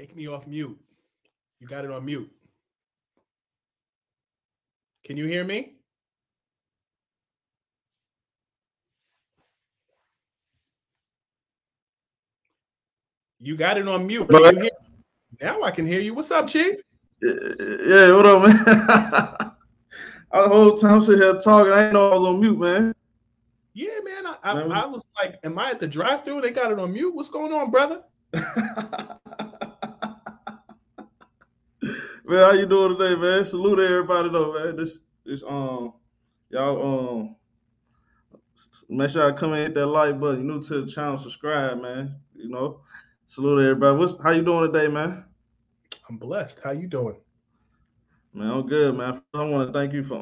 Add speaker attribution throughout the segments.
Speaker 1: Take me off mute. You got it on mute. Can you hear me? You got it on mute. Can you hear? Now I can hear you. What's up, Chief?
Speaker 2: Yeah, what up, man? The whole time sitting here talking, I ain't know I was on mute, man.
Speaker 1: Yeah, man. I was like, am I at the drive-thru? They got it on mute. What's going on, brother?
Speaker 2: Man, how you doing today, man? Salute to everybody though, man. This y'all make sure I come and hit that like button. You new to the channel, subscribe, man. Salute to everybody. How you doing today, man?
Speaker 1: I'm blessed. How you doing?
Speaker 2: Man, I'm good, man. I want to thank you for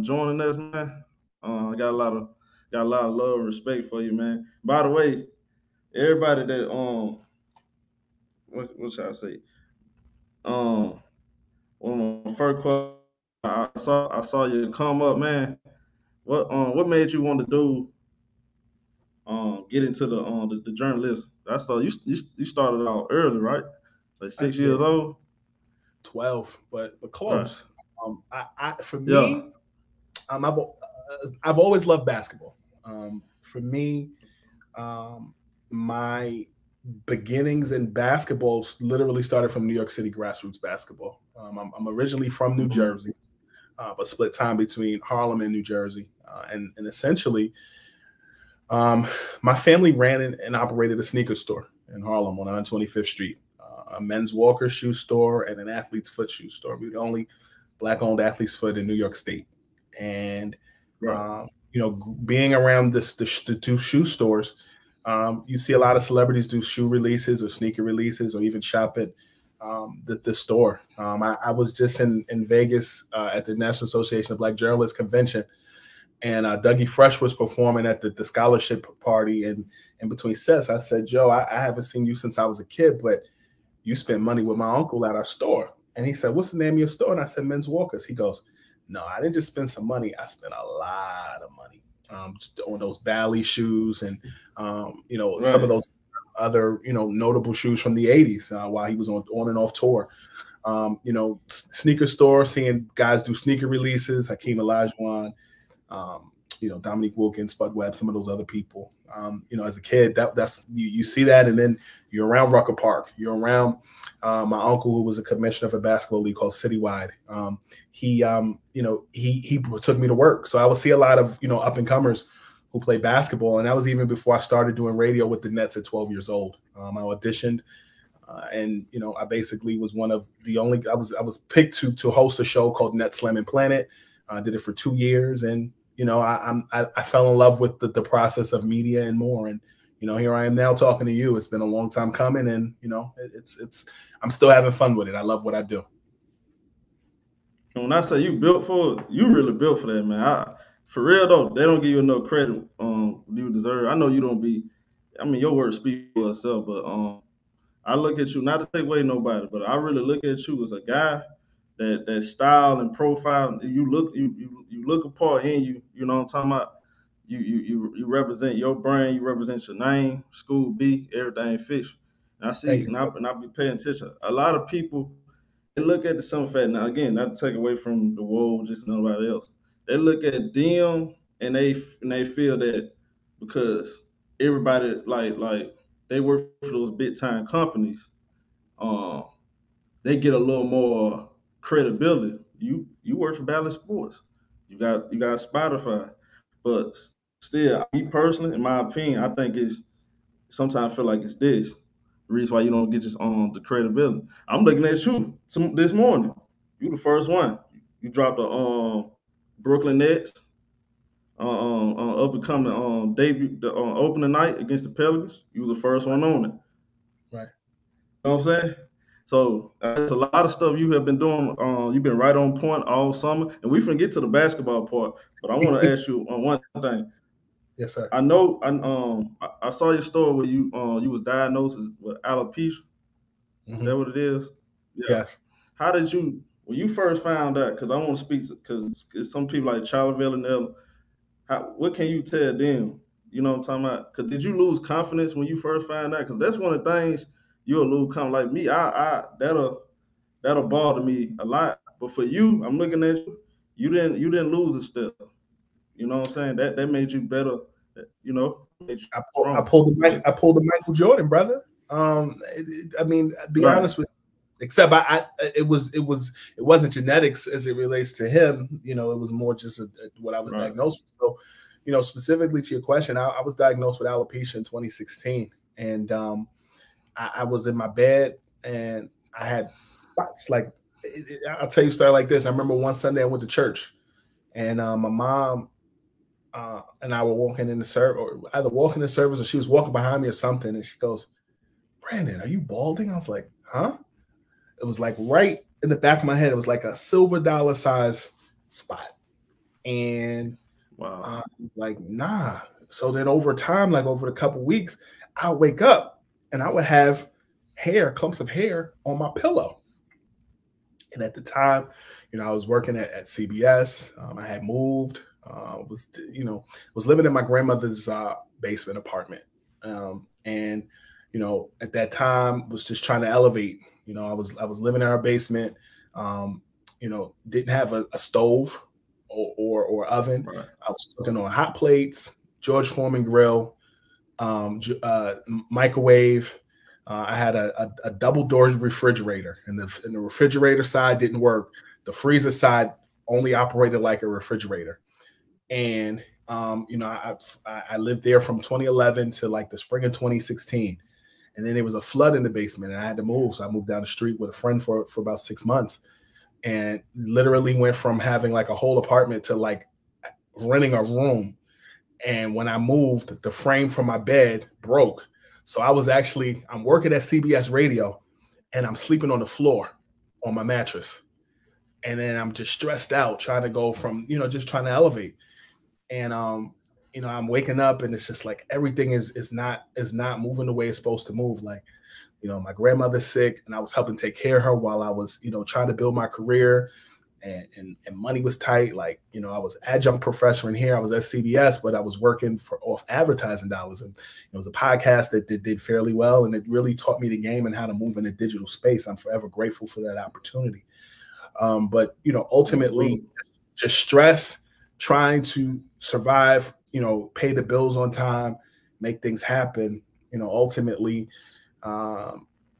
Speaker 2: joining us, man. I got a lot of love and respect for you, man. By the way, everybody that what should I say? One of my first questions, I saw you come up, man. What made you want to do get into the journalism? I saw you started out early, right? Like
Speaker 1: I
Speaker 2: 6 years
Speaker 1: did
Speaker 2: old.
Speaker 1: 12, but
Speaker 2: Right.
Speaker 1: close. For
Speaker 2: Yeah.
Speaker 1: me, I've always loved basketball. For me, my beginnings in basketball literally started from New York City grassroots basketball. I'm originally from New
Speaker 2: Mhm.
Speaker 1: Jersey, but split time between Harlem and New Jersey, and essentially, my family ran and operated a sneaker store in Harlem on 125th Street, a men's Walker shoe store and an athlete's foot shoe store. We were the only black-owned athlete's foot in New York State, and
Speaker 2: Right.
Speaker 1: being around the two shoe stores, you see a lot of celebrities do shoe releases or sneaker releases or even shop at the store. I was just in Vegas at the National Association of Black Journalists convention, and Dougie Fresh was performing at the scholarship party. And in between sets, I said, Joe, I haven't seen you since I was a kid, but you spent money with my uncle at our store. And he said, what's the name of your store? And I said, Men's Walkers. He goes, no, I didn't just spend some money. I spent a lot of money on those Bally shoes and, some of
Speaker 2: Right.
Speaker 1: those other, notable shoes from the 80s while he was on and off tour. Sneaker store, seeing guys do sneaker releases, Hakeem Olajuwon, Dominique Wilkins, Spud Webb, some of those other people. As a kid, that's you see that, and then you're around Rucker Park. You're around my uncle, who was a commissioner of a basketball league called Citywide. He took me to work, so I would see a lot of up and comers who play basketball, and that was even before I started doing radio with the Nets at 12 years old. I auditioned. And I basically was one of the only. I was picked to host a show called Net Slamming Planet. I did it for 2 years, and I fell in love with the process of media and more. And here I am now talking to you. It's been a long time coming, and it's I'm still having fun with it. I love what I do.
Speaker 2: When I say you built for it, you really built for that, man. For real though, they don't give you enough credit you deserve. I know you don't be. I mean, your words speak for itself, but I look at you not to take away nobody, but I really look at you as a guy that style and profile. You look apart in you. You know what I'm talking about. You represent your brand. You represent your name, school B, everything fish. And I see,
Speaker 1: Thank you.
Speaker 2: and I be paying attention. A lot of people they look at the Sun Fat now again, not to take away from the world, just nobody else. They look at them and they feel that because everybody like they work for those big time companies, um, they get a little more credibility. You work for Balance Sports, you got Spotify, but still, me personally, in my opinion, I think it's sometimes I feel like it's this the reason why you don't get just on the credibility. I'm looking at you this morning. You the first one. You dropped the Brooklyn Nets up and coming debut the opening night against the Pelicans. You was the first one on it.
Speaker 1: Right.
Speaker 2: You know what I'm saying? So there's a lot of stuff you have been doing. You've been right on point all summer, and we can get to the basketball part. But I want to ask you on one thing.
Speaker 1: Yes, sir.
Speaker 2: I know I saw your story where you was diagnosed with alopecia. Is
Speaker 1: Hmm.
Speaker 2: that what it is? Yeah.
Speaker 1: Yes.
Speaker 2: How did you when you first found out? Because I want to speak to because some people like Charlie Villanelle. What can you tell them? You know what I'm talking about? Because did you lose confidence when you first found out? Because that's one of the things you're a little kind of like me. That'll bother me a lot. But for you, I'm looking at you. You didn't lose a step. You know what I'm saying? That made you better. You know, made you
Speaker 1: I
Speaker 2: strong.
Speaker 1: pulled the Michael Jordan, brother. I mean, be honest with you, except it wasn't genetics as it relates to him. You know, it was more just what I was diagnosed with. So, you know, specifically to your question, I was diagnosed with alopecia in 2016, and I was in my bed and I had spots. Like, I'll tell you a story like this. I remember one Sunday I went to church, and my mom and I were walking in the service, or either walking in the service, or she was walking behind me or something, and she goes, "Brandon, are you balding?" I was like, "Huh?" It was like right in the back of my head. It was like a silver dollar size spot, and
Speaker 2: wow,
Speaker 1: like, nah. So then over time, like over a couple weeks, I wake up and I would have clumps of hair on my pillow. And at the time, you know, I was working at CBS. I had moved. Was living in my grandmother's basement apartment, and you know, at that time was just trying to elevate. You know, I was living in her basement. You know, didn't have a stove or oven.
Speaker 2: right.
Speaker 1: I was cooking on hot plates, George Foreman grill, microwave. I had a double door refrigerator, and the refrigerator side didn't work. The freezer side only operated like a refrigerator. And you know, I lived there from 2011 to like the spring of 2016, and then there was a flood in the basement, and I had to move. So I moved down the street with a friend for about 6 months, and literally went from having like a whole apartment to like renting a room. And when I moved, the frame from my bed broke. So I'm working at CBS Radio, and I'm sleeping on the floor on my mattress. And then I'm just stressed out trying to go from, you know, just trying to elevate. And you know, I'm waking up and it's just like everything is not moving the way it's supposed to move. Like, you know, my grandmother's sick, and I was helping take care of her while I was, you know, trying to build my career, and money was tight. Like, you know, I was adjunct professor in here. I was at CBS, but I was working off advertising dollars, and it was a podcast that did fairly well, and it really taught me the game and how to move in a digital space. I'm forever grateful for that opportunity. But you know, ultimately, just stress, trying to survive, you know, pay the bills on time, make things happen. You know, ultimately,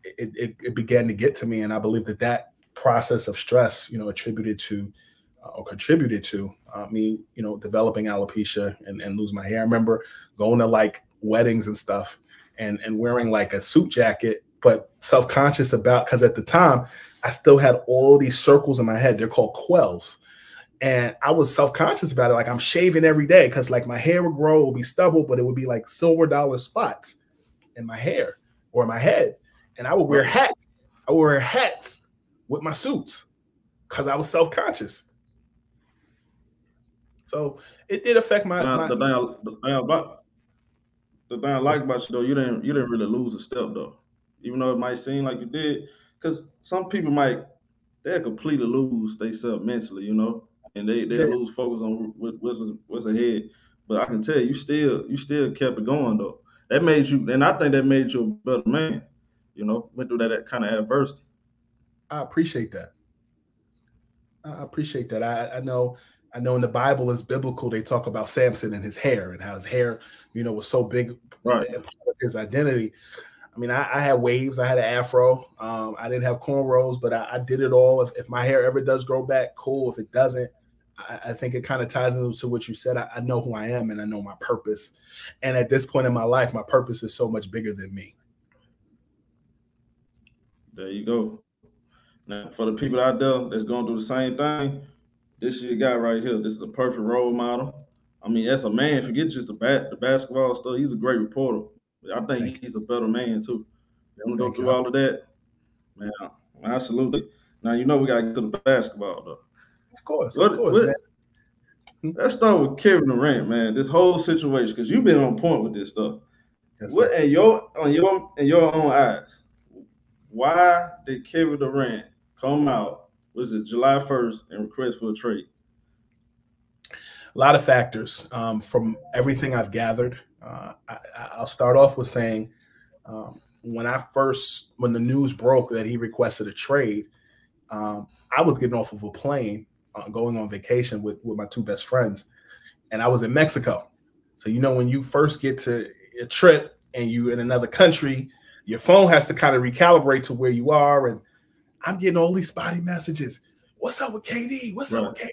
Speaker 1: it began to get to me, and I believe that process of stress, you know, contributed to me, you know, developing alopecia and lose my hair. I remember going to like weddings and stuff, and wearing like a suit jacket, but self-conscious about, because at the time I still had all these circles in my head. They're called quells. And I was self-conscious about it. Like, I'm shaving every day because like my hair would grow, it would be stubble, but it would be like silver dollar spots in my hair or my head. And I would wear hats. I would wear hats with my suits because I was self-conscious. So it did affect
Speaker 2: The thing I like about you though, you didn't really lose a step though, even though it might seem like you did, because some people they'll completely lose themselves mentally, you know, and they lose focus on what's ahead. But I can tell you still kept it going though. That made you, and I think that made you a better man. You know, went through that kind of adversity.
Speaker 1: I appreciate that. I appreciate that. I know in the Bible, is biblical. They talk about Samson and his hair, and how his hair, you know, was so big
Speaker 2: Right.
Speaker 1: and part of his identity. I mean, I had waves. I had an afro. I didn't have cornrows, but I did it all. If my hair ever does grow back, cool. If it doesn't, I think it kind of ties into what you said. I know who I am, and I know my purpose. And at this point in my life, my purpose is so much bigger than me.
Speaker 2: There you go. Now, for the people out there that's going through the same thing, this you got right here. This is a perfect role model. I mean, as a man, forget just the basketball stuff. He's a great reporter. I think he's a better man too. I'm gonna go through all of that, man. Absolutely. Now you know we gotta get to the basketball though.
Speaker 1: Of course, man.
Speaker 2: Let's start with Kevin Durant, man. This whole situation, because you've been on point with this stuff.
Speaker 1: Yes,
Speaker 2: what in your own eyes, why did Kevin Durant come out, was it July 1st, and request for a trade?
Speaker 1: A lot of factors. From everything I've gathered, I'll start off with saying when the news broke that he requested a trade, I was getting off of a plane, going on vacation with my two best friends, and I was in Mexico. So when you first get to a trip and you in another country, your phone has to kind of recalibrate to where you are, and I'm getting all these spotty messages. What's up with KD? What's up with KD?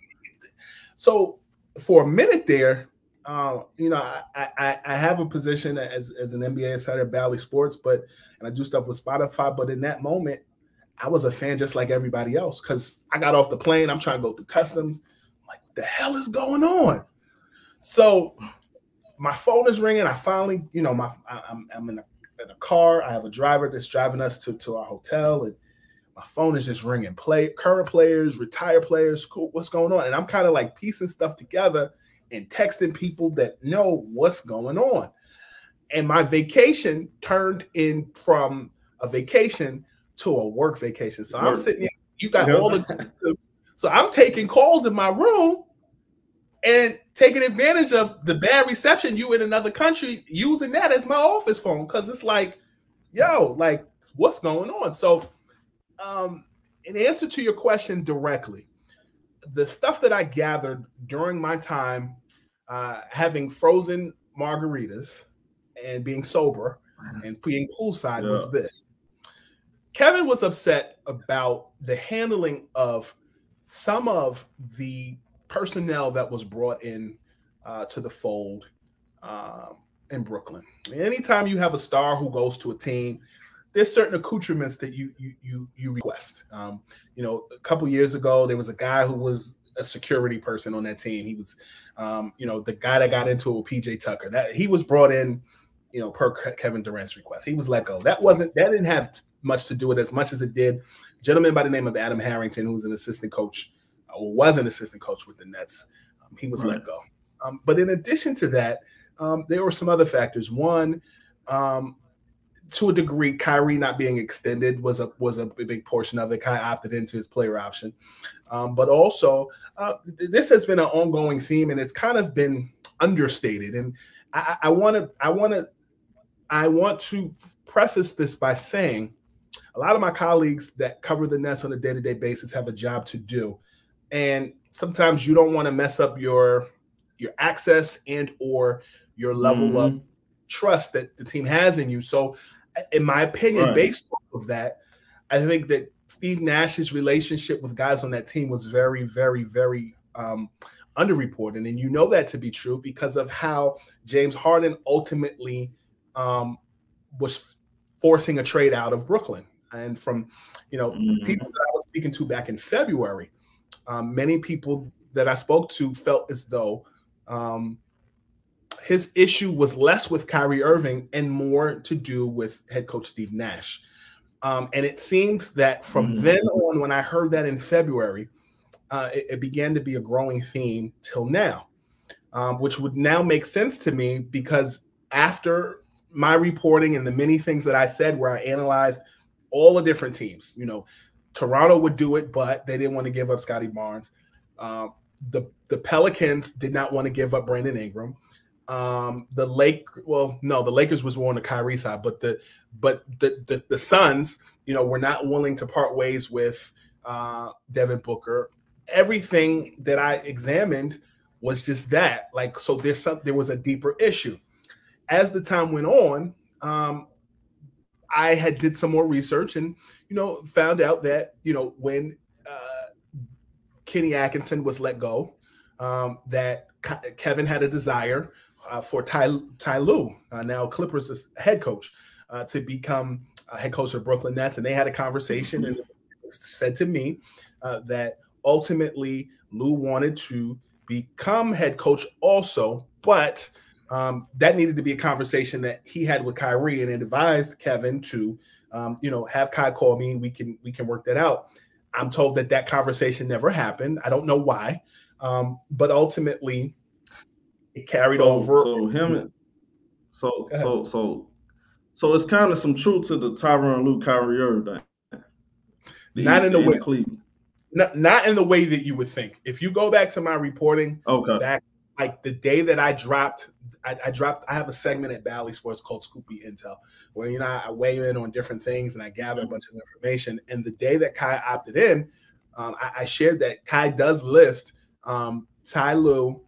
Speaker 1: So for a minute there, I have a position as an NBA insider at Bally Sports, and I do stuff with Spotify. But in that moment, I was a fan just like everybody else, because I got off the plane. I'm trying to go through customs. I'm like, what the hell is going on? So my phone is ringing. I finally, I'm in a car. I have a driver that's driving us to our hotel, and my phone is just ringing. Current players, retired players, cool, what's going on? And I'm kind of like piecing stuff together and texting people that know what's going on. And my vacation turned in from a vacation to a work vacation. So I'm sitting here, you got all the, so I'm taking calls in my room and taking advantage of the bad reception, you in another country, using that as my office phone. Cause it's like, yo, like what's going on? So in answer to your question directly, the stuff that I gathered during my time having frozen margaritas and being sober and being poolside was this. Kevin was upset about the handling of some of the personnel that was brought in to the fold in Brooklyn. Anytime you have a star who goes to a team, there's certain accoutrements that you request. A couple years ago, there was a guy who was a security person on that team. He was, the guy that got into it with PJ Tucker. That he was brought in, per Kevin Durant's request. He was let go. That didn't have much to do with it as much as it did. A gentleman by the name of Adam Harrington, who was an assistant coach, or was an assistant coach with the Nets. He was let go. But in addition to that, there were some other factors. One, to a degree, Kyrie not being extended was a big portion of it. Kai opted into his player option, but also this has been an ongoing theme, and it's kind of been understated. And I want to preface this by saying a lot of my colleagues that cover the Nets on a day-to-day basis have a job to do, and sometimes you don't want to mess up your access and or your level of trust that the team has in you. So in my opinion, based off of that, I think that Steve Nash's relationship with guys on that team was very, very, very underreported. And you know that to be true because of how James Harden ultimately was forcing a trade out of Brooklyn. And from, people that I was speaking to back in February, many people that I spoke to felt as though his issue was less with Kyrie Irving and more to do with head coach Steve Nash. And it seems that from then on, when I heard that in February, it began to be a growing theme till now, which would now make sense to me because after my reporting and the many things that I said where I analyzed all the different teams, Toronto would do it, but they didn't want to give up Scotty Barnes. The Pelicans did not want to give up Brandon Ingram. The Lakers was more on the Kyrie side, but the Suns, were not willing to part ways with Devin Booker. Everything that I examined was just that. So there was a deeper issue. As the time went on, I had did some more research and found out that when Kenny Atkinson was let go, that Kevin had a desire for Ty Lue, now Clippers head coach, to become head coach of Brooklyn Nets. And they had a conversation and it said to me that ultimately Lue wanted to become head coach also, but that needed to be a conversation that he had with Kyrie and advised Kevin to, have Kai call me and we can work that out. I'm told that conversation never happened. I don't know why, but ultimately it carried over.
Speaker 2: So it's kind of some truth to the Tyronn Lue Kyrie Irving thing.
Speaker 1: Not in the way, not in the way that you would think. If you go back to my reporting back like the day that I dropped, I have a segment at Bally Sports called Scoopy Intel, where I weigh in on different things and I gather a bunch of information. And the day that Kai opted in, I shared that Kai does list Ty Lue,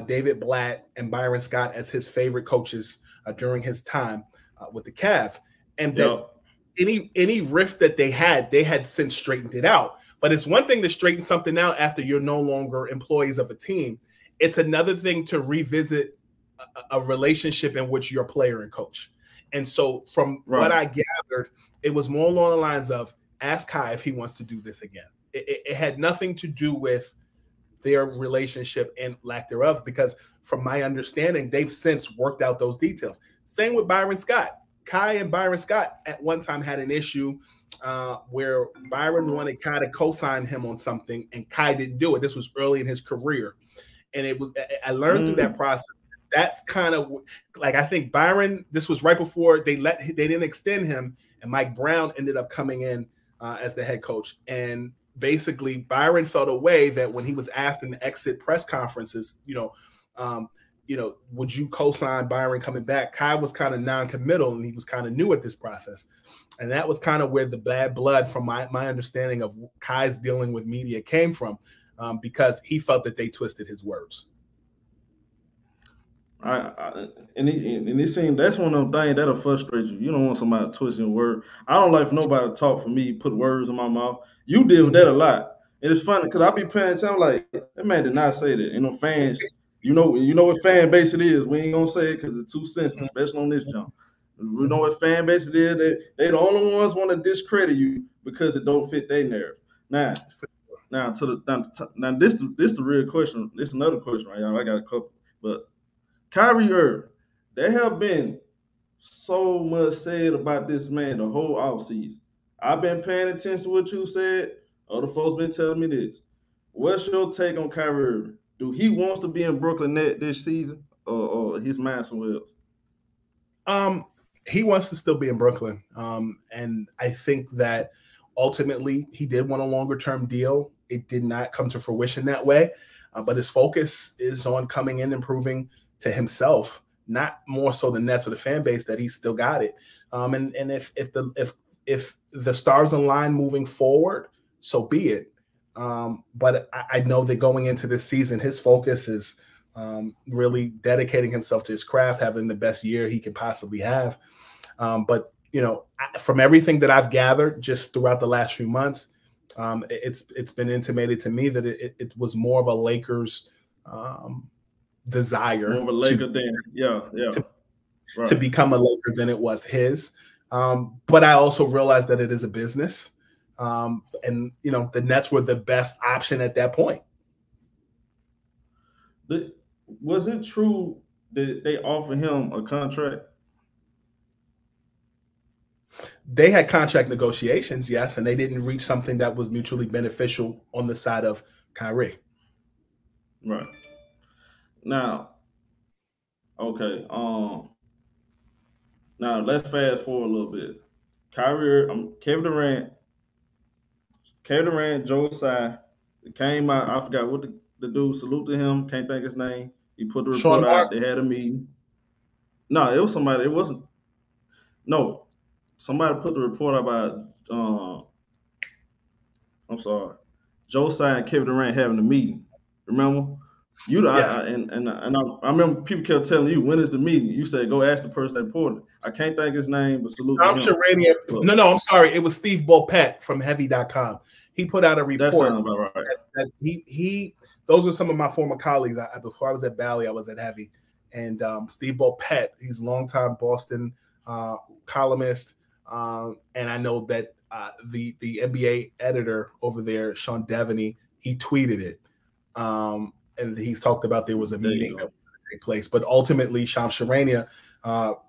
Speaker 1: David Blatt, and Byron Scott as his favorite coaches during his time with the Cavs, and that any rift that they had since straightened it out. But it's one thing to straighten something out after you're no longer employees of a team. It's another thing to revisit a relationship in which you're player and coach. And so from what I gathered, it was more along the lines of ask Kai if he wants to do this again. It had nothing to do with their relationship and lack thereof, because from my understanding, they've since worked out those details. Same with Byron Scott. Kai and Byron Scott at one time had an issue where Byron wanted Kai to co-sign him on something and Kai didn't do it. This was early in his career. And I learned through that process. That's kind of like, I think Byron, this was right before they didn't extend him, and Mike Brown ended up coming in as the head coach. And basically Byron felt a way that when he was asked in the exit press conferences, would you co-sign Byron coming back? Kai was kind of non-committal, and he was kind of new at this process. And that was kind of where the bad blood from my understanding of Kai's dealing with media came from, because he felt that they twisted his words.
Speaker 2: And it seemed that's one of them things that'll frustrate you. You don't want somebody twisting your word. I don't like for nobody to talk for me, put words in my mouth. You deal with that a lot. And it's funny because I be paying attention, like, that man did not say that. Fans, you know what fan base it is. We ain't gonna say it because it's too sensitive, especially on this jump. We know what fan base it is. They the only ones want to discredit you because it don't fit their narrative. Now this the real question. This is another question, right? I got a couple, but Kyrie Irving, there have been so much said about this man the whole offseason. I've been paying attention to what you said. Other folks been telling me this. What's your take on Kyrie Irving? Do he wants to be in Brooklyn Net this season, or his mind somewhere else?
Speaker 1: He wants to still be in Brooklyn, and I think that ultimately he did want a longer-term deal. It did not come to fruition that way, but his focus is on coming in and proving to himself, not more so the Nets or the fan base, that he's still got it. And if the stars align moving forward, so be it. But I know that going into this season, his focus is really dedicating himself to his craft, having the best year he can possibly have. But from everything that I've gathered just throughout the last few months, it's been intimated to me that it was more of a Lakers desire to become a Laker than it was his. But I also realized that it is a business. And the Nets were the best option at that point.
Speaker 2: Was it true that they offered him a contract?
Speaker 1: They had contract negotiations, yes, and they didn't reach something that was mutually beneficial on the side of Kyrie.
Speaker 2: Right. Now, okay. Now let's fast forward a little bit. Kevin Durant, Joe Tsai, it came out. I forgot what the dude. Salute to him. Can't think his name. He put the report out. They had a meeting. No, it was somebody. It wasn't. No, somebody put the report about. I'm sorry, Joe Tsai and Kevin Durant having a meeting. Remember? Yes. I remember people kept telling you, when is the meeting? You said, go ask the person that reported. I can't think his name, but salute to him.
Speaker 1: No, I'm sorry. It was Steve Bulpett from Heavy.com. He put out a report. That
Speaker 2: sounds about right.
Speaker 1: Those are some of my former colleagues. Before I was at Bally, I was at Heavy. And Steve Bulpett, he's a longtime Boston columnist. And I know that the NBA editor over there, Sean Devaney, he tweeted it. And he talked about there was a meeting that was going to take place. But ultimately, Shams Charania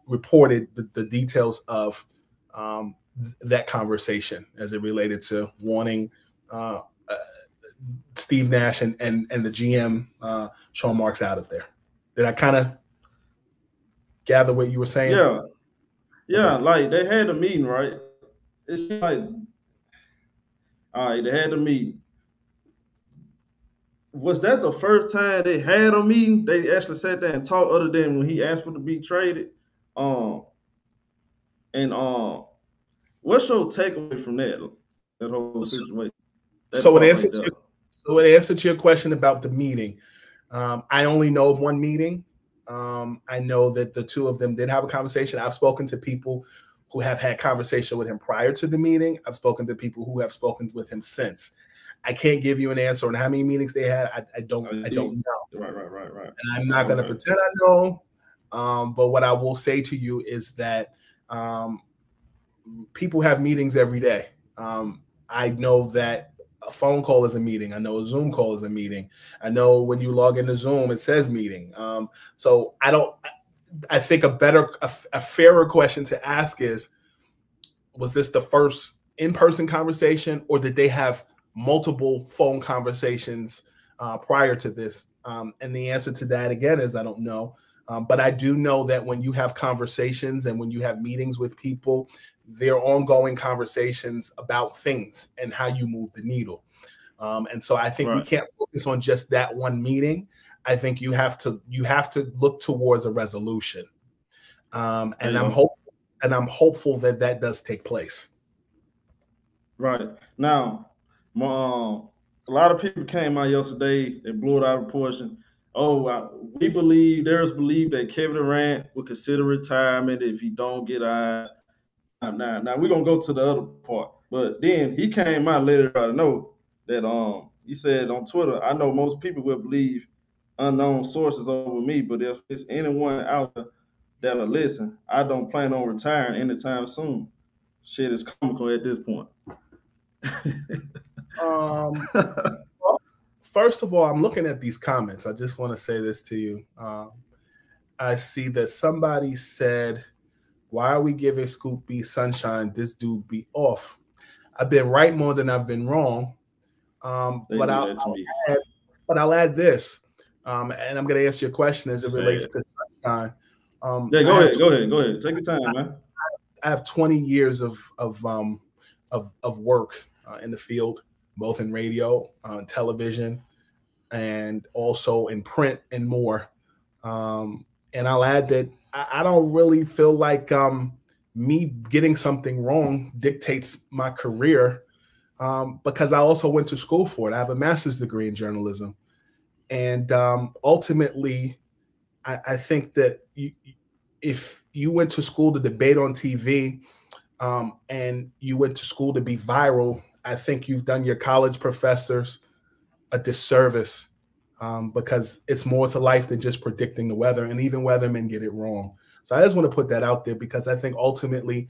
Speaker 1: reported the details of that conversation as it related to wanting Steve Nash and the GM, Sean Marks, out of there. Did I kind of gather what you were saying?
Speaker 2: Yeah. Okay. Like they had a meeting, right? It's like, all right, they had a meeting. was that the first time they had a meeting? They actually sat there and talked, other than when he asked for to be traded. Um, and what's your takeaway from that whole situation? That
Speaker 1: So in
Speaker 2: part
Speaker 1: answer
Speaker 2: right
Speaker 1: to
Speaker 2: there.
Speaker 1: your question about the meeting, I only know of one meeting. I know that the two of them did have a conversation. I've spoken to people who have had conversation with him prior to the meeting. I've spoken to people who have spoken with him since. I can't give you an answer on how many meetings they had. I don't know,
Speaker 2: Right.
Speaker 1: and I'm not going to
Speaker 2: Okay.
Speaker 1: pretend I know. But what I will say to you is that um, people have meetings every day. I know that a phone call is a meeting. I know a Zoom call is a meeting. I know when you log into Zoom, it says meeting. So I don't. I think a fairer question to ask is: was this the first in-person conversation, or did they have multiple phone conversations prior to this? And the answer to that again is I don't know. But I do know that when you have conversations and when you have meetings with people, they're ongoing conversations about things and how you move the needle. And so I think we
Speaker 2: Right.
Speaker 1: can't focus on just that one meeting. I think you have to look towards a resolution.
Speaker 2: There
Speaker 1: And
Speaker 2: you
Speaker 1: I'm
Speaker 2: go.
Speaker 1: hopeful that that does take place.
Speaker 2: Right. Now, my, a lot of people came out yesterday and blew it out of proportion. Oh, there's believe that Kevin Durant will consider retirement if he don't get out. Now we're gonna go to the other part. But then he came out and let everybody know that he said on Twitter, I know most people will believe unknown sources over me, but if it's anyone out there that'll listen, I don't plan on retiring anytime soon. Shit is comical at this point.
Speaker 1: Um, well, first of all, I'm looking at these comments. I just want to say this to you. I see that somebody said, "Why are we giving Scoop B sunshine? This dude be off." I've been right more than I've been wrong.
Speaker 2: They do that to me.
Speaker 1: Add, I'll add this, and I'm going to answer your question as it relates
Speaker 2: Sad.
Speaker 1: to sunshine.
Speaker 2: Yeah,
Speaker 1: I have
Speaker 2: go ahead. Take your time, man.
Speaker 1: 20 years of work in the field, both in radio, television, and also in print and more. And I'll add that I don't really feel like me getting something wrong dictates my career because I also went to school for it. I have a master's degree in journalism. And ultimately, I think that if you went to school to debate on TV and you went to school to be viral, I think you've done your college professors a disservice because it's more to life than just predicting the weather, and even weathermen get it wrong. So I just want to put that out there because I think ultimately,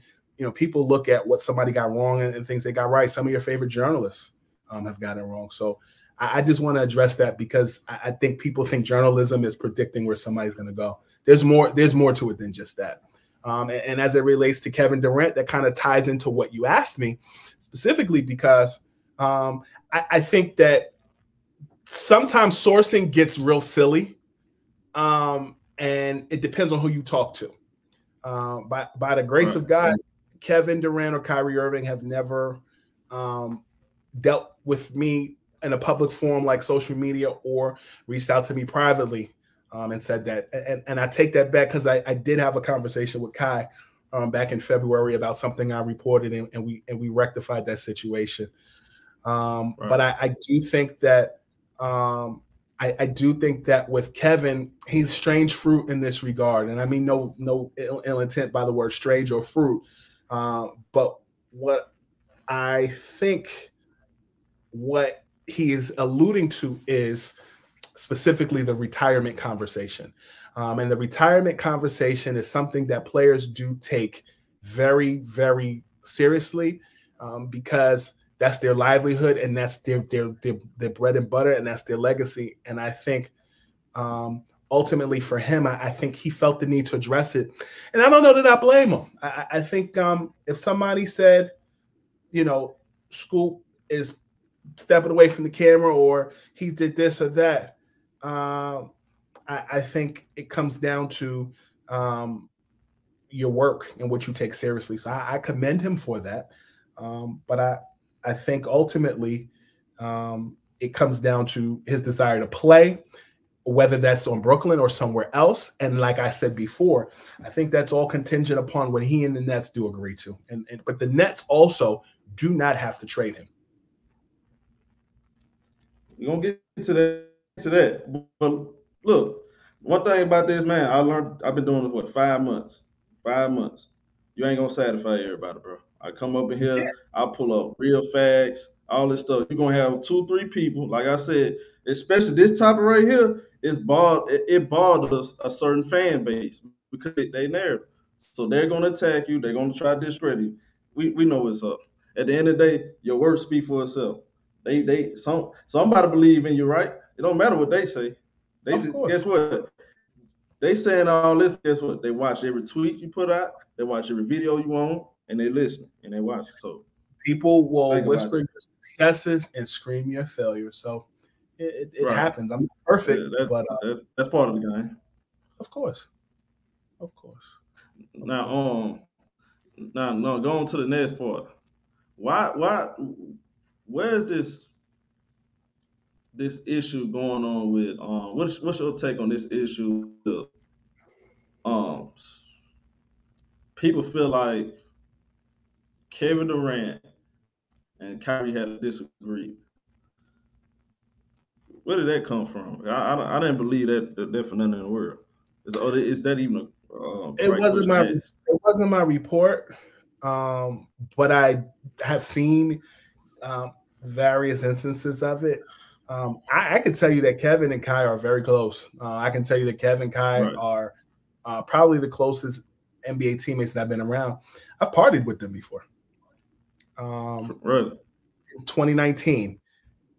Speaker 1: people look at what somebody got wrong and things they got right. Some of your favorite journalists have gotten it wrong. So I just want to address that because I think people think journalism is predicting where somebody's going to go. There's more to it than just that. And as it relates to Kevin Durant, that kind of ties into what you asked me specifically because I think that sometimes sourcing gets real silly, and it depends on who you talk to. By the grace
Speaker 2: Right.
Speaker 1: of God, Kevin Durant or Kyrie Irving have never dealt with me in a public forum like social media or reached out to me privately and said that. And I take that back because I did have a conversation with Kai back in February about something I reported, and we rectified that situation.
Speaker 2: Right.
Speaker 1: But I do think that I do think that with Kevin, he's strange fruit in this regard, and I mean no ill intent by the word strange or fruit. But what I think what he is alluding to is specifically the retirement conversation. And the retirement conversation is something that players do take very, very seriously because that's their livelihood and that's their bread and butter and that's their legacy. And I think ultimately for him, I think he felt the need to address it. And I don't know that I blame him. I think if somebody said, Scoop is stepping away from the camera or he did this or that, I think it comes down to your work and what you take seriously. So I commend him for that. But I think ultimately, it comes down to his desire to play, whether that's on Brooklyn or somewhere else. And like I said before, I think that's all contingent upon what he and the Nets do agree to. But the Nets also do not have to trade him.
Speaker 2: We're gonna get to that. But look, one thing about this, man, I learned. I've been doing this what 5 months. 5 months. You ain't gonna satisfy everybody, bro. I come up in here, I pull up real facts, all this stuff. You're gonna have 2, 3 people, like I said, especially this topic right here. It bothers a certain fan base because they narrative. So they're gonna attack you. They're gonna try to discredit you. We know what's up. At the end of the day, your words speak for itself. Somebody believe in you, right? It don't matter what they say. Guess what? They saying all this. Guess what? They watch every tweet you put out. They watch every video you on, and they listen and they watch. So
Speaker 1: people will whisper your successes and scream your failures. So it right. happens. I'm not perfect, but
Speaker 2: that's part of the game.
Speaker 1: Of course.
Speaker 2: Now, going to the next part. Where's this issue going on with what's your take on this issue? People feel like Kevin Durant and Kyrie had a disagreement. Where did that come from? I didn't believe that for nothing in the world. Is that even
Speaker 1: it wasn't my report, but I have seen various instances of it. I can tell you that Kevin and Kai are very close. I can tell you that Kevin and Kai are probably the closest NBA teammates that I've been around. I've partied with them before. In 2019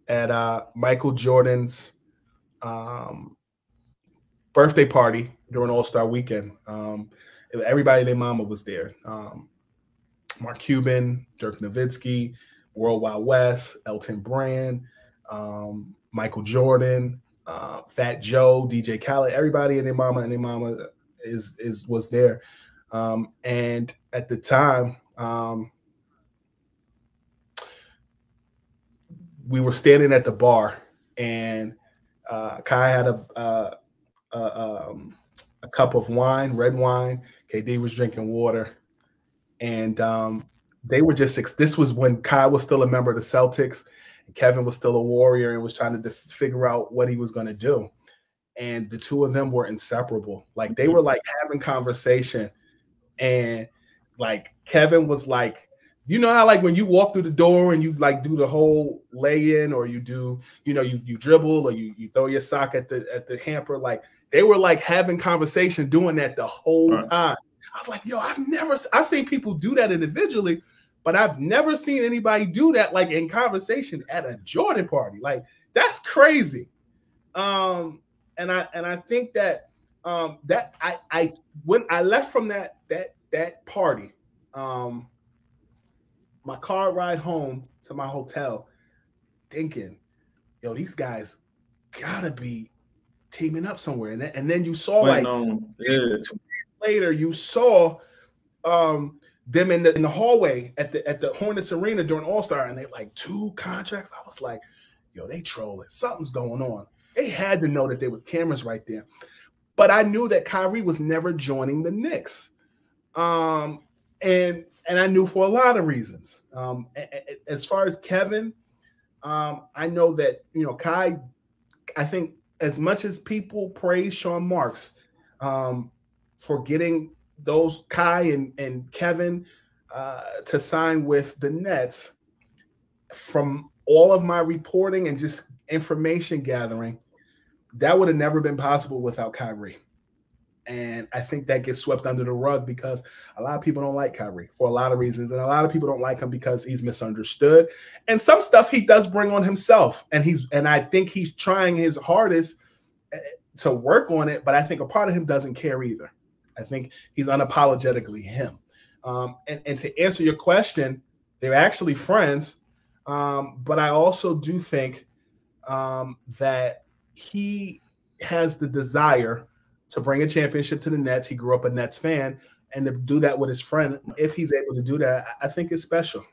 Speaker 1: at Michael Jordan's birthday party during All-Star Weekend. Everybody and their mama was there. Mark Cuban, Dirk Nowitzki, World Wide Wes, Elton Brand, Michael Jordan, Fat Joe, DJ Khaled, everybody and their mama was there. And at the time, we were standing at the bar, and Kai had a cup of wine, red wine. KD was drinking water, and they were just. This was when Kai was still a member of the Celtics, and Kevin was still a Warrior and was trying to figure out what he was going to do. And the two of them were inseparable. Like they were like having conversation, and like Kevin was like, you know how like when you walk through the door and you like do the whole lay in, or you do, you know, you dribble, or you throw your sock at the hamper. Like they were like having conversation doing that the whole time. I was like, yo, I've seen people do that individually, but I've never seen anybody do that like in conversation at a Jordan party. Like that's crazy. And I think that when I left from that party, my car ride home to my hotel, thinking, yo, these guys gotta be teaming up somewhere. And then you saw 2 days later, you saw them in the hallway at the Hornets Arena during All-Star, and they like 2 contracts. I was like, yo, they trolling. Something's going on. They had to know that there was cameras right there. But I knew that Kyrie was never joining the Knicks. And I knew for a lot of reasons. As far as Kevin, I know that, you know, Kai, I think as much as people praise Sean Marks for getting those Kai and Kevin to sign with the Nets, from all of my reporting and just information gathering, that would have never been possible without Kyrie. And I think that gets swept under the rug because a lot of people don't like Kyrie for a lot of reasons. And a lot of people don't like him because he's misunderstood. And some stuff he does bring on himself. And I think he's trying his hardest to work on it. But I think a part of him doesn't care either. I think he's unapologetically him. And to answer your question, they're actually friends. But I also do think that he has the desire to bring a championship to the Nets. He grew up a Nets fan, and to do that with his friend, if he's able to do that, I think it's special.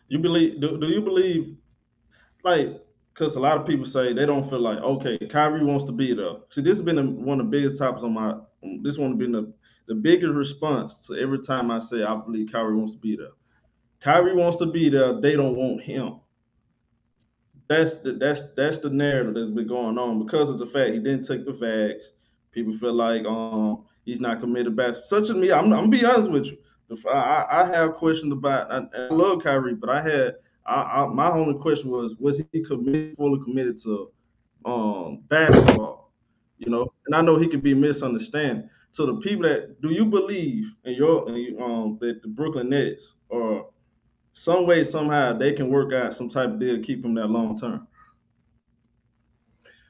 Speaker 2: You believe? Do you believe? like, because a lot of people say they don't feel like, okay, Kyrie wants to be there. See, this has been one of the biggest topics on my. This one has been the biggest response to every time I say I believe Kyrie wants to be there. Kyrie wants to be there. They don't want him. That's the narrative that's been going on because of the fact he didn't take the facts. People feel like he's not committed basketball. Such as me, I'm gonna be honest with you. I have questions about. I love Kyrie, but my only question was he fully committed to basketball? You know, and I know he could be misunderstood. So the people that do you believe in that the Brooklyn Nets or some way somehow they can work out some type of deal to keep him that long term?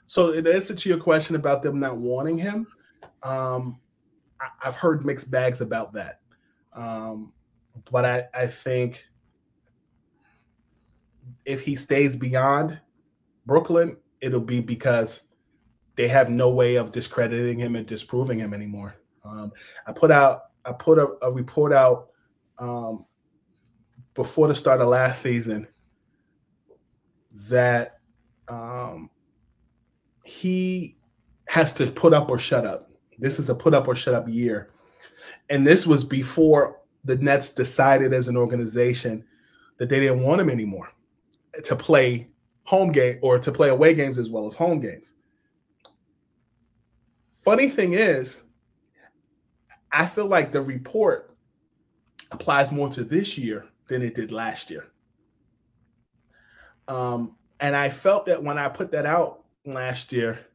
Speaker 1: So in answer to your question about them not wanting him, I've heard mixed bags about that. But I think if he stays beyond Brooklyn, it'll be because they have no way of discrediting him and disproving him anymore. I put a report out before the start of last season that he has to put up or shut up. This is a put up or shut up year. And this was before the Nets decided as an organization that they didn't want him anymore to play home game or to play away games as well as home games. Funny thing is, I feel like the report applies more to this year than it did last year. And I felt that when I put that out last year,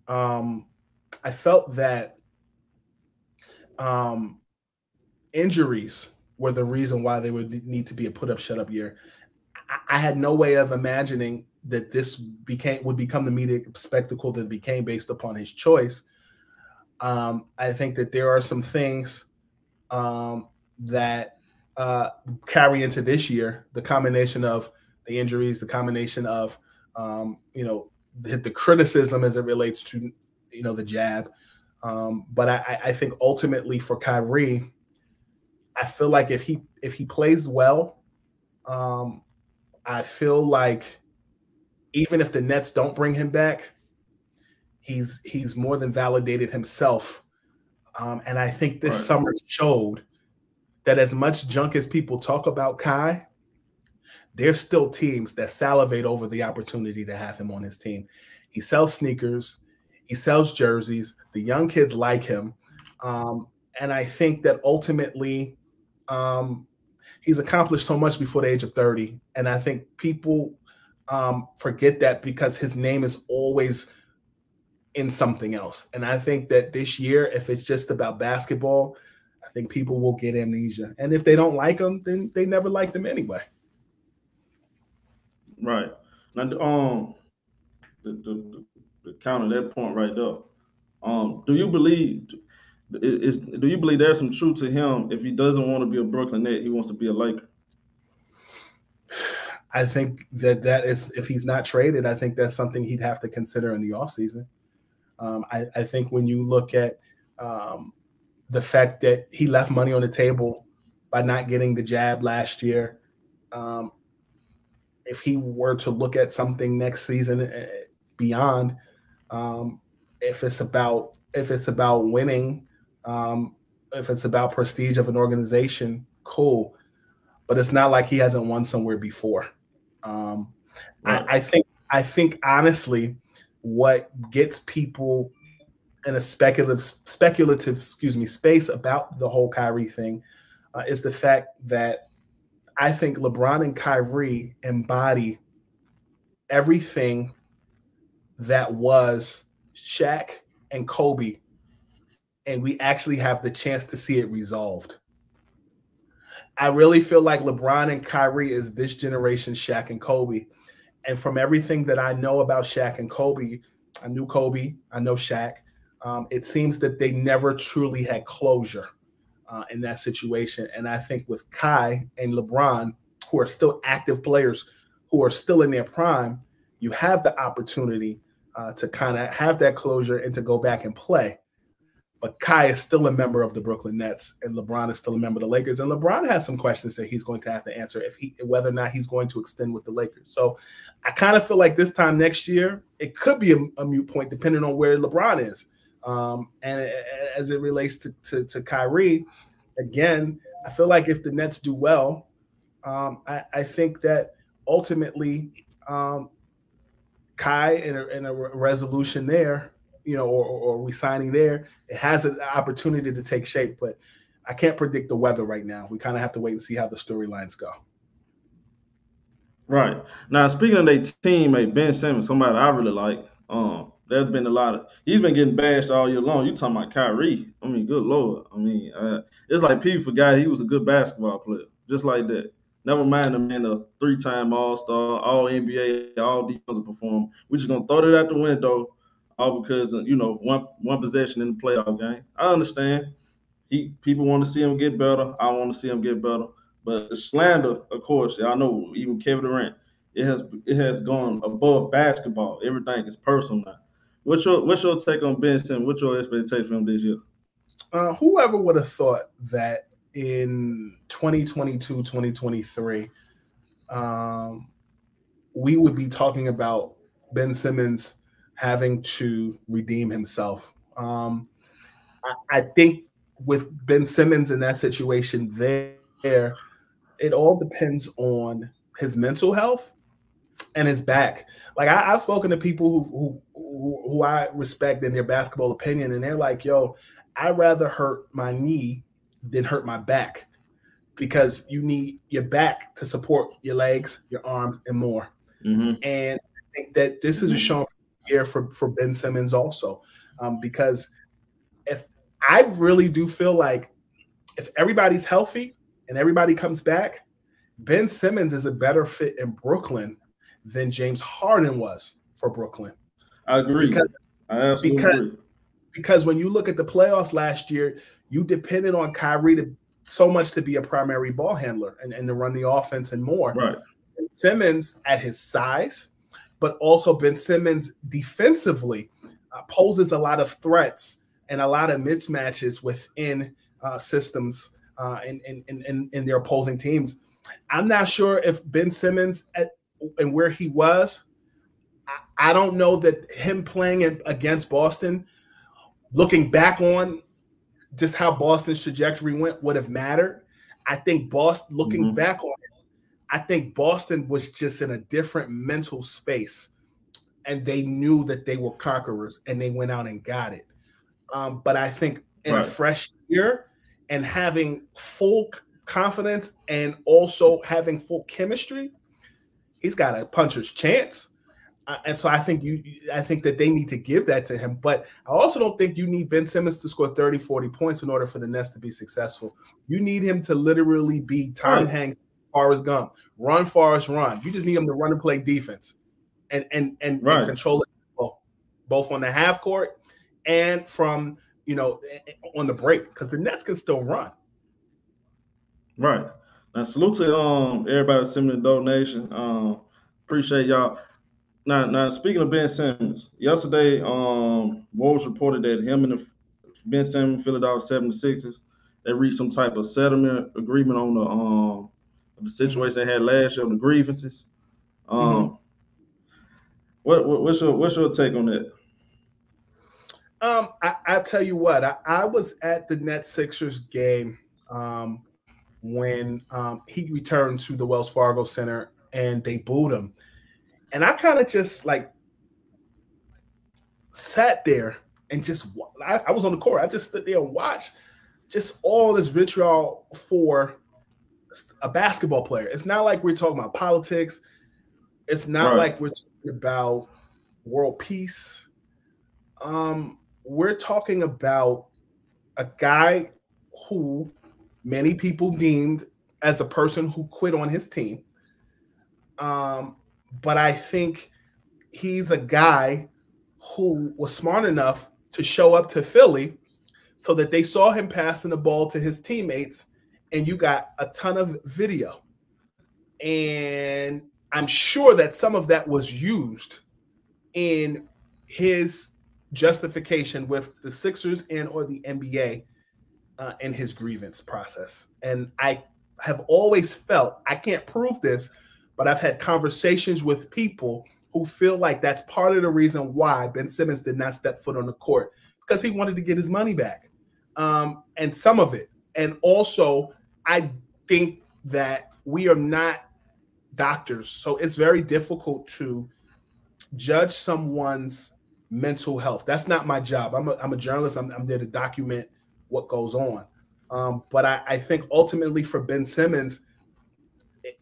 Speaker 1: I felt that injuries were the reason why they would need to be a put up, shut up year. I had no way of imagining that this would become the media spectacle that it became based upon his choice. I think that there are some things that carry into this year, the combination of the injuries, the combination of the criticism as it relates to the jab. But I think ultimately for Kyrie, I feel like if he plays well, I feel like even if the Nets don't bring him back, he's more than validated himself. And I think this summer showed that as much junk as people talk about Kai, there's still teams that salivate over the opportunity to have him on his team. He sells sneakers. He sells jerseys. The young kids like him. And I think that ultimately he's accomplished so much before the age of 30. And I think people forget that because his name is always in something else. And I think that this year, if it's just about basketball, I think people will get amnesia. And if they don't like him, then they never liked him anyway.
Speaker 2: Right. Now, the counter that point right there. Do you believe there's some truth to him if he doesn't want to be a Brooklyn Net, he wants to be a Laker?
Speaker 1: I think that is, if he's not traded, I think that's something he'd have to consider in the offseason. I think when you look at the fact that he left money on the table by not getting the jab last year, if he were to look at something next season beyond, if it's about winning, if it's about prestige of an organization, cool. But it's not like he hasn't won somewhere before. I think honestly, what gets people in a speculative space about the whole Kyrie thing is the fact that I think LeBron and Kyrie embody everything that was Shaq and Kobe, and we actually have the chance to see it resolved. I really feel like LeBron and Kyrie is this generation Shaq and Kobe. And from everything that I know about Shaq and Kobe, I knew Kobe, I know Shaq. It seems that they never truly had closure in that situation. And I think with Kai and LeBron, who are still active players, who are still in their prime, you have the opportunity to kind of have that closure and to go back and play. But Kai is still a member of the Brooklyn Nets, and LeBron is still a member of the Lakers. And LeBron has some questions that he's going to have to answer whether or not he's going to extend with the Lakers. So I kind of feel like this time next year, it could be a moot point depending on where LeBron is. And as it relates to Kyrie, again, I feel like if the Nets do well, I think that ultimately Kai in a resolution there, or resigning there, it has an opportunity to take shape. But I can't predict the weather right now. We kind of have to wait and see how the storylines go.
Speaker 2: Right. Now, speaking of their teammate, Ben Simmons, somebody I really like, there's been a lot of – he's been getting bashed all year long. You talking about Kyrie. I mean, good Lord. I mean, it's like people forgot he was a good basketball player, just like that. Never mind him being a 3-time All-Star, All-NBA, All-Defensive performer. We're just going to throw that out the window all because, one possession in the playoff game. I understand. People want to see him get better. I want to see him get better. But the slander, of course, y'all know, even Kevin Durant, it has gone above basketball. Everything is personal now. What's your take on Ben Simmons? What's your expectation from this year?
Speaker 1: Whoever would have thought that in 2022, 2023, we would be talking about Ben Simmons having to redeem himself. I think with Ben Simmons in that situation there, it all depends on his mental health and his back. Like I've spoken to people who I respect in their basketball opinion, and they're like, "Yo, I'd rather hurt my knee than hurt my back, because you need your back to support your legs, your arms, and more."
Speaker 2: Mm-hmm.
Speaker 1: And I think that this is a show here for Ben Simmons also, because if I really do feel like if everybody's healthy and everybody comes back, Ben Simmons is a better fit in Brooklyn than James Harden was for Brooklyn.
Speaker 2: I agree. I absolutely agree.
Speaker 1: Because when you look at the playoffs last year, you depended on Kyrie so much to be a primary ball handler and to run the offense and more.
Speaker 2: Right.
Speaker 1: Ben Simmons at his size, but also Ben Simmons defensively poses a lot of threats and a lot of mismatches within systems in their opposing teams. I'm not sure if Ben Simmons and where he was, I don't know that him playing against Boston, looking back on just how Boston's trajectory went, would have mattered. I think Boston, looking back on it, I think Boston was just in a different mental space, and they knew that they were conquerors, and they went out and got it. But I think in a fresh year and having full confidence and also having full chemistry, he's got a puncher's chance. And so I think that they need to give that to him. But I also don't think you need Ben Simmons to score 30, 40 points in order for the Nets to be successful. You need him to literally be Tom Hanks, Forrest Gump, run, Forrest, run. You just need him to run and play defense and control it both on the half court and from, on the break, because the Nets can still run.
Speaker 2: Right. Now, salute to everybody sending the donation. Appreciate y'all. Now, speaking of Ben Simmons, yesterday, Woj reported that him and Ben Simmons, Philadelphia 76ers, they reached some type of settlement agreement on the situation they had last year, the grievances. What's your take on that?
Speaker 1: I tell you what, I was at the Nets Sixers game when he returned to the Wells Fargo Center and they booed him. And I kind of just sat there and I was on the court. I just stood there and watched just all this vitriol for a basketball player. It's not like we're talking about politics. It's not like we're talking about world peace. We're talking about a guy who many people deemed as a person who quit on his team. But I think he's a guy who was smart enough to show up to Philly so that they saw him passing the ball to his teammates, and you got a ton of video. And I'm sure that some of that was used in his justification with the Sixers and or the NBA in his grievance process. And I have always felt, I can't prove this, but I've had conversations with people who feel like that's part of the reason why Ben Simmons did not step foot on the court, because he wanted to get his money back. And some of it. And also, I think that we are not doctors, so it's very difficult to judge someone's mental health. That's not my job. I'm a journalist. I'm there to document what goes on. But I think ultimately for Ben Simmons,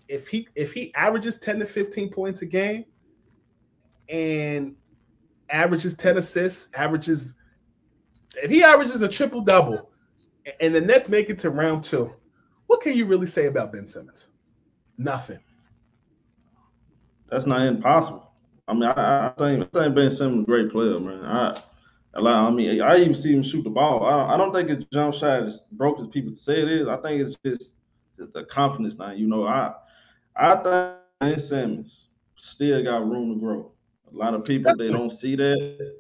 Speaker 1: if he averages 10 to 15 points a game and averages 10 assists, if he averages a triple-double and the Nets make it to round 2, what can you really say about Ben Simmons? Nothing.
Speaker 2: That's not impossible. I mean, I think Ben Simmons is a great player, man. I even see him shoot the ball. I don't think his jump shot is broke as people say it is. I think it's just the confidence now. You know, I think Ben Simmons still got room to grow. A lot of people, they don't see that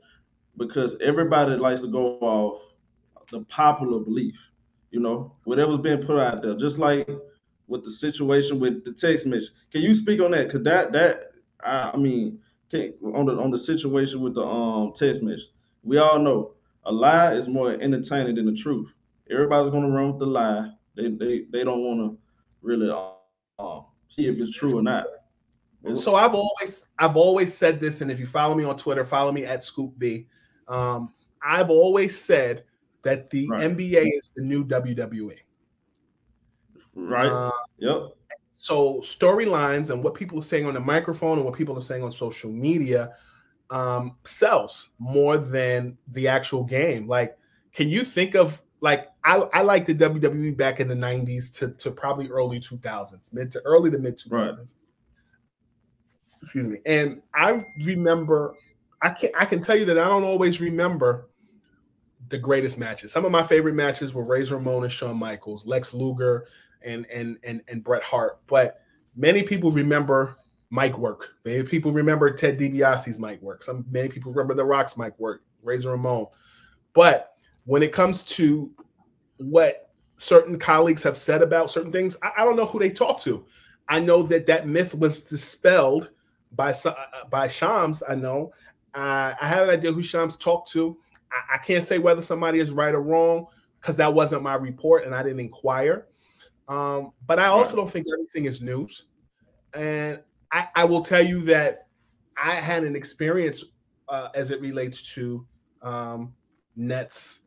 Speaker 2: because everybody likes to go off the popular belief. You know, whatever's being put out there, just like with the situation with the text message. Can you speak on that? Because on the situation with the text message, we all know a lie is more entertaining than the truth. Everybody's gonna run with the lie. They don't want to really see if it's true or not.
Speaker 1: So I've always said this, and if you follow me on Twitter, follow me at Scoop B. I've always said that the NBA is the new WWE.
Speaker 2: Right. Yep.
Speaker 1: So storylines and what people are saying on the microphone and what people are saying on social media sells more than the actual game. Like, can you think of, like, I like the WWE back in the 90s to probably early 2000s, early to mid 2000s.
Speaker 2: Right.
Speaker 1: Excuse me. And I remember, I can tell you that I don't always remember the greatest matches. Some of my favorite matches were Razor Ramon and Shawn Michaels, Lex Luger and Bret Hart. But many people remember mic work. Many people remember Ted DiBiase's mic work. Many people remember The Rock's mic work, Razor Ramon. But when it comes to what certain colleagues have said about certain things, I don't know who they talk to. I know that myth was dispelled by Shams. I know. I have an idea who Shams talked to. I can't say whether somebody is right or wrong because that wasn't my report and I didn't inquire. But I also don't think everything is news. And I will tell you that I had an experience as it relates to Nets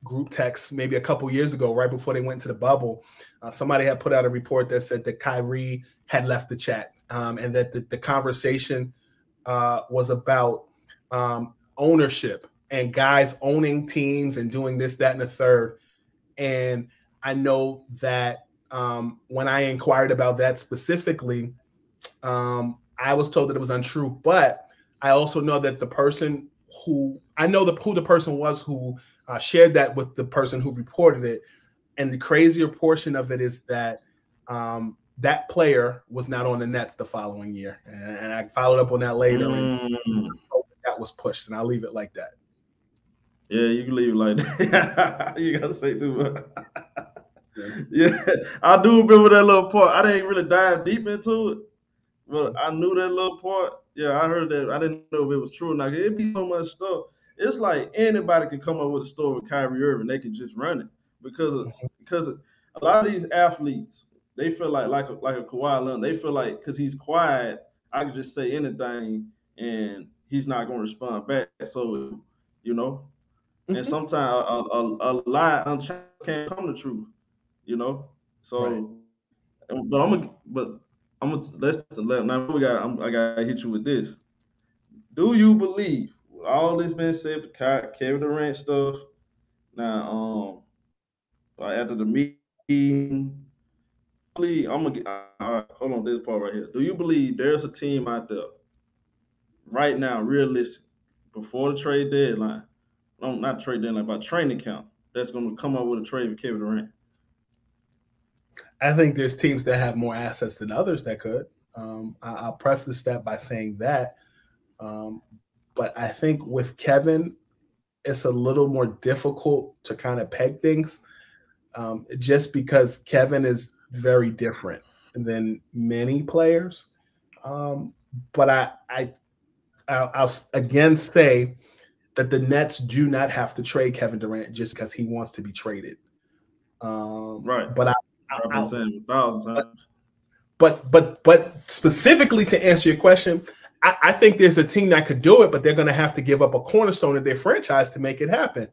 Speaker 1: group text maybe a couple years ago, right before they went to the bubble. Somebody had put out a report that said that Kyrie had left the chat and that the conversation was about ownership and guys owning teams and doing this, that, and the third. And I know that when I inquired about that specifically, I was told that it was untrue. But I also know that the person who the person was who shared that with the person who reported it. And the crazier portion of it is that that player was not on the Nets the following year. And I followed up on that later and that was pushed. And I'll leave it like that.
Speaker 2: Yeah, you can leave it like that. You gotta say too much. Yeah, I do remember that little part. I didn't really dive deep into it, but I knew that little part. Yeah, I heard that. I didn't know if it was true or not. It'd be so much stuff. It's like anybody can come up with a story with Kyrie Irving. They can just run it because a lot of these athletes, they feel like a Kawhi Leonard. They feel like because he's quiet, I can just say anything and he's not going to respond back. So, you know, and sometimes a lie unchecked can't come to truth. You know, so but I'm gonna now I gotta hit you with this. Do you believe all this been said, the Kevin Durant stuff? Now, after the meeting, I'm gonna get. All right, hold on, this part right here. Do you believe there's a team out there right now, realistic, before the trade deadline? No, not trade deadline, but training camp. That's gonna come up with a trade for Kevin Durant.
Speaker 1: I think there's teams that have more assets than others that could. I'll preface that by saying that. But I think with Kevin, it's a little more difficult to kind of peg things, just because Kevin is very different than many players. But I'll again say that the Nets do not have to trade Kevin Durant just because he wants to be traded.
Speaker 2: Right.
Speaker 1: But
Speaker 2: I've been saying 1,000 times.
Speaker 1: But specifically to answer your question, I think there's a team that could do it, but they're going to have to give up a cornerstone of their franchise to make it happen.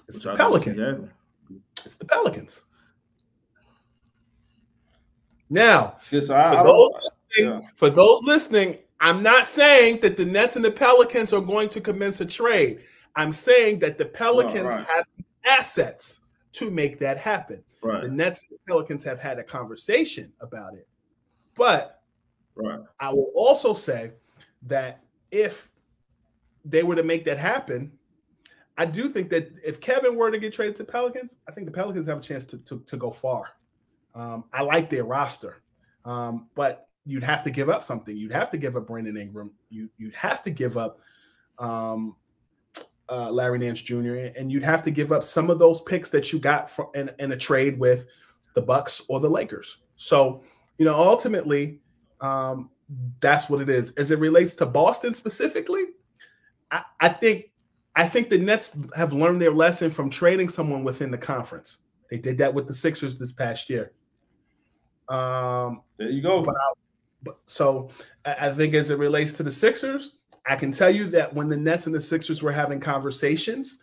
Speaker 1: It's the Pelicans. It's the Pelicans. Now, for those listening, I'm not saying that the Nets and the Pelicans are going to commence a trade. I'm saying that the Pelicans have the assets to make that happen.
Speaker 2: Right.
Speaker 1: The Nets and the Pelicans have had a conversation about it. But I will also say that if they were to make that happen, I do think that if Kevin were to get traded to Pelicans, I think the Pelicans have a chance to go far. I like their roster, but you'd have to give up something. You'd have to give up Brandon Ingram. You'd have to give up Larry Nance Jr., and you'd have to give up some of those picks that you got in a trade with the Bucks or the Lakers. So, ultimately, that's what it is. As it relates to Boston specifically, I think the Nets have learned their lesson from trading someone within the conference. They did that with the Sixers this past year.
Speaker 2: There you go.
Speaker 1: So I think as it relates to the Sixers, I can tell you that when the Nets and the Sixers were having conversations,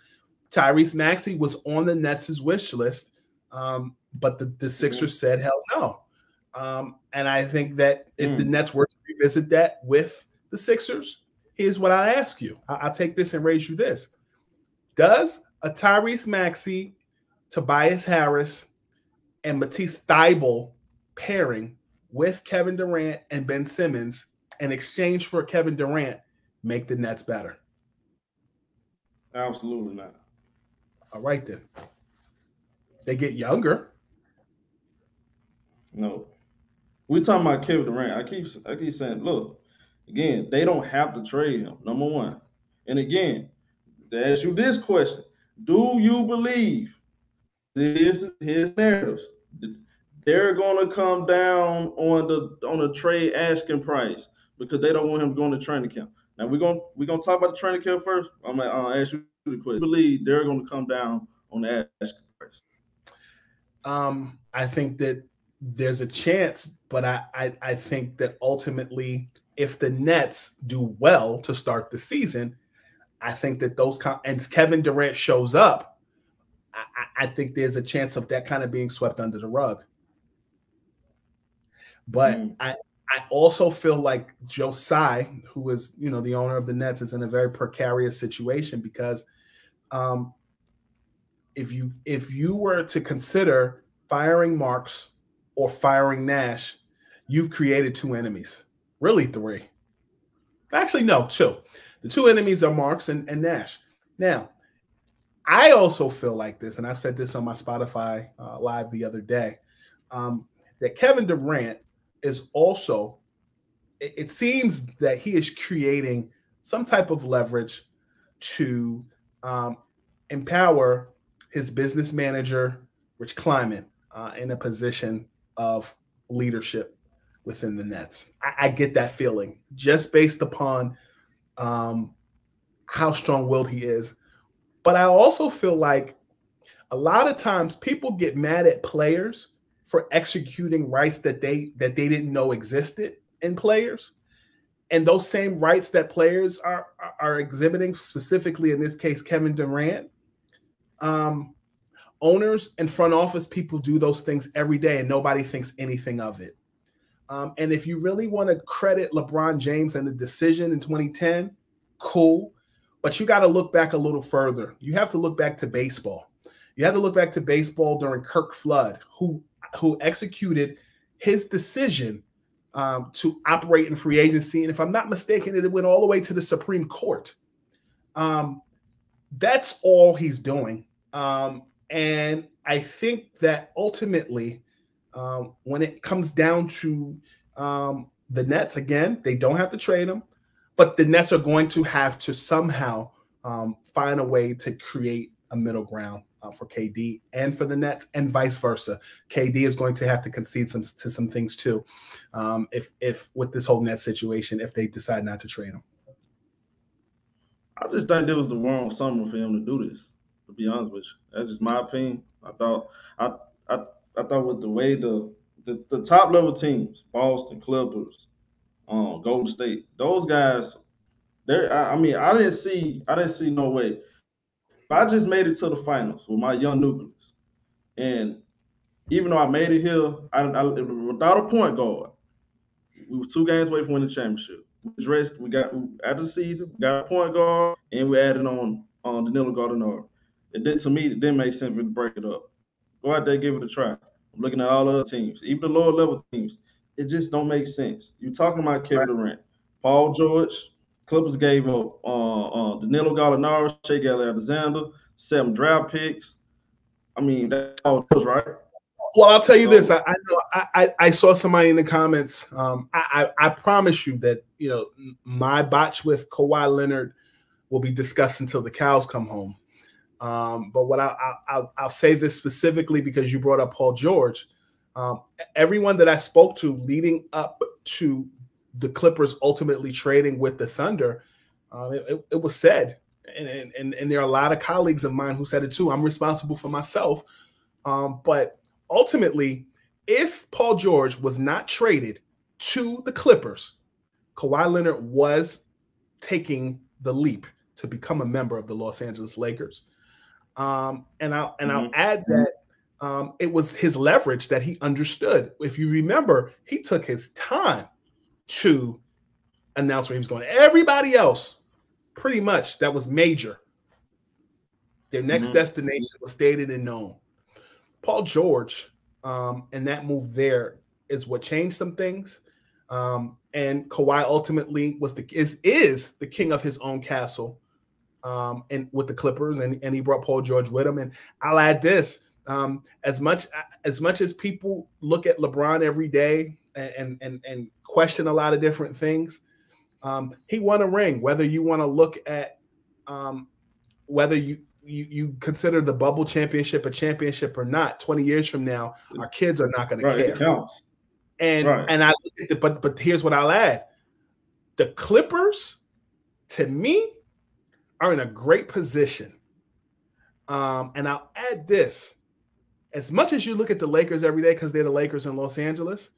Speaker 1: Tyrese Maxey was on the Nets' wish list, but the Sixers said, hell no. And I think that if the Nets were to revisit that with the Sixers, here's what I ask you. I'll take this and raise you this. Does a Tyrese Maxey, Tobias Harris, and Matisse Thybulle pairing with Kevin Durant and Ben Simmons in exchange for Kevin Durant make the Nets better?
Speaker 2: Absolutely not.
Speaker 1: All right, then. They get younger.
Speaker 2: No. We're talking about Kevin Durant. I keep saying, look, again, they don't have to trade him, number one. And again, to ask you this question, do you believe his narratives? They're going to come down on the trade asking price because they don't want him going to training camp. Now we're gonna talk about the training camp first. I'm gonna ask you the question. Do you believe they're going to come down on the asking price?
Speaker 1: I think that there's a chance, but I think that ultimately, if the Nets do well to start the season, I think that and Kevin Durant shows up, I think there's a chance of that kind of being swept under the rug. But I also feel like Joe Tsai, who is, the owner of the Nets, is in a very precarious situation because if you were to consider firing Marks or firing Nash, you've created two enemies. Really three. Actually, no, two. The two enemies are Marks and Nash. Now, I also feel like this, and I said this on my Spotify live the other day, that Kevin Durant is also, it seems that he is creating some type of leverage to empower his business manager, Rich Kleiman, in a position of leadership within the Nets. I get that feeling just based upon how strong-willed he is. But I also feel like a lot of times people get mad at players for executing rights that they didn't know existed in players. And those same rights that players are exhibiting, specifically in this case, Kevin Durant, owners and front office people do those things every day and nobody thinks anything of it. And if you really want to credit LeBron James and the decision in 2010, cool. But you got to look back a little further. You have to look back to baseball. You have to look back to baseball during Kirk Flood, who executed his decision to operate in free agency. And if I'm not mistaken, it went all the way to the Supreme Court. That's all he's doing. And I think that ultimately, when it comes down to the Nets, again, they don't have to trade him. but the Nets are going to have to somehow find a way to create a middle ground for KD and for the Nets, and vice versa. KD is going to have to concede to some things too, if with this whole Nets situation, if they decide not to trade him.
Speaker 2: I just think it was the wrong summer for him to do this. To be honest with you, that's just my opinion. I thought with the way the top level teams, Boston, Clippers, Golden State, those guys, I didn't see no way. I just made it to the finals with my young nucleus, and even though I made it here, without a point guard, we were 2 games away from winning the championship. We got after the season, we got a point guard, and we added on Danilo Gallinari. To me, it didn't make sense for me to break it up. Go out there, give it a try. I'm looking at all the other teams, even the lower level teams. It just don't make sense. You're talking about Kevin Durant, Paul George. Clippers gave up Danilo Gallinari, Shai Alexander, 7 draft picks. I mean, that's all it was, right?
Speaker 1: Well, I'll tell you this. I saw somebody in the comments. I promise you that, you know, my botch with Kawhi Leonard will be discussed until the cows come home. But what I'll say this specifically because you brought up Paul George. Everyone that I spoke to leading up to the Clippers ultimately trading with the Thunder, it was said, and there are a lot of colleagues of mine who said it too. I'm responsible for myself, but ultimately, if Paul George was not traded to the Clippers, Kawhi Leonard was taking the leap to become a member of the Los Angeles Lakers. And I'll add that it was his leverage that he understood. If you remember, he took his time to announce where he was going. Everybody else, pretty much, that was major. Their next destination was stated and known. Paul George and that move there is what changed some things. And Kawhi ultimately is the king of his own castle, and with the Clippers, and he brought Paul George with him. And I'll add this: as much as people look at LeBron every day and question a lot of different things, he won a ring. Whether you want to look at whether you consider the bubble championship a championship or not, 20 years from now, our kids are not going to care.
Speaker 2: It counts.
Speaker 1: And I look at but here's what I'll add: the Clippers, to me, are in a great position. And I'll add this: as much as you look at the Lakers every day because they're the Lakers in Los Angeles,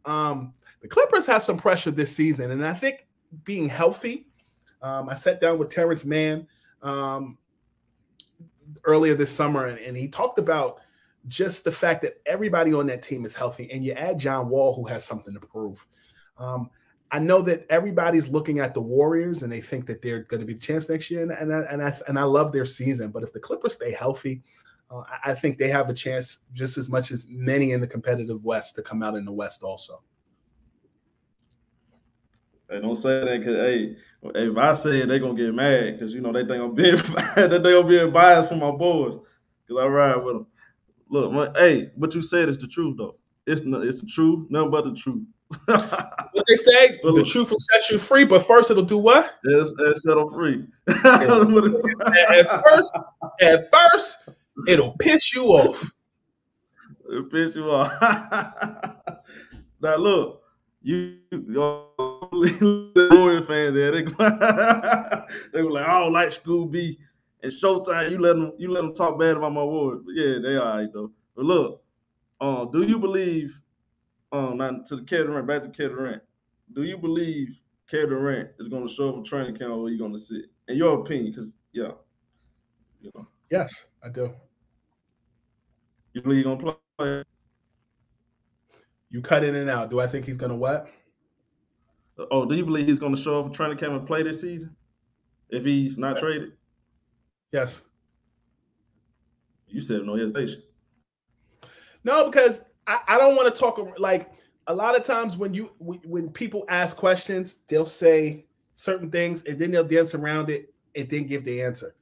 Speaker 1: the Clippers have some pressure this season, and I think being healthy. I sat down with Terrence Mann earlier this summer, and he talked about just the fact that everybody on that team is healthy, and you add John Wall, who has something to prove. I know that everybody's looking at the Warriors, and they think that they're going to be the champs next year, and I love their season. But if the Clippers stay healthy, I think they have a chance just as much as many in the competitive West to come out in the West also.
Speaker 2: Hey, don't say that because, hey, if I say it, they're going to get mad because, you know, they think I'm being biased for my boys because I ride with them. Look, hey, what you said is the truth, though. It's the truth, nothing but the truth.
Speaker 1: What they say, the truth will set you free, but first it'll do what?
Speaker 2: It'll set them free.
Speaker 1: At first, it'll piss you off.
Speaker 2: It'll piss you off. Now, look, you Warrior fans there, they were like, I don't like Scooby and Showtime. You let them talk bad about my Warriors. But yeah, they all right though. But look, do you believe? Not to the Kevin Durant, back to Kevin Durant. Do you believe Kevin Durant is going to show up a training camp, or are you going to sit? In your opinion, because you know.
Speaker 1: Yes, I do.
Speaker 2: You believe he's going to play?
Speaker 1: You cut in and out. Do I think he's going to what?
Speaker 2: Oh, do you believe he's going to show up a training camp and play this season if he's not traded?
Speaker 1: Yes.
Speaker 2: You said no hesitation.
Speaker 1: No, because I don't want to talk like a lot of times when people ask questions, they'll say certain things and then they'll dance around it and then give the answer.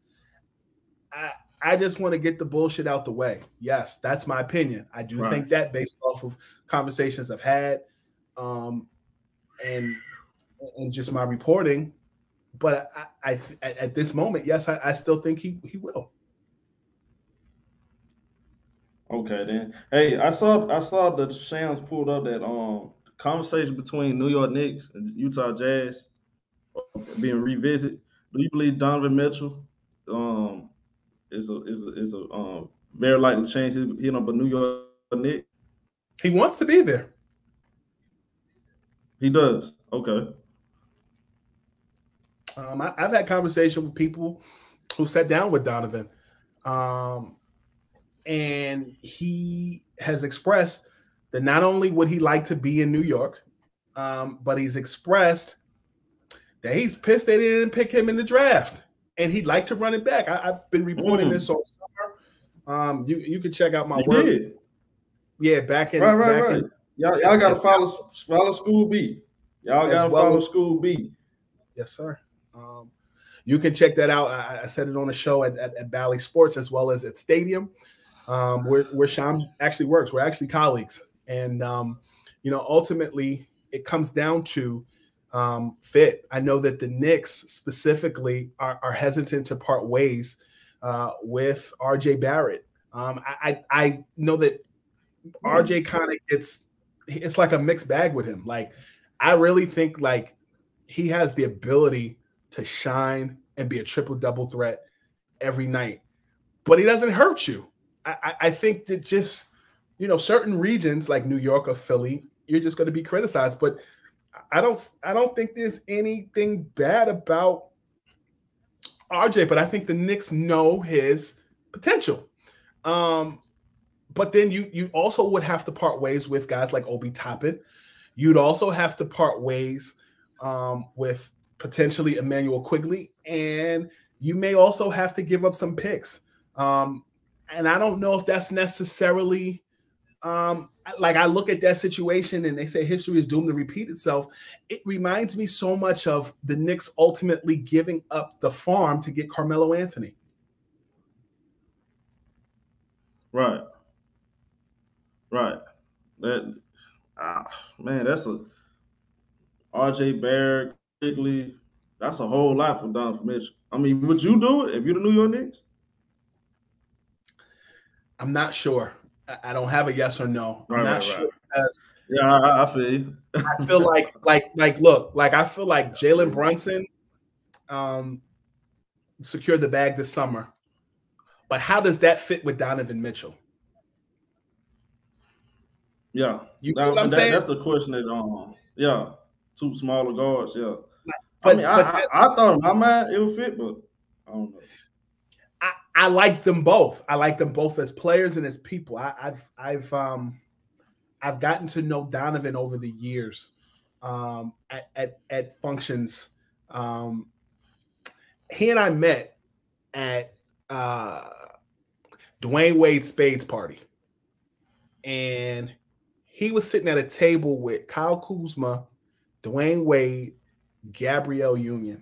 Speaker 1: I just want to get the bullshit out the way. Yes, that's my opinion. I do think that based off of conversations I've had. And and just my reporting. But I at this moment, yes, I still think he will.
Speaker 2: Okay, then. Hey, I saw the Shams pulled up that conversation between New York Knicks and Utah Jazz being revisited. Do you believe Donovan Mitchell um is a very likely change his but New York Knicks?
Speaker 1: He wants to be there.
Speaker 2: He does. Okay.
Speaker 1: I've had conversation with people who sat down with Donovan, and he has expressed that not only would he like to be in New York, but he's expressed that he's pissed they didn't pick him in the draft, and he'd like to run it back. I've been reporting this all summer. You can check out my work.
Speaker 2: Did.
Speaker 1: Yeah, back in
Speaker 2: right. Y'all gotta follow School B. Y'all gotta follow School B.
Speaker 1: Yes, sir. You can check that out. I said it on the show at Bally Sports as well as at Stadium, where Shams actually works. We're actually colleagues, and ultimately it comes down to fit. I know that the Knicks specifically are hesitant to part ways with RJ Barrett. I know that RJ kind of it's like a mixed bag with him. Like, I really think like he has the ability to shine and be a triple-double threat every night, but he doesn't hurt you. I think that just, certain regions like New York or Philly, you're just going to be criticized. But I don't think there's anything bad about RJ, but I think the Knicks know his potential. But then you also would have to part ways with guys like Obi Toppin. You'd also have to part ways with potentially Emmanuel Quigley, and you may also have to give up some picks. And I don't know if that's necessarily like, I look at that situation and they say history is doomed to repeat itself. It reminds me so much of the Knicks ultimately giving up the farm to get Carmelo Anthony.
Speaker 2: Right. That man, that's a RJ Barrett, Quigley. That's a whole lot for Donovan Mitchell. I mean, would you do it if you're the New York Knicks?
Speaker 1: I'm not sure. I don't have a yes or no. I'm not sure because
Speaker 2: I feel you.
Speaker 1: I feel like look, like I feel like Jalen Brunson secured the bag this summer, but how does that fit with Donovan Mitchell?
Speaker 2: Yeah,
Speaker 1: you know what I'm saying?
Speaker 2: That's the question that two smaller guards. Yeah, but I thought in my mind it would fit, but I don't know.
Speaker 1: I like them both. I like them both as players and as people. I've gotten to know Donovan over the years at functions. He and I met at Dwayne Wade Spade's party, and he was sitting at a table with Kyle Kuzma, Dwayne Wade, Gabrielle Union,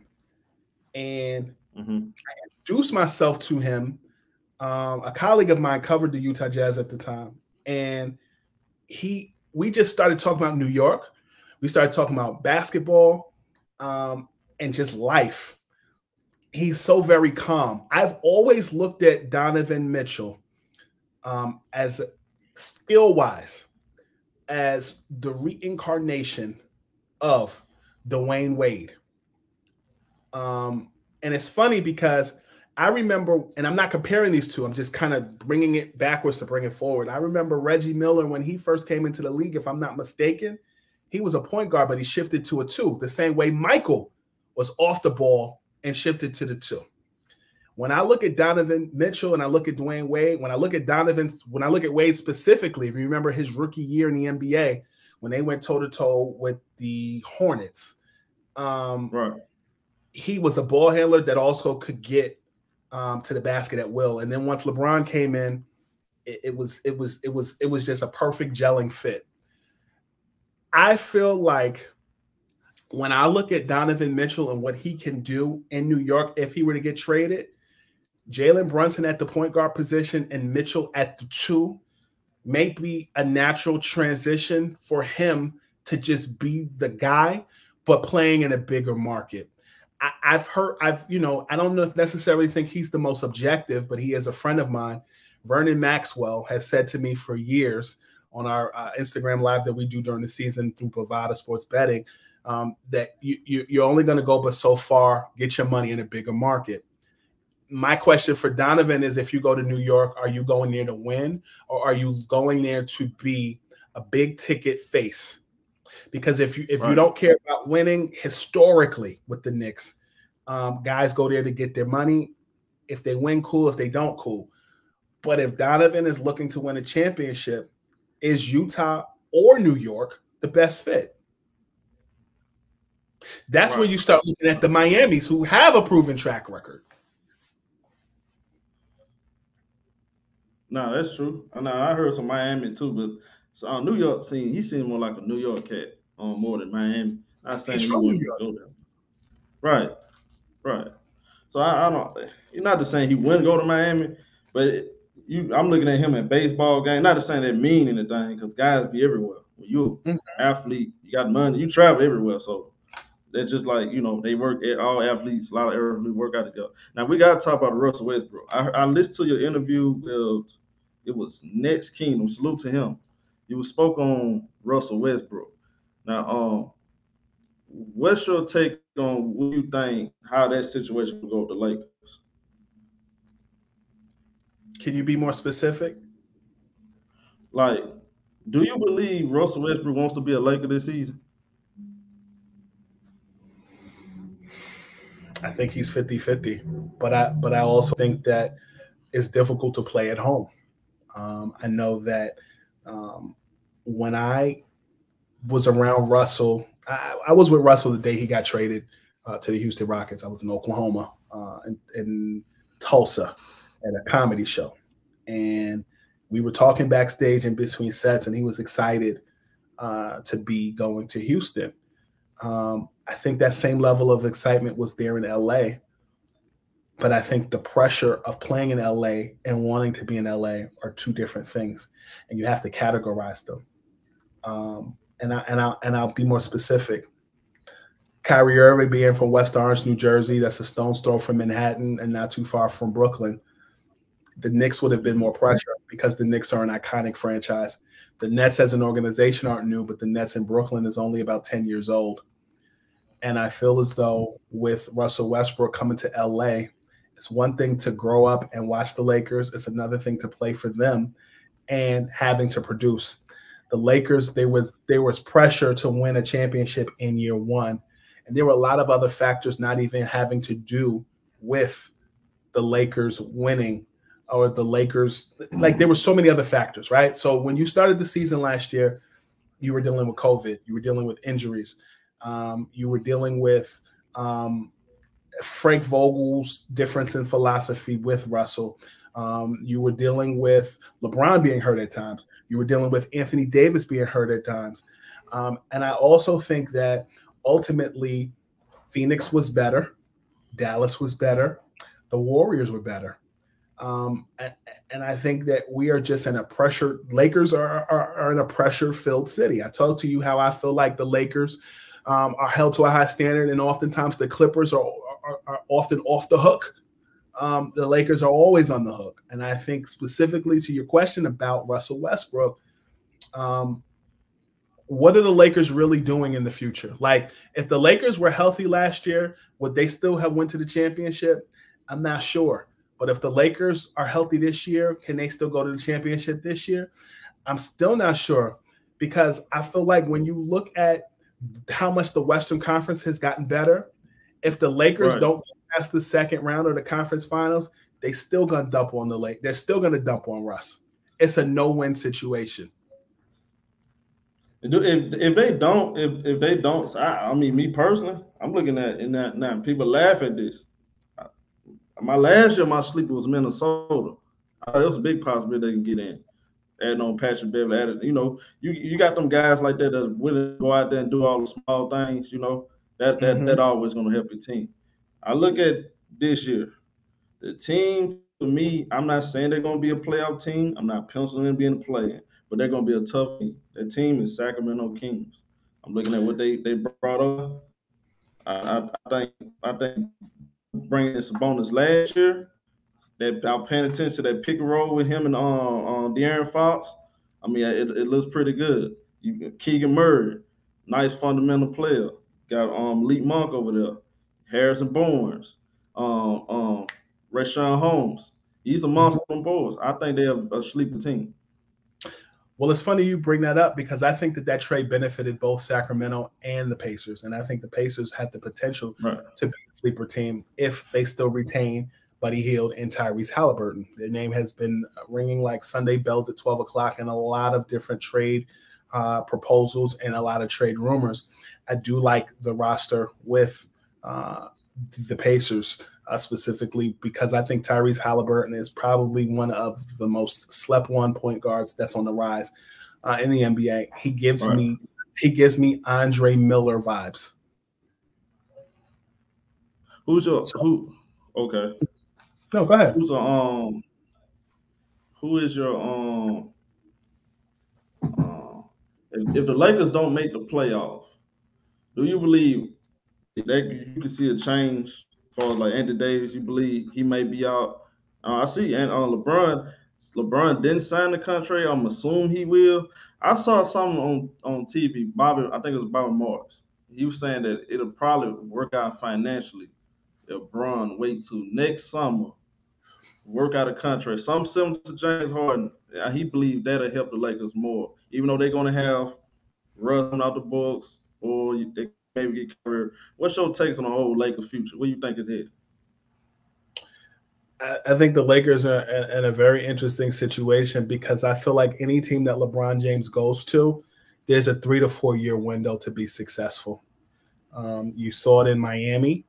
Speaker 1: and I introduced myself to him. A colleague of mine covered the Utah Jazz at the time, and we just started talking about New York. We started talking about basketball and just life. He's so very calm. I've always looked at Donovan Mitchell as skill-wise as the reincarnation of Dwayne Wade. And it's funny because I remember, and I'm not comparing these two, I'm just kind of bringing it backwards to bring it forward. I remember Reggie Miller when he first came into the league, if I'm not mistaken, he was a point guard, but he shifted to a two, the same way Michael was off the ball and shifted to the two. When I look at Donovan Mitchell and I look at Dwayne Wade, when I look at Wade specifically, if you remember his rookie year in the NBA, when they went toe-to-toe with the Hornets, he was a ball handler that also could get to the basket at will. And then once LeBron came in, it was just a perfect gelling fit. I feel like when I look at Donovan Mitchell and what he can do in New York, if he were to get traded, Jalen Brunson at the point guard position and Mitchell at the two may be a natural transition for him to just be the guy. but playing in a bigger market. I've heard, I don't necessarily think he's the most objective, but he is a friend of mine. Vernon Maxwell has said to me for years on our Instagram live that we do during the season through Bovada Sports Betting, that you're only going to go but so far, get your money in a bigger market. My question for Donovan is, if you go to New York, are you going there to win, or are you going there to be a big ticket face? Because if you don't care about winning, historically with the Knicks, guys go there to get their money. If they win, cool. If they don't, cool. But if Donovan is looking to win a championship, is Utah or New York the best fit? That's where you start looking at the Miamis, who have a proven track record.
Speaker 2: No, that's true. I heard some Miami too, but so New York he seemed more like a New York cat more than Miami. Not saying he wouldn't go there. Right. So I don't. You're not just saying he wouldn't go to Miami, but I'm looking at him at baseball game. Not just saying that mean anything, because guys be everywhere. When you're an athlete, you got money, you travel everywhere. So that's just like, they work at all athletes. A lot of athletes work out together. Now we got to talk about Russell Westbrook. I listened to your interview with, it was Next Kingdom. Salute to him. You spoke on Russell Westbrook. Now, what's your take on what you think how that situation will go with the Lakers?
Speaker 1: Can you be more specific?
Speaker 2: Like, do you believe Russell Westbrook wants to be a Laker this season?
Speaker 1: I think he's 50-50, but I also think that it's difficult to play at home. I know that when I was around Russell, I was with Russell the day he got traded to the Houston Rockets. I was in Oklahoma, in Tulsa, at a comedy show, and we were talking backstage in between sets, and he was excited to be going to Houston. I think that same level of excitement was there in LA, but I think the pressure of playing in LA and wanting to be in LA are two different things, and you have to categorize them. And I'll be more specific. Kyrie Irving being from West Orange, New Jersey, that's a stone's throw from Manhattan and not too far from Brooklyn. The Knicks would have been more pressure because the Knicks are an iconic franchise. The Nets as an organization aren't new, but the Nets in Brooklyn is only about 10 years old. And I feel as though with Russell Westbrook coming to LA, it's one thing to grow up and watch the Lakers. It's another thing to play for them and having to produce. The Lakers, there was pressure to win a championship in year one. And there were a lot of other factors not even having to do with the Lakers winning or the Lakers. Like, there were so many other factors, right? So when you started the season last year, you were dealing with COVID. You were dealing with injuries. You were dealing with Frank Vogel's difference in philosophy with Russell. You were dealing with LeBron being hurt at times. You were dealing with Anthony Davis being hurt at times. And I also think that ultimately Phoenix was better. Dallas was better. The Warriors were better. And I think that we are just in a pressure. Lakers are in a pressure-filled city. I told to you how I feel like the Lakers are held to a high standard, and oftentimes the Clippers are often off the hook. The Lakers are always on the hook. And I think specifically to your question about Russell Westbrook, what are the Lakers really doing in the future? Like, if the Lakers were healthy last year, would they still have went to the championship? I'm not sure. But if the Lakers are healthy this year, can they still go to the championship this year? I'm still not sure, because I feel like when you look at how much the Western Conference has gotten better, if the Lakers don't get past the second round of the conference finals, they still gonna dump on the Lakers. They're still gonna dump on Russ. It's a no-win situation.
Speaker 2: If they don't, I mean, me personally, I'm looking at in that now. People laugh at this. My last year, my sleeper was Minnesota. It was a big possibility they can get in. Adding on Patrick Beverley, you got them guys like that that's willing to go out there and do all the small things. That always going to help your team. I look at this year, the team. To me, I'm not saying they're going to be a playoff team. I'm not penciling in being a play-in, but they're going to be a tough team. That team is Sacramento Kings. I'm looking at what they brought up. I think bringing this bonus last year, that I was paying attention to that pick and roll with him and De'Aaron Fox. I mean, it looks pretty good. You Keegan Murray, nice fundamental player. Got Malik Monk over there, Harrison Barnes, Rashawn Holmes. He's a monster on boards. I think they're a sleeper team.
Speaker 1: Well, it's funny you bring that up because I think that trade benefited both Sacramento and the Pacers. And I think the Pacers had the potential to be a sleeper team if they still retain Buddy Hield and Tyrese Halliburton. Their name has been ringing like Sunday bells at 12 o'clock in a lot of different trade proposals and a lot of trade rumors. I do like the roster with the Pacers specifically because I think Tyrese Halliburton is probably one of the most slept-on point guards that's on the rise in the NBA. He gives me Andre Miller vibes.
Speaker 2: Okay.
Speaker 1: No, go ahead.
Speaker 2: Who is your if the Lakers don't make the playoffs, do you believe that you can see a change as far as like Anthony Davis? You believe he may be out? I see, and LeBron didn't sign the contract. I'm assuming he will. I saw something on TV. I think it was Bobby Morris. He was saying that it'll probably work out financially if LeBron wait till next summer, work out a contract. Some similar to James Harden. He believed that'll help the Lakers more, even though they're going to have Russ out the books or they maybe get career. What's your takes on the whole Lakers future? What do you think is headed?
Speaker 1: I think the Lakers are in a very interesting situation because I feel like any team that LeBron James goes to, there's a 3 to 4 year window to be successful. You saw it in Miami.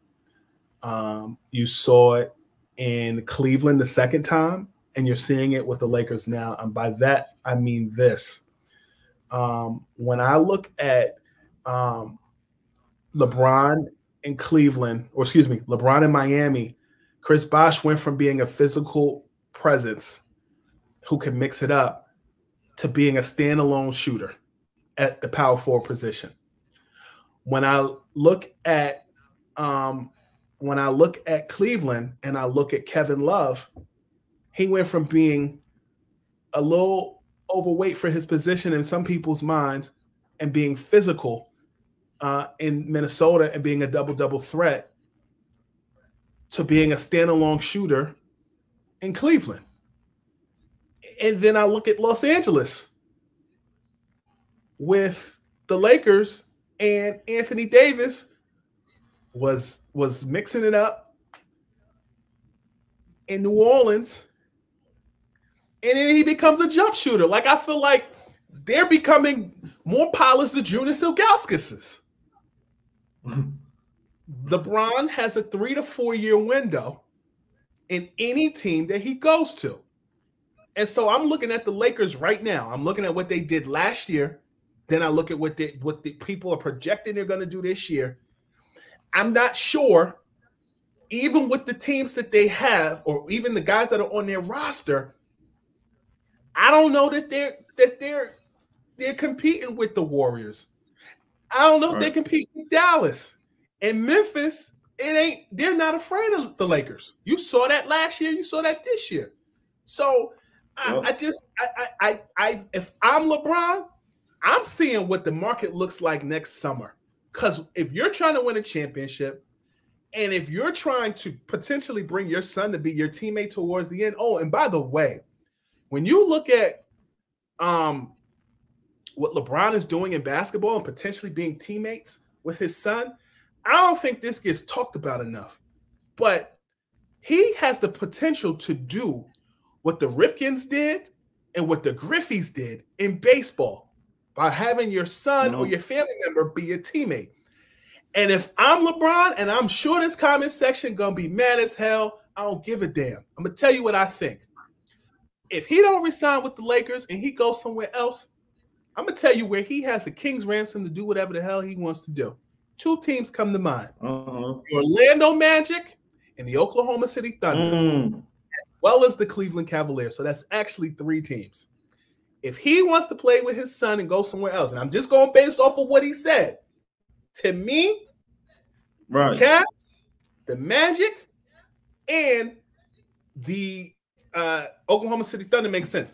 Speaker 1: You saw it in Cleveland the second time, and you're seeing it with the Lakers now. And by that, I mean this. When I look at LeBron in Cleveland, or excuse me, LeBron in Miami, Chris Bosh went from being a physical presence who could mix it up to being a standalone shooter at the power forward position. When I look at Cleveland and I look at Kevin Love, he went from being a little overweight for his position in some people's minds and being physical in Minnesota and being a double-double threat to being a standalone shooter in Cleveland. And then I look at Los Angeles with the Lakers, and Anthony Davis was mixing it up in New Orleans, and then he becomes a jump shooter. Like, I feel like they're becoming more polished than Jonas Ilgauskas. LeBron has a 3 to 4 year window in any team that he goes to. And so I'm looking at the Lakers right now. I'm looking at what they did last year. Then I look at what the people are projecting they're going to do this year. I'm not sure, even with the teams that they have, or even the guys that are on their roster, I don't know that they're competing with the Warriors. I don't know if they compete with Dallas. And Memphis, they're not afraid of the Lakers. You saw that last year, you saw that this year. So if I'm LeBron, I'm seeing what the market looks like next summer. Because if you're trying to win a championship, and if you're trying to potentially bring your son to be your teammate towards the end, and by the way, when you look at what LeBron is doing in basketball and potentially being teammates with his son, I don't think this gets talked about enough. But he has the potential to do what the Ripkins did and what the Griffeys did in baseball by having your son or your family member be your teammate. And if I'm LeBron, and I'm sure this comment section going to be mad as hell, I don't give a damn. I'm going to tell you what I think. If he don't resign with the Lakers and he goes somewhere else, I'm going to tell you where he has a king's ransom to do whatever the hell he wants to do. 2 teams come to mind. The Orlando Magic and the Oklahoma City Thunder, as well as the Cleveland Cavaliers. So that's actually 3 teams. If he wants to play with his son and go somewhere else, and I'm just going based off of what he said, to me,
Speaker 2: Right.
Speaker 1: The Cavs, the Magic, and the Oklahoma City Thunder makes sense.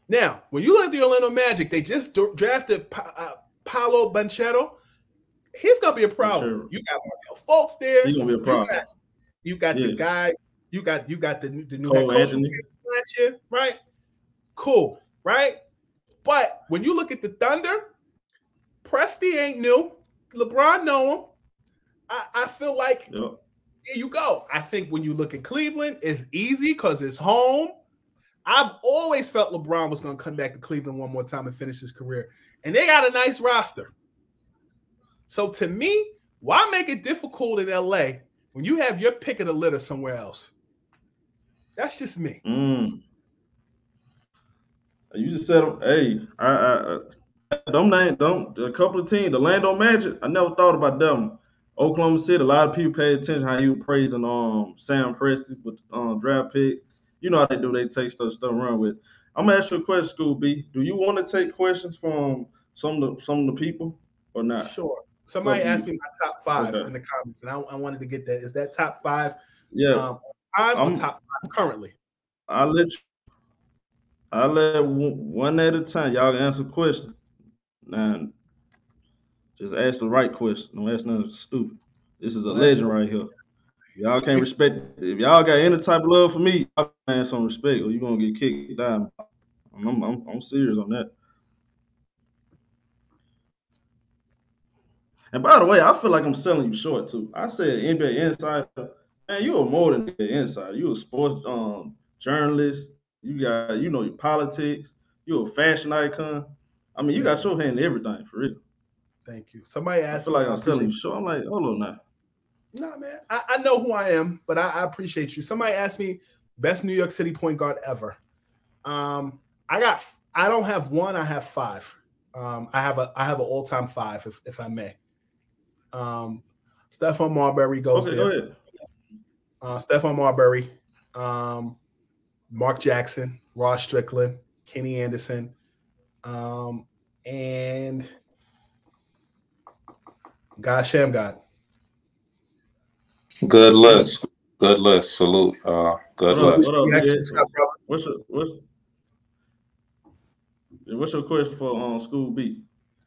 Speaker 1: Now, when you look at the Orlando Magic, they just drafted Paolo Banchero. He's gonna be a problem. You got Markel Fultz there.
Speaker 2: He's gonna be a problem.
Speaker 1: You got the guy. You got the new head coach last year, right? Cool, right? But when you look at the Thunder, Presti ain't new. LeBron know him. I feel like here you go. I think when you look at Cleveland, it's easy because it's home. I've always felt LeBron was going to come back to Cleveland one more time and finish his career. And they got a nice roster. So to me, why make it difficult in LA when you have your pick of the litter somewhere else? That's just me.
Speaker 2: You just said, hey, a couple of teams, the Orlando Magic, I never thought about them. Oklahoma City, a lot of people paid attention how he was praising Sam Presti with draft picks. You know how they do, they take stuff run with. I'm gonna ask you a question, School B. Do you want to take questions from some of the people or not?
Speaker 1: Sure. Somebody asked me my top 5 in the comments, and I wanted to get that. Is that top 5?
Speaker 2: Yeah.
Speaker 1: I'm top 5 currently.
Speaker 2: I'll let one at a time. Y'all can answer questions. Now, just ask the right question. Don't ask nothing stupid. This is a legend right here. Y'all can't respect. If y'all got any type of love for me, y'all can some respect, or you're gonna get kicked down. I'm serious on that. And by the way, I feel like I'm selling you short too. I said NBA Insider. Man, you are more than an insider. You a sports journalist. You got, your politics. You're a fashion icon. I mean, you got your hand in everything, for real.
Speaker 1: Thank you. Somebody asked me.
Speaker 2: I feel like I'm selling you short. I'm like, hold on now.
Speaker 1: Nah, man. I know who I am, but I appreciate you. Somebody asked me best New York City point guard ever. I don't have one. I have 5. I have an all-time 5, if I may. Stephon Marbury goes there. Go ahead. Stephon Marbury, Mark Jackson, Ross Strickland, Kenny Anderson, and God Shammgod.
Speaker 3: Good list. Good list. Salute. Good list.
Speaker 2: What's your question for School B?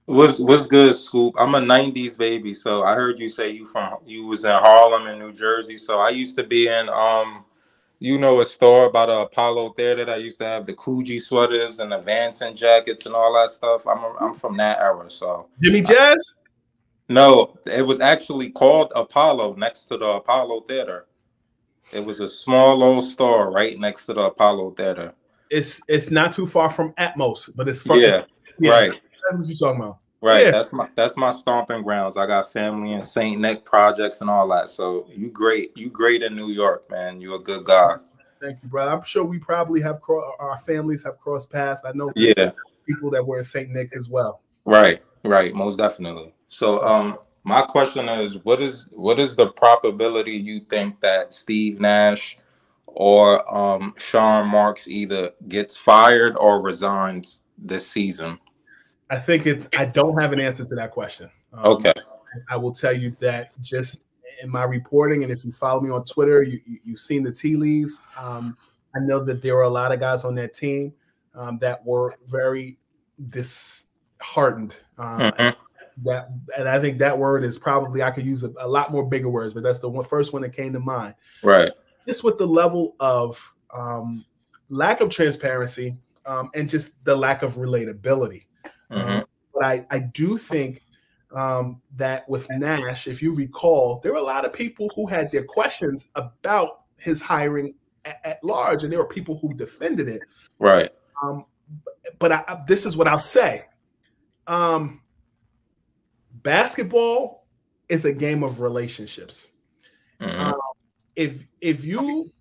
Speaker 3: What's good, Scoop? I'm a 90s baby, so I heard you say you was in Harlem in New Jersey. So I used to be in a store by the Apollo Theater that used to have the Coogee sweaters and the Vanson jackets and all that stuff. I'm from that era. So
Speaker 1: Jimmy Jazz?
Speaker 3: No, it was actually called Apollo next to the Apollo Theater. It was a small old store right next to the Apollo Theater.
Speaker 1: It's not too far from Atmos, but it's
Speaker 3: far. Yeah, right.
Speaker 1: What you talking about?
Speaker 3: Right, yeah. That's my stomping grounds. I got family in St. Nick projects and all that. So you great in New York, man. You're a good guy.
Speaker 1: Thank you, brother. I'm sure we probably have our families have crossed paths. I know people that were in St. Nick as well.
Speaker 3: Right, most definitely. So my question is, what is the probability you think that Steve Nash or Sean Marks either gets fired or resigns this season?
Speaker 1: I think I don't have an answer to that question.
Speaker 3: Okay.
Speaker 1: I will tell you that just in my reporting, and if you follow me on Twitter, you've seen the tea leaves. I know that there were a lot of guys on that team that were very disheartened. And I think that word is probably, I could use a lot more bigger words, but that's the first one that came to mind.
Speaker 3: Right.
Speaker 1: Just with the level of lack of transparency and just the lack of relatability. But I do think that with Nash, if you recall, there were a lot of people who had their questions about his hiring at large, and there were people who defended it.
Speaker 3: Right.
Speaker 1: But this is what I'll say. Basketball is a game of relationships. If you,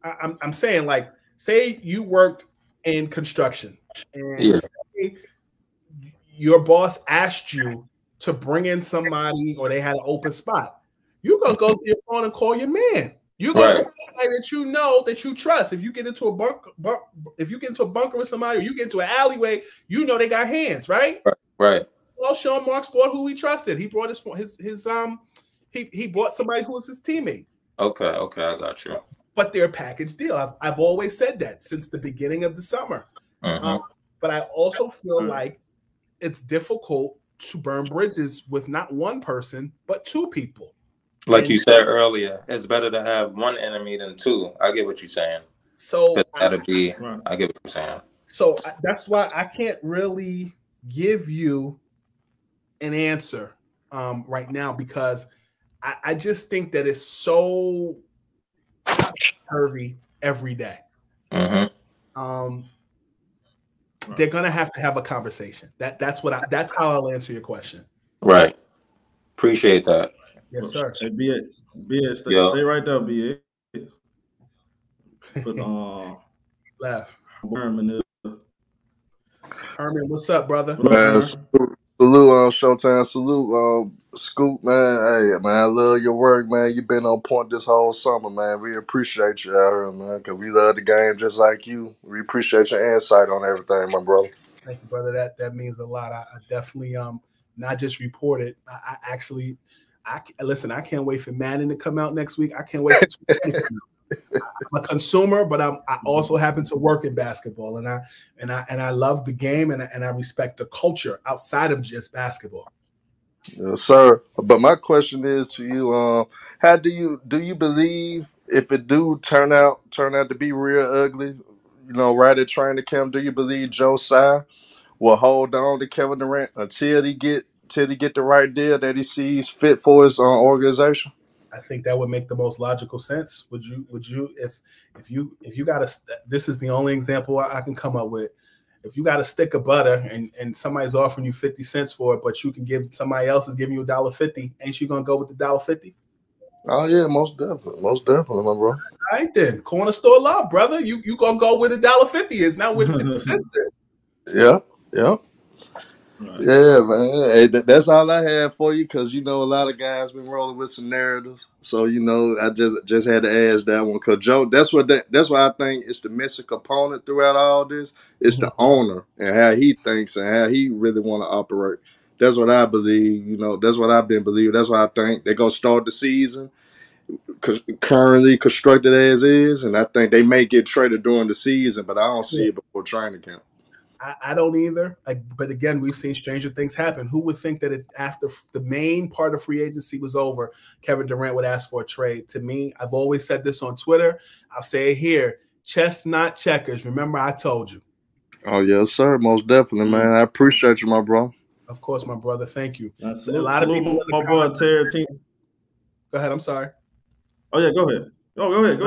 Speaker 1: I'm saying, like, say you worked in construction and say your boss asked you to bring in somebody, or they had an open spot, you're gonna go to your phone and call your man. You're gonna call somebody that you know, that you trust. If you get into a bunker with somebody, or you get into an alleyway, you know they got hands, right?
Speaker 3: Right.
Speaker 1: Well, Sean Marks brought who he trusted. He brought his He bought somebody who was his teammate.
Speaker 3: Okay, I got you.
Speaker 1: But they're a package deal. I've always said that since the beginning of the summer. But I also feel like it's difficult to burn bridges with not one person, but two people.
Speaker 3: Like you said earlier, it's better to have one enemy than two. I get what you're saying.
Speaker 1: So
Speaker 3: I get what you're saying.
Speaker 1: So that's why I can't really give you an answer right now, because I just think that it's so curvy every day. They're gonna have to have a conversation. That's how I'll answer your question.
Speaker 3: Right. Appreciate that.
Speaker 1: Yes, sir.
Speaker 2: Hey, BS, stay right there, BS. But
Speaker 1: left.
Speaker 2: Herman,
Speaker 1: what's up, brother?
Speaker 4: Man, salute on Showtime. Salute Scoop, man. Hey, man, I love your work, man. You've been on point this whole summer, man. We appreciate you out here, man, because we love the game just like you. We appreciate your insight on everything, my brother.
Speaker 1: Thank you, brother. That means a lot. I definitely not just report it. I actually listen. I can't wait for Madden to come out next week. I can't wait for I'm a consumer, but I also happen to work in basketball, and I love the game, and I respect the culture outside of just basketball.
Speaker 4: Yes, sir. But my question is to you: how do you believe if it do turn out to be real ugly? Right at training camp, do you believe Joe Tsai will hold on to Kevin Durant until he get the right deal that he sees fit for his organization?
Speaker 1: I think that would make the most logical sense. Would you if you got to, this is the only example I can come up with. If you got a stick of butter and somebody's offering you 50 cents for it, but you can give somebody else is giving you $1.50, ain't you gonna go with the $1.50?
Speaker 4: Oh yeah, most definitely, my bro. All
Speaker 1: right then, corner store love, brother. You gonna go with $1.50 is not with 50 cents is.
Speaker 4: Yeah. Yeah, man. Hey, that's all I had for you, because a lot of guys been rolling with some narratives. So I just had to ask that one, because Joe. That's why I think it's the missing component throughout all this. It's the owner and how he thinks and how he really want to operate. That's what I believe. That's what I've been believing. That's what I think they're gonna start the season currently constructed as is, and I think they may get traded during the season, but I don't see it before training camp.
Speaker 1: I don't either. But again, we've seen stranger things happen. Who would think that after the main part of free agency was over, Kevin Durant would ask for a trade? To me, I've always said this on Twitter. I'll say it here. Chess, not checkers. Remember, I told you.
Speaker 4: Oh, yes, sir. Most definitely, man. I appreciate you, my bro.
Speaker 1: Of course, my brother. Thank you.
Speaker 2: So a lot of people.
Speaker 1: Go ahead. I'm sorry.
Speaker 2: Oh, yeah. Go ahead. Go ahead.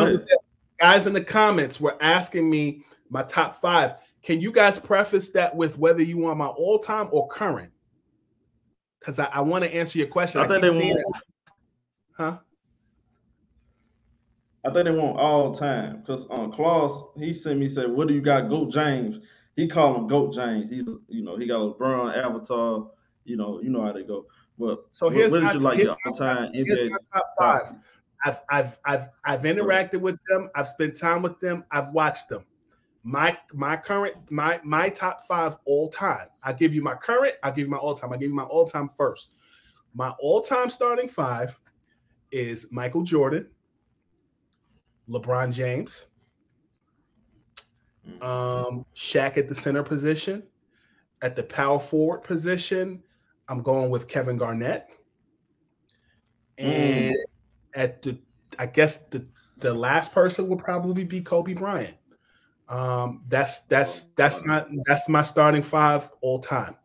Speaker 1: Guys in the comments were asking me my top 5. Can you guys preface that with whether you want my all-time or current? Because I want to answer your question.
Speaker 2: I think they want all time. Because Klaus, he sent me, said, "What do you got, Goat James?" He called him Goat James. He's he got a LeBron avatar. You know how they go. But
Speaker 1: so here's
Speaker 2: what
Speaker 1: my,
Speaker 2: is your all-time
Speaker 1: here's my top 5. I've interacted with them. I've spent time with them. I've watched them. My top 5 all time. I'll give you my current. I'll give you my all time. I'll give you my all time first. My all time starting 5 is Michael Jordan, LeBron James, Shaq at the center position. At the power forward position, I'm going with Kevin Garnett. And at I guess the last person would probably be Kobe Bryant. That's my starting 5 all time.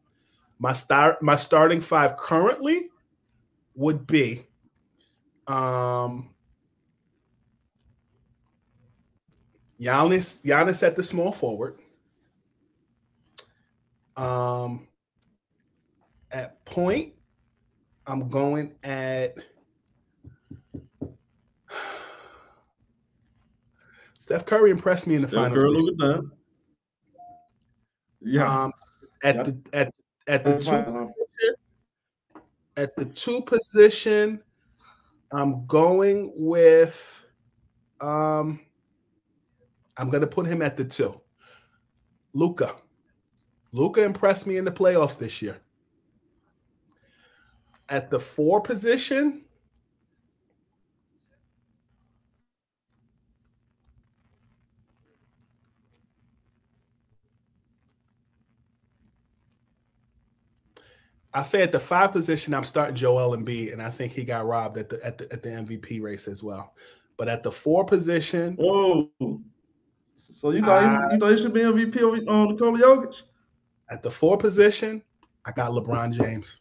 Speaker 1: My starting 5 currently would be Giannis at the small forward. At point, I'm going at Steph Curry impressed me in the finals.
Speaker 2: Yeah.
Speaker 1: At the 2 position, I'm going with I'm going to put him at the 2. Luka impressed me in the playoffs this year. At the 4 position, I say at the 5 position, I'm starting Joel Embiid, and I think he got robbed at the MVP race as well. But at the 4 position,
Speaker 2: whoa. So you thought he should be MVP on Nikola Jokic?
Speaker 1: At the 4 position, I got LeBron James.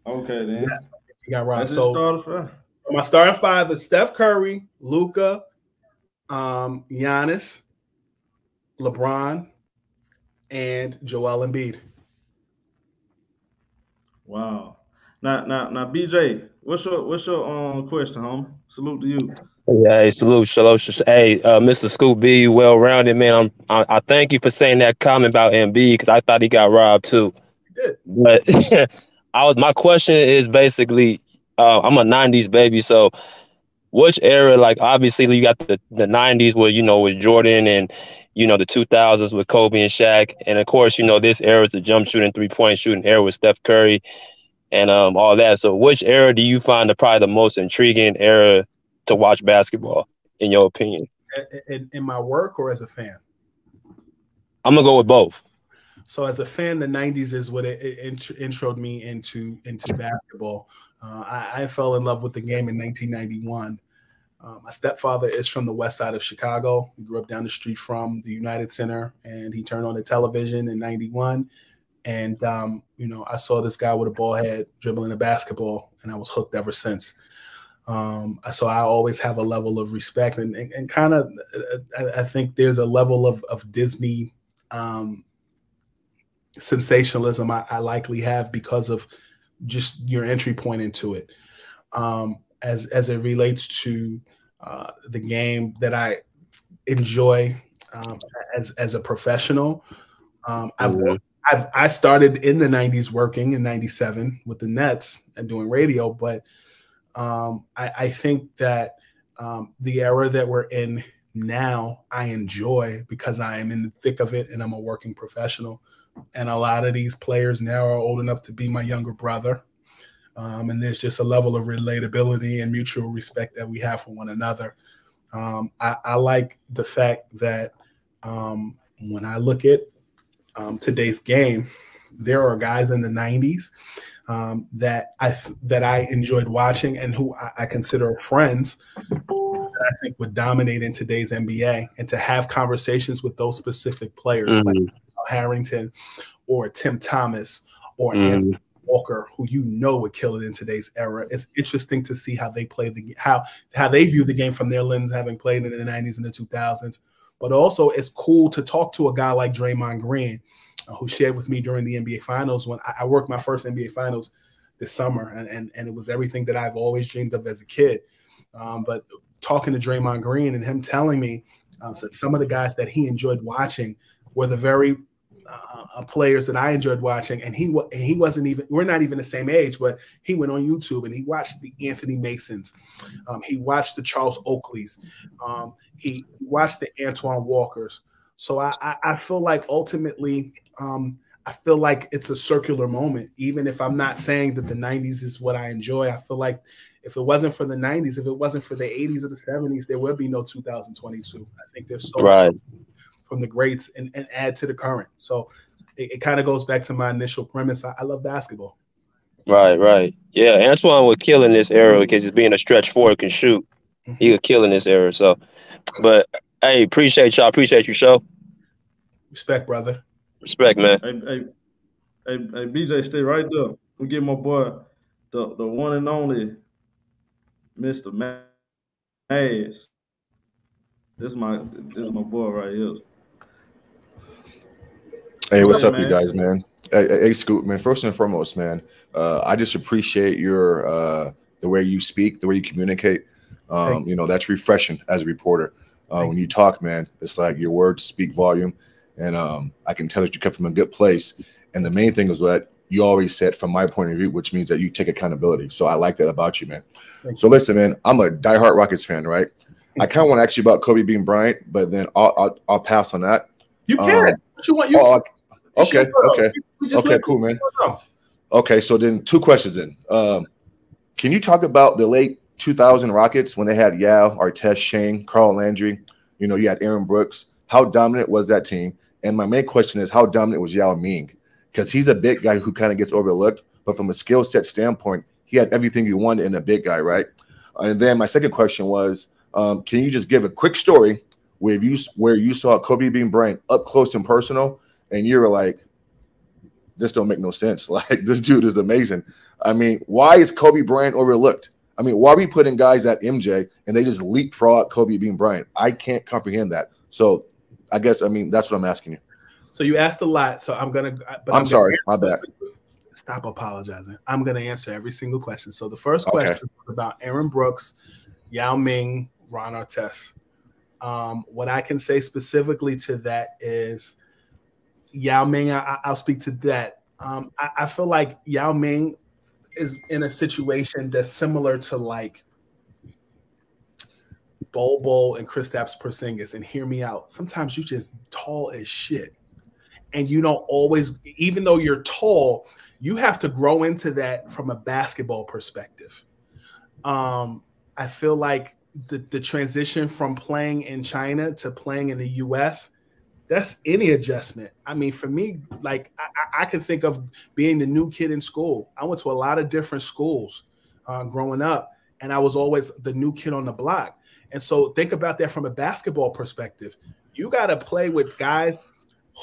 Speaker 2: Okay, then.
Speaker 1: Yes, he got robbed.
Speaker 2: So
Speaker 1: my starting 5 is Steph Curry, Luka, Giannis, LeBron, and Joel Embiid.
Speaker 2: Wow. Now, BJ, what's your question, homie? Salute to you.
Speaker 5: Yeah, hey, salute, shalom. Hey, Mr. Scoop B, well-rounded man. I thank you for saying that comment about Embiid because I thought he got robbed too.
Speaker 1: He did.
Speaker 5: But my question is basically, I'm a '90s baby, so which era? Like, obviously, you got the '90s where with Jordan, and the 2000s with Kobe and Shaq, and of course, this era is the jump shooting, 3-point shooting era with Steph Curry, and all that. So, which era do you find probably the most intriguing era to watch basketball, in your opinion?
Speaker 1: In my work or as a fan?
Speaker 5: I'm gonna go with both.
Speaker 1: So as a fan, the 90s is what it introed me into basketball. I fell in love with the game in 1991. My stepfather is from the west side of Chicago. He grew up down the street from the United Center, and he turned on the television in 91. And, I saw this guy with a ball head dribbling a basketball, and I was hooked ever since. So I always have a level of respect and kind of, I think there's a level of Disney sensationalism I likely have because of just your entry point into it. As it relates to the game that I enjoy as a professional, I started in the 90s working in 97 with the Nets and doing radio, but I think that the era that we're in now, I enjoy because I am in the thick of it and I'm a working professional. And a lot of these players now are old enough to be my younger brother. And there's just a level of relatability and mutual respect that we have for one another. I like the fact that when I look at today's game, there are guys in the 90s that I enjoyed watching and who I consider friends that I think would dominate in today's NBA, and to have conversations with those specific players like Harrington or Tim Thomas or Anthony Walker, who would kill it in today's era. It's interesting to see how they play how they view the game from their lens, having played in the 90s and the 2000s. But also, it's cool to talk to a guy like Draymond Green, who shared with me during the NBA Finals when I worked my first NBA Finals this summer, and it was everything that I've always dreamed of as a kid. But talking to Draymond Green and him telling me that some of the guys that he enjoyed watching were the very players that I enjoyed watching, and he wasn't even, we're not even the same age, but he went on YouTube and he watched the Anthony Masons, he watched the Charles Oakleys, he watched the Antoine Walkers. So I feel like ultimately, I feel like it's a circular moment. Even if I'm not saying that the 90s is what I enjoy, I feel like if it wasn't for the 90s, if it wasn't for the 80s or the 70s, there would be no 2022. I think there's so much from the greats and add to the current. So it kind of goes back to my initial premise. I love basketball.
Speaker 5: Right. Yeah, Antoine would kill in this era because he's being a stretch forward, can shoot. He would kill in this era. So, but hey, appreciate y'all. Appreciate you, show.
Speaker 1: Respect, brother. Respect,
Speaker 5: man.
Speaker 2: Hey, BJ, stay right there. We give my boy the one and only Mr. Maz. This is my boy right here.
Speaker 6: Hey, what's up, you guys, man? Hey, Scoop, man. First and foremost, man, I just appreciate your the way you speak, the way you communicate. That's refreshing as a reporter. When you talk, man, it's like your words speak volume, and I can tell that you come from a good place. And the main thing is what you always said, from my point of view, which means that you take accountability. So I like that about you, man. So listen, man, I'm a diehard Rockets fan, right? I kind of want to ask you about Kobe being Bryant, but then I'll pass on that.
Speaker 1: You can. What you want?
Speaker 6: Okay, cool, man. Okay, so then 2 questions then. Can you talk about the late 2000 Rockets when they had Yao, Artest, Shane, Carl Landry? You had Aaron Brooks. How dominant was that team? And my main question is, how dominant was Yao Ming? because he's a big guy who kind of gets overlooked. But from a skill set standpoint, he had everything you wanted in a big guy, right? And then my second question was, can you just give a quick story where you saw Kobe Bean Bryant up close and personal, and you were like, this don't make no sense. Like, this dude is amazing. I mean, why is Kobe Bryant overlooked? I mean, why are we putting guys at MJ and they just leapfrog Kobe Bean Bryant? I can't comprehend that. So I guess, I mean, that's what I'm asking you.
Speaker 1: So you asked a lot. So I'm
Speaker 6: sorry. My bad.
Speaker 1: Stop apologizing. I'm going to answer every single question. So the first question was about Aaron Brooks, Yao Ming, Ron Artest. What I can say specifically to that is Yao Ming, I'll speak to that. I feel like Yao Ming is in a situation that's similar to like Bobo and Kristaps Porzingis. And hear me out. Sometimes you just tall as shit. And you don't always, even though you're tall, you have to grow into that from a basketball perspective. I feel like the transition from playing in China to playing in the US, that's any adjustment. I mean, for me, like I can think of being the new kid in school. I went to a lot of different schools growing up, and I was always the new kid on the block. And so think about that from a basketball perspective. You got to play with guys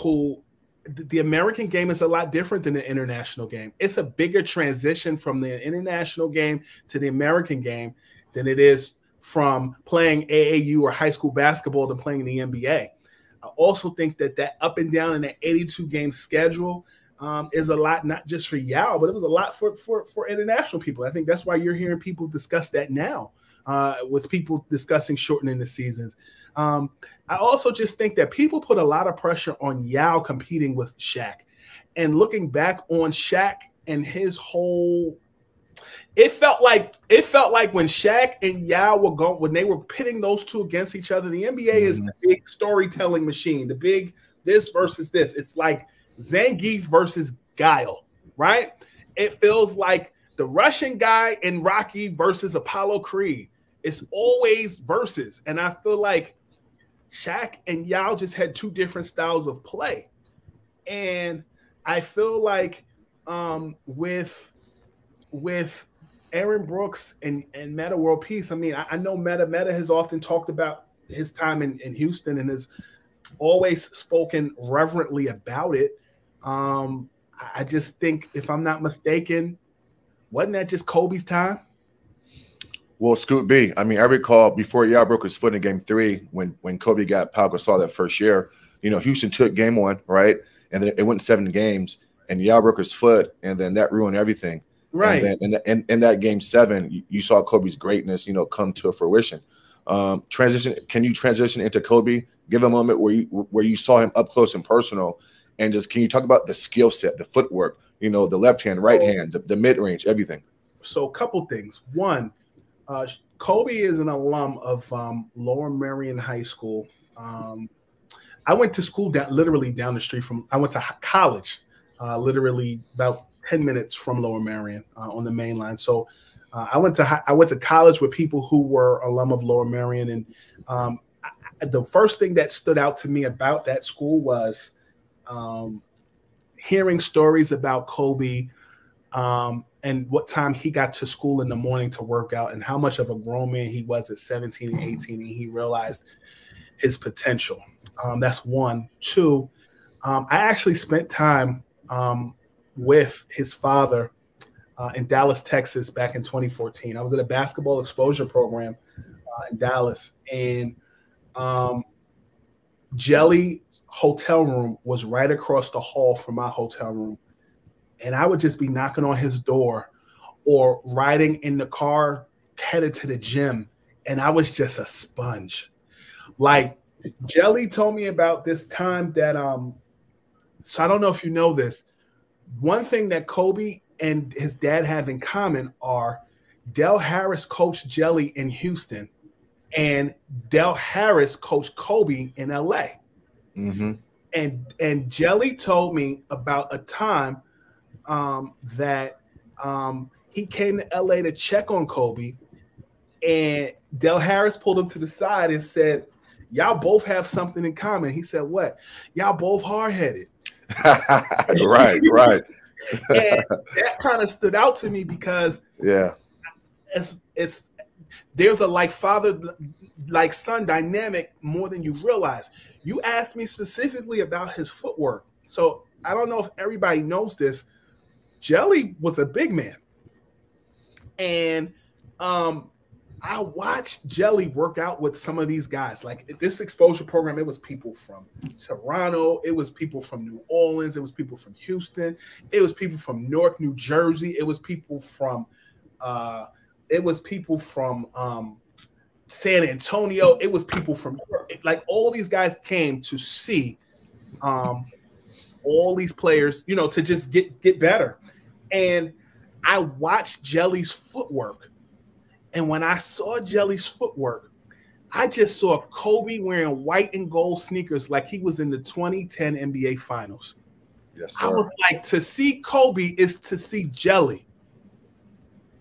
Speaker 1: who the American game is a lot different than the international game. It's a bigger transition from the international game to the American game than it is from playing AAU or high school basketball than playing in the NBA. I also think that up and down in an 82-game schedule is a lot, not just for Yao, but it was a lot for international people. I think that's why you're hearing people discuss that now with people discussing shortening the seasons. I also just think that people put a lot of pressure on Yao competing with Shaq. And looking back on Shaq and his whole, it felt like when Shaq and Yao were going, when they were pitting those two against each other, the NBA is the big storytelling machine, the big this versus this. It's like Zangief versus Guile, right? It feels like the Russian guy and Rocky versus Apollo Creed. It's always versus. And I feel like Shaq and Yao just had two different styles of play. And I feel like with Aaron Brooks and Metta World Peace, I mean, I know Metta has often talked about his time in Houston and has always spoken reverently about it. I just think, if I'm not mistaken, wasn't that just Kobe's time?
Speaker 6: Well, Scoot B, I mean, I recall before Yao broke his foot in Game 3, when Kobe got Pau Gasol that first year, you know, Houston took Game 1, right? And then it went 7 games, and Yao broke his foot, and then that ruined everything.
Speaker 1: Right.
Speaker 6: And then in that Game 7, you saw Kobe's greatness, you know, come to fruition. Can you transition into Kobe? Give a moment where you saw him up close and personal, and just can you talk about the skill set, the footwork, you know, the left hand, right hand, the mid range, everything.
Speaker 1: So a couple things. One, Kobe is an alum of Lower Merion High School. I went to school literally down the street from. I went to college, literally about 10 minutes from Lower Merion on the main line. So I went to college with people who were alum of Lower Merion, and the first thing that stood out to me about that school was hearing stories about Kobe and what time he got to school in the morning to work out, and how much of a grown man he was at 17 and 18, and he realized his potential. That's one. Two, I actually spent time with his father in Dallas, Texas, back in 2014. I was at a basketball exposure program in Dallas, and Jelly's hotel room was right across the hall from my hotel room. And I would just be knocking on his door or riding in the car headed to the gym, and I was just a sponge. Like, Jelly told me about this time that so I don't know if you know this. One thing that Kobe and his dad have in common are Del Harris coached Jelly in Houston, and Del Harris coached Kobe in LA.
Speaker 6: Mm-hmm.
Speaker 1: And Jelly told me about a time that he came to LA to check on Kobe, and Del Harris pulled him to the side and said, "Y'all both have something in common." He said, "What?" "Y'all both hard-headed."
Speaker 6: Right.
Speaker 1: And that kind of stood out to me because it's there's a like father like son dynamic more than you realize. You asked me specifically about his footwork, so I don't know if everybody knows this. Jelly was a big man, and I watched Jelly work out with some of these guys. Like this exposure program, it was people from Toronto, it was people from New Orleans, it was people from Houston, it was people from Newark, New Jersey, it was people from San Antonio, it was people from like all these guys came to see all these players, you know, to just get better. And I watched Jelly's footwork. And when I saw Jelly's footwork, I just saw Kobe wearing white and gold sneakers like he was in the 2010 NBA Finals.
Speaker 6: Yes, sir.
Speaker 1: I was like, to see Kobe is to see Jelly.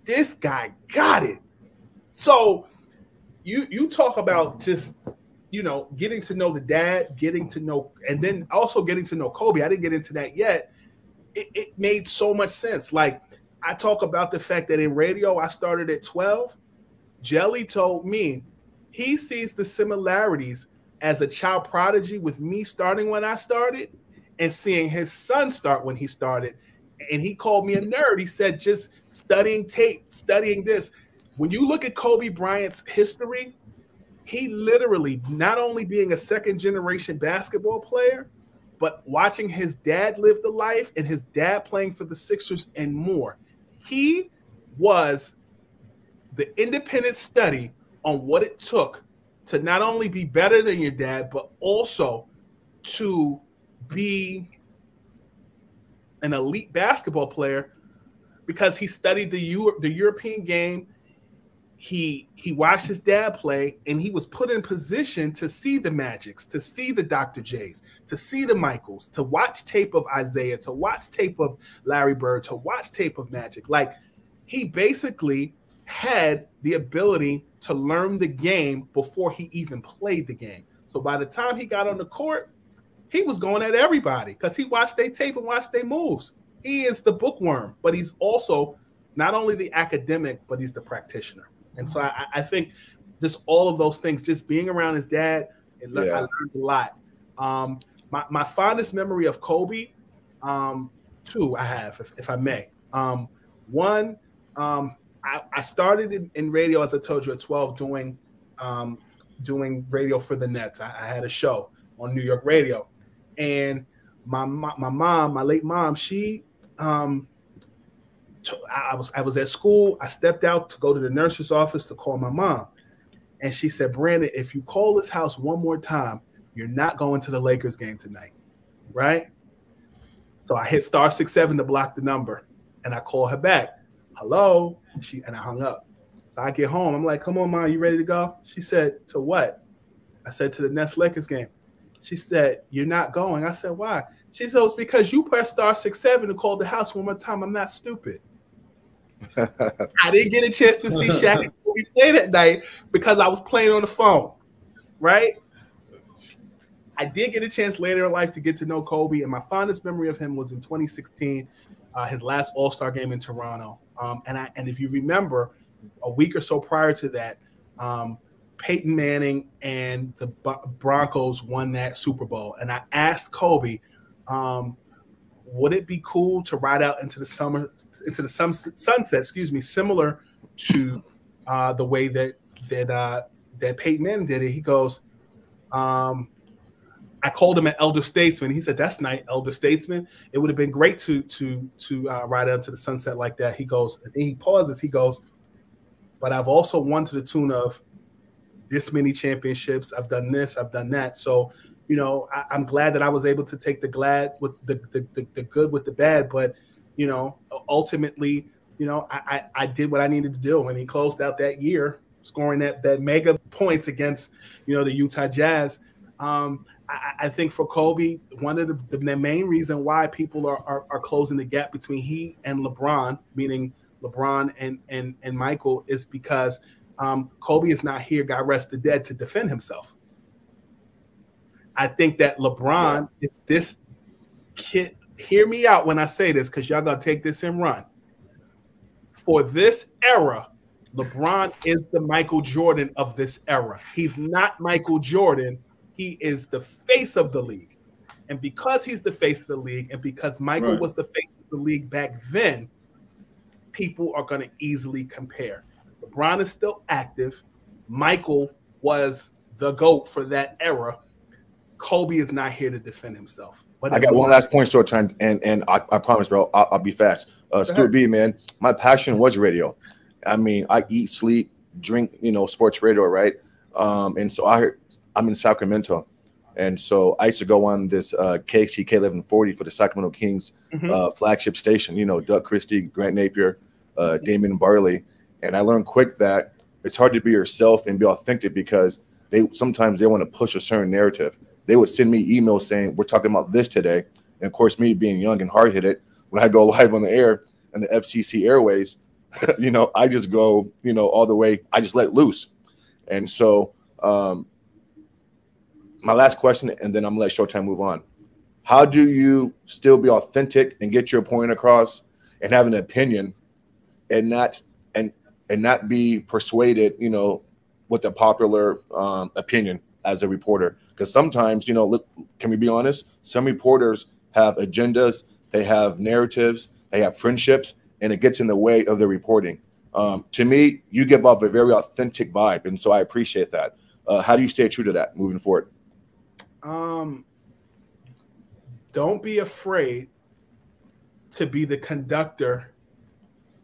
Speaker 1: This guy got it. So you talk about just, you know, getting to know the dad, getting to know, and then also getting to know Kobe. I didn't get into that yet. It made so much sense. Like I talk about the fact that in radio, I started at 12. Jelly told me he sees the similarities as a child prodigy with me starting when I started and seeing his son start when he started. And he called me a nerd. He said, just studying tape, studying this. When you look at Kobe Bryant's history, he literally, not only being a second generation basketball player, but watching his dad live the life and his dad playing for the Sixers and more. He was the independent study on what it took to not only be better than your dad, but also to be an elite basketball player because he studied the European game. He watched his dad play, and he was put in position to see the Magics, to see the Dr. J's, to see the Michaels, to watch tape of Isaiah, to watch tape of Larry Bird, to watch tape of Magic. Like he basically had the ability to learn the game before he even played the game. So by the time he got on the court, he was going at everybody because he watched their tape and watched their moves. He is the bookworm, but he's also not only the academic, but he's the practitioner. And so I think just all of those things, just being around his dad, I learned a lot. My fondest memory of Kobe, two I have, if I may. One, I started in radio, as I told you, at 12 doing radio for the Nets. I had a show on New York radio. And my mom, my late mom, she I was at school. I stepped out to go to the nurse's office to call my mom. And she said, Brandon, if you call this house one more time, you're not going to the Lakers game tonight. Right? So I hit *67 to block the number. And I call her back. Hello? And I hung up. So I get home. I'm like, come on, Mom, you ready to go? She said, to what? I said, to the Nets Lakers game. She said, you're not going. I said, why? She said, it's because you pressed *67 to call the house one more time. I'm not stupid. I didn't get a chance to see Shaq and Kobe play that night because I was playing on the phone, right? I did get a chance later in life to get to know Kobe, and my fondest memory of him was in 2016, his last All-Star game in Toronto. And if you remember, a week or so prior to that, Peyton Manning and the Broncos won that Super Bowl. And I asked Kobe, would it be cool to ride out into the sunset, similar to the way that Peyton Manning did it? He goes, I called him an elder statesman. He said, that's not elder statesman. It would have been great to ride out into the sunset like that. He goes, and then he pauses. He goes, but I've also won to the tune of this many championships. I've done this, I've done that. So, you know, I'm glad that I was able to take the glad with the good with the bad. But, you know, ultimately, you know, I did what I needed to do. And he closed out that year scoring that mega points against, you know, the Utah Jazz. I think for Kobe, one of the main reason why people are closing the gap between he and LeBron, meaning LeBron and Michael, is because Kobe is not here, God rest the dead, to defend himself. I think that LeBron is this hear me out when I say this, because y'all gonna take this and run. For this era, LeBron is the Michael Jordan of this era. He's not Michael Jordan. He is the face of the league. And because he's the face of the league, and because Michael was the face of the league back then, people are going to easily compare. LeBron is still active. Michael was the GOAT for that era. Kobe is not here to defend himself.
Speaker 6: I got one last point, short time, and I promise, bro, I'll be fast. Scoot B, man, my passion was radio. I mean, I eat, sleep, drink, sports radio, right? And so I'm in Sacramento, and so I used to go on this KXTK 1140 for the Sacramento Kings flagship station. Doug Christie, Grant Napier, Damian Barley, and I learned quick that it's hard to be yourself and be authentic because sometimes they want to push a certain narrative. They would send me emails saying, we're talking about this today. And of course, me being young and hard-headed, when I go live on the air and the FCC airways, I just go, all the way. I just let loose. And so my last question, and then I'm going to let Showtime move on. How do you still be authentic and get your point across and have an opinion and not be persuaded, with a popular opinion as a reporter? Because sometimes, look, can we be honest? Some reporters have agendas, they have narratives, they have friendships, and it gets in the way of the reporting. To me, you give off a very authentic vibe, and so I appreciate that. How do you stay true to that moving forward?
Speaker 1: Don't be afraid to be the conductor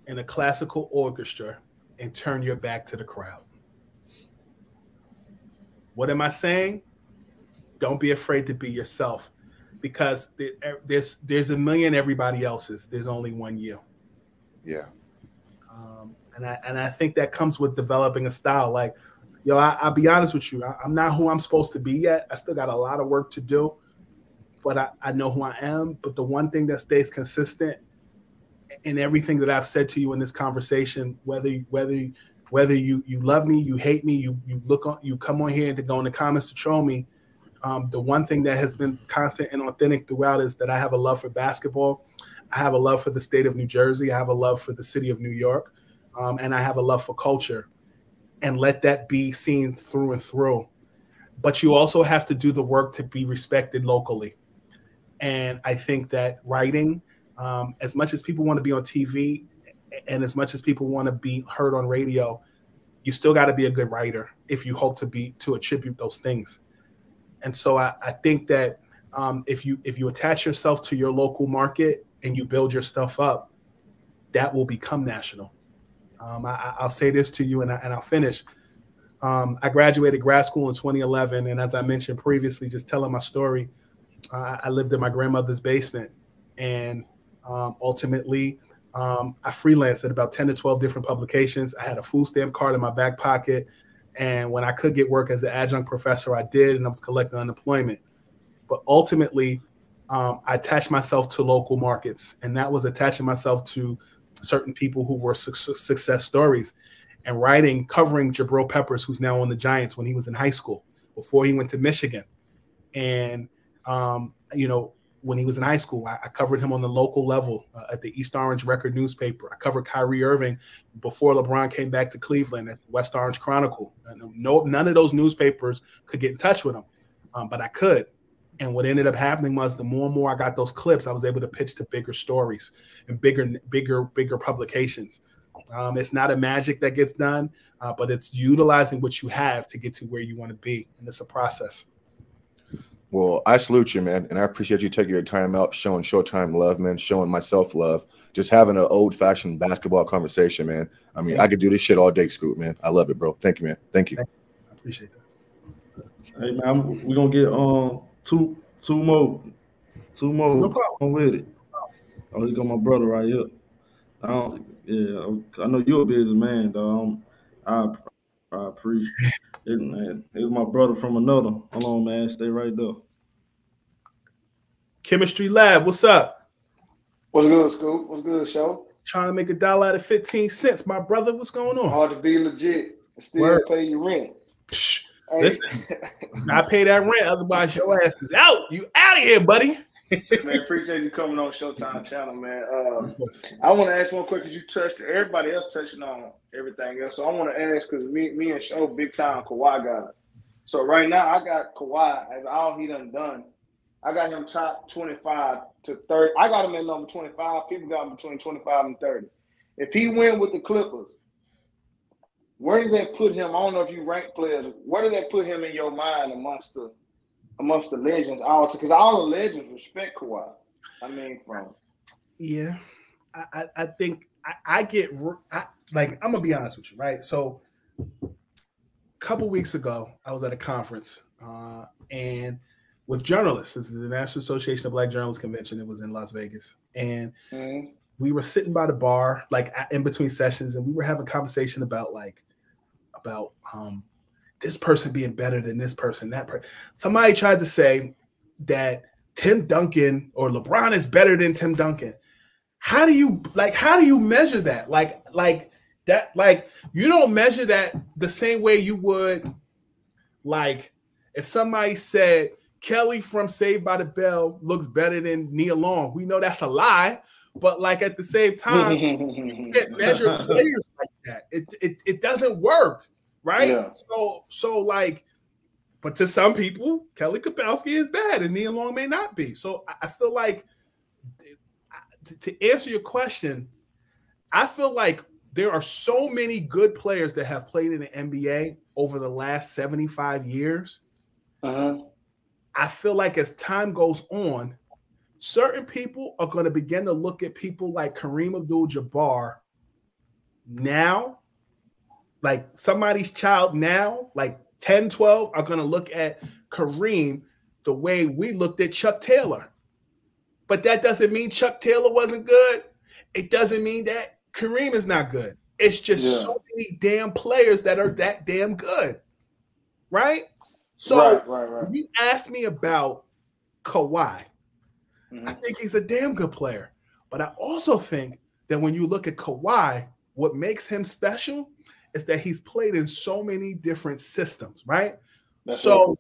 Speaker 1: in a classical orchestra and turn your back to the crowd. What am I saying? Don't be afraid to be yourself, because there's a million everybody else's. There's only one you.
Speaker 6: Yeah.
Speaker 1: And I think that comes with developing a style. Like, I'll be honest with you. I'm not who I'm supposed to be yet. I still got a lot of work to do, but I know who I am. But the one thing that stays consistent in everything that I've said to you in this conversation, whether you love me, you hate me, you come on here and to go in the comments to troll me. The one thing that has been constant and authentic throughout is that I have a love for basketball. I have a love for the state of New Jersey. I have a love for the city of New York. And I have a love for culture. And let that be seen through and through. But you also have to do the work to be respected locally. And I think that writing, as much as people want to be on TV and as much as people want to be heard on radio, you still got to be a good writer if you hope to attribute those things. And so I think that if you attach yourself to your local market and you build your stuff up, that will become national. I'll say this to you and I'll finish. I graduated grad school in 2011. And as I mentioned previously, just telling my story, I lived in my grandmother's basement. And ultimately, I freelanced at about 10 to 12 different publications. I had a food stamp card in my back pocket. And when I could get work as an adjunct professor, I did, and I was collecting unemployment. But ultimately, I attached myself to local markets, and that was attaching myself to certain people who were success stories and covering Jabril Peppers, who's now on the Giants, when he was in high school, before he went to Michigan. And, when he was in high school, I covered him on the local level at the East Orange Record newspaper. I covered Kyrie Irving before LeBron came back to Cleveland at the West Orange Chronicle. None of those newspapers could get in touch with him, but I could. And what ended up happening was the more and more I got those clips, I was able to pitch to bigger stories and bigger publications. It's not a magic that gets done, but it's utilizing what you have to get to where you want to be. And it's a process.
Speaker 6: Well, I salute you, man, and I appreciate you taking your time out, showing Showtime love, man, showing myself love, just having an old-fashioned basketball conversation, man. I mean, I could do this shit all day, Scoot, man. I love it, bro. Thank you, man. Thank you.
Speaker 1: I appreciate that.
Speaker 2: Hey, man, we're gonna get two more.
Speaker 1: No problem.
Speaker 2: I'm with it. Oh, he got my brother right here. I know you're a busy man, dog. I appreciate it, man. It's my brother from another. Hold on, man. Stay right there.
Speaker 1: Chemistry Lab, what's up?
Speaker 7: What's good, Scoop? What's good, show?
Speaker 1: Trying to make $1 out of 15 cents, my brother. What's going on?
Speaker 7: Hard to be legit and still pay your rent.
Speaker 1: Listen, I pay that rent, otherwise your ass is out. You out of here, buddy.
Speaker 7: Man, appreciate you coming on Showtime Channel, man. I want to ask one quick because you touched everybody else touching on everything else. So I want to ask because me and Show big time Kawhi guy. So right now I got Kawhi as all he done. I got him top 25 to 30. I got him at number 25. People got him between 25 and 30. If he win with the Clippers, where does that put him? I don't know if you rank players. Where does that put him in your mind amongst the legends? Because all the legends respect Kawhi. I mean,
Speaker 1: I think I get like, I'm gonna be honest with you, right? So a couple weeks ago, I was at a conference and with journalists. This is the National Association of Black Journalists Convention. It was in Las Vegas, and we were sitting by the bar, like in between sessions, and we were having a conversation about this person being better than this person, that person. Somebody tried to say that Tim Duncan or LeBron is better than Tim Duncan. How do you measure that? Like you don't measure that the same way you would, like, if somebody said Kelly from Saved by the Bell looks better than Nia Long. We know that's a lie, but like at the same time, you can't measure players like that. It doesn't work, right? Yeah. So like, but to some people, Kelly Kapowski is bad and Nia Long may not be. So I feel like, to answer your question, I feel like there are so many good players that have played in the NBA over the last 75 years. I feel like as time goes on, certain people are going to begin to look at people like Kareem Abdul-Jabbar now, like somebody's child now, like 10, 12, are going to look at Kareem the way we looked at Chuck Taylor. But that doesn't mean Chuck Taylor wasn't good. It doesn't mean that Kareem is not good. It's just so many damn players that are that damn good, right? So when you ask me about Kawhi, I think he's a damn good player. But I also think that when you look at Kawhi, what makes him special is that he's played in so many different systems, right? So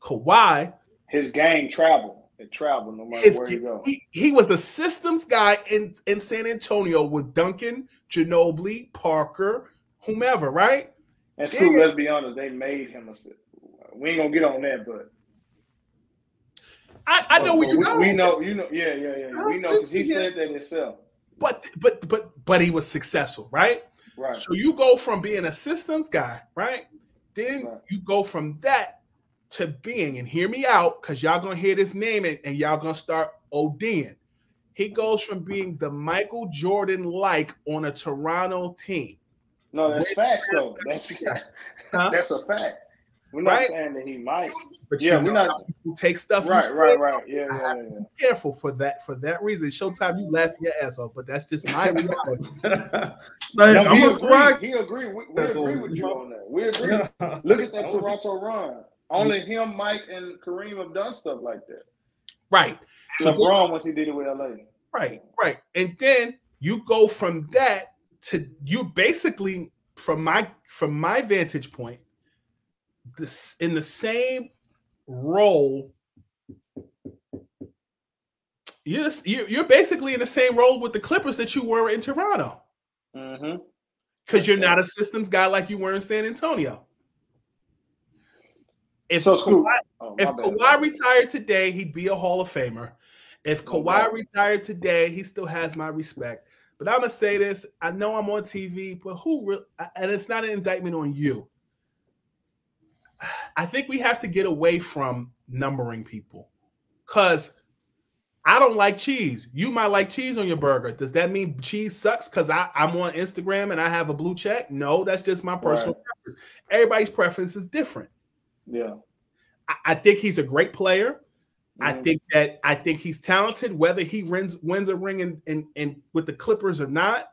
Speaker 1: Kawhi,
Speaker 7: his game travel. It traveled no matter where you go.
Speaker 1: He was a systems guy in San Antonio with Duncan, Ginobili, Parker, whomever, right?
Speaker 7: And Scoop, let's be honest, they made him a system. We ain't gonna get on that, but
Speaker 1: I know where you go.
Speaker 7: We know, we know because he said that himself.
Speaker 1: But he was successful, right?
Speaker 7: Right.
Speaker 1: So you go from being a systems guy, right? Then you go from that to being, and hear me out, because y'all gonna hear this name and y'all gonna start ODing. He goes from being the Michael Jordan-like on a Toronto team.
Speaker 7: No, that's facts, though. That's a fact. We're not saying that he might.
Speaker 1: But we're not take stuff.
Speaker 7: Right. Yeah.
Speaker 1: Be careful for that reason. Showtime, you laughing your ass off, but that's just my reality.
Speaker 7: He agreed. We agree with you on that. We agree. Look at that Toronto run. Only him, Mike, and Kareem have done stuff like that.
Speaker 1: Right.
Speaker 7: LeBron, once he did it with LA.
Speaker 1: Right. And then you go from that to you basically, from my vantage point, this in the same role. You're basically in the same role with the Clippers that you were in Toronto. Because you're not a systems guy like you were in San Antonio. If Kawhi retired today, he'd be a Hall of Famer. If Kawhi retired today, he still has my respect. But I'm going to say this. I know I'm on TV, but and it's not an indictment on you. I think we have to get away from numbering people, because I don't like cheese. You might like cheese on your burger. Does that mean cheese sucks because I'm on Instagram and I have a blue check? No, that's just my personal preference. Everybody's preference is different.
Speaker 7: Yeah.
Speaker 1: I think he's a great player. I think he's talented, whether he wins a ring in with the Clippers or not.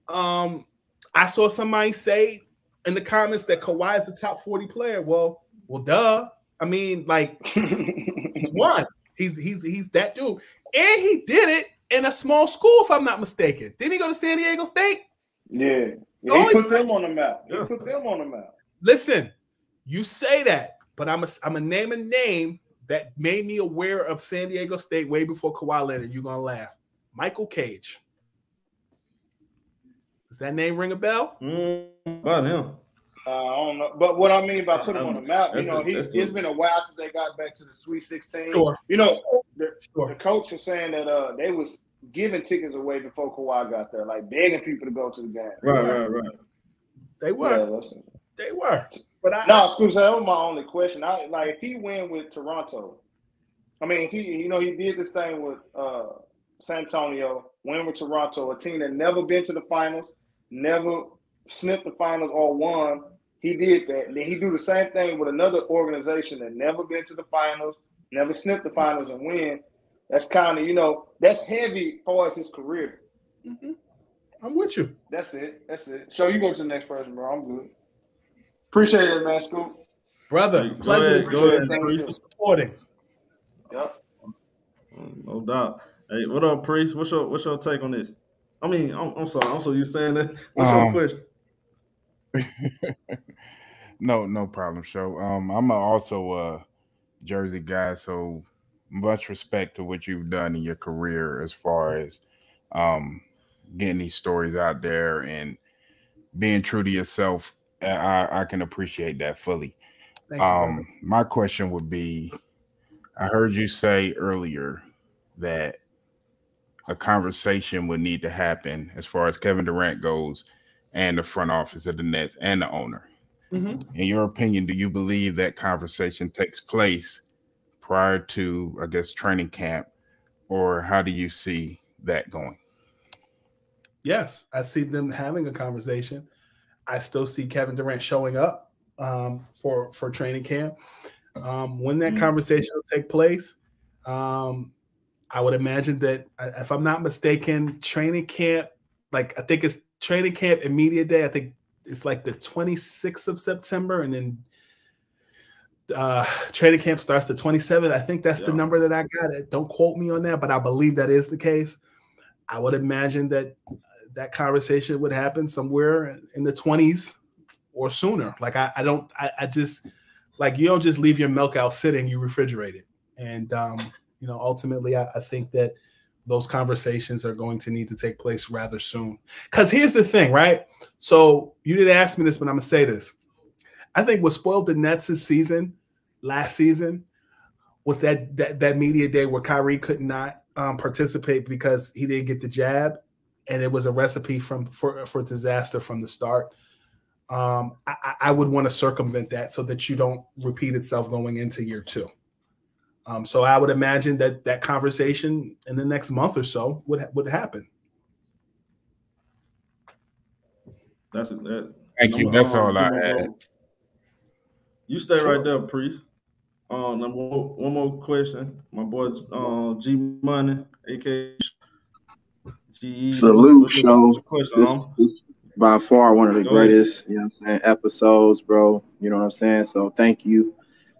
Speaker 1: I saw somebody say in the comments that Kawhi is a top 40 player. Well, duh. I mean, like, he's one. He's that dude. And he did it in a small school, if I'm not mistaken. Didn't he go to San Diego State?
Speaker 7: Yeah. He put them on the map. Listen, you say that, but I'm a name a name
Speaker 1: that made me aware of San Diego State way before Kawhi Leonard. You're gonna laugh. Michael Cage. Does that name ring a bell?
Speaker 2: About him.
Speaker 7: I don't know, but what I mean by put him on the map, you know, it's been a while since they got back to the Sweet 16.
Speaker 1: Sure.
Speaker 7: You know, the coach was saying that they was giving tickets away before Kawhi got there, like begging people to go to the game.
Speaker 2: Right.
Speaker 1: They were.
Speaker 7: Yeah,
Speaker 1: they were. But
Speaker 7: Scoop, that was my only question. If he win with Toronto, I mean, if he, you know, he did this thing with San Antonio, win with Toronto, a team that never been to the finals, never sniffed the finals or won. He did that. And then he do the same thing with another organization that never been to the finals, never sniffed the finals and win. That's kind of, you know, that's heavy for us his career.
Speaker 1: Mm-hmm. I'm with you.
Speaker 7: That's it. So you go to the next person, bro. I'm good. Appreciate it, man, Scoop.
Speaker 1: Brother, pleasure. Go ahead. Thank you for supporting.
Speaker 7: Yep.
Speaker 2: No doubt. Hey, what up, Priest? What's your take on this? I mean, I'm sorry. I'm so used to saying that. What's your question?
Speaker 8: No problem, Show. I'm also a Jersey guy, so much respect to what you've done in your career as far as getting these stories out there and being true to yourself. I can appreciate that fully.
Speaker 1: Thank you,
Speaker 8: my question would be, I heard you say earlier that a conversation would need to happen as far as Kevin Durant goes and the front office of the Nets and the owner.
Speaker 1: Mm-hmm.
Speaker 8: In your opinion, do you believe that conversation takes place prior to, I guess, training camp, or how do you see that going?
Speaker 1: Yes, I see them having a conversation. I still see Kevin Durant showing up for training camp. When that conversation will take place, I would imagine that, if I'm not mistaken, training camp, I think it's training camp immediate day. I think it's like the 26th of September, and then training camp starts the 27th. I think that's the number that I got. Don't quote me on that, but I believe that is the case. I would imagine that that conversation would happen somewhere in the 20s or sooner. I just you don't just leave your milk out sitting, you refrigerate it. And, you know, ultimately I think that those conversations are going to need to take place rather soon. Because here's the thing, right? So you didn't ask me this, but I'm going to say this. I think what spoiled the Nets' season last season was that media day where Kyrie could not participate because he didn't get the jab, and it was a recipe for disaster from the start. I would want to circumvent that so that you don't repeat itself going into year two. So I would imagine that conversation in the next month or so would happen.
Speaker 8: Thank you. That's all I had.
Speaker 2: You stay right there, Priest. One more question. My boy G Money, aka GE.
Speaker 9: Salute, Show. This is by far one of the greatest, episodes, bro. You know what I'm saying? So thank you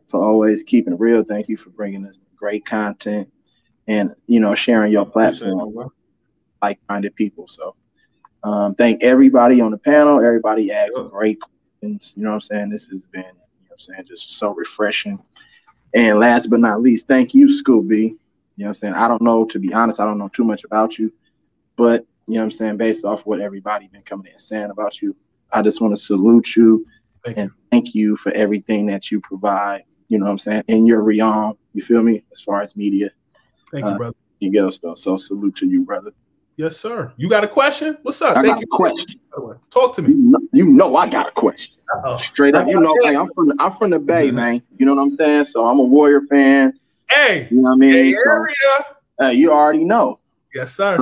Speaker 9: for always keeping it real. Thank you for bringing us great content and, sharing your platform with like-minded people. So thank everybody on the panel. Everybody asked great questions. You know what I'm saying? This has been, just so refreshing. And last but not least, thank you, Scooby. You know what I'm saying? I don't know, to be honest, I don't know too much about you, but you know what I'm saying, based off what everybody been coming in and saying about you, I just want to salute you and thank you for everything that you provide, you know what I'm saying, in your realm, you feel me, as far as media.
Speaker 1: Thank you, brother.
Speaker 9: You get us though. So salute to you, brother.
Speaker 1: Yes, sir. You got a question? What's up?
Speaker 9: I got a question.
Speaker 1: Talk to me.
Speaker 9: You know I got a question. Straight up, hey, I'm from the Bay, man. You know what I'm saying? So I'm a Warrior fan.
Speaker 1: Hey,
Speaker 9: you know what I mean?
Speaker 1: Area.
Speaker 9: You already know.
Speaker 1: Yes, sir.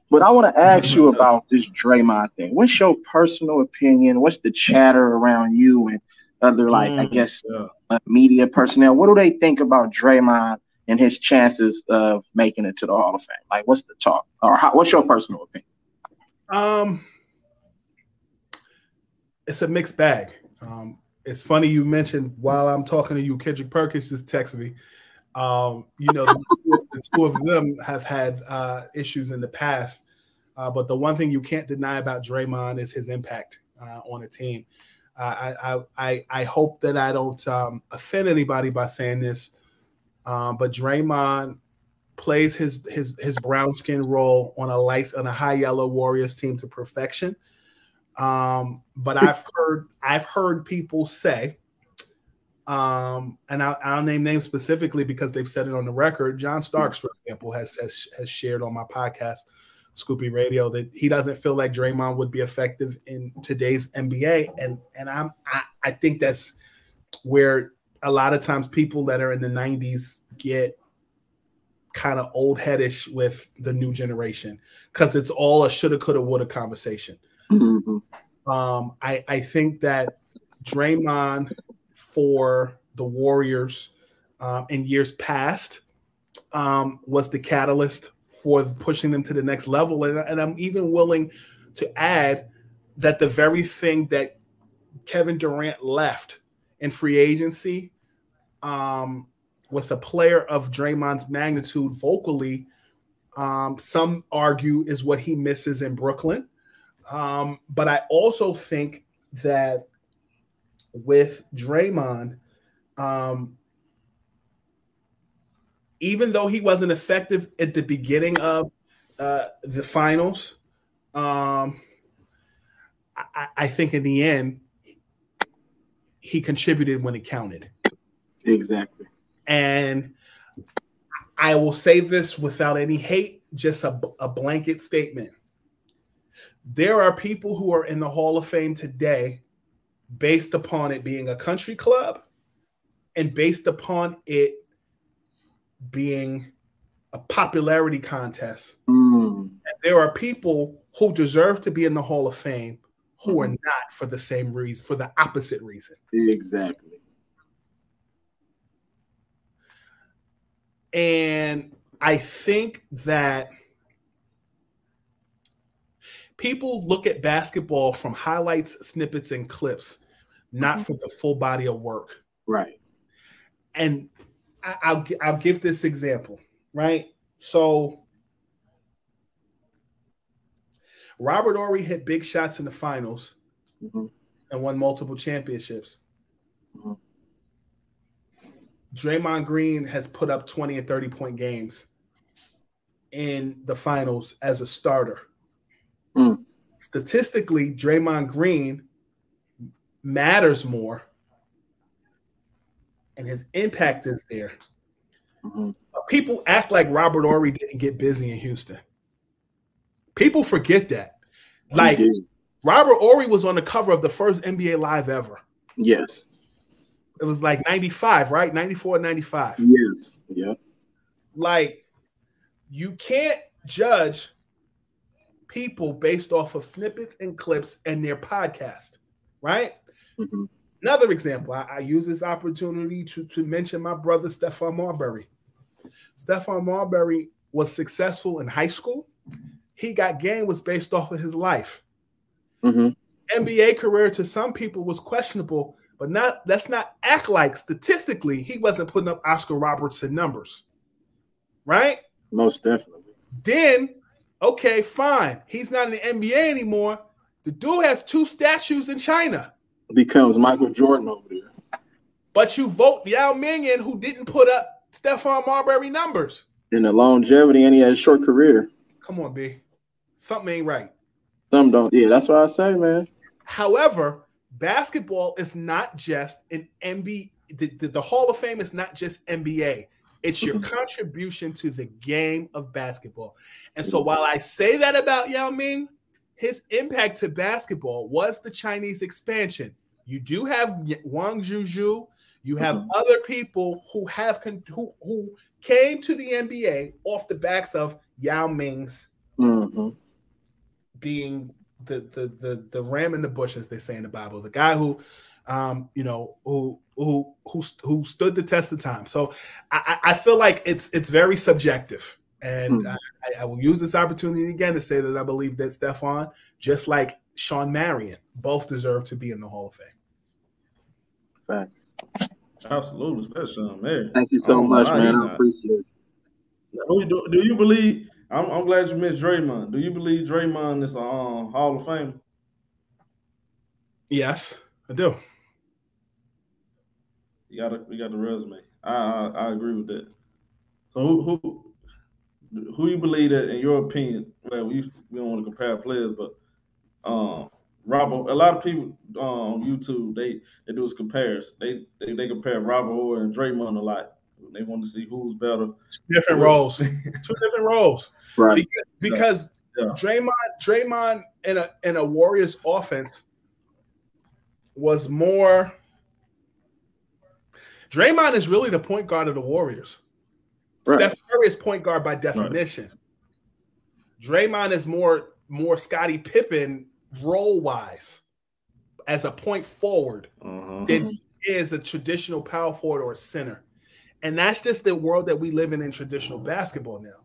Speaker 9: But I want to ask you about this Draymond thing. What's your personal opinion? What's the chatter around you and other, media personnel? What do they think about Draymond and his chances of making it to the Hall of Fame? Like, what's the talk? Or what's your personal opinion?
Speaker 1: It's a mixed bag. It's funny you mentioned while I'm talking to you, Kendrick Perkins just texted me. The two of them have had issues in the past, but the one thing you can't deny about Draymond is his impact on a team. I hope that I don't offend anybody by saying this, but Draymond plays his brown skin role on a high yellow Warriors team to perfection. But I've heard people say, and I'll name names specifically because they've said it on the record. John Starks, for example, has shared on my podcast, Scoopy Radio, that he doesn't feel like Draymond would be effective in today's NBA, and I think that's where a lot of times people that are in the 90s get kind of old headish with the new generation because it's all a shoulda, coulda, woulda conversation. Mm-hmm. I think that Draymond for the Warriors in years past was the catalyst for pushing them to the next level. And I'm even willing to add that the very thing that Kevin Durant left in free agency with a player of Draymond's magnitude vocally, some argue is what he misses in Brooklyn. But I also think that with Draymond, even though he wasn't effective at the beginning of the finals, I think in the end, he contributed when it counted.
Speaker 9: Exactly.
Speaker 1: And I will say this without any hate, just a blanket statement. There are people who are in the Hall of Fame today based upon it being a country club and based upon it being a popularity contest. And there are people who deserve to be in the Hall of Fame who are not for the same reason, for the opposite reason.
Speaker 9: Exactly.
Speaker 1: And I think that people look at basketball from highlights, snippets, and clips, not for the full body of work.
Speaker 9: Right.
Speaker 1: And I'll give this example, right? So Robert Horry hit big shots in the finals and won multiple championships. Draymond Green has put up 20 and 30-point games in the finals as a starter. Statistically, Draymond Green matters more and his impact is there. People act like Robert Horry didn't get busy in Houston. People forget that. Like, Robert Horry was on the cover of the first NBA Live ever.
Speaker 9: Yes.
Speaker 1: It was like 95, right? 94, 95.
Speaker 9: Yes. Yeah.
Speaker 1: Like, you can't judge people based off of snippets and clips and their podcast, right? Another example, I use this opportunity to mention my brother, Stephon Marbury. Stephon Marbury was successful in high school. He got game was based off of his life. NBA career to some people was questionable, but let's not act like statistically he wasn't putting up Oscar Robertson numbers, right?
Speaker 9: Most definitely.
Speaker 1: Then, okay, fine. He's not in the NBA anymore. The dude has 2 statues in China.
Speaker 9: Becomes Michael Jordan over there.
Speaker 1: But you vote Yao Ming in who didn't put up Stephon Marbury numbers.
Speaker 9: In the longevity, and he had a short career.
Speaker 1: Come on, B. Something ain't right.
Speaker 9: Some don't. Yeah, that's what I say, man.
Speaker 1: However, basketball is not just an NBA. The Hall of Fame is not just NBA. It's your contribution to the game of basketball. And so while I say that about Yao Ming, his impact to basketball was the Chinese expansion. You do have Wang Zhuzhu. You have other people who who came to the NBA off the backs of Yao Ming's being the ram in the bush, as they say in the Bible, the guy who who stood the test of time. So I feel like it's very subjective. And I will use this opportunity again to say that I believe that Stephon, just like Shawn Marion, both deserve to be in the Hall of Fame.
Speaker 9: Facts.
Speaker 2: Absolutely, especially Shawn Marion.
Speaker 9: Thank you so much, man. I appreciate it.
Speaker 2: Do you believe? I'm glad you mentioned Draymond. Do you believe Draymond is a Hall of Fame?
Speaker 1: Yes, I do.
Speaker 2: We got the resume. I agree with that. So who you believe that, in your opinion? Well, we don't want to compare players, but Robert. A lot of people on YouTube they do is compares. They compare Robert Horry and Draymond a lot. They want to see who's better.
Speaker 1: Different roles. Two different roles.
Speaker 9: Right.
Speaker 1: Because Draymond in a Warriors offense was more. Draymond is really the point guard of the Warriors. Right. Steph Curry is point guard by definition. Right. Draymond is more Scottie Pippen role-wise as a point forward than he is a traditional power forward or a center. And that's just the world that we live in traditional basketball now.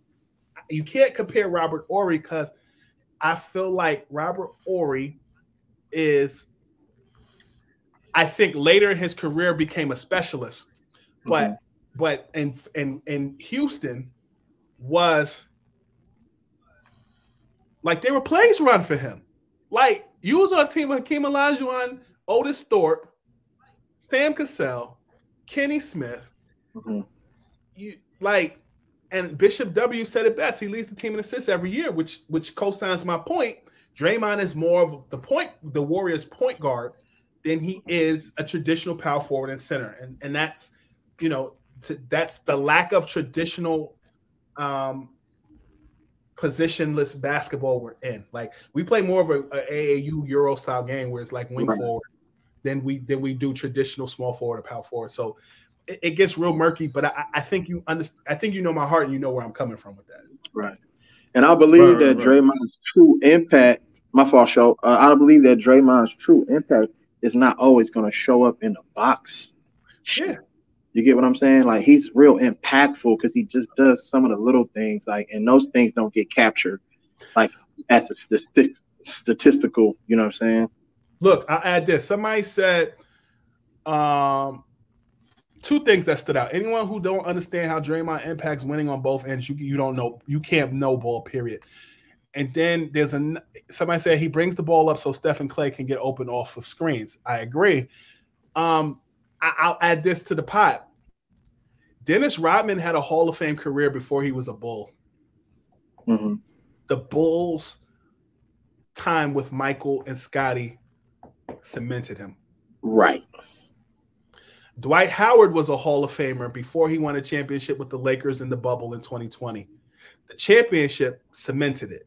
Speaker 1: You can't compare Robert Horry because I feel like Robert Horry is, I think later in his career became a specialist, but in Houston was like they were plays run for him. Like you was on a team with Hakeem Olajuwon, Otis Thorpe, Sam Cassell, Kenny Smith. And Bishop W said it best. He leads the team in assists every year, which co-signs my point. Draymond is more of the Warriors point guard than he is a traditional power forward and center. And that's, that's the lack of traditional positionless basketball we're in. Like we play more of a AAU Euro style game where it's like wing forward than we do traditional small forward or power forward. So it gets real murky, but I think you understand. I think you know my heart and you know where I'm coming from with that.
Speaker 9: Right. And I believe that Draymond's true impact, my fault, show. I believe that Draymond's true impact is not always going to show up in the box.
Speaker 1: Yeah.
Speaker 9: You get what I'm saying? Like he's real impactful because he just does some of the little things, like, and those things don't get captured, like as a statistical. You know what I'm saying?
Speaker 1: Look, I'll add this. Somebody said, two things that stood out. Anyone who don't understand how Draymond impacts winning on both ends, you don't know. You can't know ball, period. And then there's somebody said he brings the ball up so Steph and Clay can get open off of screens. I agree. I'll add this to the pot. Dennis Rodman had a Hall of Fame career before he was a Bull. The Bulls' time with Michael and Scottie cemented him.
Speaker 9: Right.
Speaker 1: Dwight Howard was a Hall of Famer before he won a championship with the Lakers in the bubble in 2020. The championship cemented it.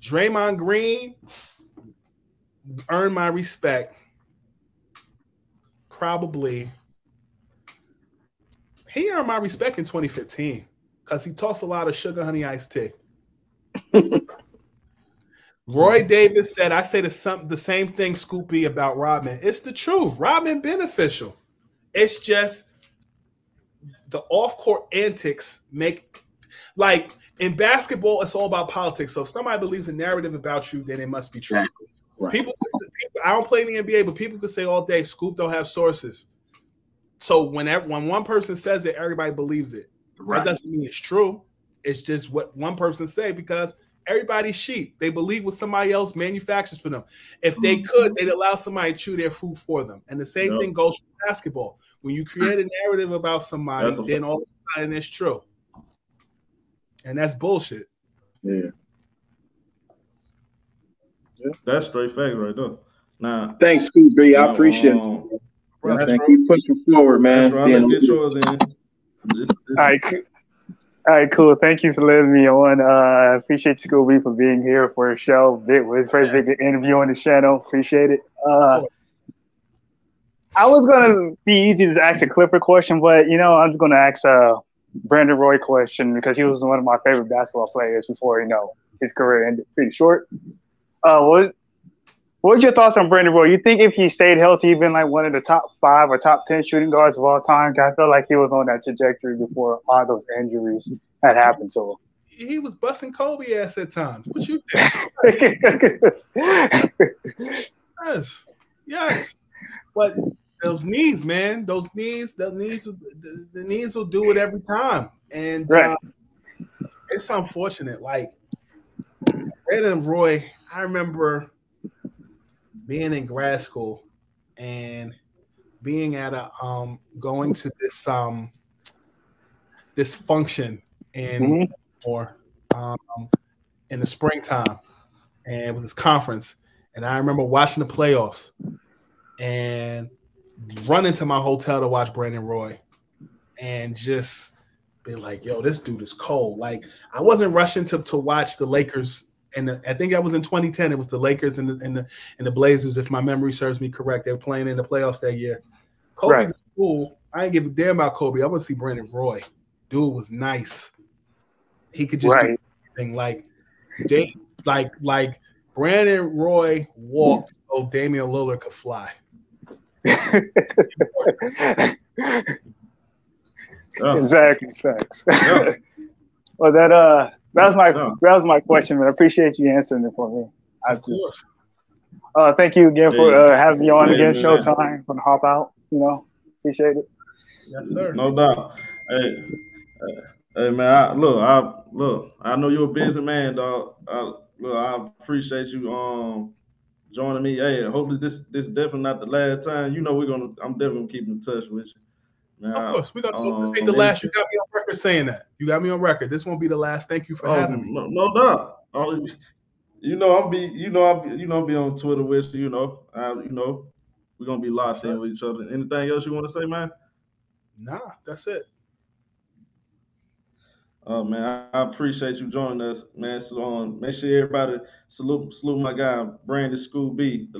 Speaker 1: Draymond Green earned my respect. Probably he earned my respect in 2015 because he talks a lot of sugar honey iced tea. Roy Davis said, I say the same thing, Scoopy, about Rodman. It's the truth. Rodman beneficial. It's just the off-court antics make, like in basketball, it's all about politics. So if somebody believes a narrative about you, then it must be true. Right. People, I don't play in the NBA, but people could say all day, Scoop don't have sources. So when one person says it, everybody believes it. Right. That doesn't mean it's true. It's just what one person say because everybody's sheep. They believe what somebody else manufactures for them. If they could, they'd allow somebody to chew their food for them. And the same thing goes for basketball. When you create a narrative about somebody, then all of a sudden it's true. And that's bullshit.
Speaker 9: Yeah.
Speaker 2: That's straight facts right there. Nah.
Speaker 9: Thanks, Scoop B. I appreciate it. Keep pushing forward, man.
Speaker 2: Get yours in.
Speaker 10: All right, cool. Thank you for letting me on. I appreciate Scooby for being here for a show. It was his first big interview on the channel. Appreciate it. I was gonna be easy to ask a Clipper question, but I'm just gonna ask a Brandon Roy question because he was one of my favorite basketball players before his career ended pretty short. What's your thoughts on Brandon Roy? You think if he stayed healthy, he'd been like one of the top 5 or top 10 shooting guards of all time? I felt like he was on that trajectory before all those injuries had happened to him.
Speaker 1: He was busting Kobe ass at times. What you think? Yes. But those knees, man, the knees will do it every time. And it's unfortunate. Like Brandon Roy, I remember being in grad school, and being at a going to this this function in or in the springtime, and it was this conference, and I remember watching the playoffs and running to my hotel to watch Brandon Roy and just be like, yo, this dude is cold. Like, I wasn't rushing to watch the Lakers, and I think that was in 2010. It was the Lakers and the Blazers, if my memory serves me correct. They were playing in the playoffs that year. Kobe was cool. I didn't give a damn about Kobe. I want to see Brandon Roy. Dude was nice. He could just do anything. Like Brandon Roy walked so Damian Lillard could fly.
Speaker 10: Exactly. Facts. Well, that was my question, man. I appreciate you answering it for me. Thank you again for having me on again. Showtime for the hop out. Appreciate it.
Speaker 1: Yes, sir.
Speaker 2: No doubt. Hey, man. I know you're a busy man, dog. I appreciate you joining me. Hey, hopefully this is definitely not the last time. I'm definitely gonna keep in touch with you. Man,
Speaker 1: of course, we're gonna talk. This ain't the last. You got me on record saying that. You got me on record. This won't be the last. Thank you for having me.
Speaker 2: No doubt. I'll be on Twitter with you. We're gonna be locked in with each other. Anything else you want to say, man?
Speaker 1: Nah, that's it.
Speaker 2: Oh man, I appreciate you joining us, man. So make sure everybody salute my guy Brandon School B, the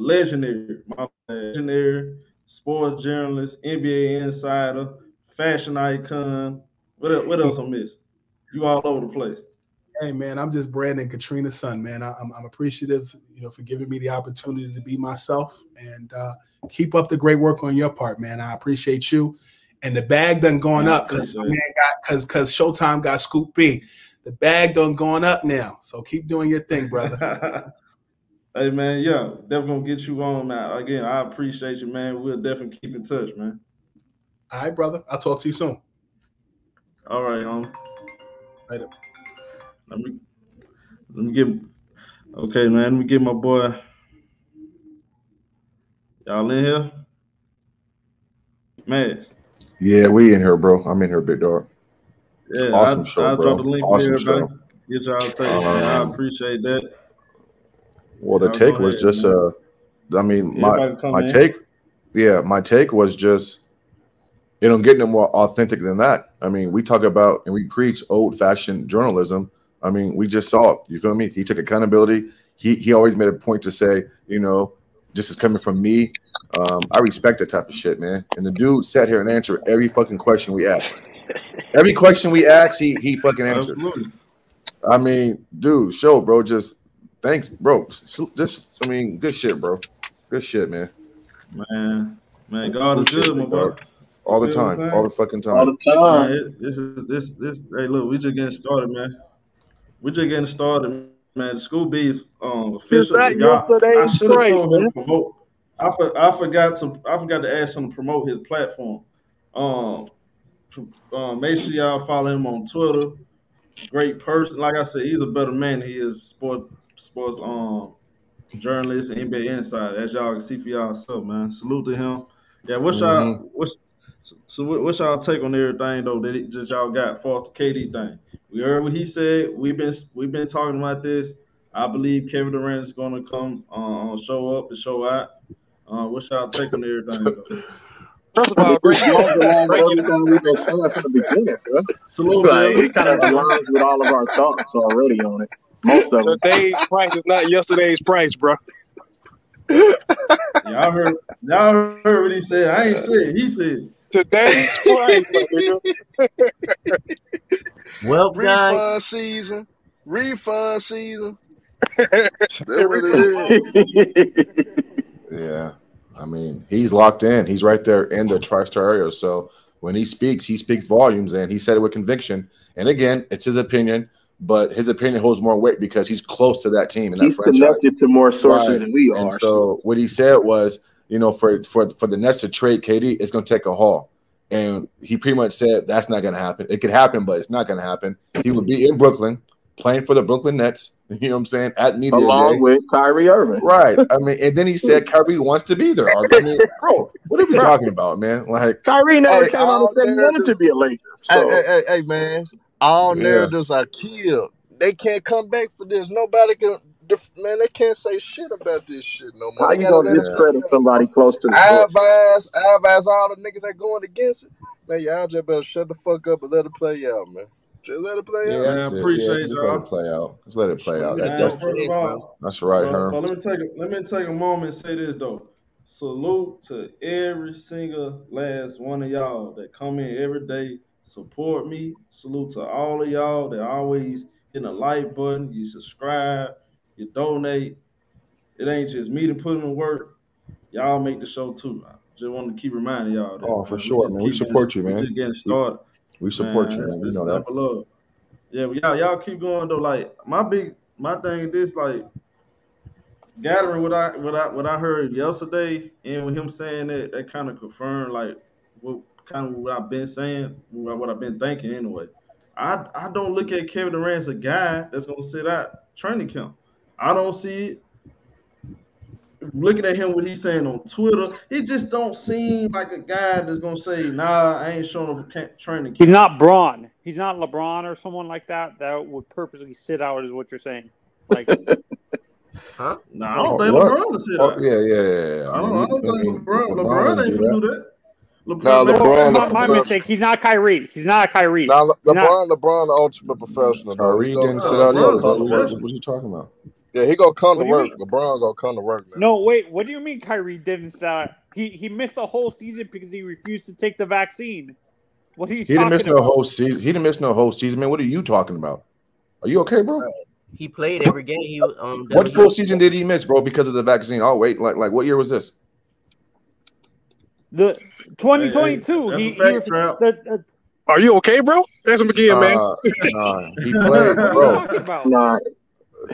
Speaker 2: legendary sports journalist, NBA insider, fashion icon. What else I miss? You all over the place.
Speaker 1: Hey man, I'm just Brandon Katrina's son, man. I'm appreciative, for giving me the opportunity to be myself, and keep up the great work on your part, man. I appreciate you. And the bag done gone up because Showtime got Scoop B. The bag done gone up now. So keep doing your thing, brother.
Speaker 2: Hey man, yeah, definitely gonna get you on, man. Again, I appreciate you, man. We'll definitely keep in touch, man.
Speaker 1: All right, brother. I'll talk to you soon.
Speaker 2: All right,
Speaker 1: Later.
Speaker 2: Let me get okay, man. Let me get my boy. Y'all in here? Maz.
Speaker 6: Yeah, we in here, bro. I'm in here, big dog.
Speaker 2: Yeah,
Speaker 6: awesome show,
Speaker 2: I'll
Speaker 6: bro.
Speaker 2: Drop the link
Speaker 6: awesome
Speaker 2: there,
Speaker 6: show.
Speaker 2: Get y'all take I appreciate that.
Speaker 6: Well, the take was just my take was just it don't get no more authentic than that. I mean, we talk about and we preach old-fashioned journalism. I mean, we just saw it. You feel me? He took accountability. He always made a point to say, this is coming from me. I respect that type of shit, man. And the dude sat here and answered every fucking question we asked. Every question we asked, he fucking answered. Absolutely. I mean, dude, bro. Just thanks, bro. Good shit, bro. Good shit, man.
Speaker 2: Man, God is good, my boy.
Speaker 6: All the time, all the fucking time.
Speaker 9: All the time.
Speaker 2: Man, this. Hey, look, we just getting started, man. The School B is official. I should have told him to promote. I forgot to ask him to promote his platform. Make sure y'all follow him on Twitter. Great person. Like I said, he's a better man than he is sports journalist and NBA insider, as y'all can see for y'allself, man. Salute to him. Yeah, what's y'all take on everything though that y'all got for the KD thing? We heard what he said. We've been talking about this. I believe Kevin Durant is going to come show up and show out. What's y'all take on everything though?
Speaker 9: First of all, everything we've been saying from the beginning, bro. It kind of aligns with all of our thoughts already on it. Most of
Speaker 11: today's price is not yesterday's price, bro.
Speaker 2: Y'all heard what he said. I ain't said. He said
Speaker 11: today's price,
Speaker 4: well, guys, refund season. That's what it is.
Speaker 6: Yeah. I mean, he's locked in. He's right there in the tri-star area. So when he speaks volumes, and he said it with conviction. And again, it's his opinion, but his opinion holds more weight because he's close to that team and that franchise. He's
Speaker 9: connected to more sources than we are.
Speaker 6: And so what he said was, for the Nets to trade KD, it's going to take a haul. And he pretty much said that's not going to happen. It could happen, but it's not going to happen. He would be in Brooklyn playing for the Brooklyn Nets You know what I'm saying? At media
Speaker 9: along
Speaker 6: day.
Speaker 9: with Kyrie Irving.
Speaker 6: Right. I mean, and then he said Kyrie wants to be there. I mean, bro, what are we talking about, man? Like
Speaker 9: Kyrie never came out and said he wanted to be a Laker. So.
Speaker 4: Hey, man. All narratives are killed. They can't come back for this. Nobody can. Man, they can't say shit about this shit no more.
Speaker 9: How
Speaker 4: They
Speaker 9: you gonna discredit somebody close to the
Speaker 4: I advise all the niggas that going against it. Man, y'all just better shut the fuck up and let it play out, man. Just let it play out.
Speaker 2: I appreciate
Speaker 6: just let it play out. Just let it play out. That's right, Herm.
Speaker 2: But let me take a moment and say this though. Salute to every single last one of y'all that come in every day, support me. Salute to all of y'all that always hit the like button, you subscribe, you donate. It ain't just me to put in the work. Y'all make the show too. I just wanted to keep reminding y'all that.
Speaker 6: Oh, for sure, man. We support you, man.
Speaker 2: Just getting started.
Speaker 6: We support you, man. You know that.
Speaker 2: Love. Yeah, but y'all keep going though. Like my thing is this, like gathering what I heard yesterday, and with him saying that kind of confirmed like what I've been saying, what I've been thinking anyway. I don't look at Kevin Durant as a guy that's gonna sit out training camp. I don't see it. Looking at him, what he's saying on Twitter, he just don't seem like a guy that's gonna say, "Nah, I ain't showing up for training camp."
Speaker 12: He's not Braun. He's not LeBron or someone like that would purposely sit out, is what you're saying. Like,
Speaker 2: huh? No, I don't think LeBron would sit out.
Speaker 6: Yeah.
Speaker 2: I don't think LeBron ain't gonna do that.
Speaker 12: LeBron, my mistake. He's not Kyrie. He's not Kyrie.
Speaker 4: Now, LeBron, the ultimate professional.
Speaker 6: Kyrie didn't sit out either. What are you talking about?
Speaker 4: Yeah, he gonna come to work. LeBron gonna come to work now.
Speaker 12: No, wait. What do you mean Kyrie didn't start? He missed the whole season because he refused to take the vaccine. What are you talking about? He didn't miss no whole season.
Speaker 6: He didn't miss no whole season, man. What are you talking about? Are you okay, bro?
Speaker 13: He played every game. He
Speaker 6: what full season did he miss, bro, because of the vaccine? Oh, wait, like what year was this?
Speaker 12: The 2022.
Speaker 11: Are you okay, bro? Ask him again, man.
Speaker 6: He played, bro.
Speaker 12: What are you talking about?
Speaker 9: Nah.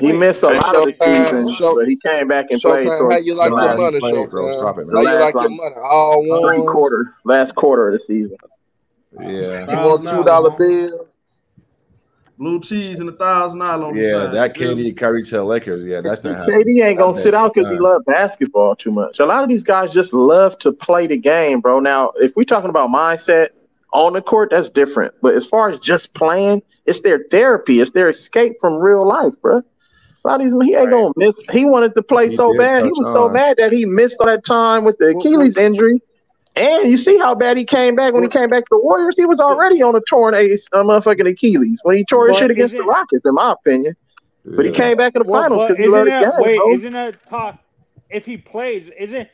Speaker 9: He missed a lot of the season, but he came back and played.
Speaker 4: How you like your money, Showtime? Stop it, man. How you like your money? All
Speaker 9: last quarter of the season.
Speaker 6: Yeah.
Speaker 4: You want $2 bills?
Speaker 2: Blue cheese and $1,000 on the
Speaker 6: Yeah,
Speaker 2: side.
Speaker 6: that KD carried to the Lakers. Yeah, that's not happening.
Speaker 9: KD ain't gonna sit out because he loves basketball too much. A lot of these guys just love to play the game, bro. Now, if we're talking about mindset on the court, that's different. But as far as just playing, it's their therapy. It's their escape from real life, bro. A lot of these, he ain't gonna miss. He wanted to play so bad. He was so mad that he missed all that time with the Achilles injury. And you see how bad he came back when he came back to the Warriors. He was already on a torn motherfucking Achilles when he tore his shit against the Rockets, in my opinion. But he came back in the finals because he loved the game.
Speaker 12: Isn't it talk? If he plays, do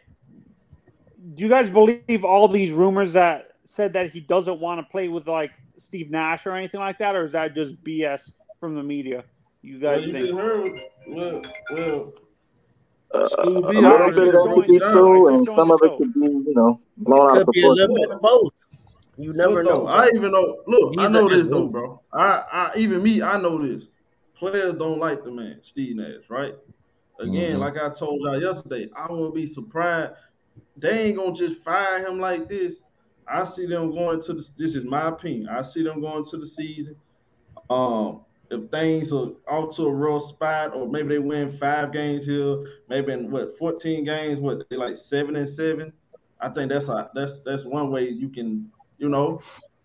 Speaker 12: you guys believe all these rumors that said that he doesn't want to play with like Steve Nash or anything like that, or is that just BS from the media? You guys think?
Speaker 2: Just heard,
Speaker 9: a little bit of that could be true, and some of it could be, blown out the
Speaker 13: proportion. Both. You never know.
Speaker 2: I even know. Look, I know this though, bro. I know this. Players don't like the man, Steve Nash, right? Again, like I told y'all yesterday, I won't be surprised. They ain't gonna just fire him like this. I see them going to this is my opinion. I see them going to the season. If things are out to a real spot, or maybe they win 5 games here, maybe in 14 games, they like 7-7. I think that's one way you can, a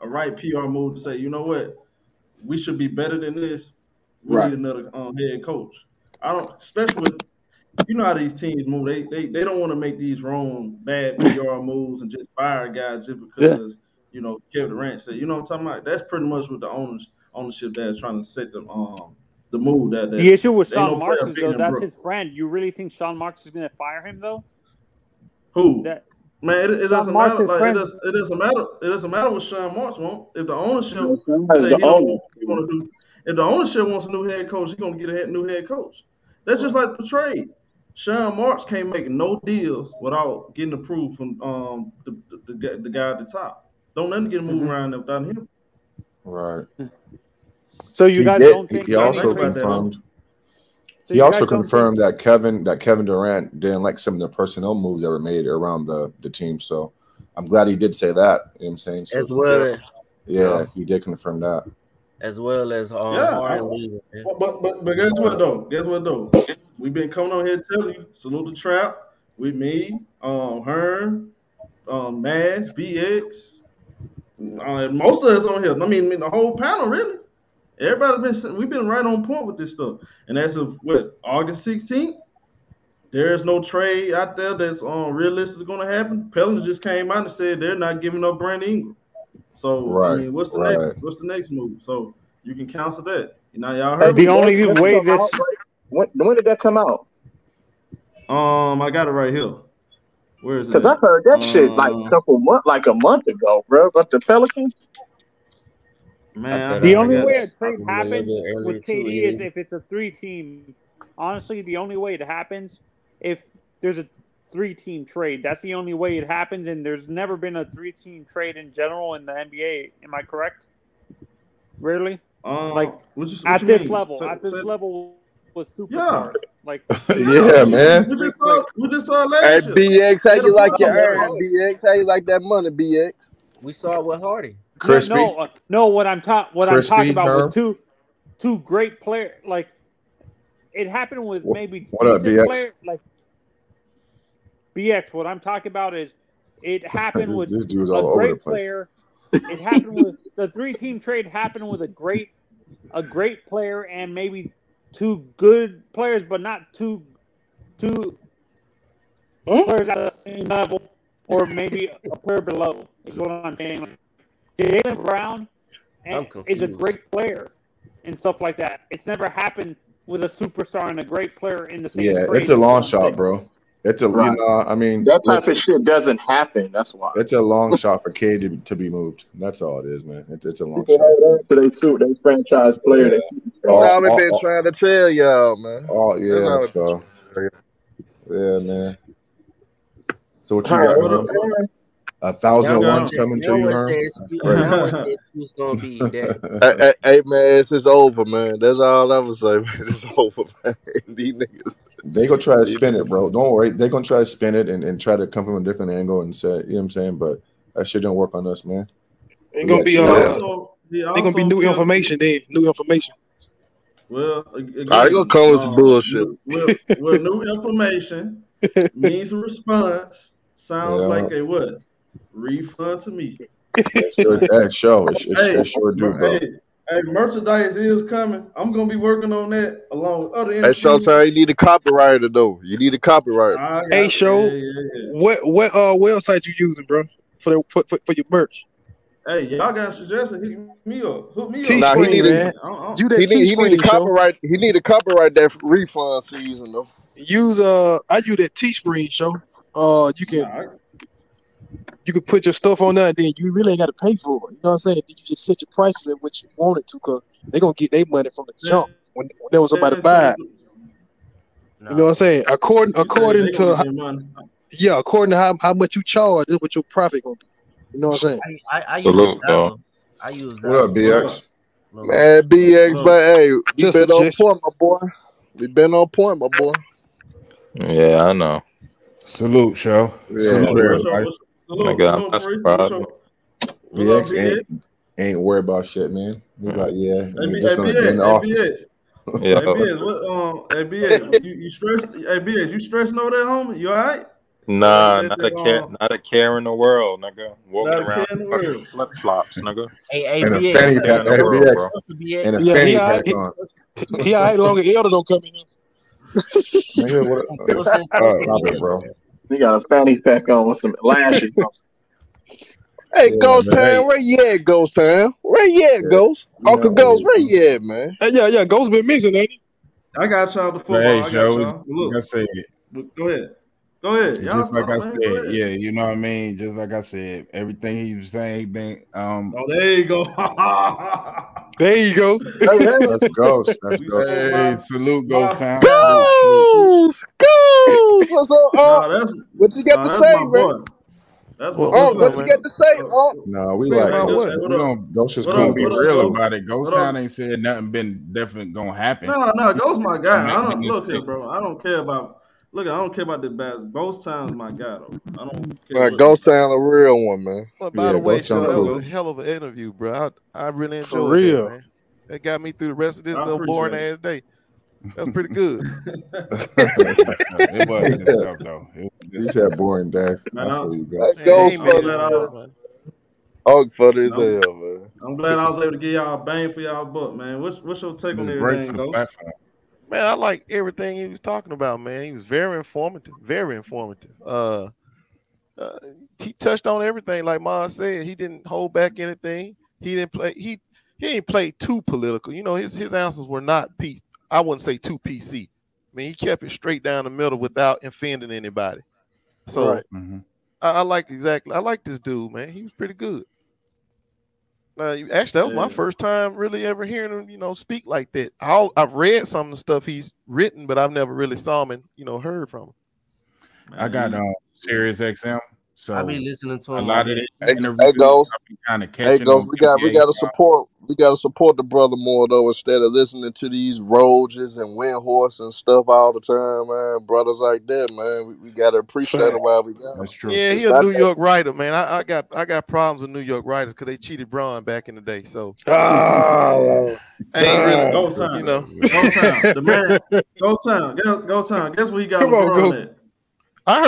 Speaker 2: right PR move to say, you know what, we should be better than this. We need another head coach. I don't, especially with, how these teams move. They don't want to make these wrong bad PR moves and just fire guys just because Kevin Durant said. You know what I'm talking about? That's pretty much what the ownership that's trying to set the mood.
Speaker 12: The issue with Sean Marks is though that's his friend. You really think Sean Marks is going to fire him though?
Speaker 2: Who? Man, it doesn't matter. Like, it doesn't matter. It doesn't matter what Sean Marks wants. If the ownership say he don't want to do, if the ownership wants a new head coach, he's gonna get a new head coach. That's just like the trade. Sean Marks can't make no deals without getting approved from the guy at the top. Don't let him get moved around without him.
Speaker 6: Right.
Speaker 12: So you guys don't think
Speaker 6: he also confirmed? He also confirmed that Kevin Durant didn't like some of the personnel moves that were made around the team. So I'm glad he did say that. You know what I'm saying? So,
Speaker 13: as well.
Speaker 6: Yeah, he did confirm that.
Speaker 13: as well as
Speaker 2: Yeah,
Speaker 13: Harden leaving. Man.
Speaker 2: but guess what though? Guess what though? We've been coming on here telling you, salute the trap with me, Hearn, Mass, BX, most of us on here. I mean the whole panel really. We've been right on point with this stuff. And as of August 16th, there is no trade out there that's realistic going to happen. Pelicans just came out and said they're not giving up Brandon Ingram. So I mean, what's the next move? So you can cancel that. Now y'all heard
Speaker 12: the only way this.
Speaker 9: When did that come out?
Speaker 2: I got it right here. Where is it?
Speaker 9: Because I heard that shit like a month ago, bro. But the Pelicans.
Speaker 2: Man,
Speaker 12: the only way a trade happens with KD is if it's a 3-team. Honestly, the only way it happens if there's a 3-team trade. That's the only way it happens, and there's never been a 3-team trade in general in the NBA. Am I correct? Rarely. At this level with superstars. Like
Speaker 6: yeah, man.
Speaker 2: We just saw last year.
Speaker 4: BX, how you like your earn? BX, how you like that money, BX?
Speaker 13: We saw it with Hardy.
Speaker 6: Crispy.
Speaker 12: No. What I'm talking about with two great players. Like it happened with maybe decent players. Like BX. What I'm talking about is it happened with
Speaker 6: this dude's
Speaker 12: a
Speaker 6: all over the
Speaker 12: great
Speaker 6: place.
Speaker 12: player. It happened with the 3-team trade. Happened with a great player and maybe 2 good players, but not two players at the same level, or maybe a player below. Is what I'm saying. Jaylen Brown is a great player and stuff like that. It's never happened with a superstar and a great player in the same.
Speaker 6: Yeah,
Speaker 12: trade.
Speaker 6: it's a long shot, bro. It's a I mean
Speaker 9: that type of shit doesn't happen. That's why
Speaker 6: it's a long shot for K to be moved. That's all it is, man. It's a long shot.
Speaker 9: They franchise player.
Speaker 6: Yeah.
Speaker 4: That's all we've been trying to tell y'all, man.
Speaker 6: Oh yeah, so yeah, man. So what you got? 1,001 coming to you, huh?
Speaker 4: Hey, man, it's just over, man. That's all I was saying, man. It's over, man. These niggas.
Speaker 6: They gonna try to spin it, bro. Don't worry. They're gonna try to spin it and try to come from a different angle and say, you know what I'm saying? But that shit don't work on us, man.
Speaker 11: Ain't gonna be gonna be new information then. New information.
Speaker 2: Well,
Speaker 4: again, I ain't gonna come with some bullshit.
Speaker 2: Well, new information means a response. Sounds like a what? Refund to me.
Speaker 6: It sure do, bro.
Speaker 2: Hey, merchandise is coming. I'm gonna be working on that along with other.
Speaker 4: Hey, Showtime, you need a copywriter though. You need a copywriter.
Speaker 11: Hey, Show, what website you using, bro, for your merch?
Speaker 2: Hey, y'all got a suggestion? Hit me up. Hook me
Speaker 4: up.
Speaker 2: Nah,
Speaker 4: he need a copyright that refund season though.
Speaker 11: I use that Teespring, Show. You can put your stuff on there, and then you really ain't got to pay for it. You know what I'm saying? You just set your prices at what you want it to, because they're going to get their money from the jump when there was somebody to buy it. You know what I'm saying? According to how much you charge, is what your profit going to be. You know what I'm saying?
Speaker 13: I use that. I use that.
Speaker 6: What up, BX?
Speaker 4: Man, BX, but hey, we been on point, my boy. We been on point, my boy.
Speaker 3: Yeah, I know.
Speaker 8: Salute, Show.
Speaker 6: Yeah,
Speaker 3: I'm not surprised.
Speaker 6: BX ain't worried about shit, man. We like,
Speaker 2: Hey, BX, you stressed? Hey, BX, you stressing over there, homie? You all right?
Speaker 3: Nah, not a care in the world, nigga. Walking around fucking flip flops, nigga.
Speaker 13: Hey,
Speaker 6: and a fanny pack, and a fanny pack on.
Speaker 11: He all right, long as Elder don't come in here.
Speaker 6: Nigga, stop it, bro.
Speaker 9: He got a fanny pack on with some lashes.
Speaker 4: Hey, Ghost Town, where you at, Ghost Town? Where you at, Ghost? Uncle Ghost, where you at, man?
Speaker 11: Hey, yeah, Ghost been missing, ain't he?
Speaker 2: I got y'all the football.
Speaker 8: Hey,
Speaker 2: I got
Speaker 8: Joe,
Speaker 2: y'all. Look,
Speaker 8: like I said,
Speaker 2: go ahead. Y'all
Speaker 8: just like I
Speaker 2: man.
Speaker 8: said, yeah, you know what I mean. Just like I said, everything he was saying, he been.
Speaker 2: Oh, there you go.
Speaker 11: There you go.
Speaker 6: That's Ghost. That's Ghost.
Speaker 8: Hey, salute, Ghost Town.
Speaker 4: Ghost. What's up? What you got to say, man?
Speaker 2: That's
Speaker 4: what you got to say,
Speaker 6: No, we like
Speaker 8: Ghost just gonna be real about it. Ghost Town ain't said nothing been definitely gonna happen.
Speaker 2: No, Ghost my guy. I don't look here, bro. I don't care about. Look, I don't care about the bad. Ghost Town is my guy, though. I don't care.
Speaker 4: Ghost Town, a real one, man.
Speaker 14: Well, by the way, Joe, that was a hell of an interview, bro. I really enjoyed it, man.
Speaker 11: That got me through the rest of this
Speaker 2: I
Speaker 11: little boring
Speaker 2: appreciate
Speaker 11: ass day. That was pretty good.
Speaker 8: It was good stuff though.
Speaker 6: You said boring day.
Speaker 2: Man,
Speaker 6: I feel you
Speaker 4: That
Speaker 6: guys.
Speaker 4: goes
Speaker 11: ain't
Speaker 4: for
Speaker 11: made it
Speaker 2: glad
Speaker 11: on
Speaker 2: I
Speaker 11: that,
Speaker 4: Ugg for as
Speaker 2: I'm,
Speaker 4: hell, man.
Speaker 2: I'm glad I was able to give y'all a bang for y'all buck, man. What's your
Speaker 8: It
Speaker 2: take on
Speaker 8: was great
Speaker 2: everything,
Speaker 8: for the
Speaker 2: Ghost?
Speaker 8: platform.
Speaker 11: Man, I like everything he was talking about, man. He was very informative, very informative. He touched on everything, like Ma said. He didn't hold back anything. He didn't play. He ain't played too political. You know, his answers were not I wouldn't say too PC. I mean, he kept it straight down the middle without offending anybody. So
Speaker 7: Right.
Speaker 11: I like this dude, man. He was pretty good. Actually, that was my first time really ever hearing him, speak like that. I've read some of the stuff he's written, but I've never really saw him and heard from him.
Speaker 8: I got Sirius XM, so
Speaker 13: I be listening to him
Speaker 8: a lot of
Speaker 13: on
Speaker 8: the interviews.
Speaker 4: Hey, Ghost.
Speaker 8: I've been kind of
Speaker 4: Hey,
Speaker 8: catching
Speaker 4: Ghost.
Speaker 8: on
Speaker 4: We got
Speaker 8: PBA.
Speaker 4: to support the brother more though, instead of listening to these Roges and Windhorse and stuff all the time, man. Brothers like that, man. We gotta appreciate them while we got.
Speaker 8: That's true.
Speaker 11: Yeah,
Speaker 4: It's
Speaker 11: he a
Speaker 4: not
Speaker 11: New
Speaker 4: that-
Speaker 11: York writer, man. I got problems with New York writers because they cheated Braun back in the day. So
Speaker 7: Oh,
Speaker 11: I ain't really,
Speaker 2: Go time.
Speaker 11: you know.
Speaker 2: Go time. The man. Go time. Guess what he got
Speaker 7: Come on,
Speaker 2: LeBron
Speaker 7: go.
Speaker 2: at?
Speaker 11: I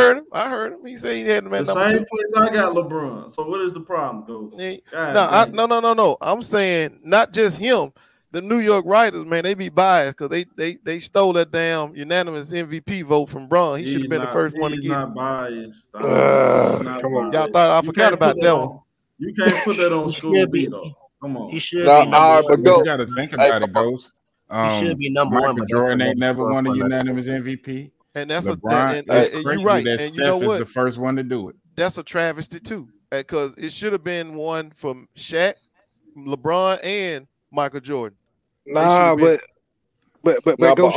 Speaker 11: heard him. He said he had the man
Speaker 2: The
Speaker 11: number
Speaker 2: same
Speaker 11: 2.
Speaker 2: place I got LeBron. So what is the problem, Ghost?
Speaker 11: No. I'm saying not just him. The New York writers, man, they be biased because they stole that damn unanimous MVP vote from Braun. He should have been the first one to
Speaker 2: He's
Speaker 11: get it.
Speaker 2: not biased.
Speaker 7: Come on.
Speaker 11: Y'all thought I forgot about that one.
Speaker 2: You can't put that on
Speaker 13: He
Speaker 2: School
Speaker 13: should
Speaker 2: B
Speaker 13: be.
Speaker 2: though. Come on.
Speaker 13: He should
Speaker 4: Nah,
Speaker 13: be
Speaker 4: all right,
Speaker 13: number
Speaker 4: but
Speaker 13: one.
Speaker 8: But you
Speaker 4: go.
Speaker 8: got to think
Speaker 4: Hey,
Speaker 8: about it, Ghost.
Speaker 13: He should be number one,
Speaker 8: Michael
Speaker 13: but that's
Speaker 8: Jordan ain't
Speaker 13: another
Speaker 8: never
Speaker 13: story
Speaker 8: won a
Speaker 13: for another
Speaker 8: unanimous
Speaker 13: day.
Speaker 8: MVP.
Speaker 11: And that's
Speaker 8: LeBron,
Speaker 11: and
Speaker 8: it's
Speaker 11: you're
Speaker 8: crazy
Speaker 11: right.
Speaker 8: that
Speaker 11: And you know
Speaker 8: Steph is
Speaker 11: what?
Speaker 8: the first one to do it.
Speaker 11: That's a travesty too, because it should have been one from Shaq, LeBron, and Michael Jordan.
Speaker 7: Nah, but Ghost,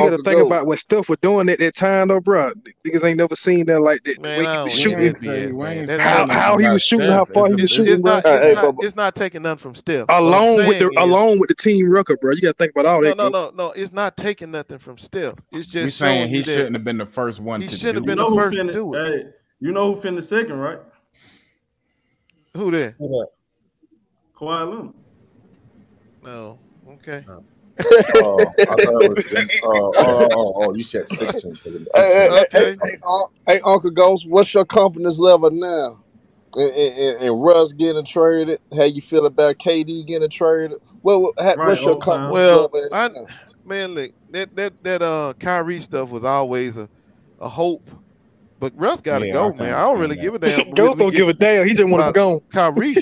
Speaker 7: you got to think about what stuff was doing at that time, though, bro. Niggas ain't never seen that like that.
Speaker 11: Man,
Speaker 7: The way he was shooting, how he was shooting, how far he was shooting, bro.
Speaker 11: It's not taking nothing from Steph.
Speaker 7: Along with the team record, bro. You got to think about all that.
Speaker 11: No. It's not taking nothing from Steph. It's just
Speaker 8: You're saying he
Speaker 11: you that
Speaker 8: shouldn't have been the first one
Speaker 11: he
Speaker 8: to
Speaker 11: shouldn't have
Speaker 8: do
Speaker 11: been
Speaker 8: it.
Speaker 11: the first to do it.
Speaker 2: Hey, you know who finished second, right?
Speaker 11: Who that?
Speaker 2: Kawhi Leonard.
Speaker 11: No. Okay.
Speaker 6: I thought it was. You said 16.
Speaker 4: Hey, Uncle Ghost, what's your confidence level now? And Russ getting traded? How you feel about KD getting traded? What's your confidence level?
Speaker 11: Man, look, that Kyrie stuff was always a hope. But Russ got to go, man. I don't really give a damn.
Speaker 7: Ghost don't give a damn. He just want to go.
Speaker 11: Kyrie,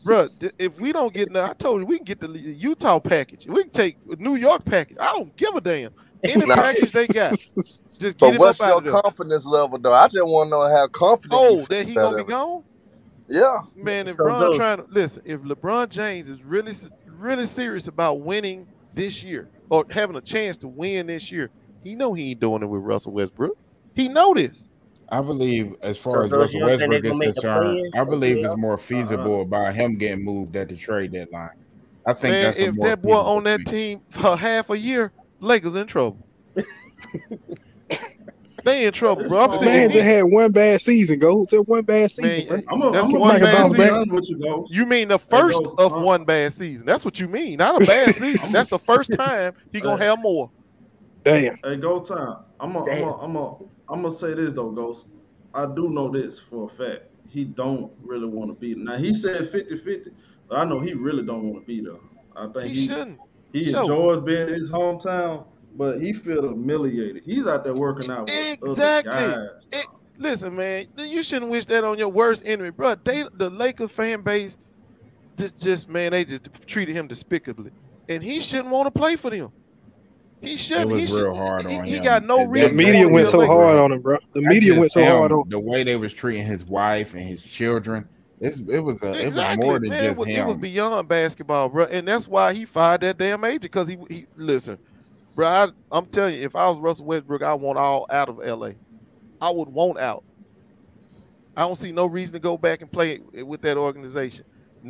Speaker 11: bro. If we don't get, I told you we can get the Utah package. We can take the New York package. I don't give a damn. Any package they got, just get
Speaker 4: But
Speaker 11: him
Speaker 4: what's
Speaker 11: up out
Speaker 4: your
Speaker 11: of there.
Speaker 4: confidence level, though? I just want to know how confident.
Speaker 11: Oh, that he gonna be gone?
Speaker 4: Yeah,
Speaker 11: man. If LeBron James is really serious about winning this year or having a chance to win this year, he know he ain't doing it with Russell Westbrook. He know this.
Speaker 8: I believe, as far as Russell Westbrook is concerned, I believe it's more feasible about him getting moved at the trade deadline. I think
Speaker 11: Man,
Speaker 8: that's a
Speaker 11: if
Speaker 8: more
Speaker 11: that boy
Speaker 8: feasible
Speaker 11: on that team for half a year, Lakers in trouble. They in trouble, bro.
Speaker 7: This man just had one bad season, Ghost. Just one bad season,
Speaker 11: Man,
Speaker 7: bro.
Speaker 11: that's one bad season. You mean the first of one bad season? That's what you mean, not a bad season. That's the first time he gonna have more.
Speaker 7: Damn.
Speaker 2: Hey, go time. I'm gonna say this though, Ghost. I do know this for a fact. He don't really want to be. Now he said 50-50, but I know he really don't want to be there. I think
Speaker 11: he shouldn't.
Speaker 2: He enjoys being in his hometown, but he feels humiliated. He's out there working out with other guys.
Speaker 11: Listen, man, you shouldn't wish that on your worst enemy, bro. The Lakers fan base, they just treated him despicably, and he shouldn't want to play for them. He shouldn't.
Speaker 8: It was real hard on him.
Speaker 11: He got no reason.
Speaker 7: The media went so hard on him, bro. The media went so hard on him.
Speaker 8: The way they was treating his wife and his children, it was more than just him.
Speaker 11: It was beyond basketball, bro, and that's why he fired that damn agent. Because he listen, bro. I'm telling you, if I was Russell Westbrook, I want all out of LA. I would want out. I don't see no reason to go back and play with that organization.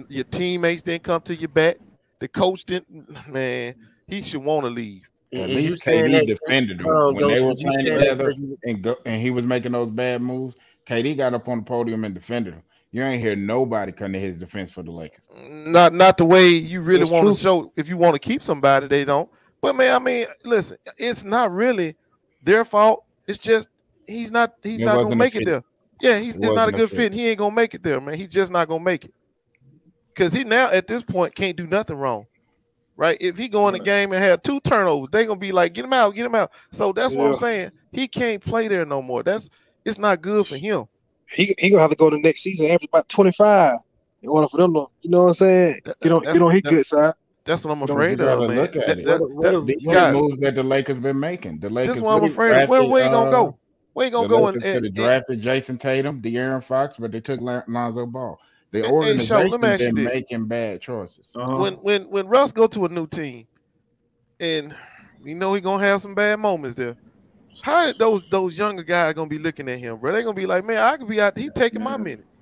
Speaker 11: Your teammates didn't come to your back. The coach didn't. Man, he should want to leave.
Speaker 8: At least KD defended him when they were playing together, and he was making those bad moves. KD got up on the podium and defended him. You ain't hear nobody come to his defense for the Lakers.
Speaker 11: Not the way you really
Speaker 9: That's
Speaker 11: want
Speaker 9: true.
Speaker 11: to show. If you want to keep somebody, they don't. But man, I mean, listen, it's not really their fault. It's just he's not
Speaker 8: It
Speaker 11: gonna
Speaker 8: wasn't a
Speaker 11: make it
Speaker 8: fit.
Speaker 11: there. Yeah,
Speaker 8: It
Speaker 11: it's not a
Speaker 8: wasn't a
Speaker 11: good
Speaker 8: fit.
Speaker 11: fit. He ain't gonna make it there, man. He's just not gonna make it. Because he now at this point can't do nothing wrong. Right? If he go in the
Speaker 2: Right.
Speaker 11: game and have 2 turnovers, they gonna be like, get him out, get him out. So that's what I'm
Speaker 9: Yeah.
Speaker 11: saying. He can't play there no more. It's not good for him.
Speaker 14: He gonna have to go to next season average about 25 in order for them to, you know what I'm saying? Get on his good side.
Speaker 11: That's what I'm
Speaker 14: You know,
Speaker 8: You
Speaker 11: afraid
Speaker 8: gotta
Speaker 11: of, man.
Speaker 8: look at it. These
Speaker 11: you
Speaker 8: are
Speaker 11: got-
Speaker 8: moves that the Lakers been making. The
Speaker 11: This
Speaker 8: Lakers
Speaker 11: is what I'm
Speaker 8: could
Speaker 11: afraid of. Where
Speaker 8: drafted,
Speaker 11: you gonna go? Where you
Speaker 8: the
Speaker 11: gonna go
Speaker 8: Lakers could have drafted Jason Tatum, De'Aaron Fox, but they took Lonzo Ball. The
Speaker 11: Hey, Shaw, let me
Speaker 8: organization
Speaker 11: ask you
Speaker 8: been
Speaker 11: this.
Speaker 8: making bad choices.
Speaker 11: When Russ go to a new team, and you know he gonna have some bad moments there. How those younger guys gonna be looking at him, bro? They gonna be like, man, I could be out. He taking my minutes.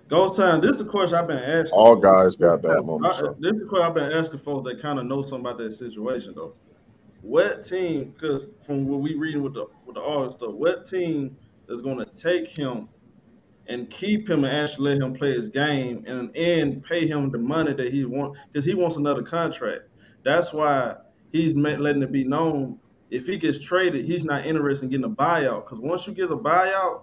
Speaker 2: Go time. This is the question I've been asking.
Speaker 6: All
Speaker 2: for.
Speaker 6: guys got bad moments.
Speaker 2: This is the question I've been asking folks that kind of know something about that situation though. What team? Because from what we reading with the artists stuff, what team is going to take him and keep him and actually let him play his game and pay him the money that he wants? Because he wants another contract. That's why he's letting it be known. If he gets traded, he's not interested in getting a buyout. Because once you get a buyout,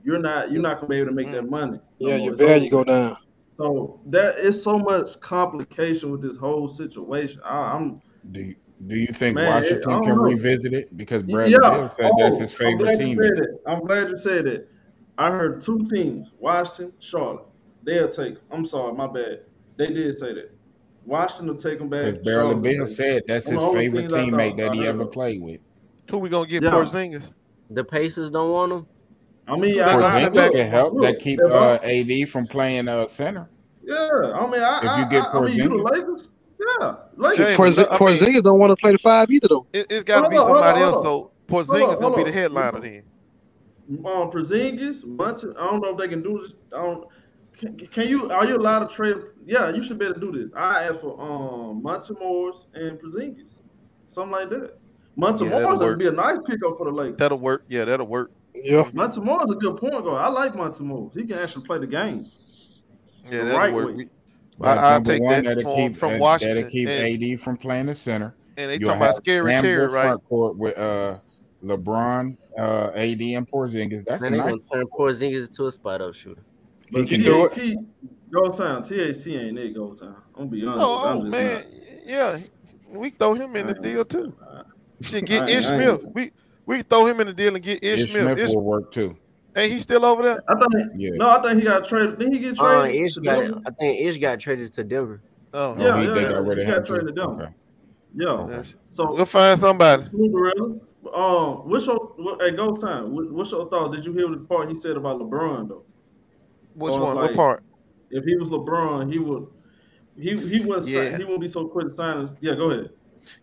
Speaker 2: you're not gonna be able to make that money.
Speaker 14: Yeah, your value go down.
Speaker 2: So that is so much complication with this whole situation.
Speaker 8: Do you think
Speaker 2: Man,
Speaker 8: Washington
Speaker 2: I don't
Speaker 8: can
Speaker 2: know.
Speaker 8: revisit it? Because Bradley Beal said that's his
Speaker 2: I'm
Speaker 8: favorite
Speaker 2: glad
Speaker 8: team.
Speaker 2: you said that. I'm glad you said that. I heard 2 teams, Washington, Charlotte. They'll take. I'm sorry, my bad. They did say that. Washington will take them back.
Speaker 8: Because Bradley
Speaker 2: Charlotte will
Speaker 8: Beal
Speaker 2: take
Speaker 8: said that's
Speaker 2: them.
Speaker 8: his
Speaker 2: One of the only
Speaker 8: favorite
Speaker 2: things I
Speaker 8: teammate
Speaker 2: thought-
Speaker 8: that
Speaker 2: I
Speaker 8: he
Speaker 2: heard
Speaker 8: ever
Speaker 2: of.
Speaker 8: played with.
Speaker 11: Who we gonna get?
Speaker 2: Yeah.
Speaker 11: Porzingis?
Speaker 13: The Pacers don't want him.
Speaker 2: I mean,
Speaker 8: Porzingis can help.
Speaker 2: look,
Speaker 8: That keep
Speaker 2: if I-
Speaker 8: AD from playing center.
Speaker 2: Yeah, I mean,
Speaker 8: If you get
Speaker 2: I mean, you the
Speaker 8: Porzingis.
Speaker 2: Lakers. Yeah,
Speaker 14: See,
Speaker 2: Lakers.
Speaker 14: Porzingis don't want to play the 5 either though.
Speaker 11: It's got to be
Speaker 2: Hold on,
Speaker 11: somebody
Speaker 2: hold
Speaker 11: else.
Speaker 2: on.
Speaker 11: So Porzingis gonna be
Speaker 2: Hold
Speaker 11: the
Speaker 2: on.
Speaker 11: headliner then.
Speaker 2: Porzingis, Munson. I don't know if they can do this. I don't. Can you? Are you allowed to trade? Yeah, you should be able to do this. I asked for Munson Morris and Porzingis, something like that. Munson
Speaker 11: Yeah, that'll
Speaker 2: Morris would
Speaker 11: work.
Speaker 2: be a nice pickup for the Lakers.
Speaker 11: That'll work. Yeah, that'll work.
Speaker 14: Yeah.
Speaker 2: Munson Morris is a good point guard. I like Munson Morris. He can actually play the game.
Speaker 11: Yeah,
Speaker 2: the
Speaker 11: that'll
Speaker 2: right
Speaker 11: work.
Speaker 2: way.
Speaker 8: But
Speaker 11: I'll
Speaker 8: number
Speaker 11: take
Speaker 8: one,
Speaker 11: that
Speaker 8: that'll
Speaker 11: from,
Speaker 8: keep
Speaker 11: from Washington.
Speaker 8: that'll keep
Speaker 11: and,
Speaker 8: AD from playing the center.
Speaker 11: and they
Speaker 8: You'll
Speaker 11: talking about
Speaker 8: have
Speaker 11: scary
Speaker 8: damn
Speaker 11: Terry,
Speaker 8: good
Speaker 11: right?
Speaker 8: front court with LeBron, AD, and Porzingis. That's
Speaker 13: Man,
Speaker 8: a
Speaker 13: they gonna
Speaker 8: nice.
Speaker 13: turn Porzingis into a spot up shooter.
Speaker 2: But
Speaker 8: can do it.
Speaker 2: THT, go time. THT ain't it. Go time. I'm gonna be honest.
Speaker 11: Oh,
Speaker 2: I'm just
Speaker 11: man, yeah, we throw him in the deal too. Should get
Speaker 2: I
Speaker 11: Ish
Speaker 2: ain't-
Speaker 11: Smith. We throw him in the deal and get Ish
Speaker 8: Ish
Speaker 11: Smith.
Speaker 8: Smith will work too.
Speaker 11: Hey, he's still over there?
Speaker 2: I think.
Speaker 8: Yeah.
Speaker 2: No, I think he got traded. Didn't he get traded?
Speaker 13: Ish
Speaker 2: to
Speaker 13: got,
Speaker 2: Denver?
Speaker 13: I think Ish got traded to Denver.
Speaker 11: Oh,
Speaker 2: Yeah,
Speaker 8: he
Speaker 2: yeah,
Speaker 8: they
Speaker 2: yeah.
Speaker 8: got rid
Speaker 2: He
Speaker 8: of
Speaker 2: got
Speaker 8: him too.
Speaker 2: traded to them.
Speaker 8: Okay.
Speaker 2: Yeah.
Speaker 11: Yes.
Speaker 2: So
Speaker 11: We'll find somebody.
Speaker 2: Snoop, what's your hey, go time? What's your thought? Did you hear the part he said about LeBron though?
Speaker 11: Which
Speaker 2: Or
Speaker 11: one?
Speaker 2: like,
Speaker 11: What part?
Speaker 2: If he was LeBron, he would. He wouldn't.
Speaker 11: Yeah.
Speaker 2: He wouldn't be so quick to sign us. Yeah, go ahead.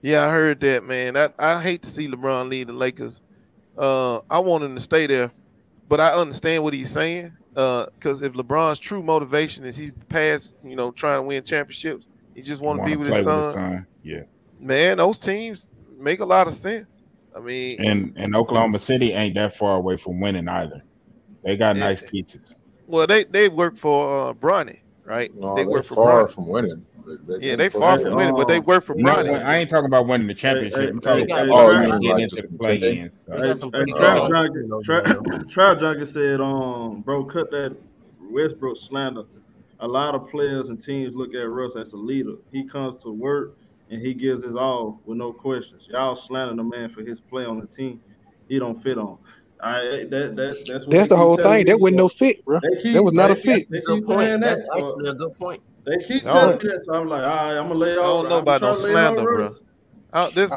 Speaker 11: Yeah, I heard that, man. I hate to see LeBron leave the Lakers. I want him to stay there, but I understand what he's saying. Because if LeBron's true motivation is he's past, trying to win championships, he just want to be with his son.
Speaker 8: Yeah.
Speaker 11: Man, those teams make a lot of sense. I mean,
Speaker 8: And Oklahoma City ain't that far away from winning either. They got
Speaker 11: Yeah.
Speaker 8: nice pieces.
Speaker 11: well, they work for Bronny, right?
Speaker 6: No,
Speaker 11: they
Speaker 6: they're
Speaker 11: work for
Speaker 6: far
Speaker 11: Bronny.
Speaker 6: from winning.
Speaker 11: Yeah, they far from winning, but they work for
Speaker 8: No,
Speaker 11: Bronny.
Speaker 8: I ain't talking about winning the championship. I'm talking
Speaker 13: hey,
Speaker 8: about
Speaker 6: you mean
Speaker 8: getting
Speaker 6: like
Speaker 8: into
Speaker 6: just
Speaker 8: the play-in.
Speaker 13: They got some pretty
Speaker 2: Trav
Speaker 13: good
Speaker 2: Jacket said, bro, cut that Westbrook slander. A lot of players and teams look at Russ as a leader. He comes to work and he gives his all with no questions. Y'all slander the man for his play on the team. He don't fit on. That's what
Speaker 14: That's the whole thing. That wasn't no fit, bro. That was not a fit.
Speaker 2: They
Speaker 13: Good
Speaker 2: keep
Speaker 13: point.
Speaker 2: saying that.
Speaker 13: That's actually a good point.
Speaker 2: They keep
Speaker 11: No.
Speaker 2: telling me that. So I'm like, all right, I'm gonna lay
Speaker 11: I
Speaker 2: all.
Speaker 11: don't know about no slander, bro.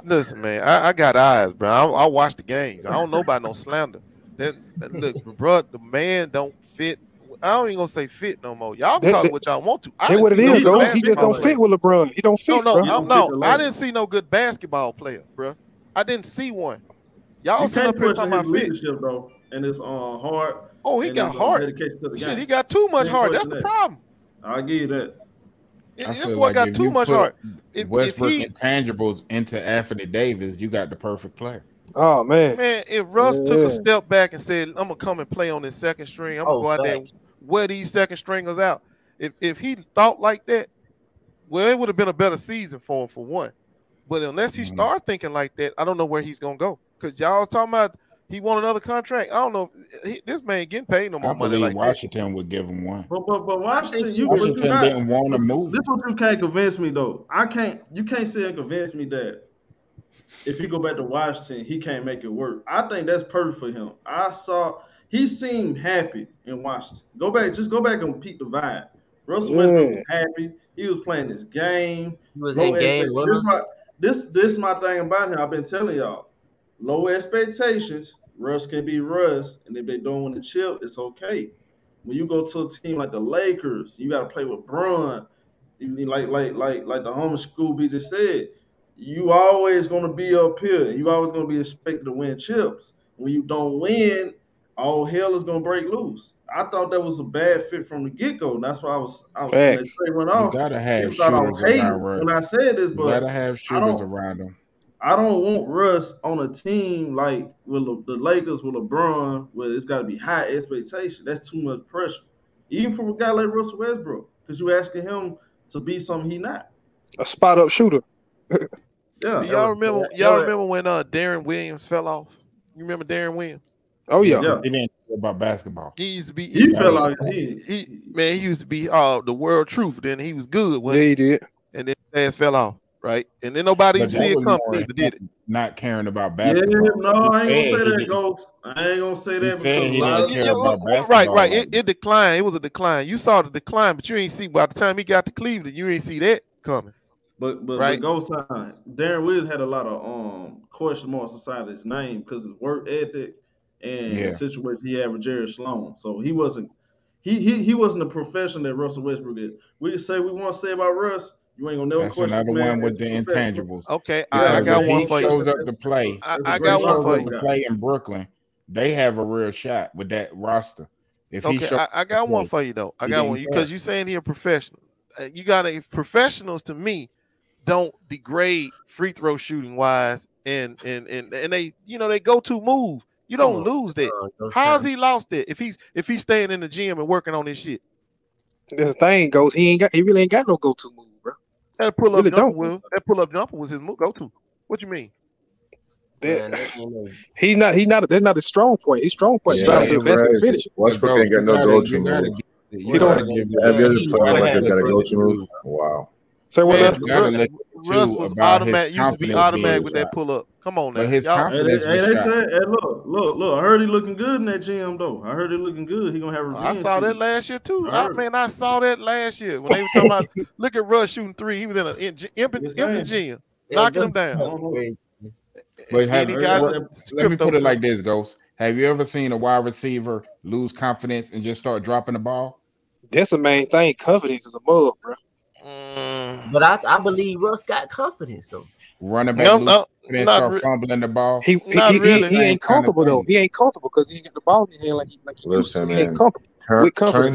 Speaker 11: Listen, man, I got eyes, bro. I watch the game. I don't know about no slander. Look, bro, the man don't fit. I don't even gonna say fit no more. Y'all can call it what y'all want to.
Speaker 14: That's what it is, though. He just don't fit with LeBron. He don't fit.
Speaker 11: No, I didn't see no good basketball player, bro. I didn't see one. Y'all
Speaker 2: You
Speaker 11: sitting
Speaker 2: can't
Speaker 11: up here
Speaker 2: question
Speaker 11: talking
Speaker 2: his
Speaker 11: about fit.
Speaker 2: leadership though, and his heart.
Speaker 11: Oh, he
Speaker 2: and
Speaker 11: got
Speaker 2: his,
Speaker 11: heart.
Speaker 2: dedication to the
Speaker 11: Shit,
Speaker 2: game.
Speaker 11: he got too much
Speaker 2: Can't
Speaker 11: heart. That's
Speaker 2: question
Speaker 11: the
Speaker 2: that.
Speaker 11: problem.
Speaker 2: I'll give you that.
Speaker 8: I
Speaker 11: This
Speaker 8: feel
Speaker 11: boy
Speaker 8: like
Speaker 11: got
Speaker 8: if
Speaker 11: too
Speaker 8: you
Speaker 11: much
Speaker 8: put
Speaker 11: heart. If
Speaker 8: Westbrook
Speaker 11: he,
Speaker 8: intangibles into Anthony Davis, you got the perfect player.
Speaker 14: Oh man,
Speaker 11: if Russ took a step back and said, "I'm gonna come and play on this second string. I'm gonna go out there and wear these second stringers out. If he thought like that, well, it would have been a better season for him for one. But unless he start thinking like that, I don't know where he's gonna go. Because y'all talking about he want another contract. I don't know. This man getting paid no more
Speaker 8: I
Speaker 11: money
Speaker 8: believe
Speaker 11: like
Speaker 8: Washington would give him one.
Speaker 2: But Washington,
Speaker 8: Washington didn't want to move.
Speaker 2: This one you can't convince me though. You can't sit and convince me that if he go back to Washington, he can't make it work. I think that's perfect for him. He seemed happy in Washington. Just go back and peep the vibe. Russell Westbrook was happy. He was playing his game.
Speaker 13: He was in game winners.
Speaker 2: This my thing about him. I've been telling y'all. Low expectations. Russ can be Russ, and if they don't win the chip, it's okay. When you go to a team like the Lakers, you got to play with Bron. Like the home Scooby just said, you always going to be up here, and you always going to be expected to win chips. When you don't win, all hell is going to break loose. I thought that was a bad fit from the get-go. That's why I was when they went off.
Speaker 8: You gotta have shooters
Speaker 2: around Russ. When I said this, but
Speaker 8: you gotta have shooters around him.
Speaker 2: I don't want Russ on a team like with the Lakers with LeBron, where it's got to be high expectation. That's too much pressure, even for a guy like Russell Westbrook, because you asking him to be something he not.
Speaker 14: A spot up shooter.
Speaker 2: Yeah.
Speaker 11: Y'all remember when Darren Williams fell off? You remember Darren Williams?
Speaker 14: Oh yeah.
Speaker 8: He didn't know about basketball.
Speaker 11: He used to be.
Speaker 2: He fell out.
Speaker 11: He used to be the world truth. Then he was good.
Speaker 14: Yeah, he did.
Speaker 11: And then his ass fell off. Right, and then nobody even see it come. Neither did it.
Speaker 8: Not caring about basketball.
Speaker 2: Yeah, no, I ain't gonna say that, Ghost. I ain't gonna say that because
Speaker 8: he didn't care about basketball.
Speaker 11: Right. It declined. It was a decline. You saw the decline, but you ain't see. By the time he got to Cleveland, you ain't see that coming.
Speaker 2: But
Speaker 11: right,
Speaker 2: Ghost time. Darren Williams had a lot of question marks inside his name because his work ethic and the situation he had with Jerry Sloan. So he wasn't. He wasn't the professional that Russell Westbrook is. We can say we want to say about Russ. You ain't gonna never
Speaker 8: That's
Speaker 2: question.
Speaker 8: Another one with the intangibles.
Speaker 11: Okay, I got one for you.
Speaker 8: Shows up to play.
Speaker 11: I got one for you.
Speaker 8: Play in Brooklyn, they have a real shot with that roster. If he
Speaker 11: I got one for you though. I got one because you saying he a professional. You got professionals to me don't degrade free throw shooting wise, and they they go to move. You don't lose that. How's he lost it if he's staying in the gym and working on this shit?
Speaker 14: The thing goes, he really ain't got no go to move, bro.
Speaker 11: That pull up jumper was his go to. What you mean?
Speaker 14: He's not. That's not his strong point. His strong point is driving to the basket and finish.
Speaker 6: Westbrook ain't got no go to move.
Speaker 14: He don't.
Speaker 6: Every other player like has got a go to move. Wow.
Speaker 14: So what?
Speaker 11: Russ was automatic. Used to be automatic with that pull up. Come on now.
Speaker 8: But his confidence
Speaker 2: look. I heard he looking good in that gym though. I heard he looking good. He gonna have revenge.
Speaker 11: I saw that last year too. I saw that last year when they were talking about look at Russ shooting three. He was in an empty gym, knocking him down.
Speaker 8: But let me put it like this, Ghost. Have you ever seen a wide receiver lose confidence and just start dropping the ball?
Speaker 14: That's the main thing. Confidence is a mug, bro.
Speaker 13: But I believe Russ got confidence though.
Speaker 8: Running back, start fumbling the ball.
Speaker 14: He ain't comfortable though. He ain't comfortable because he ain't got the ball in his hand like he used to. He ain't comfortable.
Speaker 6: Turning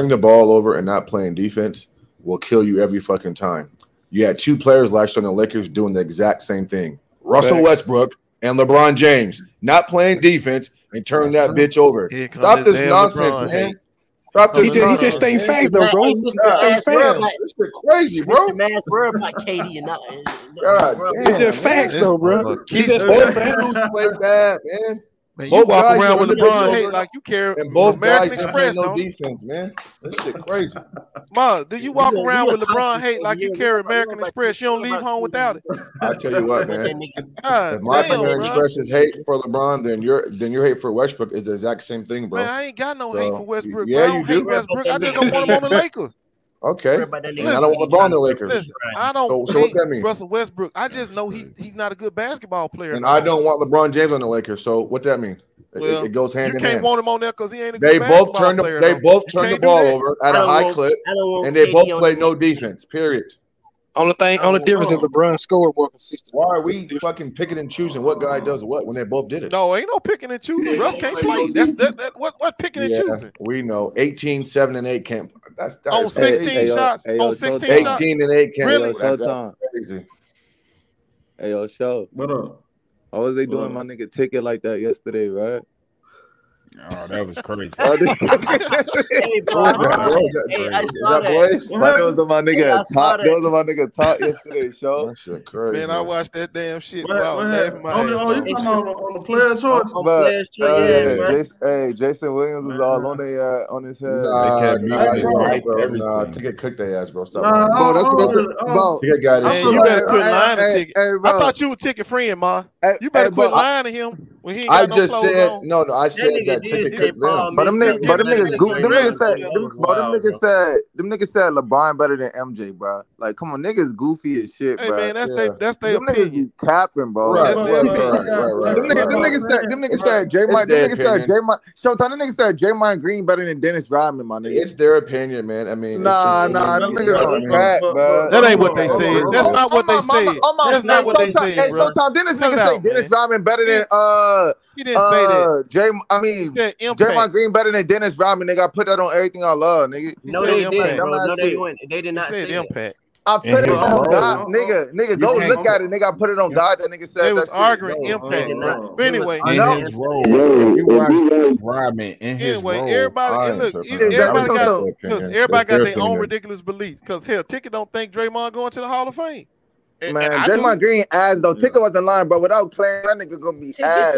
Speaker 6: the ball over and not playing defense will kill you every fucking time. You had two players last year on the Lakers doing the exact same thing. Russell Westbrook and LeBron James not playing defense and turning that bitch over. Stop this nonsense, man.
Speaker 14: He just staying fast though, bro.
Speaker 6: This is crazy, bro.
Speaker 13: Man's world like Katie and not.
Speaker 14: It's just facts though, bro. He just
Speaker 6: play bad, man.
Speaker 11: Man, you walk around with LeBron hate like you care.
Speaker 6: And both
Speaker 11: American
Speaker 6: guys
Speaker 11: Express,
Speaker 6: no defense, man. This shit crazy.
Speaker 11: Ma, do you walk around with LeBron hate like you carry American Express? You don't leave home without it.
Speaker 6: I tell you what, man. If my American Express is hate for LeBron, then your hate for Westbrook is the exact same thing, bro.
Speaker 11: Man, I ain't got no hate for Westbrook.
Speaker 6: Yeah,
Speaker 11: bro.
Speaker 6: you do.
Speaker 11: Westbrook. I just don't want him on the Lakers.
Speaker 6: Okay. And I don't want LeBron on the Lakers.
Speaker 11: Listen, I don't
Speaker 6: so what that mean?
Speaker 11: Russell Westbrook. I just know he's not a good basketball player.
Speaker 6: And I don't want LeBron James on the Lakers. So what that mean?
Speaker 11: Well,
Speaker 6: it goes hand in hand.
Speaker 11: You can't want him on there because he ain't a good basketball player.
Speaker 6: They both turn the ball over at a high clip, and they both play no defense. Period.
Speaker 14: Only difference is LeBron scored more consistent.
Speaker 6: Why are we fucking picking and choosing what guy does what when they both did it?
Speaker 11: No, ain't no picking and choosing. Russ can't play. What picking and choosing?
Speaker 6: We know 18, 7, and 8 can't. That's
Speaker 11: on 16 shots. On 16 shots.
Speaker 6: 18 and 8 can't.
Speaker 11: Really?
Speaker 6: That's crazy.
Speaker 15: Hey, yo, show.
Speaker 2: What up?
Speaker 15: How was they doing my nigga ticket like that yesterday, right?
Speaker 8: Oh, that was crazy.
Speaker 13: Hey, bro, I saw that.
Speaker 15: Blaze? That was on my nigga top. That was on my nigga top yesterday, show.
Speaker 6: That shit crazy.
Speaker 16: Man, I watched that damn shit.
Speaker 2: What
Speaker 16: Wow, laughing my ass
Speaker 2: you
Speaker 16: off.
Speaker 2: talking about on the player choice?
Speaker 15: Jason Williams was all on their on his head.
Speaker 6: Nah, Ticket cooked their ass, bro. Stop.
Speaker 15: Bro, that's what
Speaker 6: Ticket got his shit.
Speaker 16: You better quit lying to Ticket. I thought you were Ticket friend, Ma. You better quit lying to him when he ain't got no clothes on.
Speaker 6: No, I said that Ticket cooked them.
Speaker 15: But them niggas said LeBron better than MJ, bro. Like, come on, niggas goofy as shit, bro.
Speaker 16: Hey man, that's their
Speaker 15: them niggas be capping, bro.
Speaker 6: Right.
Speaker 15: Them niggas said Draymond. Showtime. Them niggas said Draymond Green better than Dennis Rodman, my nigga.
Speaker 6: It's their opinion, man. I mean,
Speaker 15: nah, them niggas on crack, bro.
Speaker 16: That ain't what they said. That's not what they said. That's not what they said, bro.
Speaker 15: Showtime. Dennis niggas say Dennis Rodman better than
Speaker 16: He didn't say that.
Speaker 15: Draymond Green better than Dennis Rodman. Nigga, I put that on everything I love, nigga.
Speaker 13: No, they didn't, bro. No, they did not say that.
Speaker 15: I put it on God, nigga. Go look at it, nigga. I put it on God. That nigga said
Speaker 16: they was
Speaker 15: that
Speaker 16: arguing
Speaker 15: shit.
Speaker 16: impact. But anyway,
Speaker 8: in his role. You watch Rodman in his
Speaker 16: anyway,
Speaker 8: role.
Speaker 16: everybody got their own ridiculous beliefs. Because hell, Ticket don't think Draymond going to the Hall of Fame.
Speaker 15: Man, Draymond Green ass though. Ticket wasn't lying, bro. Without playing, that nigga gonna be ass.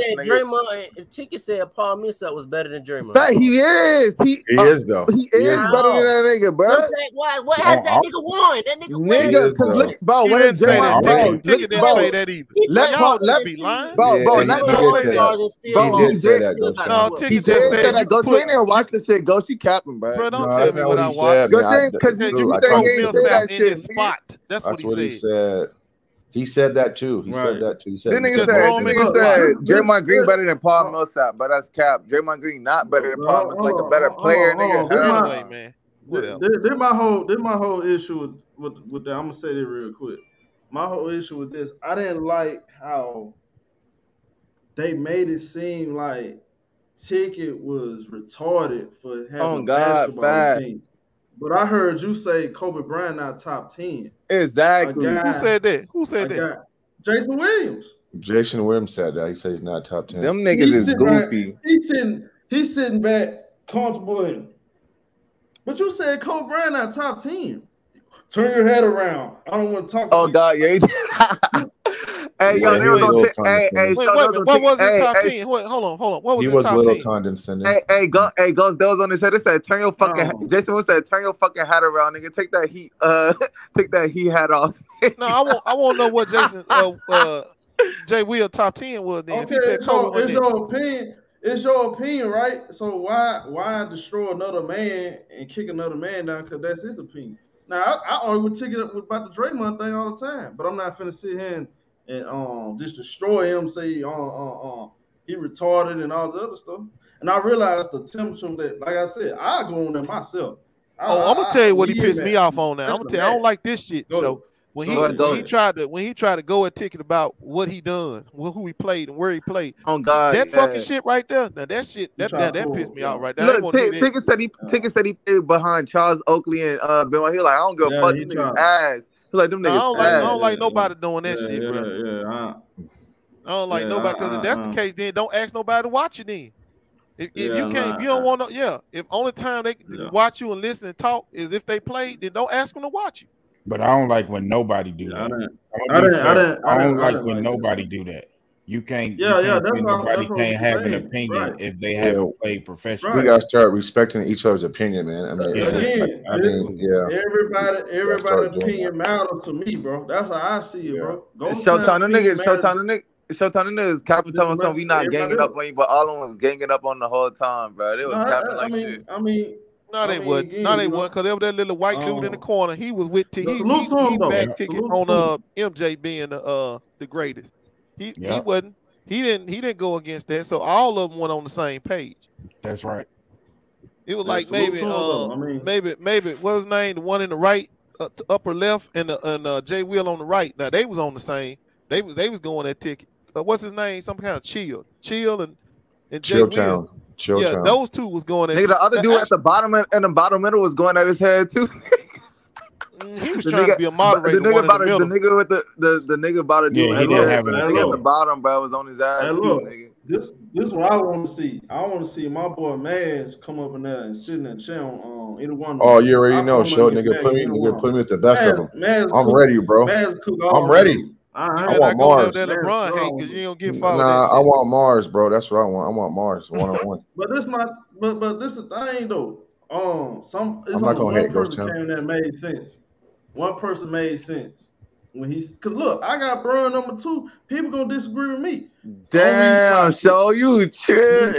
Speaker 13: Ticket said Paul Millsap was better than Draymond.
Speaker 15: Fact, he is. He is
Speaker 6: though.
Speaker 15: He is better than that nigga, bro.
Speaker 13: What has that nigga won? That nigga won.
Speaker 15: Nigga, because look, bro, what is Draymond? Bro,
Speaker 16: Ticket didn't say that either.
Speaker 15: Let
Speaker 16: be lying.
Speaker 15: Bro,
Speaker 6: he said that.
Speaker 15: Go train and watch the shit. Go, she capping, bro.
Speaker 16: Bro, don't tell me what I watched.
Speaker 15: Go train, because you said he ain't say that shit.
Speaker 16: Spot. That's what
Speaker 6: he said. He said that too. He said
Speaker 15: nigga said Draymond Green better than Paul Millsap, but that's cap. Draymond Green not better than Paul Millsap, like a better player, nigga.
Speaker 16: Man.
Speaker 2: This my whole issue with that. I'm gonna say this real quick. My whole issue with this, I didn't like how they made it seem like Ticket was retarded for having a basketball team. But I heard you say Kobe Bryant not top 10.
Speaker 15: Exactly.
Speaker 16: Who said that? Who said that?
Speaker 2: Jason Williams.
Speaker 6: Jason Williams said that. He said he's not top 10.
Speaker 15: Them niggas is goofy.
Speaker 2: He's sitting back comfortable in. But you said Kobe Bryant not top 10. Turn your head around. I don't want to talk.
Speaker 15: Oh God, yeah. Hey, yo, they was on.
Speaker 16: What was his top 10? Hold on. What was
Speaker 6: he
Speaker 16: his
Speaker 6: was
Speaker 16: top
Speaker 6: little
Speaker 16: 10?
Speaker 6: condescending.
Speaker 15: Hey, Ghost, that was on his head. It said, "Turn your fucking." Jason was said, "Turn your fucking hat around, nigga. Take that heat hat off."
Speaker 16: No, I want to know what Jason Jay Will top 10 was. Then
Speaker 2: okay, it's your opinion. It's your opinion, right? So why destroy another man and kick another man down? Because that's his opinion. Now I argue with Ticket about the Draymond thing all the time, but I'm not finna sit here and just destroy him. Say he retarded and all the other stuff. And I realized the temperature that, like I said, I go on there myself.
Speaker 16: I'm gonna tell you what he pissed me off on now. I'm gonna tell you, I don't like this shit. So when he tried to go at Ticket about what he done, who he played and where he played.
Speaker 15: Oh God,
Speaker 16: that fucking shit right there. Now that shit that pissed me off right there.
Speaker 15: Look, Ticket said he played behind Charles Oakley and Ben White. He like, I don't give a fuck, them niggas ass. He like them niggas
Speaker 16: I don't like nobody doing that shit, bro. I don't like nobody, because if that's the case, then don't ask nobody to watch you then. If you don't want to, if only time they watch you and listen and talk is if they play, then don't ask them to watch you.
Speaker 8: But I don't like when nobody do that. I don't like when nobody do that. You can't. Nobody can't have an opinion if they haven't played professionally.
Speaker 6: We gotta start respecting each other's opinion, man. I mean,
Speaker 2: everybody's opinion matters to me, bro. That's how I see it, bro.
Speaker 15: Showtime, the niggas capping telling something we not ganging up on you, but all of them was ganging up on the whole time, bro. They was capping like shit.
Speaker 16: No, they wouldn't. No, they wouldn't, because there was that little white dude in the corner. He was with Ticket. He backed Ticket on MJ being the greatest. He wasn't. He didn't go against that. So all of them went on the same page.
Speaker 8: That's right.
Speaker 16: It was like maybe what was his name? The one in the right, upper left, and Jay Will on the right. Now they was on the same. They was going at Ticket. What's his name? Some kind of Chill and Jay Will.
Speaker 6: Chill Town.
Speaker 16: Those two was going at.
Speaker 15: Nigga, the other dude at the bottom and the bottom middle was going at his head too.
Speaker 16: He was trying to be a moderator.
Speaker 15: The nigga about the nigga with the nigga about to do.
Speaker 8: He didn't have it.
Speaker 15: The nigga at the bottom, bro, was on his ass too, nigga.
Speaker 2: This This is what I want to see. I want to see my boy Maz come up in there and sit in that chair on either one.
Speaker 6: Oh, you already know, show nigga. Put me with the best of them. I'm ready, bro. I'm ready. I want Mars.
Speaker 16: Because you don't get followed.
Speaker 6: Nah, I want Mars, bro. That's what I want. I want Mars 1-on-1.
Speaker 2: But this not. But this is the thing though. It's
Speaker 6: I'm not gonna hate Ghost Town.
Speaker 2: That made sense. One person made sense when cause look, I got Bron number 2. People gonna disagree with me.
Speaker 15: Damn, show you chill.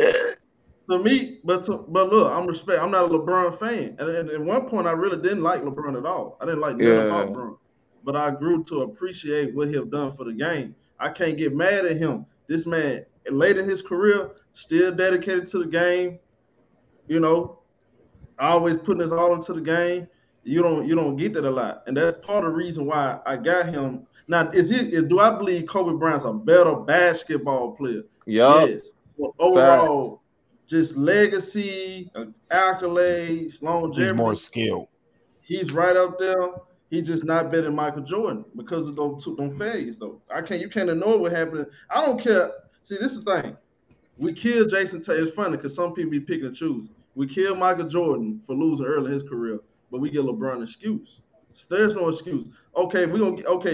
Speaker 2: To me, but look, I'm not a LeBron fan, and at one point I really didn't like LeBron at all. I didn't like nothing about LeBron, but I grew to appreciate what he have done for the game. I can't get mad at him. This man, late in his career, still dedicated to the game. You know, always putting his all into the game. You don't get that a lot, and that's part of the reason why I got him. Now, do I believe Kobe Bryant's a better basketball player?
Speaker 15: Yep.
Speaker 2: Yes. Well, overall, just legacy, accolades, longevity.
Speaker 8: He's more skilled.
Speaker 2: He's right up there. He's just not better than Michael Jordan because of those failures, though. You can't ignore what happened. I don't care. See, this is the thing. We killed Jason Tatum. It's funny because some people be picking and choosing. We killed Michael Jordan for losing early in his career, but we give LeBron an excuse. There's no excuse. Okay,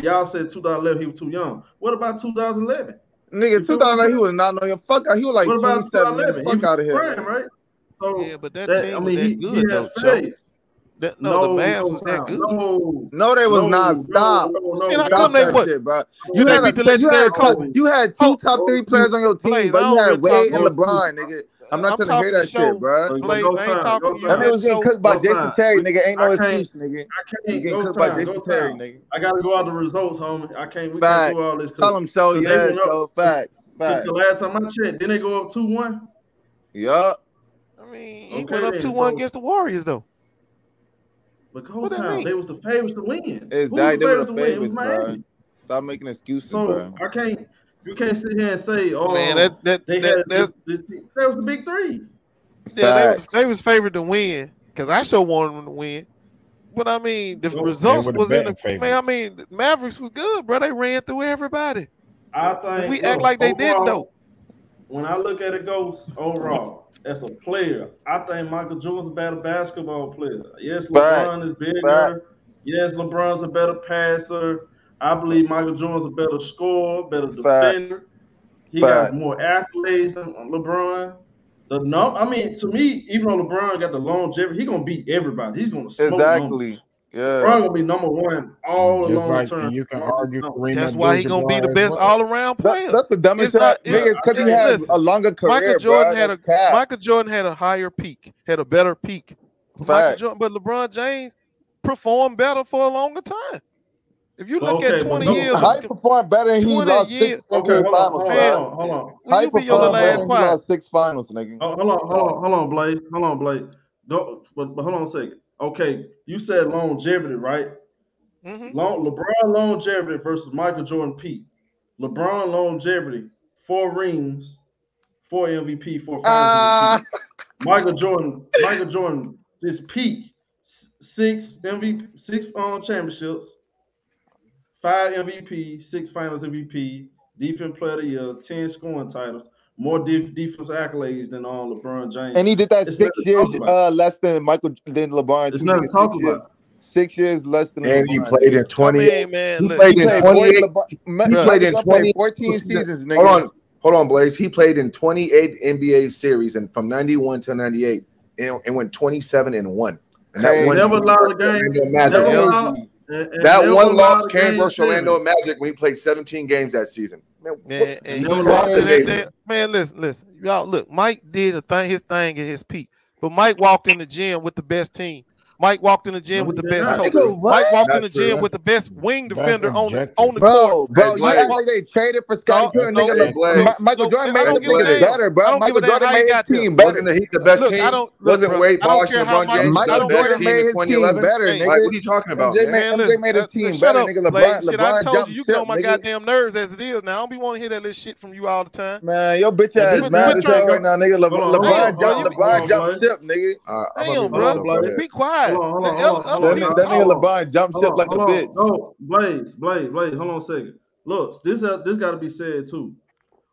Speaker 2: y'all said 2011 he was too young. What about 2011?
Speaker 15: Nigga, 2011 he was not no young. Fuck out. He was like 27. Nigga, fuck out of here.
Speaker 2: Prime, right? So
Speaker 16: yeah, but that team was that good though. The Mavs was that good.
Speaker 15: No, they was not. Stop.
Speaker 16: Stop that shit,
Speaker 15: bro. You had 2 top 3 players on your team, but you had Wade and LeBron, nigga. I'm not gonna hear that shit, bro. That nigga was getting cooked by Jason Terry, nigga. Ain't no excuse, nigga. You getting cooked by Jason Terry, nigga.
Speaker 2: I gotta go out the results, homie. I can't. We can't do all this.
Speaker 15: Tell them so. Yeah, so facts.
Speaker 2: The last time I checked, didn't they go up 2-1?
Speaker 15: Yup.
Speaker 16: I mean, he went up 2-1 against the Warriors, though.
Speaker 2: But Coach Town, they was the favorites to win.
Speaker 15: Exactly, they were the favorites, bro. Stop making excuses, bro.
Speaker 2: You can't sit here and say, "Oh,
Speaker 16: man,
Speaker 2: that was the big 3."
Speaker 16: Yeah, they was favored to win because I sure wanted them to win. But I mean, the results was in the man. I mean, the Mavericks was good, bro. They ran through everybody.
Speaker 2: I think
Speaker 16: we act like they didn't though.
Speaker 2: When I look at it, Ghost overall as a player, I think Michael Jordan's a better basketball player. Yes, LeBron is bigger. Yes, LeBron's a better passer. I believe Michael Jordan's a better scorer, better defender. He got more accolades than LeBron. I mean, to me, even though LeBron got the longevity, he's gonna beat everybody. He's gonna smoke numbers.
Speaker 15: Yeah,
Speaker 2: LeBron gonna be number 1 all along term.
Speaker 8: You can argue.
Speaker 16: That's why he's gonna be the best all-around player.
Speaker 15: That's the dumbest shit. Niggas, because he has a longer career.
Speaker 16: Michael Jordan had a higher peak, had a better peak. Michael Jordan, but LeBron James performed better for a longer time. If you look at 20 years,
Speaker 15: how he performed better and he lost 6 NBA finals, bro.
Speaker 2: Hold on.
Speaker 15: How he performed better and he lost 6 finals, nigga.
Speaker 2: Hold on, Blade. Go, but hold on a second. Okay, you said longevity, right?
Speaker 16: Mm-hmm.
Speaker 2: LeBron longevity versus Michael Jordan peak. LeBron longevity, 4 rings, 4 MVP, 4 finals. Michael Jordan, this peak, 6 MVP, 6 championships. 5 MVP, 6 Finals MVP, Defensive Player of the Year, 10 scoring titles, more defensive accolades than LeBron James.
Speaker 15: And he did that 6 years less than LeBron.
Speaker 2: It's nothing to talk about.
Speaker 15: 6 years less than.
Speaker 6: And he played in 20.
Speaker 16: I mean, man,
Speaker 6: he played in 28. He played in
Speaker 15: 14 seasons. Nigga.
Speaker 6: Hold on, Blaze. He played in 28 NBA series, and from 91 to 98, and went 27-1. And that one
Speaker 2: never allowed a game.
Speaker 6: That one loss came versus Orlando Magic when he played 17 games that season.
Speaker 16: Man, listen. Y'all look, Mike did his thing at his peak, but Mike walked in the gym with the best team. Mike walked in the gym with the best coach. Mike walked in the gym with the best wing defender on the court.
Speaker 15: Bro, you act like they traded for Scottie Pippen. Michael Jordan made it better, bro. Michael Jordan made his team better.
Speaker 6: Wasn't the Heat the best team? Wasn't Wade Bosh and LeBron James the best team in 2011?
Speaker 15: Nigga.
Speaker 6: What are you talking about?
Speaker 15: MJ made his team better, nigga. LeBron
Speaker 16: jumped ship. You know my goddamn nerves as it is now. I don't be wanting to hear that little shit from you all the time.
Speaker 15: Man, your bitch ass mad as hell right now, nigga. LeBron jumped ship, nigga.
Speaker 16: Damn, bro. Be quiet.
Speaker 15: That nigga LeBron jumped ship like a bitch.
Speaker 2: No, Blaze. Hold on a second. Look, this got to be said too.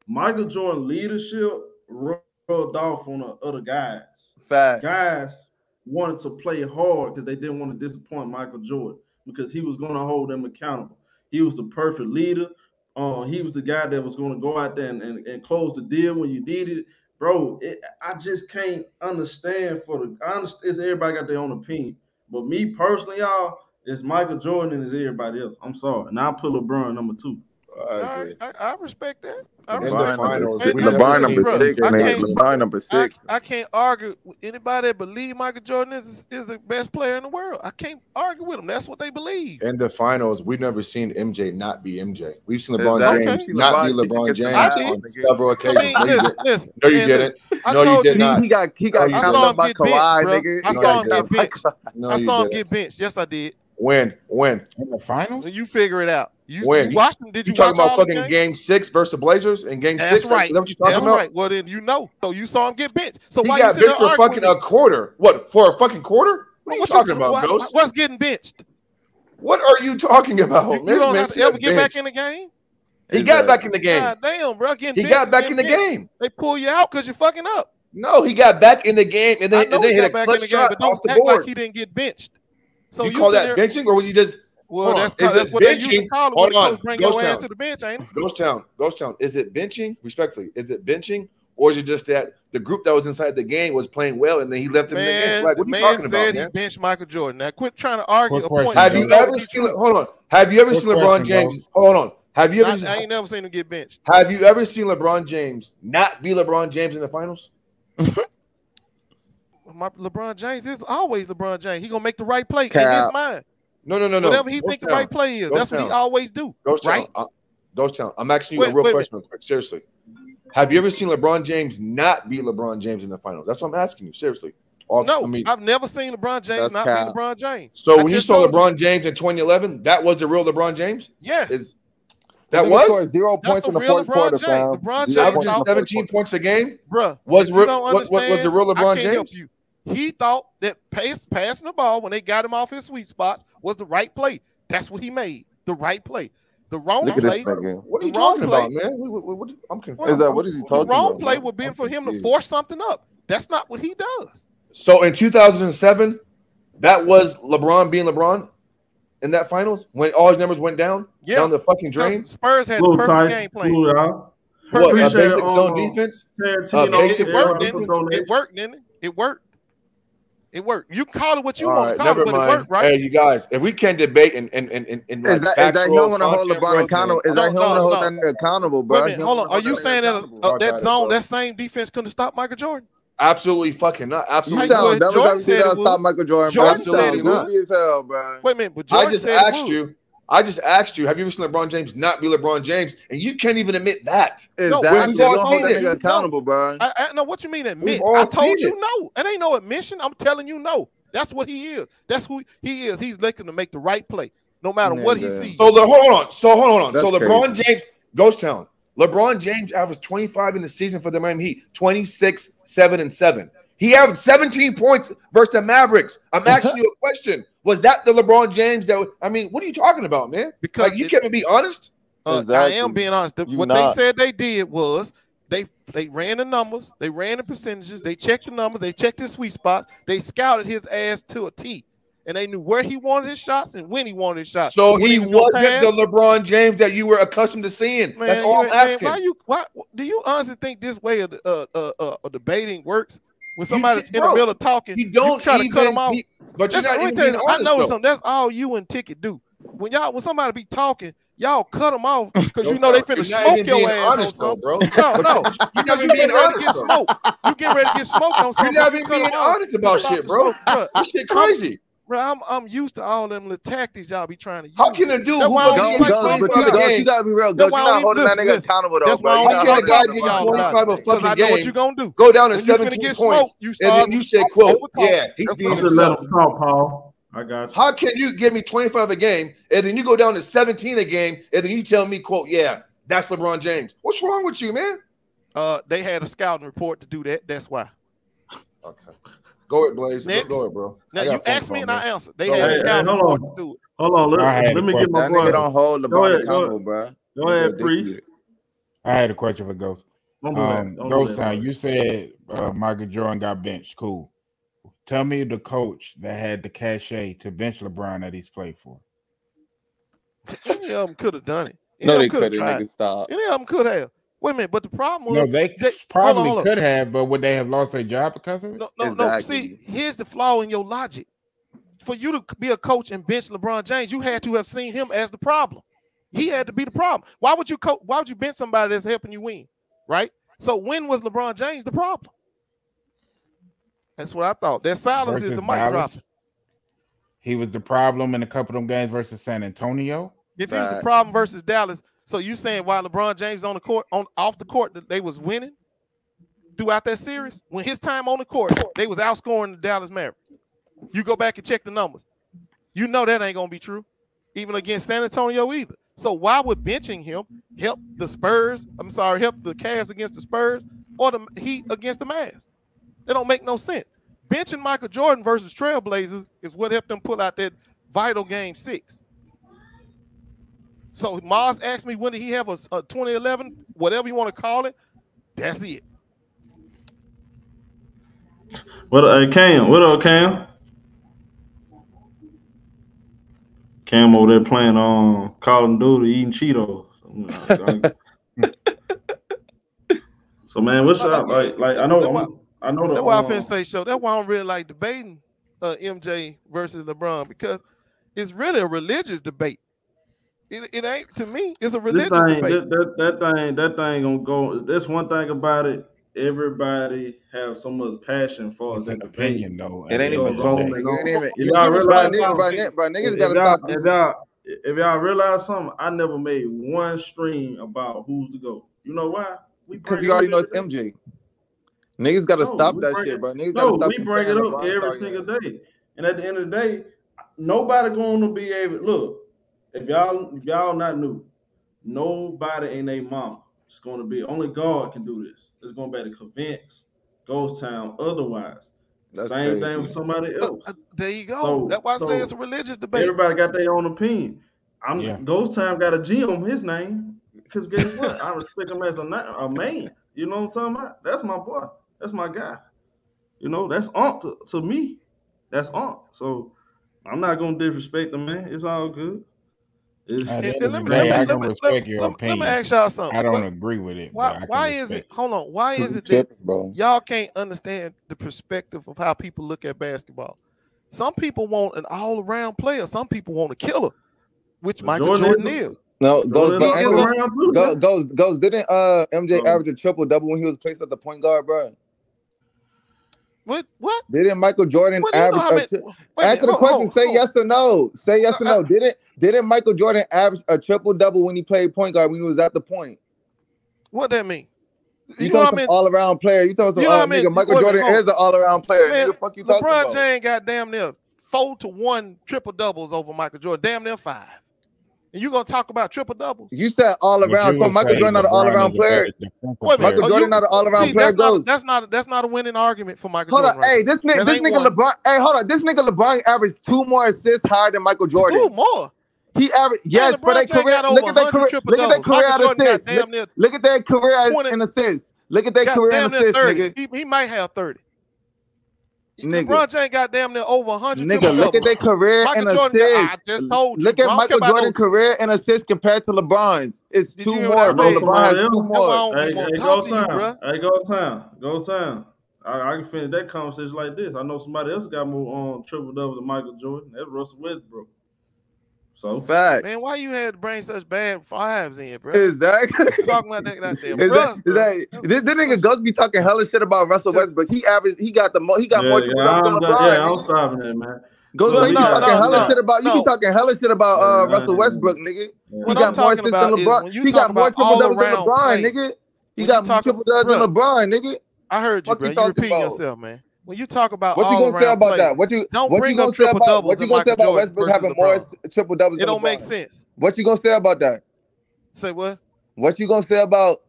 Speaker 2: Michael Jordan leadership rubbed off on the other guys.
Speaker 15: Fact.
Speaker 2: Guys wanted to play hard because they didn't want to disappoint Michael Jordan because he was going to hold them accountable. He was the perfect leader. He was the guy that was going to go out there and close the deal when you needed it. Bro, I just can't understand everybody got their own opinion. But me personally, y'all, it's Michael Jordan and it's everybody else. I'm sorry. And I'll put LeBron number 2.
Speaker 16: I respect that.
Speaker 15: LeBron number 6, man. LeBron number 6.
Speaker 16: I can't argue with anybody that believe Michael Jordan is the best player in the world. I can't argue with them. That's what they believe.
Speaker 6: In the finals, we've never seen MJ not be MJ. We've seen LeBron James not be LeBron James on several occasions. No, you didn't. No, you did not.
Speaker 15: He got counted up by Kawhi, nigga.
Speaker 16: I saw him get benched. I saw him get benched. Yes, I did.
Speaker 6: When?
Speaker 8: In the finals?
Speaker 16: You figure it out.
Speaker 6: You watched them? Did you talking about fucking Game 6 versus the Blazers in Game 6?
Speaker 16: Right.
Speaker 6: Is that what you're talking about?
Speaker 16: Right. Well, then you know. So you saw him get benched. So
Speaker 6: he
Speaker 16: why
Speaker 6: got benched for fucking a quarter? What, for a fucking quarter? What are you talking about, Ghost?
Speaker 16: What's getting benched?
Speaker 6: What are you talking about?
Speaker 16: You don't have to ever get back in the game.
Speaker 6: He got back in the game.
Speaker 16: God damn, bro.
Speaker 6: He got back in the game.
Speaker 16: They pull you out because you're fucking up.
Speaker 6: No, he got back in the game and then hit a clutch shot off the board.
Speaker 16: Like he didn't get benched.
Speaker 6: So you call that benching, or was he just?
Speaker 16: Well, that's what they usually call it.
Speaker 6: Hold on,
Speaker 16: bring your ass to the bench, ain't it?
Speaker 6: Ghost Town. Is it benching? Respectfully, is it benching, or is it just that the group that was inside the game was playing well and then he left him in the game? Like, what are you talking about, man?
Speaker 16: He benched Michael Jordan. Now, quit trying to argue.
Speaker 6: Have you ever seen? Hold on. Have you ever seen LeBron James? Hold on. Have you ever?
Speaker 16: I ain't never seen him get benched.
Speaker 6: Have you ever seen LeBron James not be LeBron James in the finals?
Speaker 16: LeBron James is always LeBron James. He gonna make the right play in his mind.
Speaker 6: No.
Speaker 16: Whatever he think the right play is, that's what he always do.
Speaker 6: Ghost Town. I'm asking you a real question, real quick. Seriously, have you ever seen LeBron James not be LeBron James in the finals? That's what I'm asking you. Seriously.
Speaker 16: I've never seen LeBron James not be LeBron James.
Speaker 6: So when you saw LeBron James in 2011, that was the real LeBron James?
Speaker 16: Yes.
Speaker 15: That was 0 points in the fourth quarter, fam.
Speaker 6: Averaging 17 points a game,
Speaker 16: bro.
Speaker 6: Was the real LeBron James?
Speaker 16: He thought that passing the ball when they got him off his sweet spots was the right play. That's what he made. The right play. The wrong play.
Speaker 6: What are you talking about, man? I'm confused.
Speaker 15: What is he talking about?
Speaker 16: The wrong play would be for him to force something up. That's not what he does.
Speaker 6: So in 2007, that was LeBron being LeBron in that finals when all his numbers went down the fucking drain.
Speaker 16: Spurs had the perfect game plan.
Speaker 6: What, a basic zone defense?
Speaker 16: It worked, didn't it? It worked. It worked. You call it what you want to call it, but it worked, right?
Speaker 6: Hey, you guys, if we can debate and like
Speaker 15: is that him want to hold LeBron accountable? Is that him want to hold that nigga accountable, bro?
Speaker 16: Wait a minute, hold on. Are you saying that zone, that same defense couldn't stop Michael Jordan?
Speaker 6: Absolutely fucking not. Absolutely
Speaker 15: not. That was stop Michael Jordan, bro.
Speaker 16: Jordan
Speaker 15: goofy as hell, bro.
Speaker 16: Wait a minute, but
Speaker 6: I just asked you, have you ever seen LeBron James not be LeBron James? And you can't even admit that.
Speaker 15: Exactly. You don't hold that nigga accountable, bro.
Speaker 16: I know what you mean admit. I told you no. It ain't no admission. I'm telling you no. That's what he is. That's who he is. He's looking to make the right play, no matter what he sees.
Speaker 6: So hold on. So LeBron James, Ghost Town. LeBron James averaged 25 in the season for the Miami Heat, 26, 7, and 7. He averaged 17 points versus the Mavericks. I'm asking you a question. Was that the LeBron James that – I mean, what are you talking about, man? Because you can't be honest?
Speaker 16: Exactly. I am being honest. What they said they did was they ran the numbers. They ran the percentages. They checked the numbers. They checked his sweet spots. They scouted his ass to a T. And they knew where he wanted his shots and when he wanted his shots.
Speaker 6: So he wasn't the LeBron James that you were accustomed to seeing. Man, that's all I'm asking.
Speaker 16: Why do you honestly think this way of debating works? When somebody's in the middle of talking, you try to cut them off.
Speaker 6: But you're not even being honest.
Speaker 16: I know something. That's all you and Ticket do. When somebody be talking, y'all cut them off because you know they finna smoke your ass on something.
Speaker 6: Bro.
Speaker 16: No. You're not even being honest. You getting ready to get smoked on something.
Speaker 6: You're not even being honest about shit, bro. This shit crazy.
Speaker 16: Bro, I'm used to all them little tactics y'all be trying to use.
Speaker 6: How can a dude
Speaker 15: you gotta be real, You're not holding that nigga accountable though, bro.
Speaker 6: How can a guy give you 25 a fucking game?
Speaker 16: I know what you gonna do.
Speaker 6: Go down to 17 points, and then you say, "quote Yeah, he's being himself."
Speaker 2: Paul. I got you.
Speaker 6: How can you give me 25 a game, and then you go down to 17 a game, and then you tell me, "quote Yeah, that's LeBron James"? What's wrong with you, man?
Speaker 16: They had a scouting report to do that. That's why.
Speaker 6: Okay. Go ahead, Blaze. Go ahead, bro.
Speaker 16: Now you asked me and I answered. They had a scouting report to do it.
Speaker 2: Hold on. Let me get my
Speaker 15: brother. That nigga don't hold LeBron accountable, bro.
Speaker 2: Go ahead, Priest.
Speaker 8: I had a question for Ghost. Ghost Town, you said Michael Jordan got benched. Cool. Tell me the coach that had the cachet to bench LeBron that he's played for.
Speaker 16: Any of them could have done it.
Speaker 15: No, they could have. Nigga, stop.
Speaker 16: Any of them could have. Wait a minute, but the problem was
Speaker 8: no, they probably could have, but would they have lost their job because of it?
Speaker 16: No. See, here's the flaw in your logic. For you to be a coach and bench LeBron James, you had to have seen him as the problem. He had to be the problem. Why would you bench somebody that's helping you win, right? So when was LeBron James the problem? That's what I thought. That silence
Speaker 8: versus
Speaker 16: is the mic drop.
Speaker 8: He was the problem in a couple of them games versus San Antonio.
Speaker 16: If he was the problem versus Dallas, so you saying while LeBron James on the court, off the court, that they was winning throughout that series? When his time on the court, they was outscoring the Dallas Mavericks. You go back and check the numbers. You know that ain't gonna be true, even against San Antonio either. So why would benching him help the Spurs? Help the Cavs against the Spurs or the Heat against the Mavs? It don't make no sense. Benching Michael Jordan versus Trailblazers is what helped them pull out that vital Game 6. So Mars asked me when did he have a 2011, whatever you want to call it. That's it.
Speaker 2: Cam? What up, Cam? Cam over there playing on Call of Duty, eating Cheetos. So man, what's up? Like I know
Speaker 16: that's why I finna say show. That's why I don't really like debating MJ versus LeBron, because it's really a religious debate. It ain't, to me, it's a religious debate.
Speaker 2: That thing gonna go. That's one thing about it. Everybody has so much passion for his opinion, though.
Speaker 15: It ain't even close. Niggas gotta stop this.
Speaker 2: If y'all realize something, I never made one stream about who's to go. You know why?
Speaker 15: Because you already know it's MJ. Niggas gotta stop that shit, bro. Niggas gotta stop.
Speaker 2: We bring it up every single day, and at the end of the day, nobody going to be able. Look, if y'all not new, nobody ain't their mama. It's going to be only God can do this. It's going back to convince Ghost Town. Otherwise, same thing with somebody else.
Speaker 16: There you go. So, that's why I say it's a religious debate.
Speaker 2: Everybody got their own opinion. Ghost Town got a G on his name because guess what? I respect him as a man. You know what I'm talking about? That's my boy. That's my guy. You know, that's aunt to me. That's aunt. So I'm not gonna disrespect the man. It's all good.
Speaker 8: Let me
Speaker 16: ask y'all something.
Speaker 8: I don't agree with it.
Speaker 16: Why is it? Hold on. Why is it that y'all can't understand the perspective of how people look at basketball? Some people want an all-around player. Some people want a killer, which Michael Jordan is.
Speaker 15: No, goes. Didn't MJ average a triple-double when he was placed at the point guard, bro?
Speaker 16: What?
Speaker 15: Didn't Michael Jordan average? Answer the question. Say yes or no. Say yes or no. Didn't Michael Jordan average a triple-double when he played point guard when he was at the point?
Speaker 16: What that mean?
Speaker 15: You talking some all-around player? You talking some nigga? Michael Jordan is an all-around player. Man, nigga, fuck you talking about?
Speaker 16: LeBron James got damn near 4-to-1 triple-doubles over Michael Jordan. Damn near 5. And you gonna talk about triple doubles?
Speaker 15: You said all around, so Michael Jordan not an all around player. Michael Jordan not an all around player.
Speaker 16: That's not a winning argument for Michael
Speaker 15: Jordan.
Speaker 16: Hold on,
Speaker 15: hey, this nigga LeBron. Hey, hold on, this nigga LeBron averaged 2 more assists higher than Michael Jordan.
Speaker 16: 2 more.
Speaker 15: He averaged for their career. Look at their career. Look at their career at assists. Look at their career in assists. Look at their career in assists, nigga.
Speaker 16: He might have 30.
Speaker 15: Nigga.
Speaker 16: LeBron James got damn near over 100.
Speaker 15: Nigga, look at their career in assists.
Speaker 16: I just told you.
Speaker 15: Look at Michael Jordan's career in assists compared to LeBron's. It's 2 more, bro. LeBron has 2 more.
Speaker 2: Hey, go time. I can finish that conversation like this. I know somebody else got more on triple double than Michael Jordan. That's Russell Westbrook. So
Speaker 15: facts.
Speaker 16: Man, why you had to bring such bad fives in, bro?
Speaker 15: Exactly.
Speaker 16: Talking about that damn
Speaker 15: this nigga Gus be talking hella shit about Russell Westbrook. He got more triple doubles than LeBron.
Speaker 2: Yeah, I'm stopping that, man.
Speaker 15: Gus, you be talking hella shit about you be talking hella shit about Russell Westbrook, nigga. He got more assists than LeBron. He got more triple doubles than LeBron, nigga. He got more triple doubles than LeBron, nigga.
Speaker 16: I heard you, bro. You repeating yourself, man. When you talk about
Speaker 15: what you gonna say about that? What you gonna say about Westbrook having more triple doubles?
Speaker 16: It don't make sense.
Speaker 15: What you gonna say about that?
Speaker 16: Say what?
Speaker 15: What you gonna say about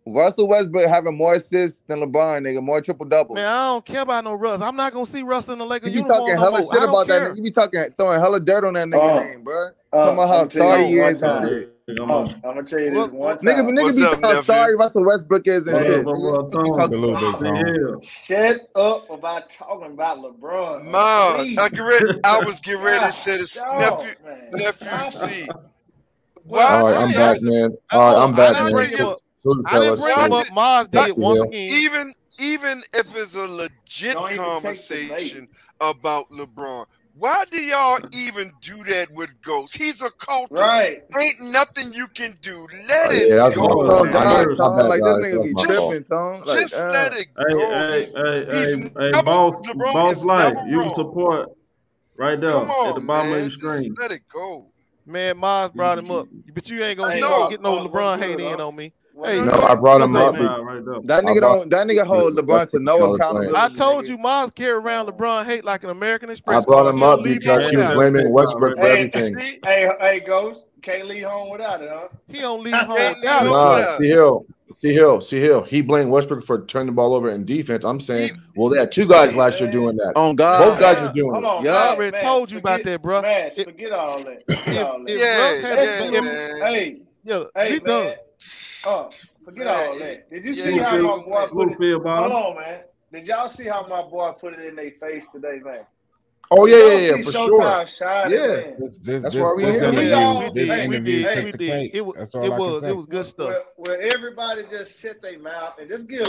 Speaker 15: Russell Westbrook having more assists than LeBron, nigga? More triple doubles.
Speaker 16: Man, I don't care about no Russ. I'm not gonna see Russ in the Lakers.
Speaker 15: You be talking hella shit about that nigga. You be throwing hella dirt on that nigga name, bro. Talking about how sorry he is and shit.
Speaker 2: I'm
Speaker 7: gonna tell you this one time.
Speaker 15: Nigga be how sorry Russell Westbrook is and shit.
Speaker 7: Shut up about talking about LeBron.
Speaker 17: Man, I was getting ready to say this. Nephew C.
Speaker 6: All right, I'm back, man. All right, I'm back, man.
Speaker 16: I didn't bring him up. Maz did once again.
Speaker 17: Even if it's a legit conversation about LeBron, why do y'all even do that with Ghost? He's a cultist.
Speaker 7: Right.
Speaker 17: Ain't nothing you can do. Let it go.
Speaker 15: Like this nigga be tripping, Tom.
Speaker 17: Just let it go.
Speaker 2: Hey, boss life. You can support right there at the bottom of your screen.
Speaker 17: Just let it go.
Speaker 16: Man, Maz brought him up, but you ain't gonna get no LeBron hate in on me. Hey,
Speaker 6: no, I brought him up.
Speaker 15: That nigga hold LeBron to no accountability.
Speaker 16: I told you, Maz carry around LeBron hate like an American Express.
Speaker 6: I brought him up because he was blaming Westbrook for everything.
Speaker 7: Hey, Ghost, can't leave home without it, huh?
Speaker 16: He don't leave home without
Speaker 6: it. See Hill. He blamed Westbrook for turning the ball over in defense. I'm saying, well, they had two guys last year doing that.
Speaker 15: Oh God,
Speaker 6: both guys was doing it.
Speaker 16: Yeah, I already told you about that, bro.
Speaker 7: Forget all that.
Speaker 16: Hey,
Speaker 7: man. Forget all that. Did you see how my boy put it? Hold on, man. Did y'all see how my boy put it in their face today, man?
Speaker 6: Oh yeah, for sure.
Speaker 8: Yeah,
Speaker 6: that's why we
Speaker 8: did.
Speaker 16: It was good stuff.
Speaker 7: Well, everybody just shut their mouth and just get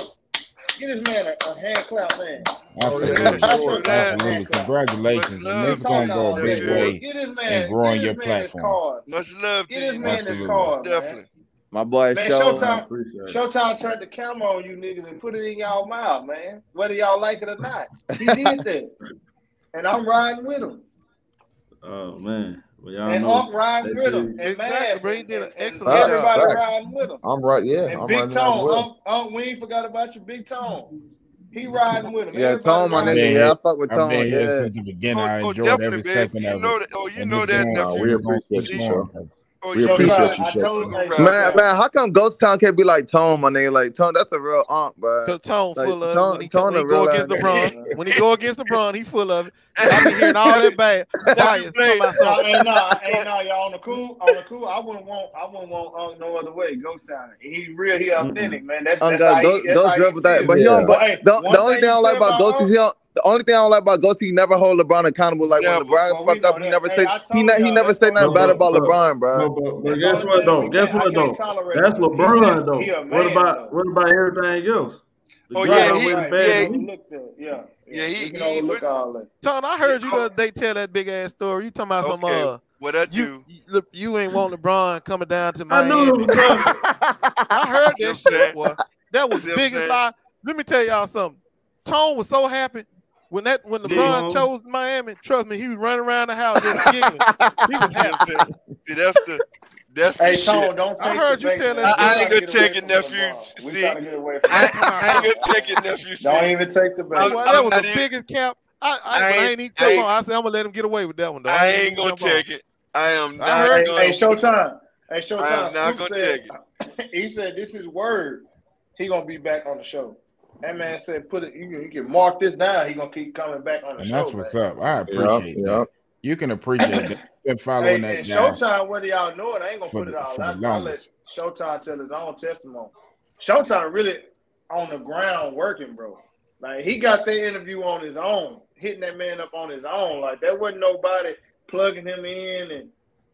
Speaker 7: this man a hand clap, man.
Speaker 8: Absolutely. Congratulations. And this is going to go a big way in growing your platform.
Speaker 17: Much love to you.
Speaker 7: Get this man this card,
Speaker 17: definitely.
Speaker 15: My boy,
Speaker 7: man, Showtime turned the camera on you niggas and put it in y'all mouth, man. Whether y'all like it or not, he did that, and I'm riding with him.
Speaker 2: Oh man,
Speaker 7: and I'm riding with him, and
Speaker 16: exactly,
Speaker 7: man, everybody riding with him.
Speaker 6: I'm right, yeah.
Speaker 7: And Big Tone, we ain't forgot about you, Big Tone. He riding with him.
Speaker 15: Yeah, Tone, my nigga. Yeah, I fuck with Tone. Yeah,
Speaker 8: since the beginning, I enjoyed every second of it.
Speaker 17: You know that.
Speaker 6: We appreciate you, sir.
Speaker 7: We appreciate you,
Speaker 15: man. How come Ghost Town can't be like Tone, my nigga? Like Tone, that's a real aunt, bro.
Speaker 16: Cause Tone full of it. When he go against LeBron, when he go against LeBron, he full of it. I've been hearing all that bad.
Speaker 7: Y'all on the cool. I wouldn't want no other way. Ghost Town. He real. He authentic, man. That's how
Speaker 15: Ghost real with that. But he don't. The only thing I don't like about Ghost is he don't. The only thing I don't like about Ghost, he never hold LeBron accountable. Like when LeBron fucked up, he never say he never say nothing bad about LeBron, bro.
Speaker 2: But guess what though? That's LeBron though. What about everything else?
Speaker 17: Oh yeah, he
Speaker 7: look all that.
Speaker 16: Tom, I heard you the other day tell that big ass story. You talking about some
Speaker 17: what I do?
Speaker 16: You ain't want LeBron coming down to Miami. I heard that shit, boy. That was the biggest lie. Let me tell y'all something. Tone was so happy when LeBron chose Miami. Trust me, he was running around the house just giggling. He was happy.
Speaker 17: See, that's
Speaker 7: hey, Tone, don't take
Speaker 16: I heard you tell that.
Speaker 17: I ain't gonna take it, nephew. See, I ain't gonna take it, nephew.
Speaker 7: Don't even take the bait.
Speaker 16: That was the biggest cap. I ain't even come on. I said I'm gonna let him get away with that one. Though.
Speaker 17: I ain't gonna take it. I am not.
Speaker 7: Hey, Showtime.
Speaker 17: I am not gonna take
Speaker 7: it. He said this is word. He gonna be back on the show. That man said, "Put it. You can mark this down. He gonna keep coming back on the show."
Speaker 8: And that's what's up. I appreciate that. You can appreciate that. Been following that guy.
Speaker 7: Showtime, whether y'all know it, I ain't gonna put it all out. I'll let Showtime tell his own testimony. Showtime really on the ground working, bro. Like he got that interview on his own, hitting that man up on his own. Like there wasn't nobody plugging him in, and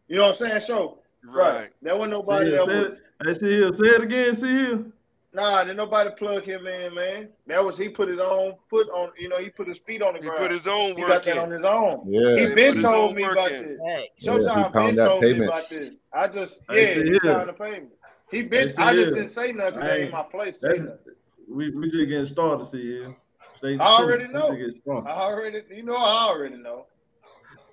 Speaker 7: you know what I'm saying? So right, there wasn't nobody that was.
Speaker 2: Hey, see here, say it again. See here.
Speaker 7: Nah, didn't nobody plug him in, man. That was he put his own foot on. You know, he put his feet on the ground.
Speaker 17: He put his own work.
Speaker 7: He got that on his own.
Speaker 6: Yeah,
Speaker 7: he been told me about this. Showtime been told me about this. I just he found the payment. He been. I just didn't say nothing. That ain't my place.
Speaker 2: We just getting started. See here.
Speaker 7: I already know. I already know.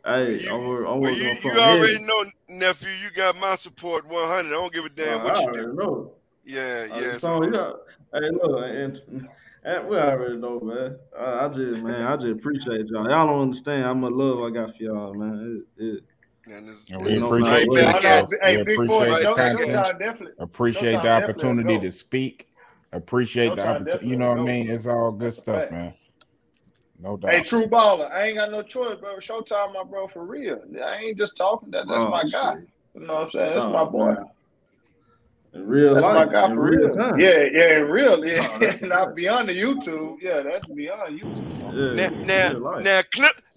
Speaker 2: Hey,
Speaker 17: you already know, nephew. You got my support 100. I don't give a damn what you do.
Speaker 2: Know.
Speaker 17: Yeah.
Speaker 2: So hey, look, and we already know, man. I just appreciate y'all. Y'all don't understand how much love I got for y'all, man.
Speaker 8: We appreciate the opportunity to speak. Appreciate the opportunity. You know what I mean? It's all good stuff, man. No doubt.
Speaker 7: Hey, true baller. I ain't got no choice, bro. Showtime, my bro, for real. I ain't just talking. That's my guy. You know what I'm saying? That's my boy.
Speaker 2: In real
Speaker 7: That's
Speaker 2: life,
Speaker 7: my guy
Speaker 2: in
Speaker 7: for
Speaker 2: real
Speaker 7: real.
Speaker 2: time.
Speaker 7: Yeah, in real. Yeah, not beyond the YouTube. Yeah, that's beyond YouTube.
Speaker 2: Yeah,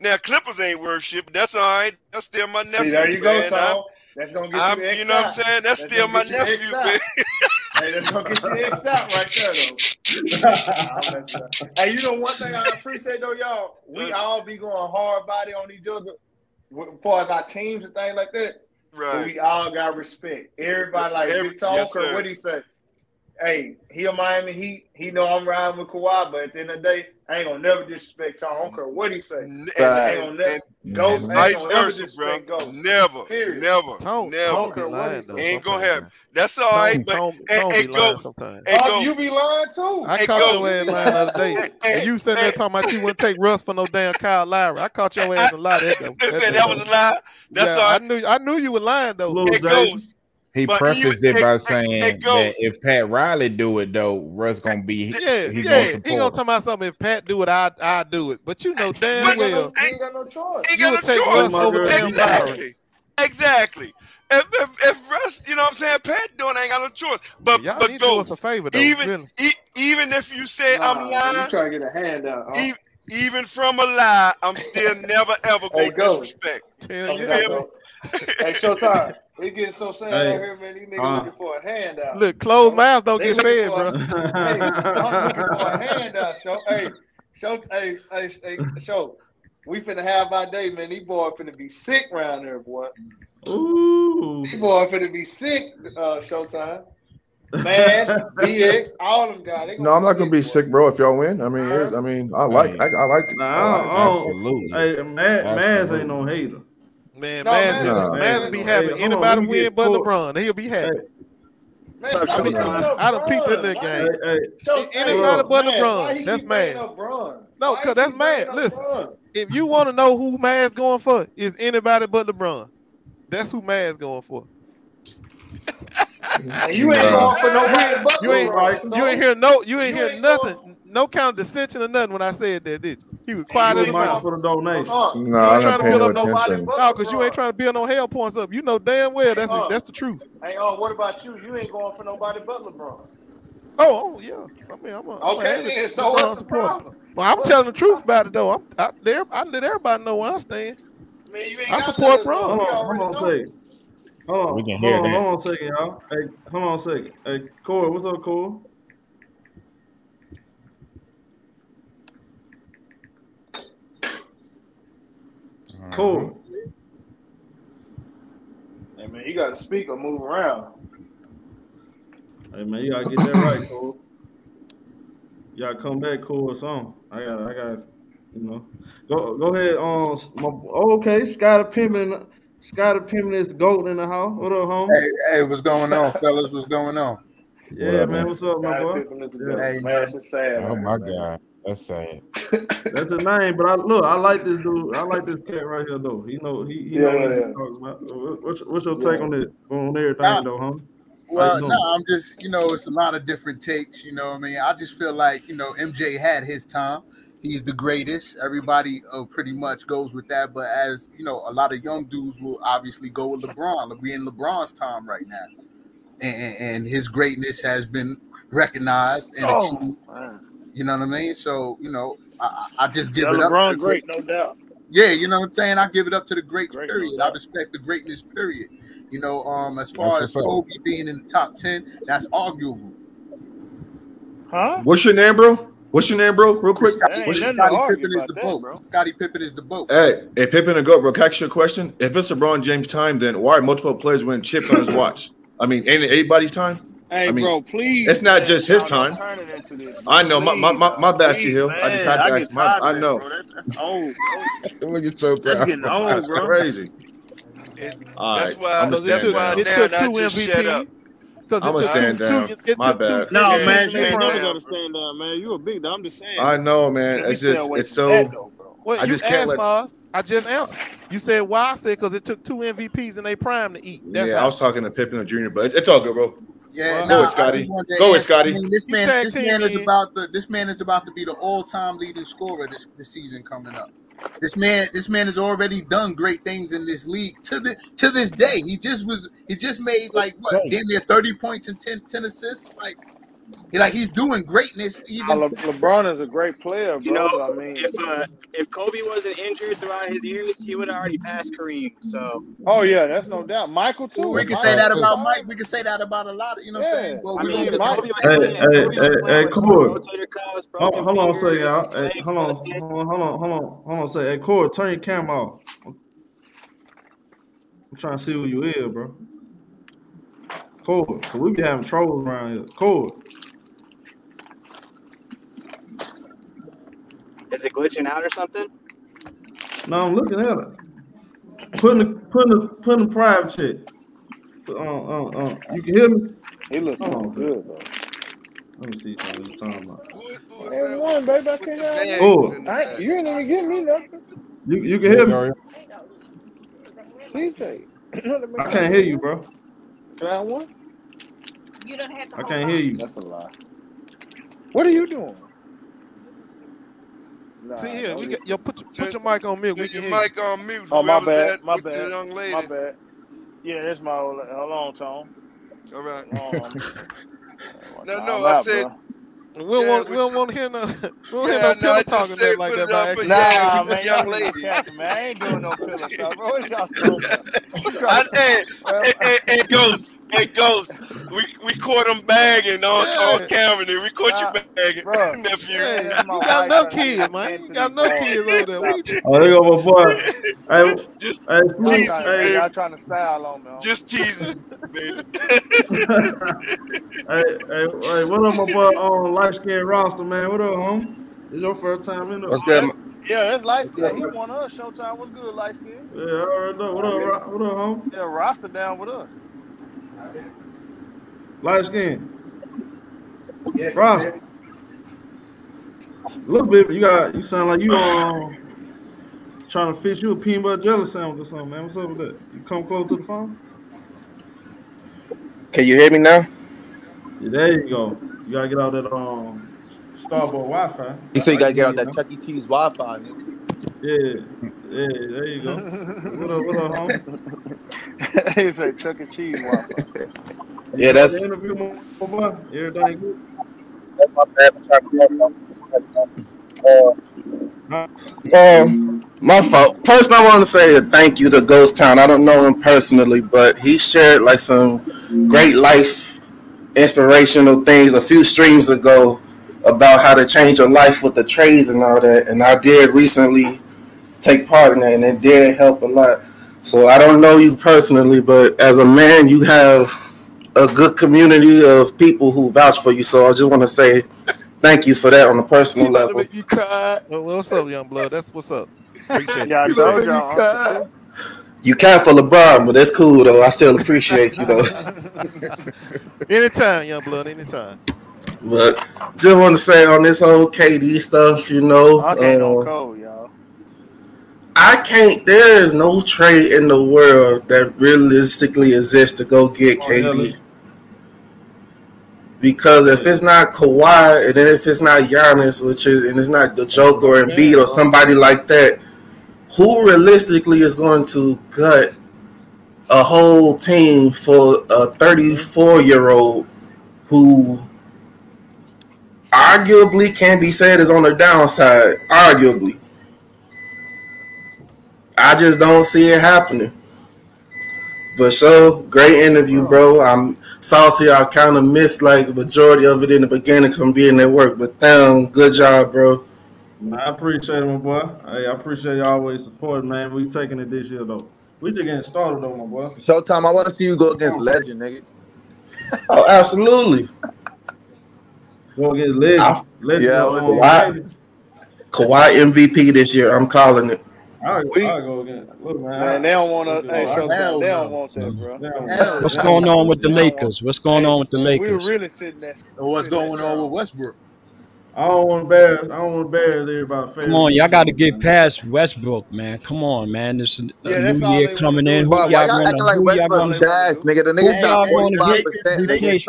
Speaker 17: Now Clippers ain't worth shit, but that's all right. That's still my nephew.
Speaker 7: See, there you go,
Speaker 17: man.
Speaker 7: Tom. That's gonna get you the X.
Speaker 17: You know what I'm saying? That's still my nephew, man.
Speaker 7: Hey, that's gonna get you X out right there, though. Hey, you know one thing I appreciate though, y'all. We all be going hard body on each other, as far as our teams and things like that.
Speaker 17: Right.
Speaker 7: But we all got respect. Everybody like Big Talker. What he say? Hey, he a Miami Heat. He know I'm riding with Kawhi, but at the end of the day, I ain't gonna never disrespect Tom. I don't care what he say. Ain't gonna never Ghost.
Speaker 17: Vice
Speaker 7: Ain't gonna never
Speaker 17: versa,
Speaker 7: disrespect
Speaker 17: bro.
Speaker 7: Ghost.
Speaker 17: Never.
Speaker 7: Period.
Speaker 17: Never. Ain't gonna happen. That's all right, but it goes.
Speaker 7: You be lying too.
Speaker 16: I caught your ass lying the other day. And you sitting there talking about you wouldn't take Russ for no damn Kyle Lowry. I caught your ass a lie.
Speaker 17: That was a lie. That's all right.
Speaker 16: I knew you were lying though.
Speaker 17: It goes.
Speaker 8: He prefaced it by saying that if Pat Riley do it though, Russ gonna be
Speaker 16: he gonna talk about something. If Pat do it, I do it. But you know damn well
Speaker 7: he ain't got no choice.
Speaker 17: He got no choice.
Speaker 16: Over
Speaker 17: Exactly. If Russ, you know what I'm saying, Pat doing ain't got no choice. But Ghost,
Speaker 16: a favor, though,
Speaker 17: even if you say I'm lying,
Speaker 7: you trying to get a handout. Huh?
Speaker 17: Even from a lie, I'm still never ever gonna disrespect.
Speaker 7: Hey, Showtime. They getting so sad out here, man. These niggas looking for a handout.
Speaker 16: Look, closed mouths don't get fed, bro.
Speaker 7: Hey, I'm looking for a handout, Show. We finna have our day, man. These boys finna be sick around there, boy.
Speaker 2: Ooh.
Speaker 7: These boys finna be sick, Showtime. Maz, BX, all them guys.
Speaker 6: No, I'm not gonna be sick, bro. If y'all win, I mean, I like it.
Speaker 2: Absolutely. Hey, Maz ain't no hater.
Speaker 16: Man, Maz be having anybody win but LeBron. He'll be happy. I done peeped in that game. Anybody but LeBron. That's mad. No, cause that's mad. Listen, if you want to know who Maz going for, is anybody but LeBron. That's who Maz going for.
Speaker 7: You ain't going for nobody but LeBron.
Speaker 16: You ain't hear nothing. No kind of dissension or nothing when I said that, did you? He was quiet as a mouse.
Speaker 2: For the donation.
Speaker 6: No, I'm not paying no attention.
Speaker 16: No, because you ain't trying to build no hell points up. You know damn well that's the truth.
Speaker 7: Hey, what about you? You ain't going for nobody but LeBron.
Speaker 16: Oh yeah. I mean,
Speaker 7: okay. So what's the problem?
Speaker 16: Well, I'm telling the truth about it though. I let everybody know where I stand.
Speaker 7: Man, you ain't
Speaker 16: I support Bron.
Speaker 2: Hold on a second. Hold on a second, y'all. Hey, hold on a second. Hey, Corey, what's up, Corey? Cool.
Speaker 7: Hey man, you gotta speak or move around.
Speaker 2: Hey man, you gotta get that right, Cole. You gotta come back, Cole, or something. I got, you know. Go ahead. Okay, Scotty Pimpin is the GOAT in the house. What up, homie?
Speaker 18: Hey, what's going on, fellas? What's going on?
Speaker 2: Yeah, man. What's up, my boy?
Speaker 18: Hey,
Speaker 7: man, it's sad.
Speaker 8: Oh my God. That's sad.
Speaker 2: That's his name, but I like this dude. I like this cat right here, though. He know what he's talking about. What's your take on everything, though, huh?
Speaker 18: Well, no, I'm just, it's a lot of different takes. You know what I mean? I just feel like, MJ had his time. He's the greatest. Everybody pretty much goes with that. But as a lot of young dudes will obviously go with LeBron. We're in LeBron's time right now, and his greatness has been recognized and achieved. You know what I mean? So, I just give it up.
Speaker 7: LeBron great, no doubt.
Speaker 18: Yeah, you know what I'm saying? I give it up to the greats, period. I respect the greatness, period. As far as Kobe being in the top 10, that's arguable.
Speaker 7: Huh?
Speaker 6: What's your name, bro? Real quick.
Speaker 18: Scottie Pippen is the boat. Scottie Pippen is the boat.
Speaker 6: Hey, Pippen and GOAT, bro. Can I ask you a question? If it's LeBron James' time, then why are multiple players winning chips on his watch? I mean, ain't it anybody's time?
Speaker 7: Hey, bro, please.
Speaker 6: It's not just his time. I know. My bad, C-Hill. I just had to ask. I know.
Speaker 7: Bro. That's old, bro.
Speaker 6: Look at so
Speaker 7: That's getting old,
Speaker 6: That's
Speaker 7: bro.
Speaker 6: Crazy.
Speaker 17: That's why
Speaker 16: it took two MVP.
Speaker 6: I'm gonna stand down. My bad.
Speaker 7: No, man, you ain't never gonna stand down, man. You a big dog. I'm just saying.
Speaker 6: I know, man. It's just, it's so.
Speaker 16: Well,
Speaker 6: I just can't let.
Speaker 16: I just answered. You said why? I said because it took two MVPs in their prime to eat. That's
Speaker 6: I was talking to Pippen Jr., but it's all good, bro.
Speaker 18: Yeah,
Speaker 6: go with Scotty. Go with Scotty.
Speaker 18: I mean, this man is about to be the all-time leading scorer this season coming up. This man has already done great things in this league to this day. He just made like what, damn near 30 points and 10 assists. Like he's doing greatness. Even
Speaker 7: LeBron is a great player, bro.
Speaker 19: You know,
Speaker 7: I mean,
Speaker 19: if Kobe wasn't injured throughout his years, he would have already passed Kareem. So.
Speaker 7: Oh yeah, that's no doubt. Michael too.
Speaker 18: We can say that about Mike. We can say that about a lot of, you know what I'm saying? Well,
Speaker 2: Hey, Cord. Hold on a second, y'all. Hey, hold on a second. Hey, Cord, turn your camera off. I'm trying to see who you is, bro. Cord, we be having trolls around here. Cord.
Speaker 19: Is it glitching out or something?
Speaker 2: No, I'm looking at it. Putting the private shit. You can hear me?
Speaker 7: He looks good, though.
Speaker 2: Let me see something you're talking about.
Speaker 7: And one, baby, I can't hear
Speaker 2: Oh.
Speaker 7: you. Ain't even give me nothing.
Speaker 2: You can hear me?
Speaker 7: CJ.
Speaker 2: I can't hear you, bro.
Speaker 7: Can I have one?
Speaker 20: You don't have to.
Speaker 2: I can't hear you.
Speaker 7: That's a lie. What are you doing?
Speaker 16: See here, put your mic on mute.
Speaker 17: Put your mic on mute.
Speaker 7: Oh, my bad. My
Speaker 17: The young lady.
Speaker 7: My bad. Yeah, that's my old. Hold on, Tom.
Speaker 17: All right.
Speaker 7: No,
Speaker 17: I said.
Speaker 16: We don't want to hear no. We don't hear no pillow talking that like that.
Speaker 7: Nah, man, young lady. Man, I ain't doing no pillow stuff. What y'all talking
Speaker 17: about? Hey, Ghost. We caught him bagging on camera. We caught you bagging, nephew.
Speaker 16: Hey, you got no kids, man. You got no kids over there.
Speaker 2: Oh, there go my boy. Hey,
Speaker 17: just
Speaker 2: teasing,
Speaker 7: hey, y'all trying to style on me.
Speaker 17: Just teasing, baby.
Speaker 2: hey, what up, my boy on light skin roster, man? What up, home? It's your first time in there.
Speaker 4: What's that?
Speaker 7: Yeah, it's light skin. He won us Showtime. What's good, light skin?
Speaker 2: Yeah, I already know. What up, home?
Speaker 7: Yeah, roster down with us.
Speaker 2: Light skin. Yeah, roster. A little bit, but you sound like you trying to fish you a peanut butter jelly sandwich or something, man. What's up with that? You come close to the phone?
Speaker 4: Can you hear me now?
Speaker 2: Yeah, there you go. You gotta get out that Starboard Wi-Fi.
Speaker 15: You said you gotta get out that Chuck E. Cheese Wi-Fi.
Speaker 2: Yeah, there you go. What up, homie?
Speaker 7: He said Chuck E. Cheese Wi-Fi.
Speaker 4: Yeah, that's
Speaker 2: the interview, my boy. Everything good?
Speaker 4: That's my bad. My fault. First, I want to say a thank you to Ghost Town. I don't know him personally, but he shared like some great life inspirational things a few streams ago about how to change your life with the trades and all that. And I did recently take part in that, and it did help a lot. So I don't know you personally, but as a man, you have a good community of people who vouch for you. So I just want to say thank you for that on a personal level.
Speaker 15: Make you cry.
Speaker 16: Well, what's up, young blood? That's what's up. Appreciate
Speaker 7: Yeah, I
Speaker 16: it.
Speaker 7: told y'all.
Speaker 4: You can't for LeBron, but that's cool though. I still appreciate you though.
Speaker 16: Anytime, young blood. Anytime.
Speaker 4: But just want to say on this whole KD stuff, you know,
Speaker 7: I can't go cold, y'all.
Speaker 4: I can't. There is no trade in the world that realistically exists to go get KD. Because if it's not Kawhi, and then if it's not Giannis, and it's not the Joker or Embiid or somebody like that, who realistically is going to gut a whole team for a 34-year-old who arguably can be said is on the downside? Arguably. I just don't see it happening. But so, great interview, bro. I'm salty. I kind of missed like the majority of it in the beginning from being at work. But damn, good job, bro.
Speaker 2: I appreciate it, my boy. Hey, I appreciate you always supporting, man. We taking it this year, though. We just getting started, though, my boy.
Speaker 15: Showtime, I want to see you go against Legend, nigga.
Speaker 4: Oh, absolutely.
Speaker 2: Go against Legend.
Speaker 4: Kawhi MVP this year. I'm calling it.
Speaker 2: I'll go again. Look,
Speaker 7: Man, they don't want to. They don't want that, bro.
Speaker 21: What's going on with the Lakers? What's going on with the Lakers?
Speaker 7: We were really sitting there.
Speaker 18: What's going on with Westbrook?
Speaker 2: I don't want to embarrass everybody.
Speaker 21: Come on, y'all got to get past Westbrook, man. Come on, man. This is a new year coming in. Who y'all going to
Speaker 15: trash, nigga? The nigga shot 45%.
Speaker 21: Replace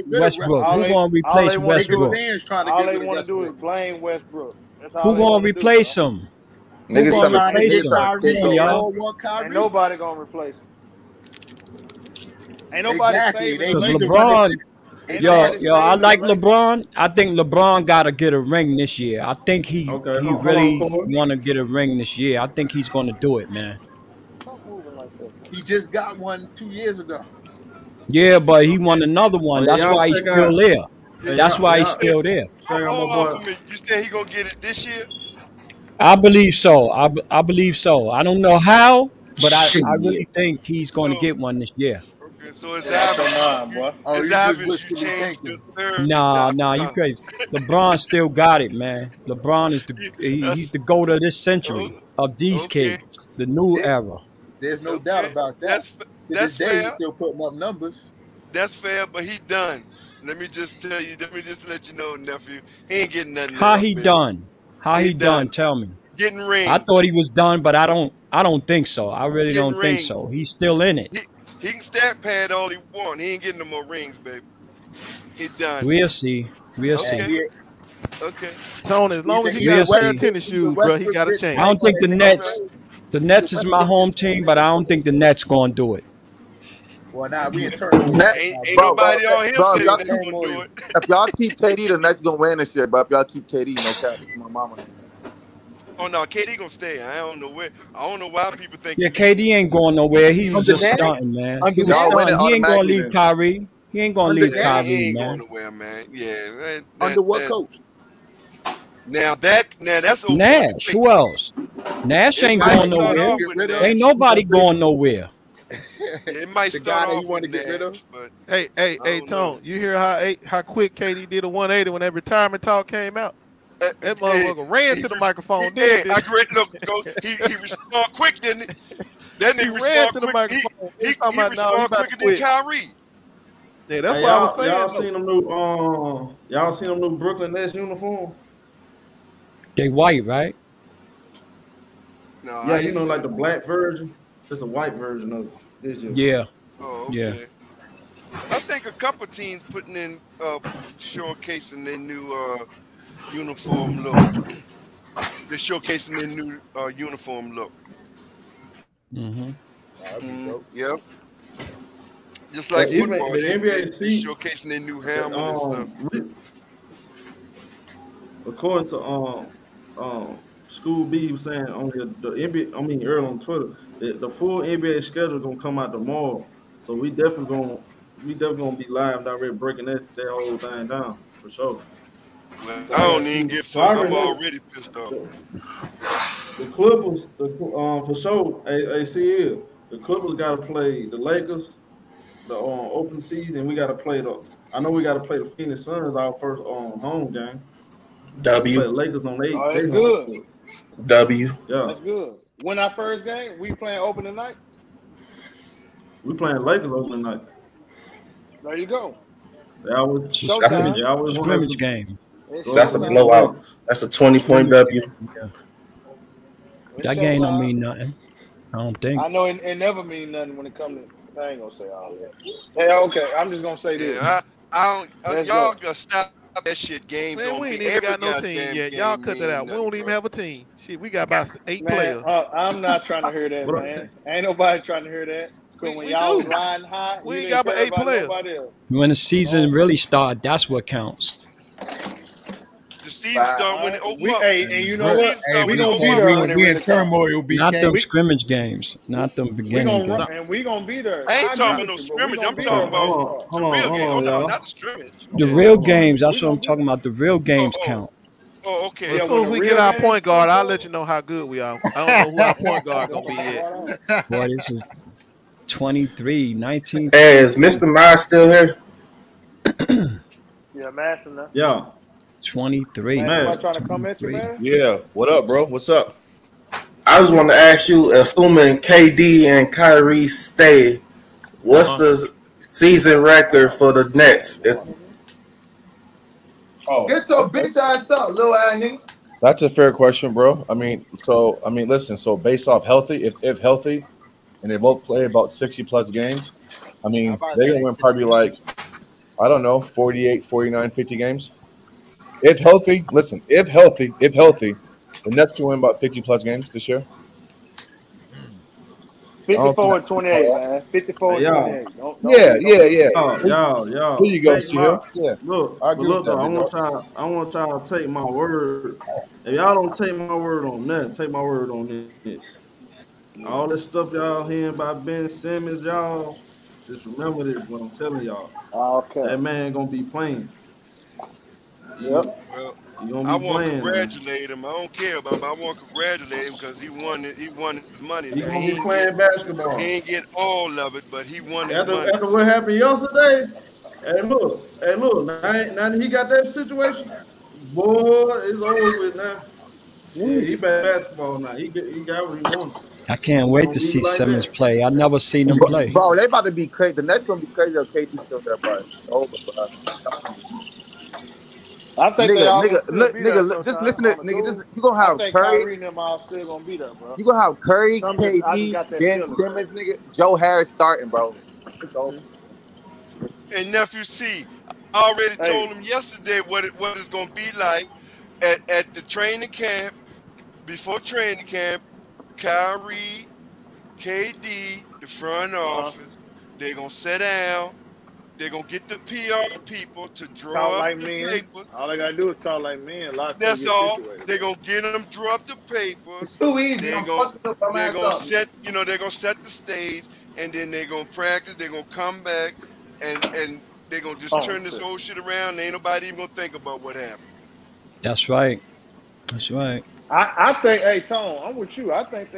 Speaker 21: Westbrook. Who going to replace Westbrook?
Speaker 7: All they want to do is blame Westbrook.
Speaker 21: Who going to replace him?
Speaker 15: Niggas
Speaker 21: gonna
Speaker 15: trying to
Speaker 21: replace
Speaker 15: get
Speaker 21: him?
Speaker 15: Kyrie,
Speaker 21: Come on, y'all.
Speaker 7: Ain't nobody gonna replace him. Ain't nobody saving
Speaker 21: Because
Speaker 7: him.
Speaker 21: LeBron,
Speaker 7: Ain't
Speaker 21: yo,
Speaker 7: nobody
Speaker 21: I
Speaker 7: saving
Speaker 21: like
Speaker 7: him.
Speaker 21: LeBron. I think LeBron got to get a ring this year. I think he
Speaker 2: hold
Speaker 21: really
Speaker 2: on, Corey.
Speaker 21: want to get a ring this year. I think he's going to do it, man.
Speaker 18: He just got one 2 years ago.
Speaker 21: Yeah, but he won another one. That's why he's still there. That's why he's still there.
Speaker 17: Hold on for me. You said he gonna get it this year?
Speaker 21: I believe so. I believe so. I don't know how, but I really think he's going to get one this year.
Speaker 17: Okay, so it's obvious you changed the third.
Speaker 21: Nah, you crazy. LeBron still got it, man. LeBron is he's the GOAT of this century, of these kids, the new era.
Speaker 18: There's no doubt about that.
Speaker 17: That's
Speaker 18: fair.
Speaker 17: fair.
Speaker 18: He's still putting up numbers.
Speaker 17: That's fair, but he done. Let me just tell you. Let me just let you know, nephew. He ain't getting nothing.
Speaker 21: How he done? How he done? Tell me.
Speaker 17: Getting rings.
Speaker 21: I thought he was done, but I don't think so. I really don't think so. He's still in it.
Speaker 17: He can stat pad all he want. He ain't getting no more rings, baby. He done.
Speaker 21: We'll see. We'll see.
Speaker 17: Okay.
Speaker 16: Tony, as long as he got a pair of tennis shoes, bro, he got a change.
Speaker 21: I don't think the Nets. The Nets is my home team, but I don't think the Nets gonna do it.
Speaker 18: Well, now we in turn.
Speaker 17: Ain't nobody on here saying
Speaker 15: y'all
Speaker 17: that's gonna do it.
Speaker 15: If y'all keep KD, the Nets gonna win this year. But if y'all keep KD, no cap, my mama.
Speaker 17: Oh no, KD gonna stay. I don't know where. I don't know why people think.
Speaker 21: Yeah, KD ain't going nowhere. He was just stunting, man. He was stunting. He ain't gonna leave Kyrie. He ain't gonna leave
Speaker 17: He
Speaker 21: Kyrie,
Speaker 17: ain't
Speaker 21: man.
Speaker 17: going nowhere, man. Yeah.
Speaker 18: Under what coach?
Speaker 17: Now that's a
Speaker 21: Nash. Who else? Nash ain't going nowhere. Ain't nobody going nowhere.
Speaker 17: It might start off with Nash, but
Speaker 16: Hey, Tone, you hear how quick KD did a 180 when that retirement talk came out? That motherfucker ran to the microphone.
Speaker 17: Yeah, I agree. Look, he responded quick, didn't he? Then he
Speaker 16: ran to
Speaker 17: responded
Speaker 16: the
Speaker 17: quick.
Speaker 16: microphone.
Speaker 17: He
Speaker 16: about
Speaker 17: responded quicker than Kyrie.
Speaker 16: Yeah, that's
Speaker 2: Hey,
Speaker 16: what I was saying.
Speaker 2: Y'all seen them new Brooklyn Nets uniforms?
Speaker 21: They white, right?
Speaker 17: No,
Speaker 2: Yeah, you know, like the black version. There's a white version of it.
Speaker 21: Yeah.
Speaker 17: Oh, okay.
Speaker 21: Yeah.
Speaker 17: I think a couple teams putting in showcasing their new uniform look. They're showcasing their new uniform look. Yep. Just like football,
Speaker 2: the
Speaker 17: they
Speaker 2: NBA
Speaker 17: showcasing their new helmet and stuff.
Speaker 2: According to School B, he was saying on the NBA, I mean earlier on Twitter, the full NBA schedule gonna come out tomorrow. So we definitely gonna be live and already breaking that whole thing down for sure.
Speaker 17: Well, I don't even get fucked. I'm already pissed off.
Speaker 2: The Clippers, for sure, ACL. The Clippers got to play the Lakers, the open season. We got to play I know we got to play the Phoenix Suns our first home game.
Speaker 5: W.
Speaker 2: Play the Lakers on 8.
Speaker 7: Oh, that's good.
Speaker 5: W.
Speaker 2: Yeah,
Speaker 7: that's good. When our first game, we playing opening night.
Speaker 2: We playing Lakers opening night.
Speaker 7: There you go.
Speaker 21: That's a scrimmage game.
Speaker 5: That's a blowout. That's a 20-point W.
Speaker 21: That game don't mean nothing. I don't think.
Speaker 7: I know it never mean nothing when it comes to. I ain't gonna say all that. Hey, okay, I'm just gonna say this.
Speaker 17: I don't. Y'all gotta stop that shit. Games
Speaker 16: Man,
Speaker 17: don't
Speaker 16: we ain't
Speaker 17: be
Speaker 16: even
Speaker 17: every
Speaker 16: got no team yet. Y'all cut that out. We don't even have a team. Shit, we got about 8 players.
Speaker 7: I'm not trying to hear that, man. Ain't nobody trying to hear that. Because when y'all was riding high,
Speaker 16: we ain't got but 8 players.
Speaker 21: When the season really starts, that's what counts.
Speaker 17: The season start when it open up.
Speaker 7: Hey, and you know what?
Speaker 11: Hey,
Speaker 7: we gonna be there.
Speaker 11: We in turmoil.
Speaker 21: Not them scrimmage games. Not them beginning games.
Speaker 7: And we gonna be there.
Speaker 17: I ain't talking about no scrimmage. I'm talking about the real game. Oh, no, not the scrimmage.
Speaker 21: The real games. That's what I'm talking about. The real games count.
Speaker 17: Oh, okay.
Speaker 16: As soon as we get our point guard, I'll let you know how good we are. I don't know who our point guard gonna be yet.
Speaker 21: Boy, this is 23, 19.
Speaker 5: Hey, is Mr. Miles still here?
Speaker 7: Yeah, Master.
Speaker 2: Yeah.
Speaker 21: 23.
Speaker 7: Man, trying to come at you, man?
Speaker 6: Yeah. What up, bro? What's up?
Speaker 5: I just want to ask you, assuming KD and Kyrie stay, what's the season record for the Nets?
Speaker 15: Get your bitch ass up, little ass nigga.
Speaker 6: That's a fair question, bro. Listen. So based off healthy, if healthy, and they both play about 60 plus games, they're gonna win probably like, I don't know, 48, 49, 50 games. If healthy, listen. If healthy, The Nets can win about 50 plus games this year.
Speaker 7: 54 and 28, man. 54 and 28.
Speaker 6: Yeah.
Speaker 2: Y'all.
Speaker 6: Here you go, Sierra. Yeah.
Speaker 2: Look,
Speaker 6: I agree with that,
Speaker 2: I
Speaker 6: big
Speaker 2: want y'all to take my word. If y'all don't take my word on nothing, take my word on this. All this stuff y'all hearing about Ben Simmons, y'all, just remember this what I'm telling y'all.
Speaker 7: Okay.
Speaker 2: That man gonna be playing.
Speaker 7: Yep.
Speaker 17: Well,
Speaker 2: He gonna
Speaker 17: I
Speaker 2: be
Speaker 17: want to
Speaker 2: playing.
Speaker 17: congratulate him. I don't care about him. I want to congratulate him because he won it. He won his money.
Speaker 2: He
Speaker 17: Now,
Speaker 2: gonna be
Speaker 17: ain't
Speaker 2: playing
Speaker 17: get,
Speaker 2: basketball.
Speaker 17: he ain't get all of it, but he won his money.
Speaker 2: After what happened yesterday, hey look, now that he got that situation, boy, it's over with now. Yeah, he back basketball now. He got what he wanted.
Speaker 21: I can't wait to see Simmons play. I never seen him play.
Speaker 15: Bro, they about to be crazy. The next gonna be crazy. KD still there, bro. It's over, bro.
Speaker 7: I think they all gonna still be there.
Speaker 15: Nigga, just listen to nigga. Just you gonna have
Speaker 7: I think
Speaker 15: Curry.
Speaker 7: Kyrie and them all still gonna be there, bro.
Speaker 15: You gonna have Curry,
Speaker 7: I just
Speaker 15: KD,
Speaker 7: got that
Speaker 15: Ben
Speaker 7: feeling.
Speaker 15: Simmons, nigga, Joe Harris starting, bro. It's over.
Speaker 17: And nephew C, I already told him yesterday what it's gonna be like at the training camp. Before training camp, Kyrie, KD, the front office, they're gonna sit down. They're gonna get the PR people to draw
Speaker 7: Talk
Speaker 17: up
Speaker 7: like
Speaker 17: the
Speaker 7: men.
Speaker 17: papers.
Speaker 7: All they gotta do is talk like men. A lot of
Speaker 17: That's
Speaker 7: stuff
Speaker 17: all.
Speaker 7: get situated.
Speaker 17: They're gonna get them draw up the papers.
Speaker 18: It's too easy.
Speaker 17: They're
Speaker 18: I'm
Speaker 17: gonna
Speaker 18: fucking up my ass up.
Speaker 17: set, they're gonna set the stage, and then they're gonna practice. They're gonna come back, and they're gonna just turn this whole shit around. Ain't nobody even gonna think about what happened.
Speaker 21: That's right. That's right.
Speaker 7: I think, hey Tone, I'm with you. I think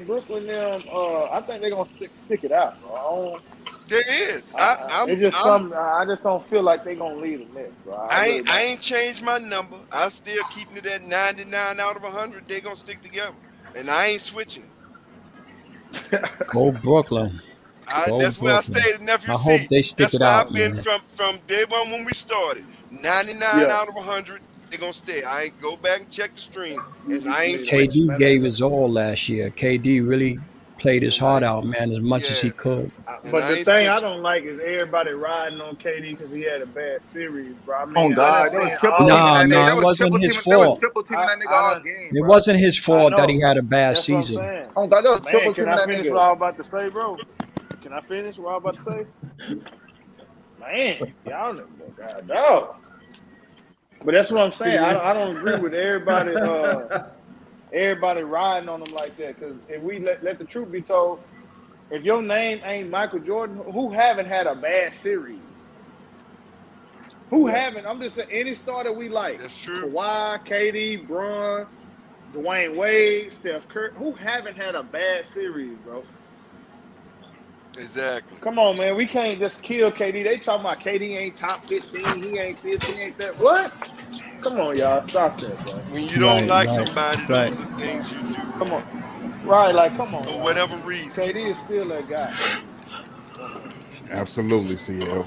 Speaker 7: Brooklyn them. I think they're gonna stick it out, bro.
Speaker 17: There is.
Speaker 7: I just don't feel like they're gonna leave the Nets, bro.
Speaker 17: I ain't changed my number. I still keeping it at 99 out of 100. They gonna stick together, and I ain't switching.
Speaker 21: Go Brooklyn.
Speaker 17: That's where I stayed, nephew.
Speaker 21: I hope they stick it out,
Speaker 17: I've been
Speaker 21: man.
Speaker 17: from day one when we started. 99 out of 100. They're gonna stay. I ain't go back and check the stream, and I ain't switching.
Speaker 21: KD gave his all last year. KD really played his heart out, man, as much as he could.
Speaker 7: But the thing I don't like is everybody riding on KD because he had a bad series, bro. I mean,
Speaker 15: Oh God,
Speaker 21: No, it wasn't his fault.
Speaker 15: Triple teaming that nigga all game.
Speaker 21: It wasn't his fault that he had a bad season.
Speaker 15: Oh God, that was triple
Speaker 7: Man, can
Speaker 15: teaming
Speaker 7: I
Speaker 15: that
Speaker 7: finish
Speaker 15: nigga.
Speaker 7: what I was about to say, bro? Can I finish what I was about to say? Man, y'all know, God, dog. But that's what I'm saying. I don't agree with everybody. Everybody riding on them like that. Because if we let the truth be told, if your name ain't Michael Jordan, who haven't had a bad series? Who haven't? I'm just saying any star that we like.
Speaker 17: That's true.
Speaker 7: Kawhi, KD, Bron, Dwayne Wade, Steph Curry. Who haven't had a bad series, bro?
Speaker 17: Exactly.
Speaker 7: Come on, man. We can't just kill KD. They talking about KD ain't top 15. He ain't this. He ain't that. What? Come on, y'all. Stop that, bro.
Speaker 17: When you don't like somebody, those are things you do.
Speaker 7: Come on. Right, like, come on.
Speaker 17: For whatever reason.
Speaker 7: KD is still that guy.
Speaker 8: Absolutely, CL.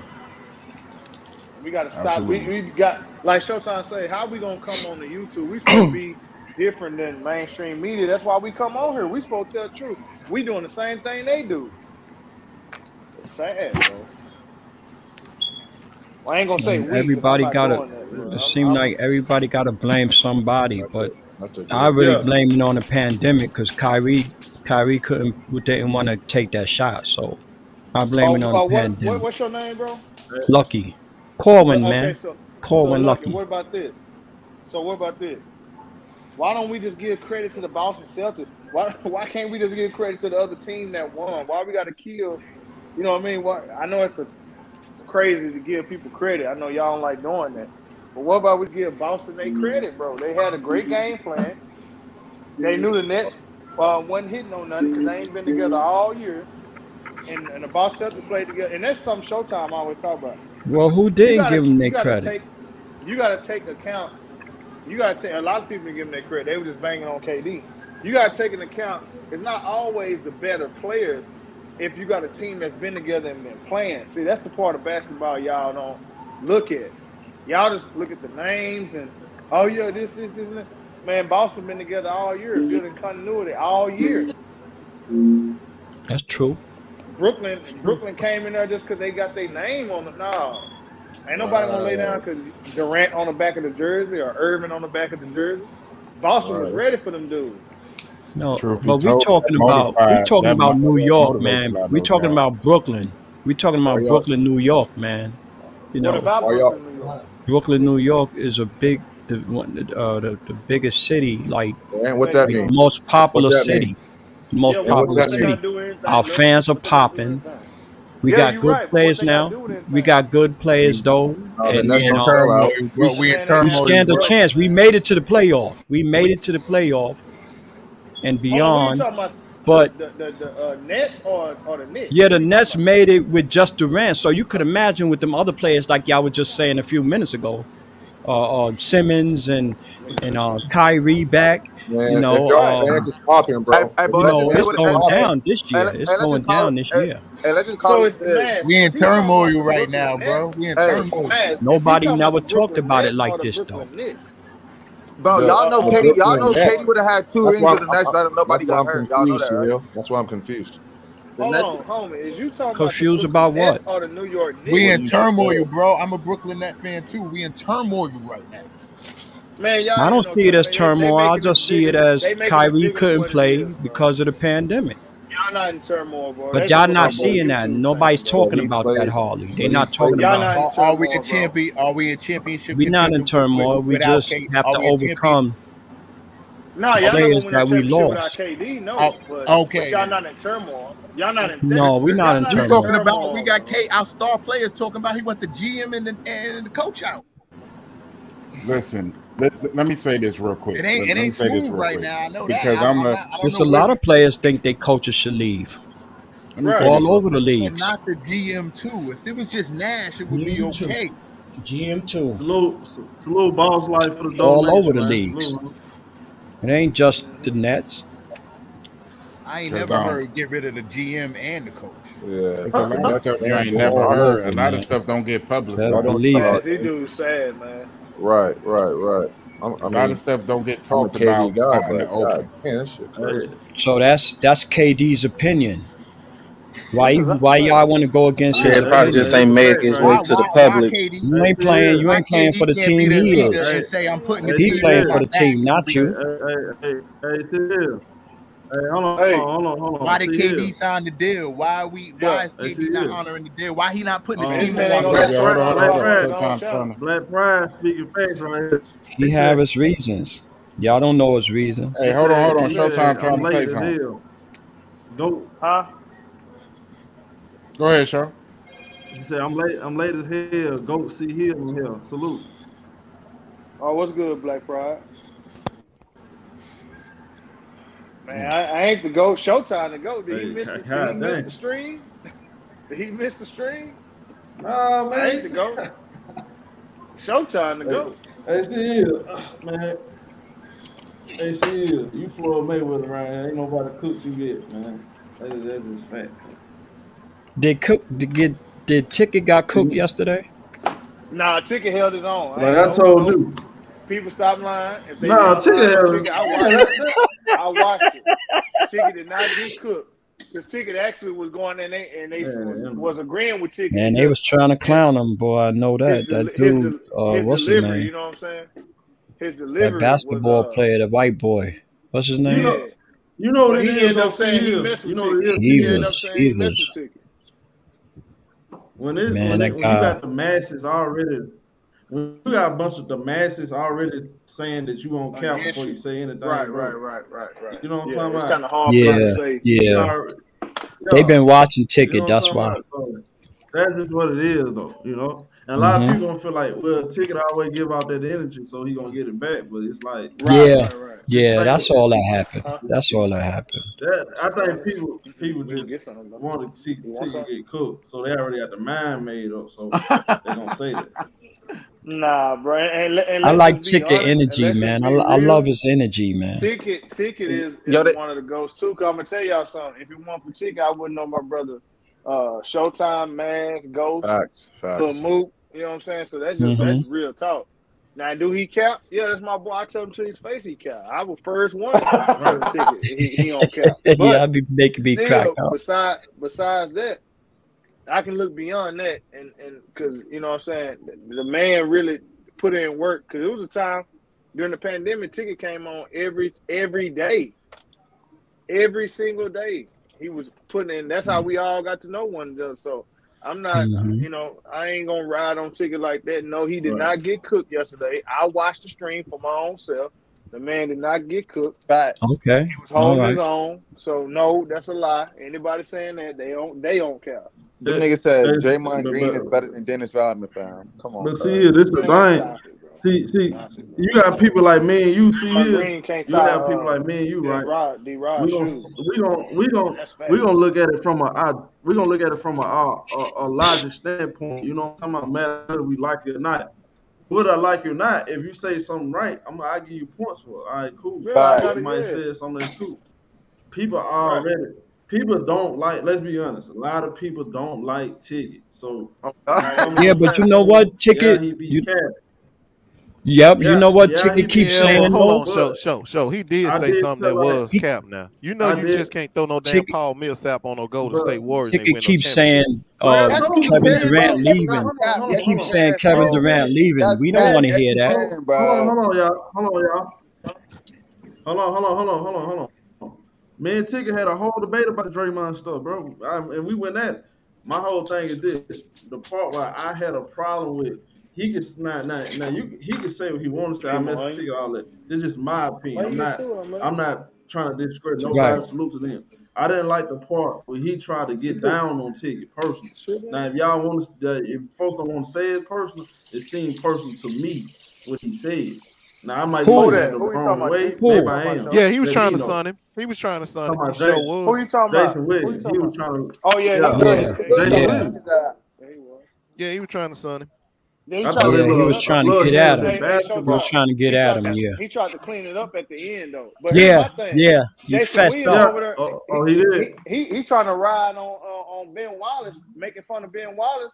Speaker 7: We got to stop.
Speaker 8: Absolutely.
Speaker 7: We got, like Showtime say, how we going to come on the YouTube? We supposed to be different than mainstream media. That's why we come on here. We supposed to tell the truth. We doing the same thing they do. It's sad, bro. Well, I ain't gonna say we.
Speaker 21: Everybody gotta. It seems like everybody gotta blame somebody, but I really blame it on the pandemic because Kyrie didn't want to take that shot, so I blame it on the pandemic.
Speaker 7: What's your name, bro?
Speaker 21: Lucky, Corwin,
Speaker 7: Okay,
Speaker 21: man,
Speaker 7: so
Speaker 21: Corwin Lucky.
Speaker 7: What about this? Why don't we just give credit to the Boston Celtics? Why can't we just give credit to the other team that won? Why we got to kill? You know what I mean? I know it's crazy to give people credit. I know y'all don't like doing that. But what about we give Boston their credit, bro? They had a great game plan. They knew the Nets wasn't hitting on nothing because they ain't been together all year. And the Boston Celtics played together. And that's something Showtime always talk about.
Speaker 21: Well, who didn't give them their credit?
Speaker 7: You got to take account. You got to take a lot of people give them their credit. They were just banging on KD. You got to take into account it's not always the better players if you got a team that's been together and been playing. See, that's the part of basketball y'all don't look at. Y'all just look at the names and, oh, yeah, this. Man, Boston been together all year, building continuity all year.
Speaker 21: That's true.
Speaker 7: Brooklyn came in there just because they got their name on it. No. Ain't nobody going to lay down because Durant on the back of the jersey or Irving on the back of the jersey. Boston was ready for them dudes.
Speaker 21: No,
Speaker 8: Truth be
Speaker 21: but
Speaker 8: told,
Speaker 21: we talking
Speaker 8: that
Speaker 21: about New
Speaker 8: motivates
Speaker 21: York, man.
Speaker 8: a lot of
Speaker 21: We
Speaker 8: those
Speaker 21: talking
Speaker 8: guys.
Speaker 21: about Brooklyn. We talking about Brooklyn, New York, man. You
Speaker 7: What
Speaker 21: know,
Speaker 7: about Brooklyn, New York?
Speaker 21: Brooklyn, New York is a big, the biggest city, like
Speaker 6: And what that mean?
Speaker 21: most popular
Speaker 6: What that mean?
Speaker 21: city, most
Speaker 7: Yeah,
Speaker 21: popular
Speaker 6: what that
Speaker 21: city.
Speaker 7: mean?
Speaker 21: Our fans are popping. We
Speaker 7: Yeah,
Speaker 21: got
Speaker 7: you're
Speaker 21: good
Speaker 7: right, but what
Speaker 21: players
Speaker 7: they gotta
Speaker 21: now.
Speaker 7: do with anything?
Speaker 21: We got good players though,
Speaker 6: the
Speaker 21: and
Speaker 6: Nets
Speaker 21: you
Speaker 6: don't
Speaker 21: know,
Speaker 6: sell out.
Speaker 8: Bro, we in turmoil.
Speaker 21: we stand a chance. We made it to the playoff. We made it to the playoff and
Speaker 7: Hold on, who you
Speaker 21: beyond.
Speaker 7: talking about?
Speaker 21: But
Speaker 7: The Nets or the Knicks?
Speaker 21: yeah, the Nets made it with just Durant. So you could imagine with them other players, like y'all was just saying a few minutes ago, Simmons and Kyrie back.
Speaker 6: Man,
Speaker 21: You know,
Speaker 6: if y'all fans is popping, bro.
Speaker 15: Hey, bro,
Speaker 21: you know,
Speaker 15: let's
Speaker 21: it's
Speaker 15: just
Speaker 21: going down this year. It's
Speaker 15: let's
Speaker 21: going
Speaker 15: just call
Speaker 21: down
Speaker 15: it.
Speaker 21: this year.
Speaker 15: Hey, let's just
Speaker 7: So
Speaker 15: call
Speaker 7: it's
Speaker 15: it.
Speaker 7: the Mavs.
Speaker 16: We in
Speaker 7: Is he talking about
Speaker 16: turmoil
Speaker 7: the
Speaker 16: right
Speaker 7: Brooklyn
Speaker 16: now, bro.
Speaker 7: Nets?
Speaker 16: We in
Speaker 15: Hey,
Speaker 16: turmoil.
Speaker 7: Mavs. Is he
Speaker 21: Nobody
Speaker 7: talking
Speaker 21: never
Speaker 7: about the
Speaker 21: talked
Speaker 7: Brooklyn
Speaker 21: about it
Speaker 7: Nets
Speaker 21: like
Speaker 7: or the
Speaker 21: this, though.
Speaker 7: Brooklyn Knicks?
Speaker 15: Bro, y'all know
Speaker 6: The
Speaker 15: Katie. Y'all
Speaker 6: Brooklyn
Speaker 15: know
Speaker 6: Nets.
Speaker 15: Katie would have had 2
Speaker 6: That's
Speaker 15: rings
Speaker 6: why
Speaker 15: with the Nets, but nobody
Speaker 6: that's why
Speaker 15: got
Speaker 6: I'm
Speaker 15: hurt. Y'all know
Speaker 6: confused,
Speaker 15: that, right?
Speaker 6: Surreal. That's why I'm confused.
Speaker 15: The
Speaker 7: Hold
Speaker 15: Nets.
Speaker 7: on, homie. Is you talking
Speaker 21: Confused
Speaker 7: about the
Speaker 21: about
Speaker 7: Brooklyn Nets
Speaker 21: what?
Speaker 7: or the New York Knicks?
Speaker 16: We in
Speaker 6: you just
Speaker 16: turmoil,
Speaker 6: said.
Speaker 16: bro. I'm a Brooklyn Net fan too. We in turmoil right now.
Speaker 7: Man, y'all
Speaker 21: I
Speaker 7: ain't
Speaker 21: don't
Speaker 7: no
Speaker 21: see it as
Speaker 7: They
Speaker 21: turmoil. I
Speaker 7: making this
Speaker 21: just see it
Speaker 7: bigger.
Speaker 21: as
Speaker 7: They making this
Speaker 21: Kyrie
Speaker 7: bigger than
Speaker 21: couldn't
Speaker 7: what it
Speaker 21: play
Speaker 7: is, bro.
Speaker 21: because of the pandemic.
Speaker 7: Y'all not in turmoil, bro.
Speaker 21: But
Speaker 7: That's
Speaker 21: y'all
Speaker 7: just what
Speaker 21: not
Speaker 7: my boy
Speaker 21: seeing that.
Speaker 7: YouTube
Speaker 21: Nobody's
Speaker 7: saying, bro.
Speaker 21: talking
Speaker 6: He
Speaker 21: about that,
Speaker 6: played,
Speaker 21: Harley. They're
Speaker 6: but he
Speaker 21: not
Speaker 6: played.
Speaker 21: talking
Speaker 7: Y'all
Speaker 21: about
Speaker 7: not in
Speaker 16: Are we in
Speaker 7: turmoil, bro.
Speaker 16: Are we in championship
Speaker 21: we're not in
Speaker 16: contention
Speaker 21: turmoil. We
Speaker 16: without
Speaker 21: just
Speaker 16: K?
Speaker 21: have
Speaker 16: Are
Speaker 21: to
Speaker 16: we in champion?
Speaker 21: overcome
Speaker 7: No,
Speaker 21: the
Speaker 7: y'all not
Speaker 21: players
Speaker 7: gonna win no
Speaker 21: that we
Speaker 7: championship without
Speaker 21: lost.
Speaker 7: KD, no.
Speaker 16: Oh,
Speaker 7: But
Speaker 16: okay
Speaker 7: y'all
Speaker 16: then.
Speaker 7: not in turmoil. Y'all not in
Speaker 21: No, we're not
Speaker 7: y'all
Speaker 21: in
Speaker 7: not
Speaker 16: We
Speaker 7: in
Speaker 21: turmoil.
Speaker 16: talking about we
Speaker 7: turmoil,
Speaker 16: got
Speaker 7: bro.
Speaker 16: our star players talking about he want the GM and the coach out.
Speaker 8: Listen, let me say this real quick.
Speaker 16: It
Speaker 8: Let me
Speaker 16: ain't
Speaker 8: say this
Speaker 16: smooth
Speaker 8: real
Speaker 16: right
Speaker 8: quick
Speaker 16: now. I know that.
Speaker 8: because
Speaker 16: I don't
Speaker 21: There's
Speaker 16: know
Speaker 21: a
Speaker 16: where.
Speaker 21: lot of players think their coaches should leave
Speaker 8: let me say this
Speaker 21: all
Speaker 8: real
Speaker 21: over the
Speaker 8: quick.
Speaker 16: But
Speaker 21: leagues.
Speaker 16: not the GM too. If it was just Nash, it would be
Speaker 21: GM too.
Speaker 16: okay.
Speaker 21: GM too.
Speaker 2: Salute boss life for the
Speaker 21: All over
Speaker 2: donation,
Speaker 21: the
Speaker 2: man.
Speaker 21: leagues.
Speaker 2: Salute.
Speaker 21: It ain't just the Nets.
Speaker 16: I ain't
Speaker 8: Cause
Speaker 16: never heard get rid of the GM and the coach.
Speaker 6: Yeah,
Speaker 8: It's a lot of stuff you ain't
Speaker 21: It's
Speaker 8: never
Speaker 21: all
Speaker 8: heard. A
Speaker 21: over,
Speaker 8: lot of
Speaker 21: man.
Speaker 8: stuff don't get
Speaker 21: Better
Speaker 8: publicized.
Speaker 21: believe
Speaker 7: Man,
Speaker 21: it.
Speaker 7: these dudes sad, man.
Speaker 6: right. I
Speaker 8: A lot of
Speaker 6: mean,
Speaker 8: stuff don't get
Speaker 6: I'm a
Speaker 8: talked about
Speaker 6: KD guy,
Speaker 8: out in the
Speaker 6: but
Speaker 8: open.
Speaker 6: God, man, that shit crazy.
Speaker 21: So that's KD's opinion. Why y'all want to go against his
Speaker 5: Shit probably just
Speaker 21: opinion?
Speaker 5: ain't made his way to the public.
Speaker 16: KD?
Speaker 21: You ain't playing. You ain't playing for the
Speaker 16: Can't be
Speaker 21: team
Speaker 16: the
Speaker 21: he
Speaker 16: leader
Speaker 21: is.
Speaker 16: and say I'm putting the
Speaker 21: He
Speaker 16: team
Speaker 21: playing
Speaker 16: on
Speaker 21: for
Speaker 16: my
Speaker 21: the
Speaker 16: back.
Speaker 21: team, not you.
Speaker 2: Hey, Phil. Hey, hold on.
Speaker 16: Why did
Speaker 2: See
Speaker 16: KD
Speaker 2: here.
Speaker 16: sign the deal? Why is
Speaker 2: Hey,
Speaker 16: KD
Speaker 2: see
Speaker 16: not
Speaker 2: here.
Speaker 16: honoring the deal? Why he not putting the
Speaker 2: Man,
Speaker 16: team
Speaker 7: man
Speaker 16: on
Speaker 7: ain't
Speaker 16: my
Speaker 7: gonna
Speaker 16: back?
Speaker 7: let Showtime talk about his own channel.
Speaker 2: Black Pride speaking facts right here.
Speaker 21: He have his reasons. Y'all don't know his reasons.
Speaker 8: Hey, hold on.
Speaker 2: He
Speaker 8: Showtime
Speaker 2: said,
Speaker 8: trying
Speaker 2: I'm
Speaker 8: to say
Speaker 2: late as
Speaker 8: something.
Speaker 2: hell. Go.
Speaker 7: Huh?
Speaker 8: Go ahead, Show.
Speaker 2: He said, I'm late as hell. Go see Hill in here. Salute.
Speaker 7: Oh, what's good, Black Pride? Man, I ain't the GOAT. Showtime the GOAT. Did he miss the stream? Did he miss the stream?
Speaker 2: Nah, man.
Speaker 7: I ain't the GOAT. Showtime the GOAT.
Speaker 2: Hey, see here. Man. Hey, see here. You Floyd Mayweather around here. Ain't nobody cooked you yet, man. That's just fact.
Speaker 21: Did Ticket got cooked yesterday?
Speaker 7: Nah, Ticket held his own.
Speaker 2: Like I told you.
Speaker 7: People stop lying. If they
Speaker 2: Nah,
Speaker 7: lying
Speaker 2: Ticket
Speaker 7: on
Speaker 2: held
Speaker 7: Ticket, I watched it. Ticket did not get cooked. Because Ticket actually was going in and they was agreeing with Ticket.
Speaker 21: Man, they was trying to clown him, boy. I know that. That dude, what's his
Speaker 7: delivery,
Speaker 21: name?
Speaker 7: you know what I'm saying? His delivery
Speaker 21: That basketball player, the white boy. What's his name?
Speaker 2: You know what
Speaker 7: but
Speaker 2: it
Speaker 7: he
Speaker 2: is,
Speaker 7: ended up saying he messed with Ticket. He ended up saying he messed with Ticket.
Speaker 2: When you got the masses already, when you got a bunch of the masses already saying that you won't cap before you say anything,
Speaker 7: right.
Speaker 2: You know what I'm talking
Speaker 7: it's
Speaker 2: about?
Speaker 7: kind of hard for them to say.
Speaker 21: Yeah. They've been watching Ticket. That's why.
Speaker 2: That's just what it is, though. You know, and a lot of people gonna feel like, well, Ticket always give out that energy, so he gonna get it back. But it's like,
Speaker 21: yeah. That's all that happened. That's all that happened.
Speaker 2: I think people just want to see Ticket get cooked, so they already got the mind made up, so they gonna say that.
Speaker 7: Nah, bro. And
Speaker 21: I like Ticket energy, man. I love his energy, man.
Speaker 7: Ticket is one of the ghosts too. Cause I'm gonna tell y'all something. If it weren't for Ticket, I wouldn't know my brother. Showtime, Mans, Ghost,
Speaker 6: Facts.
Speaker 7: Mook. You know what I'm saying? So that's just that's real talk. Now, do he cap? Yeah, that's my boy. I tell him to his face he cap. I was first one to tell him Ticket he don't cap. But
Speaker 21: yeah, I'd be making me crack up.
Speaker 7: Besides that, I can look beyond that, and because you know what I'm saying, the man really put in work. Because it was a time during the pandemic, ticket came on every day, every single day. He was putting in. That's how we all got to know one another. So I'm not, I ain't gonna ride on ticket like that. No, he did not get cooked yesterday. I watched the stream for my own self. The man did not get cooked.
Speaker 21: Okay.
Speaker 7: He was holding his own. So no, that's a lie. Anybody saying that they don't care.
Speaker 15: The nigga said Draymond Green is better than Dennis Rodman, fam. Come on.
Speaker 2: But see, this is the thing. See, you got people like me and you. See here, you got people like me and you, right? We gonna look at it from a logic standpoint. You know what I'm talking about? Whether we like it or not. Whether I like it or not, if you say something right, I'll give you points for it. All right, cool. Somebody said something that's true. People don't like. Let's be honest. A lot of people don't like Ticket. So
Speaker 21: yeah, but you know what, Ticket? You know what Ticket keeps saying.
Speaker 16: Hold on, show. He did say something that was cap. Now you know you just can't throw no damn Paul Millsap on no Golden State Warriors.
Speaker 21: Ticket keeps saying Kevin Durant leaving. He keeps saying Kevin Durant leaving. We don't want to hear that.
Speaker 2: Hold on. Me and Ticket had a whole debate about the Draymond stuff, bro, and we went at it. My whole thing is this: the part where I had a problem with. He can he can say what he wants to say. I message Ticket all that. It's just my opinion. I'm not trying to discredit nobody. Salute to them. I didn't like the part where he tried to get down on Ticket personally. Now, if y'all want to, if folks don't want to say it personal, it seemed personal to me what he said. Now I might be the wrong way. Maybe I am.
Speaker 16: Yeah, he was trying to son him. He was trying to son him.
Speaker 7: Who you talking about?
Speaker 2: Jason Williams. He was trying to.
Speaker 7: Oh yeah.
Speaker 16: Yeah, he was trying to son him.
Speaker 21: He was trying to get at him. He was trying to get at him. Yeah.
Speaker 7: He tried to clean it up at the end though. But
Speaker 21: You fessed up.
Speaker 2: He did.
Speaker 7: He trying to ride on Ben Wallace, making fun of Ben Wallace,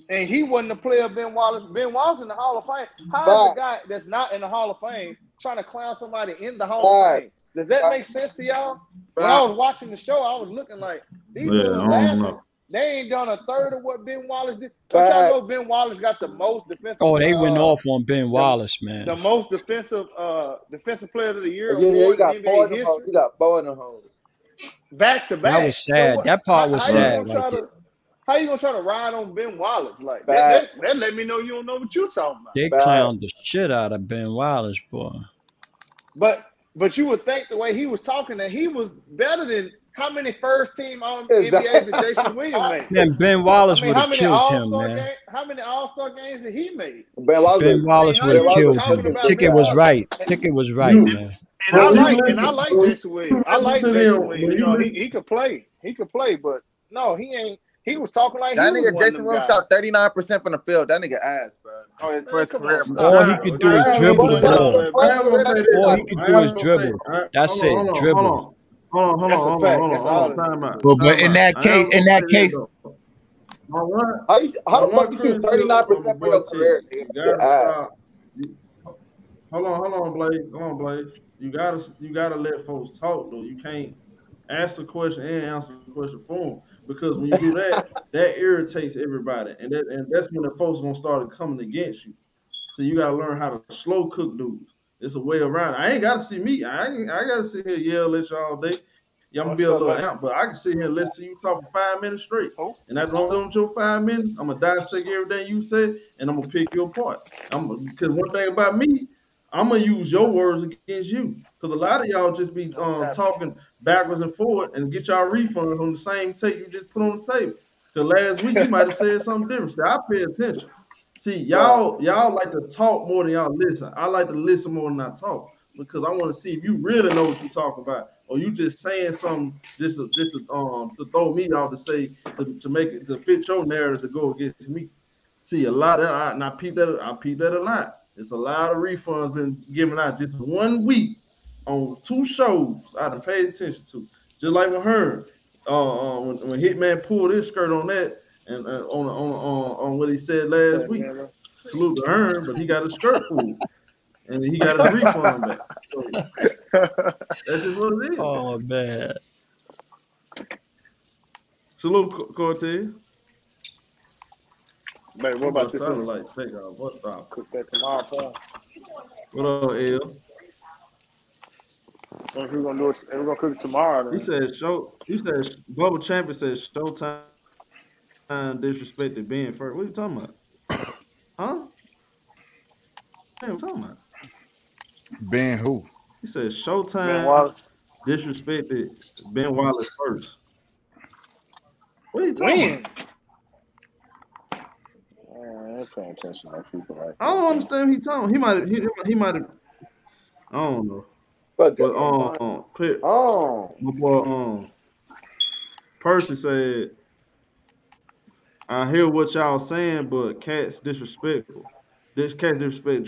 Speaker 7: and he wasn't the player of Ben Wallace. Ben Wallace in the Hall of Fame. How is a guy that's not in the Hall of Fame trying to clown somebody in the Hall of Fame? Does that make sense to y'all? When I was watching the show, I was looking like these dudes laughing. They ain't done a third of what Ben Wallace did. Don't y'all know Ben Wallace got the most defensive?
Speaker 21: Oh, they went off on Ben Wallace, man.
Speaker 7: The most defensive player of the year.
Speaker 15: Yeah, he got four of them hoes. He got four of them hoes.
Speaker 7: Back to back.
Speaker 21: That was sad. So that part was sad.
Speaker 7: How you gonna try to ride on Ben Wallace like that? That let me know you don't know what you're talking about.
Speaker 21: They clowned the shit out of Ben Wallace, boy.
Speaker 7: But you would think the way he was talking that he was better than. How many first team NBA did Jason Williams make?
Speaker 21: Man, Ben Wallace would have killed him, man.
Speaker 7: How many All-Star games did he make?
Speaker 21: Ben Wallace would have killed him. Ticket was right. Ticket was right, man.
Speaker 7: And I like Jason Williams. I like Jason Williams. You know, he could play. He could play, but no, he ain't. He was talking like
Speaker 15: that nigga. Jason Williams shot 39% from the field. That nigga ass, bro. Oh, his first career.
Speaker 21: All he could do is dribble the ball. All he could do is dribble. That's it. Dribble.
Speaker 2: Hold on.
Speaker 15: But in that case, how the fuck you shoot 39% for your career?
Speaker 2: Hold on, Blaze. Come on, Blaze. You gotta let folks talk though. You can't ask the question and answer the question for them because when you do that, that irritates everybody, and that's when the folks gonna start coming against you. So you gotta learn how to slow cook dudes. It's a way around it. I ain't got to see me. I got to sit here yell at you all day. Yeah, I'm going to be a little amp, but I can sit here and listen to you talk for 5 minutes straight. And that's only on your 5 minutes. I'm going to dissect everything you said, and I'm going to pick you apart. Because one thing about me, I'm going to use your words against you. Because a lot of y'all just be talking backwards and forward and get y'all refunds on the same tape you just put on the table. Because last week you might have said something different. See, I pay attention. See, y'all like to talk more than y'all listen. I like to listen more than I talk because I want to see if you really know what you're talking about, or you just saying something just to throw me out to say to make it to fit your narrative to go against me. See, a lot of I peep that a lot. It's a lot of refunds been given out just 1 week on 2 shows I done paid attention to. Just like with her, when Hitman pulled his skirt on that. And on what he said last week, salute to Hearn, but he got a skirt full, and he got a refund back. So, that's just what it is.
Speaker 21: Oh man!
Speaker 2: Salute, Cortez.
Speaker 7: Man, what about this?
Speaker 2: Like take off. What's up?
Speaker 7: Cook that tomorrow for him.
Speaker 2: What up, L?
Speaker 7: We're gonna do it. We're gonna cook it tomorrow. Then.
Speaker 2: He said Bubba Champion said Showtime disrespected Ben first. What are you talking about? Huh? What are you talking about?
Speaker 8: Ben who?
Speaker 2: He said Showtime disrespected Ben Wallace first. What are you talking about?
Speaker 7: Man, I'm paying attention to people like
Speaker 2: I don't understand what he talking. He might have. I don't know. But my boy Percy said, I hear what y'all saying, but Cat's disrespectful. This Cat's disrespect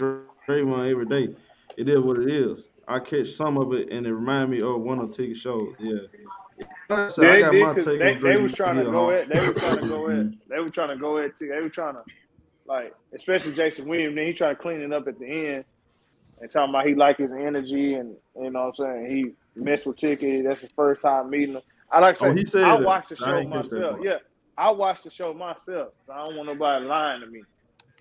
Speaker 2: Draymond every day. It is what it is. I catch some of it, and it remind me of one of the ticket shows. Yeah. I got my take on
Speaker 7: they was trying to go at. They were trying to go at. They were trying to go at. They were trying to, like, especially Jason Williams. Then he tried to clean it up at the end. And talking about he like his energy and you know what I'm saying, he messed with Ticket. That's his first time meeting him. I like to say I watched the show myself. Yeah, I watched the show myself. So I don't want nobody lying to me.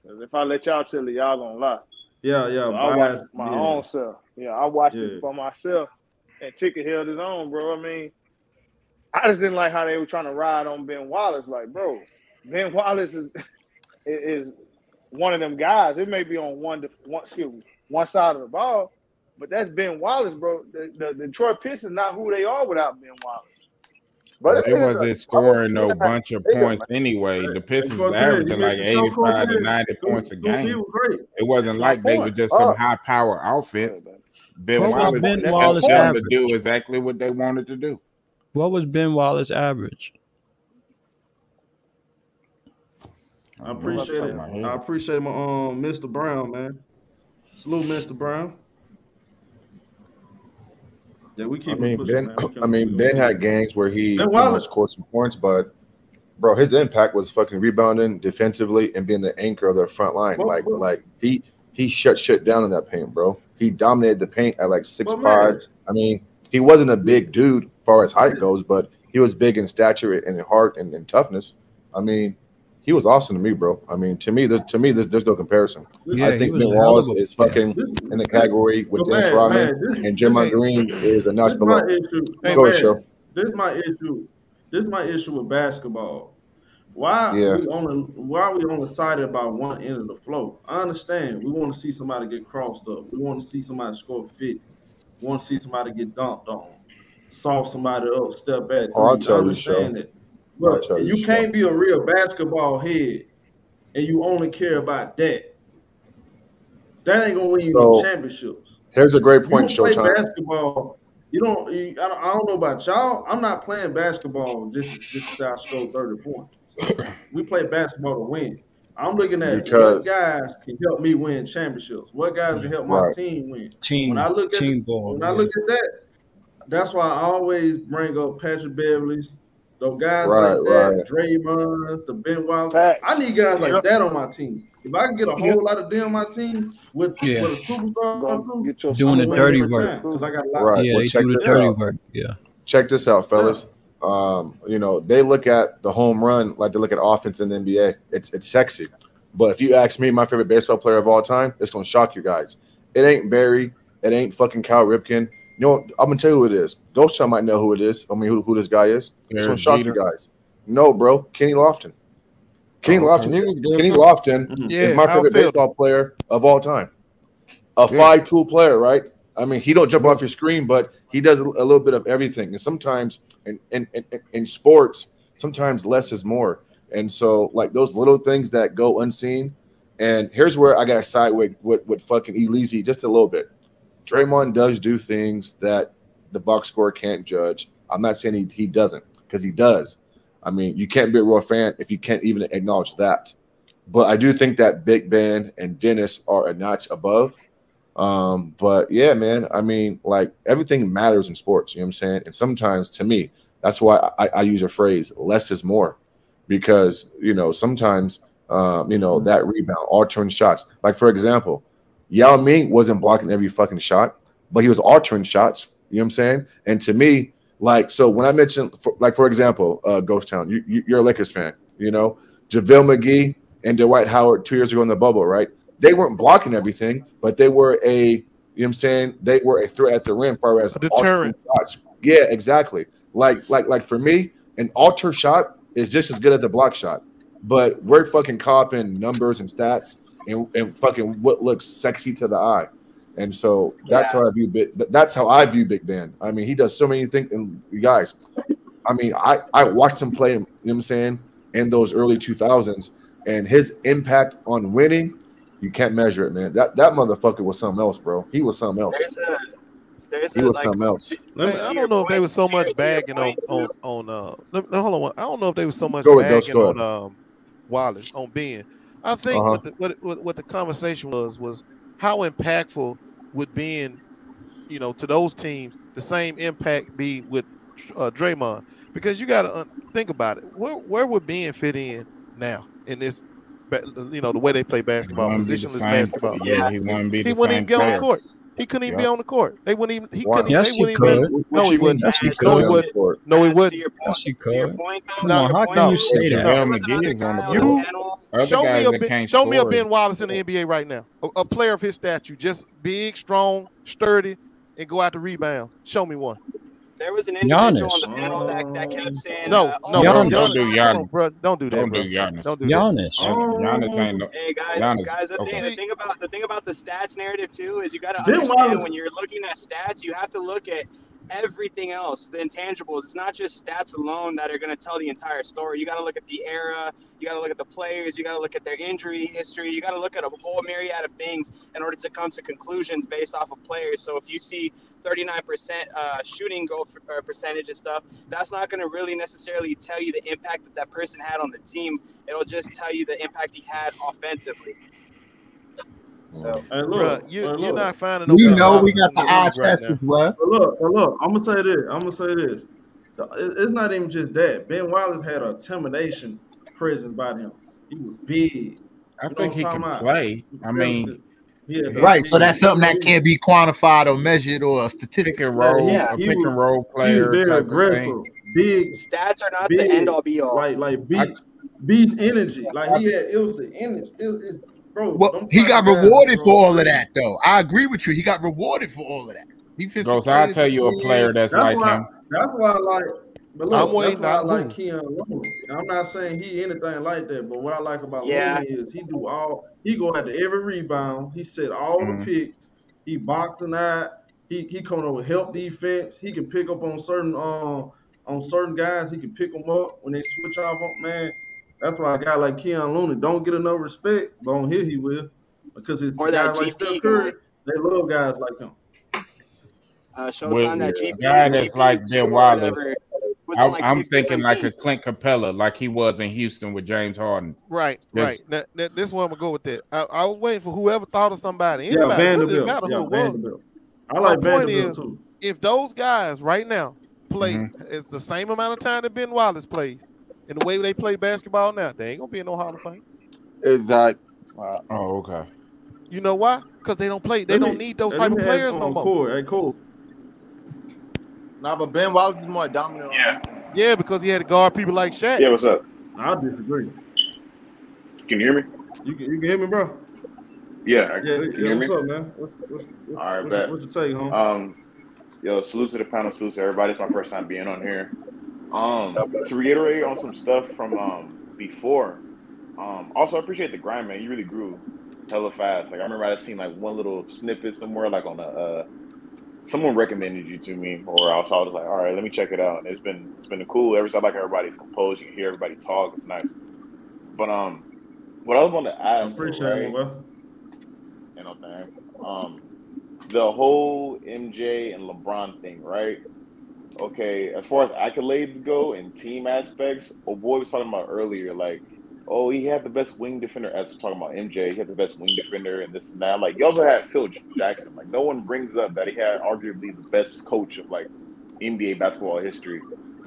Speaker 7: Because if I let y'all tell it, y'all gonna lie.
Speaker 2: Yeah.
Speaker 7: So I watched my own self. Yeah, I watched it for myself. And Ticket held his own, bro. I mean, I just didn't like how they were trying to ride on Ben Wallace. Like, bro, Ben Wallace is one of them guys. It may be on one side of the ball, but that's Ben Wallace, bro. The Detroit Pistons not who they are without Ben Wallace.
Speaker 8: But they wasn't scoring no bunch of points anyway. The Pistons was averaging like 85 to 90 points a game. It wasn't like they were just some high power offense. Ben Wallace helped them to do exactly what they wanted to do.
Speaker 21: What was Ben Wallace average?
Speaker 2: I appreciate it. I appreciate my Mr. Brown, man. Salute, Mr. Brown. Yeah, we keep.
Speaker 6: Ben had games where he scored some points, but bro, his impact was fucking rebounding defensively and being the anchor of their front line. Like he shut shit down in that paint, bro. He dominated the paint at like 6'5". I mean, he wasn't a big dude as far as height goes, but he was big in stature and in heart and in toughness. I mean, he was awesome to me, bro. I mean, to me, there's no comparison.
Speaker 21: Yeah,
Speaker 6: I think Ben Wallace is fucking in the category with Dennis Rodman, and Draymond Green is a notch below. Go ahead, Show.
Speaker 2: This is my issue. This is my issue with basketball. Why are we on the side about one end of the flow? I understand. We want to see somebody get crossed up. We want to see somebody score 50. We want to see somebody get dunked on. Soft somebody up, step back.
Speaker 6: I'll tell you, Show.
Speaker 2: But you can't be a real basketball head and you only care about that. That ain't gonna win you no championships.
Speaker 6: Here's a great point,
Speaker 2: Showtime. Basketball, I don't know about y'all. I'm not playing basketball just to say I score 30 points. So we play basketball to win. I'm looking at what guys can help me win championships. What guys can help my team win. When I look at that, that's why I always bring up Patrick Beverly's. Those guys like that, Draymond, the Ben Wallace. I need guys like that on my team. If I can get a whole lot of them on my team with a superstar,
Speaker 21: doing the dirty work.
Speaker 2: I got a
Speaker 21: lot they do the dirty work. Yeah.
Speaker 6: Check this out, fellas. They look at the home run like they look at offense in the NBA. It's sexy. But if you ask me my favorite baseball player of all time, it's gonna shock you guys. It ain't Barry. It ain't fucking Cal Ripken. You know, I'm gonna tell you who it is. Ghost Town might know who it is. I mean, who this guy is. It's gonna shock you guys. No, bro, Kenny Lofton. Kenny Lofton is my favorite baseball player of all time. A 5'2" player, right? I mean, he don't jump off your screen, but he does a little bit of everything. And sometimes in sports, sometimes less is more. And so, like those little things that go unseen. And here's where I got to side with fucking Elise just a little bit. Draymond does do things that the box score can't judge. I'm not saying he doesn't, because he does. I mean, you can't be a real fan if you can't even acknowledge that. But I do think that Big Ben and Dennis are a notch above. But yeah, man, I mean, like everything matters in sports, you know what I'm saying? And sometimes to me, that's why I use a phrase, less is more, because, sometimes, that rebound, altering shots. Like, for example, Yao Ming wasn't blocking every fucking shot, but he was altering shots, you know what I'm saying? And to me, like, so when I mentioned, for example, Ghost Town, you're a Lakers fan, JaVale McGee and Dwight Howard 2 years ago in the bubble, right? they weren't blocking everything, but they were you know what I'm saying? They were a threat at the rim, as far as
Speaker 16: deterrent.
Speaker 6: Shots. Yeah, exactly. Like for me, an alter shot is just as good as a block shot, but we're fucking copping numbers and stats and fucking what looks sexy to the eye. And so that's how I view Big Ben. I mean, he does so many things. And you guys, I mean, I watched him play, you know what I'm saying, in those early 2000s, and his impact on winning, you can't measure it, man. That motherfucker was something else, bro. He was something else. He was something else.
Speaker 16: I don't know if they was so much bagging on hold on. I don't know if they was so much bagging on Wallace, on Ben. I think what the conversation was how impactful would Ben, you know, to those teams, the same impact be with Draymond? Because you got to think about it. Where would Ben fit in now in this, you know, the way they play basketball, positionless basketball?
Speaker 8: Yeah, he wouldn't be.
Speaker 16: He wouldn't even get on the court. He couldn't even be on the court. They wouldn't even. He couldn't.
Speaker 21: Yes, he could.
Speaker 16: No, he wouldn't.
Speaker 21: Yes, he could.
Speaker 16: No, he wouldn't. No, he wouldn't.
Speaker 21: Yes, he could.
Speaker 16: Come on,
Speaker 21: how can you say that?
Speaker 16: Show me a Ben Wallace in the NBA right now. A player of his stature, just big, strong, sturdy, and go out to rebound. Show me one.
Speaker 19: There was an individual on the panel that kept saying,
Speaker 16: no,
Speaker 8: don't do Giannis.
Speaker 16: Bro, don't do that.
Speaker 8: Don't do Giannis.
Speaker 16: Don't do
Speaker 21: Giannis.
Speaker 8: Giannis ain't no.
Speaker 19: Hey guys,
Speaker 8: okay.
Speaker 19: the thing about the stats narrative too is you got to understand when you're looking at stats, you have to look at everything else, the intangibles. It's not just stats alone that are going to tell the entire story. You got to look at the era, you got to look at the players, you got to look at their injury history, you got to look at a whole myriad of things in order to come to conclusions based off of players. So if you see 39% shooting goal percentage and stuff, that's not going to really necessarily tell you the impact that person had on the team. It'll just tell you the impact he had offensively. So,
Speaker 2: hey, look,
Speaker 16: you're not finding.
Speaker 18: We know we got the eye test as well.
Speaker 2: Look. I'm gonna say this. It's not even just that. Ben Wallace had an intimidation presence by him. He was big.
Speaker 8: I think he can play. I mean,
Speaker 18: right. So that's something that can't be quantified or measured or a statistic.
Speaker 8: Pick and roll player.
Speaker 2: He was very aggressive. Big
Speaker 19: stats are not the end all be all.
Speaker 2: Like beast energy. Like it was the energy. Bro,
Speaker 18: well, he got rewarded for all of that, though. I agree with you. He got rewarded for all of that.
Speaker 8: Bro, so I'll tell you a player that's like him.
Speaker 2: That's why I like. But look,
Speaker 16: I'm waiting.
Speaker 2: That's why I like Keon Looney. I'm not saying he anything like that, but what I like about Looney is he go after every rebound. He set all the picks. He boxing out. He coming over help defense. He can pick up on certain guys. He can pick them up when they switch off. Man. That's why a guy like Keon Looney don't get enough respect, but on here he will, because it's guys like Steph Curry. They love guys like him.
Speaker 19: Showtime, that GP,
Speaker 8: guy that's like Ben Wallace. I'm thinking like a Clint Capella, like he was in Houston with James Harden.
Speaker 16: Right. This is where I'm gonna go with that. I was waiting for whoever thought of somebody.
Speaker 2: Vanderbilt. I like Vanderbilt too.
Speaker 16: If those guys right now play it's the same amount of time that Ben Wallace plays. And the way they play basketball now, they ain't gonna be in no Hall of Fame.
Speaker 15: Exactly.
Speaker 8: Oh, okay.
Speaker 16: You know why? Because they don't play. They don't need those type of players no more.
Speaker 2: Hey, cool.
Speaker 15: Nah, but Ben Wallace is more dominant.
Speaker 16: Yeah, because he had to guard people like Shaq.
Speaker 10: Yeah, what's up?
Speaker 2: I disagree.
Speaker 10: Can you hear me?
Speaker 2: You can hear me, bro?
Speaker 10: Yeah. Can you hear me?
Speaker 2: What's up, man?
Speaker 10: All right, bet.
Speaker 2: What's your take, home?
Speaker 10: Yo, salute to the panel, salute to everybody. It's my first time being on here. To reiterate on some stuff from before, also I appreciate the grind, man. You really grew hella fast. Like I remember I seen like one little snippet somewhere, like on someone recommended you to me, or else I was like, all right, let me check it out. And it's been cool. I like everybody's composed. You can hear everybody talk. It's nice. But what I was going to ask,
Speaker 2: I appreciate it, bro.
Speaker 10: You know, the whole MJ and LeBron thing, right? Okay, as far as accolades go and team aspects, boy was talking about earlier, like, oh, he had the best wing defender. As we're talking about MJ, he had the best wing defender and this and that. Like, you also had Phil Jackson. Like, no one brings up that he had arguably the best coach of like NBA basketball history.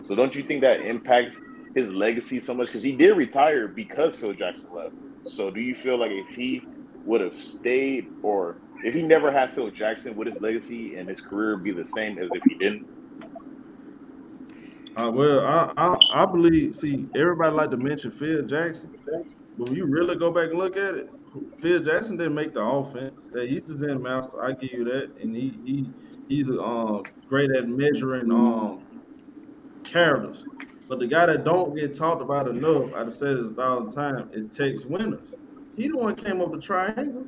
Speaker 10: So don't you think that impacts his legacy so much? Because he did retire because Phil Jackson left. So do you feel like if he would have stayed, or if he never had Phil Jackson, would his legacy and his career be the same as if he didn't?
Speaker 2: Well, I believe. See, everybody like to mention Phil Jackson, but when you really go back and look at it, Phil Jackson didn't make the offense. He's the Zen master. I give you that, and he's great at measuring characters. But the guy that don't get talked about enough, I've said this all the time, is Tex Winters. He the one came up with the triangle.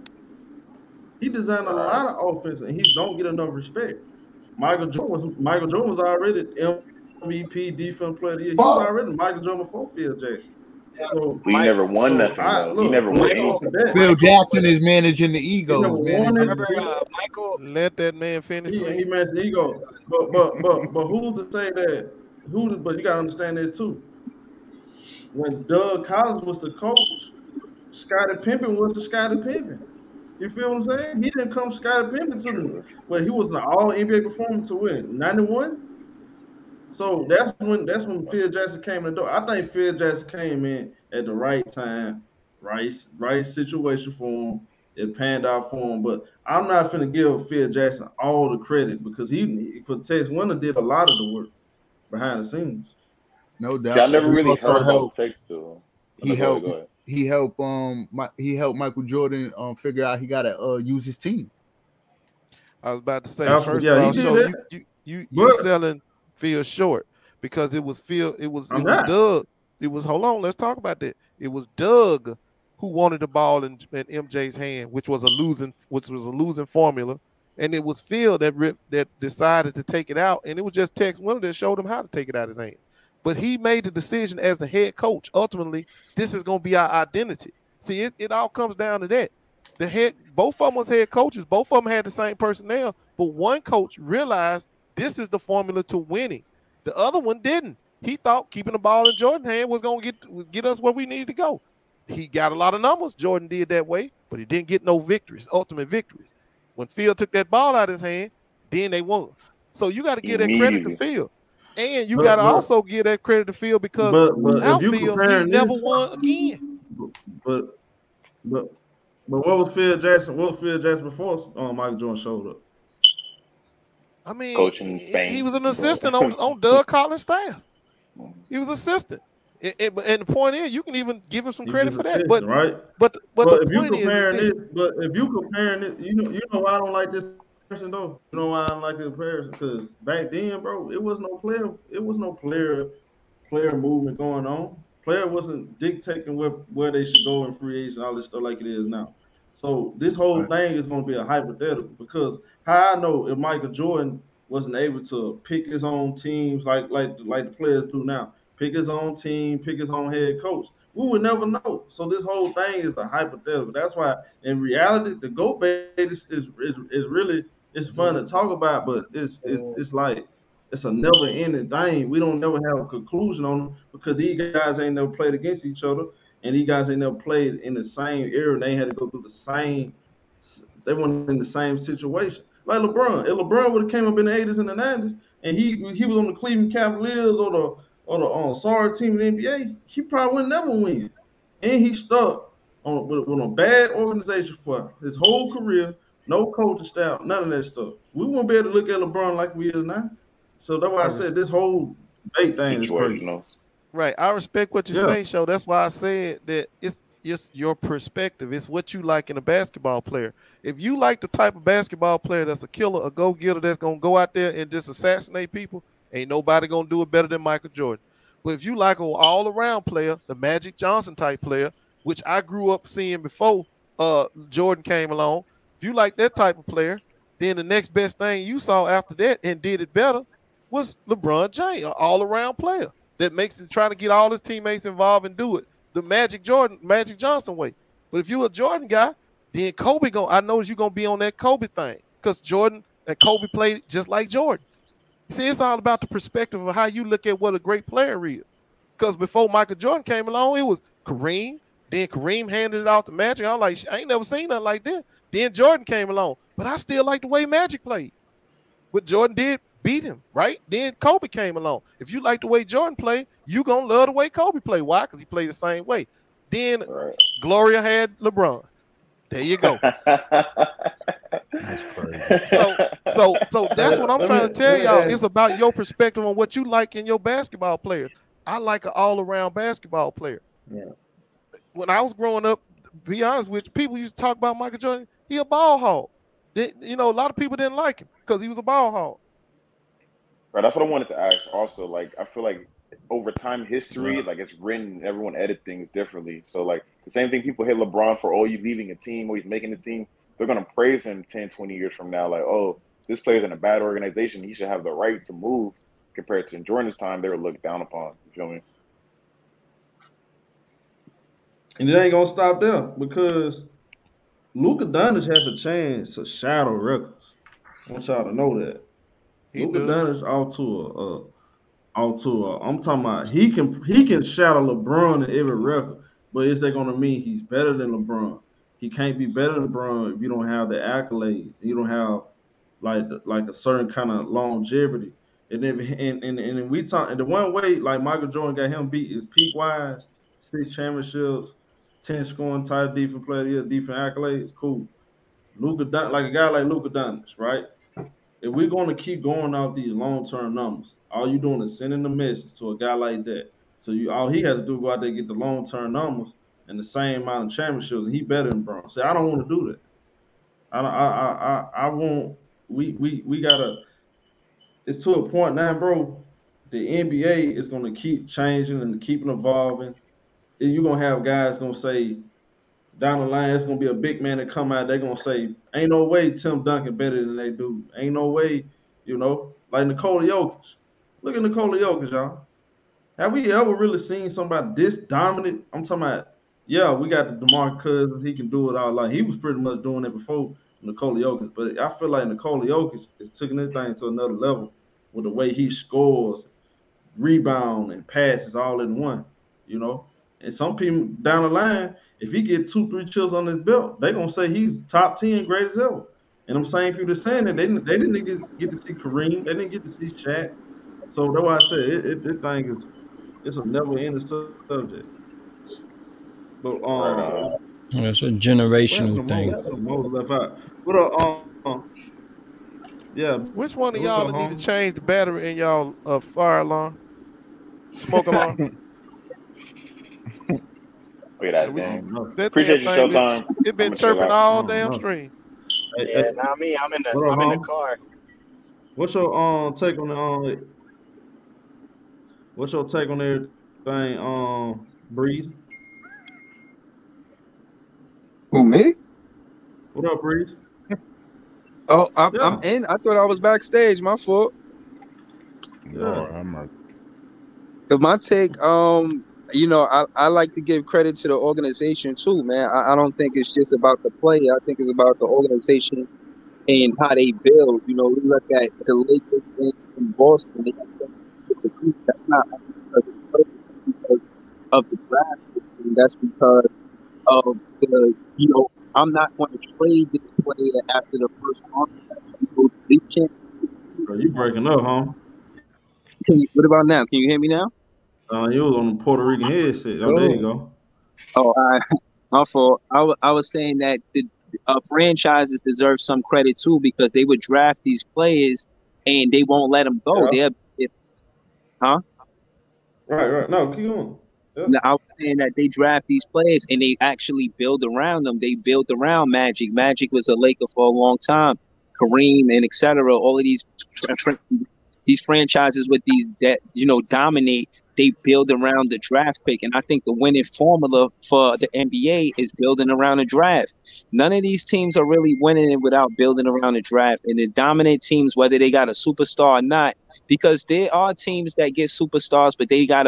Speaker 2: He designed a lot of offense, and he don't get enough respect. Michael Jordan was already MVP, defense player of the year. He was already Michael Jordan before Phil Jackson. So,
Speaker 10: We never won nothing, though. We never won anything.
Speaker 15: Phil Jackson is managing the egos, man.
Speaker 19: Michael,
Speaker 16: let that man finish.
Speaker 2: He managed the ego. But who's to say that? But you gotta understand this too. When Doug Collins was the coach, Scottie Pippen was the Scottie Pippen. You feel what I'm saying? He didn't come Scottie Pippen to the well, he was an all NBA performer to win 91. So that's when Phil Jackson came in the door. I think Phil Jackson came in at the right time, right situation for him. It panned out for him. But I'm not finna give Phil Jackson all the credit because he for Tex Winter did a lot of the work behind the scenes.
Speaker 15: No doubt.
Speaker 10: See, I never really heard about Tex though.
Speaker 15: He helped Michael Jordan figure out he gotta use his team.
Speaker 16: I was about to say,
Speaker 2: Absolutely.
Speaker 16: first
Speaker 2: Yeah,
Speaker 16: of all,
Speaker 2: he did
Speaker 16: so
Speaker 2: that.
Speaker 16: you selling Phil short because it was Phil, it was Doug. It was let's talk about that. It was Doug who wanted the ball in MJ's hand, which was a losing formula, and it was Phil that decided to take it out, and it was just Tex Winter that showed him how to take it out of his hand. But he made the decision as the head coach. Ultimately, this is going to be our identity. See, it all comes down to that. Both of them was head coaches. Both of them had the same personnel, but one coach realized this is the formula to winning. The other one didn't. He thought keeping the ball in Jordan's hand was going to get us where we needed to go. He got a lot of numbers. Jordan did that way, but he didn't get no victories, ultimate victories. When Phil took that ball out of his hand, then they won. So you got to give that credit to Phil. And you got to also give that credit to Phil because without Phil, he never won again.
Speaker 2: But what was Phil Jackson? What was Phil Jackson before Michael Jordan showed up?
Speaker 16: I mean,
Speaker 10: coaching in Spain.
Speaker 16: He was an assistant on Doug Collins' staff. He was assistant. And the point is, you can even give him some credit for that. But
Speaker 2: right.
Speaker 16: But
Speaker 2: if you comparing it, you know why I don't like this comparison though. You know why I don't like the comparison? Because back then, bro, it was no player movement going on. Player wasn't dictating where they should go in free agents and all this stuff like it is now. So this whole thing is going to be a hypothetical because how I know if Michael Jordan wasn't able to pick his own teams like the players do now, pick his own team, pick his own head coach, we would never know. So this whole thing is a hypothetical. That's why in reality the GOAT bait is really fun to talk about, but it's like it's a never ending thing. We don't never have a conclusion on them because these guys ain't never played against each other. And these guys ain't never played in the same era. They had to go through the same. They weren't in the same situation. Like LeBron. If LeBron would have came up in the 80s and the 90s, and he was on the Cleveland Cavaliers or the sorry team in the NBA, he probably would never win. And he stuck with a bad organization for his whole career. No coaching staff, none of that stuff. We won't be able to look at LeBron like we is now. So that's why I said this whole debate thing is crazy.
Speaker 16: Right. I respect what you say, Show. That's why I said that it's just your perspective. It's what you like in a basketball player. If you like the type of basketball player that's a killer, a go-getter, that's going to go out there and just assassinate people, ain't nobody going to do it better than Michael Jordan. But if you like an all-around player, the Magic Johnson type player, which I grew up seeing before Jordan came along, if you like that type of player, then the next best thing you saw after that and did it better was LeBron James, an all-around player that makes it trying to get all his teammates involved and do it the Magic Johnson way. But if you're a Jordan guy, then Kobe I know you're gonna be on that Kobe thing because Jordan and Kobe played just like Jordan. See, it's all about the perspective of how you look at what a great player is. Because before Michael Jordan came along, it was Kareem. Then Kareem handed it off to Magic. I was like, I ain't never seen nothing like that. Then Jordan came along, but I still like the way Magic played. What Jordan did beat him, right? Then Kobe came along. If you like the way Jordan played, you gonna love the way Kobe played. Why? Because he played the same way. Then Gloria had LeBron. There you go.
Speaker 6: That's crazy.
Speaker 16: So that's what I'm trying to tell y'all. It's about your perspective on what you like in your basketball players. I like an all-around basketball player.
Speaker 10: Yeah.
Speaker 16: When I was growing up, be honest with you, people used to talk about Michael Jordan. He a ball hog. You know, a lot of people didn't like him because he was a ball hog.
Speaker 10: Right, that's what I wanted to ask. Also, like, I feel like over time history, like it's written, everyone edit things differently. So, like, the same thing people hit LeBron for, oh, he's leaving a team or he's making a team. They're gonna praise him 10, 20 years from now, like, oh, this player's in a bad organization. He should have the right to move. Compared to in Jordan's time, they were looked down upon. You feel me?
Speaker 2: And it ain't gonna stop there because Luka Doncic has a chance to shadow records. I want y'all to know that. Luka Doncic I'm talking about he can shadow LeBron in every record, but is that gonna mean he's better than LeBron? He can't be better than LeBron if you don't have the accolades. You don't have like a certain kind of longevity. And then we talk, and the one way like Michael Jordan got him beat is peak wise, 6 championships, 10 scoring title, defensive player of the year, defensive accolades, cool. Like a guy like Luka Doncic, right? If we're going to keep going off these long-term numbers, all you're doing is sending a message to a guy like that. So all he has to do is go out there and get the long-term numbers and the same amount of championships, and he better than Bron. See, I don't want to do that. I want we gotta. It's to a point now, bro. The NBA is going to keep changing and keep evolving. And you're gonna have guys gonna say down the line, it's gonna be a big man that come out. They're gonna say, "Ain't no way Tim Duncan better than they do. Ain't no way." You know, like Nikola Jokic. Look at Nikola Jokic, y'all. Have we ever really seen somebody this dominant? I'm talking about. Yeah, we got the DeMarcus Cousins. He can do it all. Like he was pretty much doing it before Nikola Jokic. But I feel like Nikola Jokic is taking this thing to another level with the way he scores, rebound, and passes all in one. You know. And some people down the line, if he get 2-3 chips on his belt, they're gonna say he's top 10 greatest ever. And I'm saying people saying that they didn't get to see Kareem, they didn't get to see Shaq. So that's why I said this thing it's a never-ending subject. But
Speaker 21: it's a generational thing.
Speaker 2: Yeah.
Speaker 16: Which one of y'all need to change the battery in y'all fire alarm, smoke alarm?
Speaker 10: Look at that thing. Appreciate you, Showtime.
Speaker 16: It's been chirping all damn stream.
Speaker 19: Yeah, not me. I'm in the car.
Speaker 2: What's your take on what's your take on everything, Breeze?
Speaker 1: Who, me?
Speaker 2: What up, Breeze?
Speaker 1: Oh, I'm in. I thought I was backstage. My fault.
Speaker 2: Yeah.
Speaker 1: My take, you know, I like to give credit to the organization too, man. I don't think it's just about the play. I think it's about the organization and how they build. You know, we look at the Lakers in Boston. They got 76 apiece. That's not because of the draft system. That's because of the, you know, I'm not going to trade this player after the first contract.
Speaker 2: Bro, you breaking up, huh?
Speaker 1: What about now? Can you hear me now?
Speaker 2: You was on the Puerto Rican headset. Oh, there you go.
Speaker 1: Oh, my fault. I was saying that the franchises deserve some credit too because they would draft these players and they won't let them go.
Speaker 2: Yeah.
Speaker 1: Huh?
Speaker 2: Right. No, keep going. Yeah.
Speaker 1: I was saying that they draft these players and they actually build around them. They built around Magic. Magic was a Laker for a long time. Kareem and etc. All of these franchises with these that dominate. They build around the draft pick. And I think the winning formula for the NBA is building around the draft. None of these teams are really winning it without building around the draft. And the dominant teams, whether they got a superstar or not, because there are teams that get superstars, but they got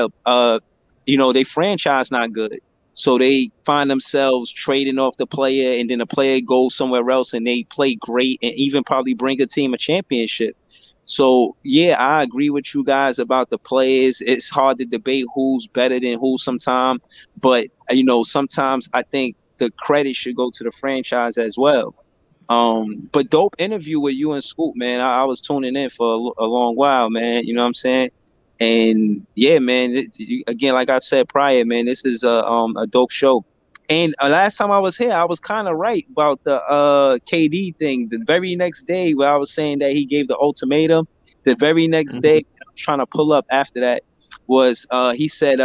Speaker 1: they franchise not good. So they find themselves trading off the player, and then the player goes somewhere else and they play great and even probably bring a team a championship. So, yeah, I agree with you guys about the players. It's hard to debate who's better than who sometimes. But, sometimes I think the credit should go to the franchise as well. But dope interview with you and Scoop, man. I was tuning in for a long while, man. You know what I'm saying? And, yeah, man, again, like I said prior, man, this is a dope show. And last time I was here, I was kind of right about the KD thing. The very next day where I was saying that he gave the ultimatum, the very next day, I'm trying to pull up after that, was he said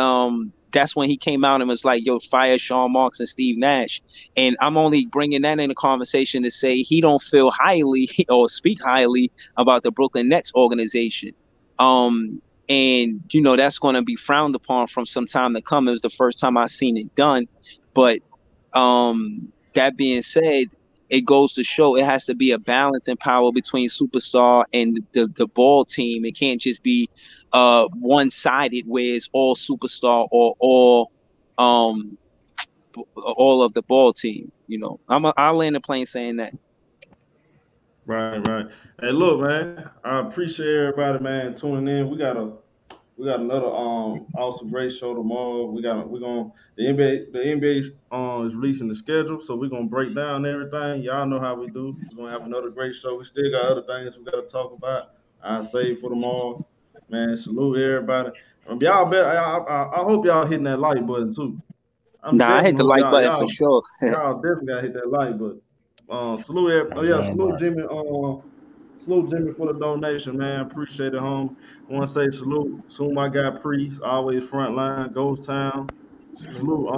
Speaker 1: that's when he came out and was like, yo, fire Sean Marks and Steve Nash. And I'm only bringing that in the conversation to say he don't feel highly or speak highly about the Brooklyn Nets organization. And, you know, that's going to be frowned upon from some time to come. It was the first time I seen it done. But that being said, it goes to show it has to be a balance in power between superstar and the ball team. It can't just be one-sided where it's all superstar or all of the ball team. You know, I'll land the plane saying that.
Speaker 2: Right. Hey, look, man, I appreciate everybody, man, tuning in. We got another awesome great show tomorrow. The NBA is releasing the schedule, so we're gonna break down everything. Y'all know how we do. We're gonna have another great show. We still got other things we gotta talk about. I save for tomorrow. Man, salute everybody. Y'all I hope y'all hitting that like button too.
Speaker 1: I hit the like button for sure.
Speaker 2: Y'all definitely gotta hit that like button. Salute everybody. Salute Jimmy. Salute Jimmy for the donation, man. Appreciate it, home. I want to say salute my guy Priest, always front line, Ghost Town. Salute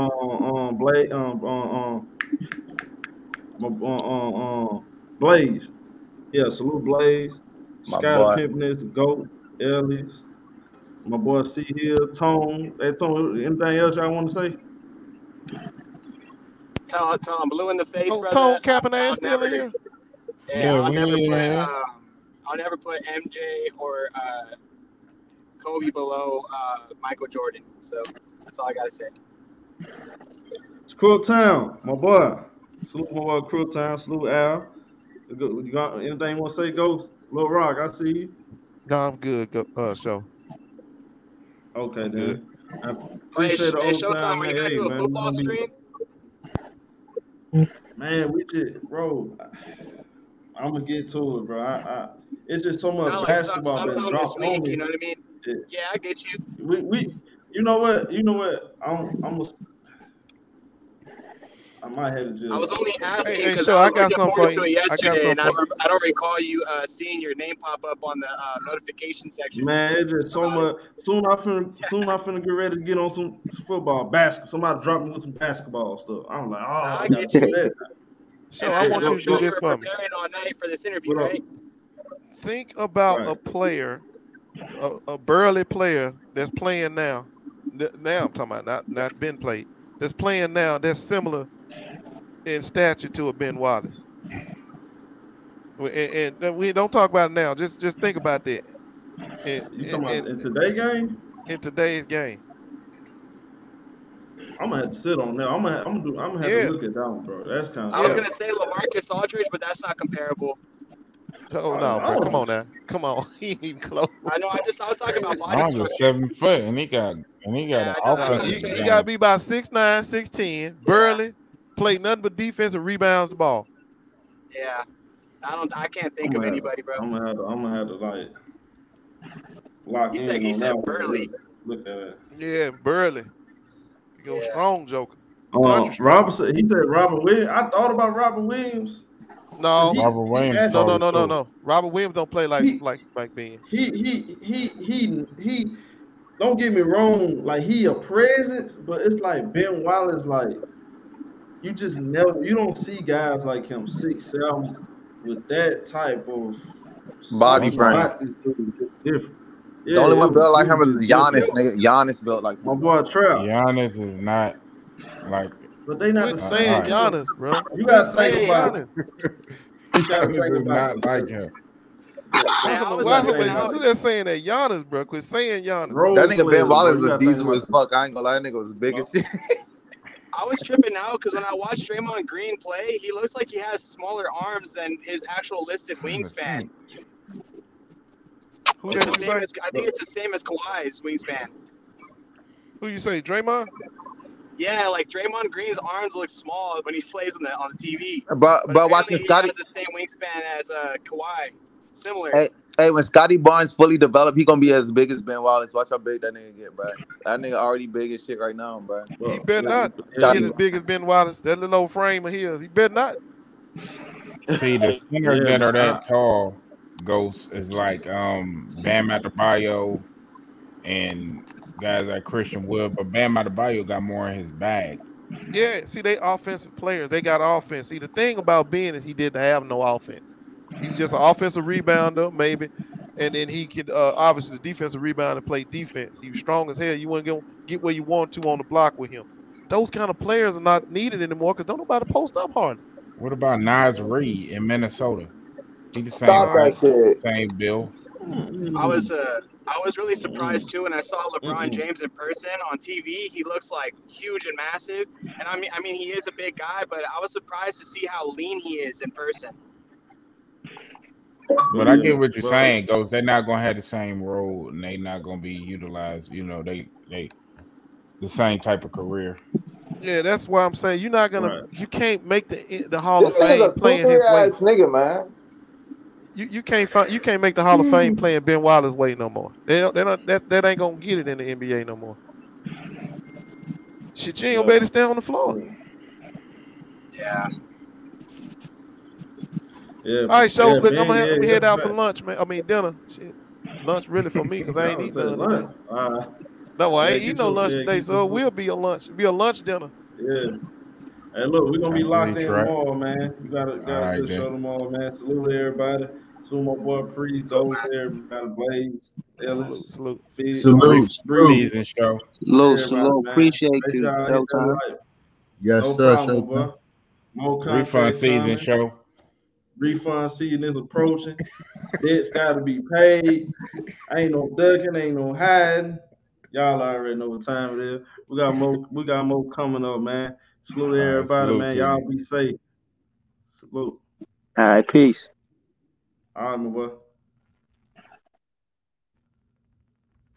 Speaker 2: Blade, Blaze. Yeah, salute Blaze. Scott Pimpness, the GOAT, Ellis. My boy C Hill, Tone. Hey, Tone, anything else y'all want to say?
Speaker 19: Tom, blue in the face, brother.
Speaker 16: Tone capping ass still in here.
Speaker 19: Yeah, I'll never put MJ or Kobe below Michael Jordan. So that's all I gotta say.
Speaker 2: It's Cruel Town, my boy. Salute my boy Cruel Town. Salute Al. You got anything you want to say, Ghost? Lil Rock, I see you.
Speaker 16: No, I'm good. Show.
Speaker 2: Okay, then. I appreciate the old time.
Speaker 19: Are you gonna do a football stream?
Speaker 2: Man, we just, bro. I'm gonna get to it, bro. It's just so much basketball that
Speaker 19: sometime
Speaker 2: dropped
Speaker 19: this week,
Speaker 2: on me.
Speaker 19: you know what I mean? Yeah, I get you.
Speaker 2: We you know what? I might have to just.
Speaker 19: I was only asking
Speaker 16: Hey,
Speaker 19: because
Speaker 16: so
Speaker 19: I was
Speaker 16: I got
Speaker 19: looking
Speaker 16: something
Speaker 19: forward
Speaker 16: for
Speaker 19: to
Speaker 16: you.
Speaker 19: it yesterday, and
Speaker 16: I got
Speaker 19: I don't recall you seeing your name pop up on the notification section.
Speaker 2: Man, it's just so much. Soon I finna get ready to get on some football, basketball. Somebody drop me with some basketball stuff. I'm like, I gotta do that.
Speaker 16: So I want you to do this for me.
Speaker 19: Preparing all night for this interview, right?
Speaker 16: Think about a player, a burly player that's playing now. Now I'm talking about not been played. That's playing now. That's similar in stature to a Ben Wallace. And we don't talk about it now. Just think about that.
Speaker 2: You talking about in today's game?
Speaker 16: In today's game.
Speaker 2: I'm gonna have to sit on that. I'm gonna have to look at that one, bro. That's kind of.
Speaker 19: I was gonna say LaMarcus Aldridge, but that's not comparable.
Speaker 16: Oh no, bro. Come on now. Come on. He ain't even close.
Speaker 19: I know. I was talking about body
Speaker 8: I'm
Speaker 19: structure.
Speaker 8: 7 foot, and he got an offense.
Speaker 16: You gotta be about 6'9", 6'10", burly, play nothing but defense and rebounds the ball.
Speaker 19: Yeah, I can't think of anybody, bro.
Speaker 2: I'm gonna have to like lock in.
Speaker 19: He
Speaker 2: on
Speaker 19: said
Speaker 2: that
Speaker 19: Burley.
Speaker 2: Look at it.
Speaker 16: Yeah, burly. You go strong, Joker.
Speaker 2: Robinson. He said Robert Williams. I thought about Robert Williams.
Speaker 16: No,
Speaker 8: Robert Williams.
Speaker 16: No. Robert Williams don't play like Ben.
Speaker 2: He. Don't get me wrong. Like he a presence, but it's like Ben Wallace. Like you don't see guys like him 6'7" with that type of
Speaker 15: body frame.
Speaker 2: Different.
Speaker 15: The only one built like him is Giannis, nigga. Giannis built like
Speaker 2: my boy Trap.
Speaker 8: Giannis is not like.
Speaker 2: But they not the same.
Speaker 16: Giannis, bro.
Speaker 2: You gotta think about it.
Speaker 8: Giannis is not like him.
Speaker 16: Who that saying that Giannis, bro? Quit saying Giannis.
Speaker 15: That nigga Ben Wallace was diesel as fuck. I ain't gonna lie, that nigga was big as shit.
Speaker 19: I was tripping out because when I watched Draymond Green play, he looks like he has smaller arms than his actual listed wingspan. I think it's the same as Kawhi's wingspan.
Speaker 16: Who you say, Draymond?
Speaker 19: Yeah, like Draymond Green's arms look small when he plays on the TV.
Speaker 15: But watching Scotty,
Speaker 19: he has the same wingspan as Kawhi. Similar.
Speaker 15: Hey, when Scotty Barnes fully developed, he gonna be as big as Ben Wallace. Watch how big that nigga get, bro. That nigga already big as shit right now, bro.
Speaker 16: He better not get as big as Ben Wallace. That little old frame of his. He better not.
Speaker 8: See, the centers that are that tall, Ghost, is like Bam Adebayo and guys like Christian Wood, but Bam Adebayo got more in his bag.
Speaker 16: Yeah, see, they offensive players. They got offense. See, the thing about Ben is he didn't have no offense. He was just an offensive rebounder, maybe, and then he could obviously the defensive rebounder play defense. He was strong as hell. You want to get where you want to on the block with him. Those kind of players are not needed anymore because don't nobody post up hard.
Speaker 8: What about Naz Reid in Minnesota? He the
Speaker 15: Stop that shit.
Speaker 8: Same bill.
Speaker 19: I was really surprised too when I saw LeBron James in person on TV. He looks like huge and massive, and I mean he is a big guy, but I was surprised to see how lean he is in person.
Speaker 8: But I get what you're saying, Ghost. They're not gonna have the same role, and they're not gonna be utilized. You know, they the same type of career.
Speaker 16: Yeah, that's why I'm saying you're not gonna. You can't make the Hall of Fame
Speaker 15: This
Speaker 16: playing
Speaker 15: nigga's a
Speaker 16: his
Speaker 15: 2-3 ass nigga, man.
Speaker 16: You can't make the Hall of Fame playing Ben Wallace's way no more. That ain't gonna get it in the NBA no more. Shit, you ain't gonna be able to stay on the floor.
Speaker 19: Yeah.
Speaker 2: Yeah.
Speaker 16: All right, so
Speaker 2: yeah,
Speaker 16: look, I'm gonna
Speaker 2: yeah,
Speaker 16: head out
Speaker 2: right.
Speaker 16: for lunch, man. I mean dinner. Shit, lunch really for me because I ain't eating nothing.
Speaker 2: Lunch.
Speaker 16: No, I
Speaker 2: yeah,
Speaker 16: ain't eating no lunch today, so it will be a lunch. It'll be a lunch dinner.
Speaker 2: Yeah. Hey, look, we're gonna be locked in
Speaker 8: right.
Speaker 2: tomorrow, man. You gotta
Speaker 8: right,
Speaker 2: good show tomorrow, man. Salute everybody. Salute my boy Pre, Gold, everybody, Blaze, Ellis,
Speaker 16: Salute.
Speaker 4: Salute.
Speaker 8: Season show.
Speaker 1: Salute. Appreciate
Speaker 2: Make
Speaker 1: you.
Speaker 2: sure y'all hit that like.
Speaker 4: Yes,
Speaker 2: No
Speaker 4: sir.
Speaker 2: problem, boy. More content
Speaker 8: Refund season
Speaker 2: coming.
Speaker 8: show.
Speaker 2: Refund season is approaching. Debts got to be paid. Ain't no ducking, ain't no hiding. Y'all already know what time it is. We got more coming up, man. Salute to everybody,
Speaker 8: salute
Speaker 2: man.
Speaker 8: to
Speaker 2: Y'all
Speaker 8: you.
Speaker 2: be safe. Salute.
Speaker 1: All right, peace.
Speaker 2: All right, my boy.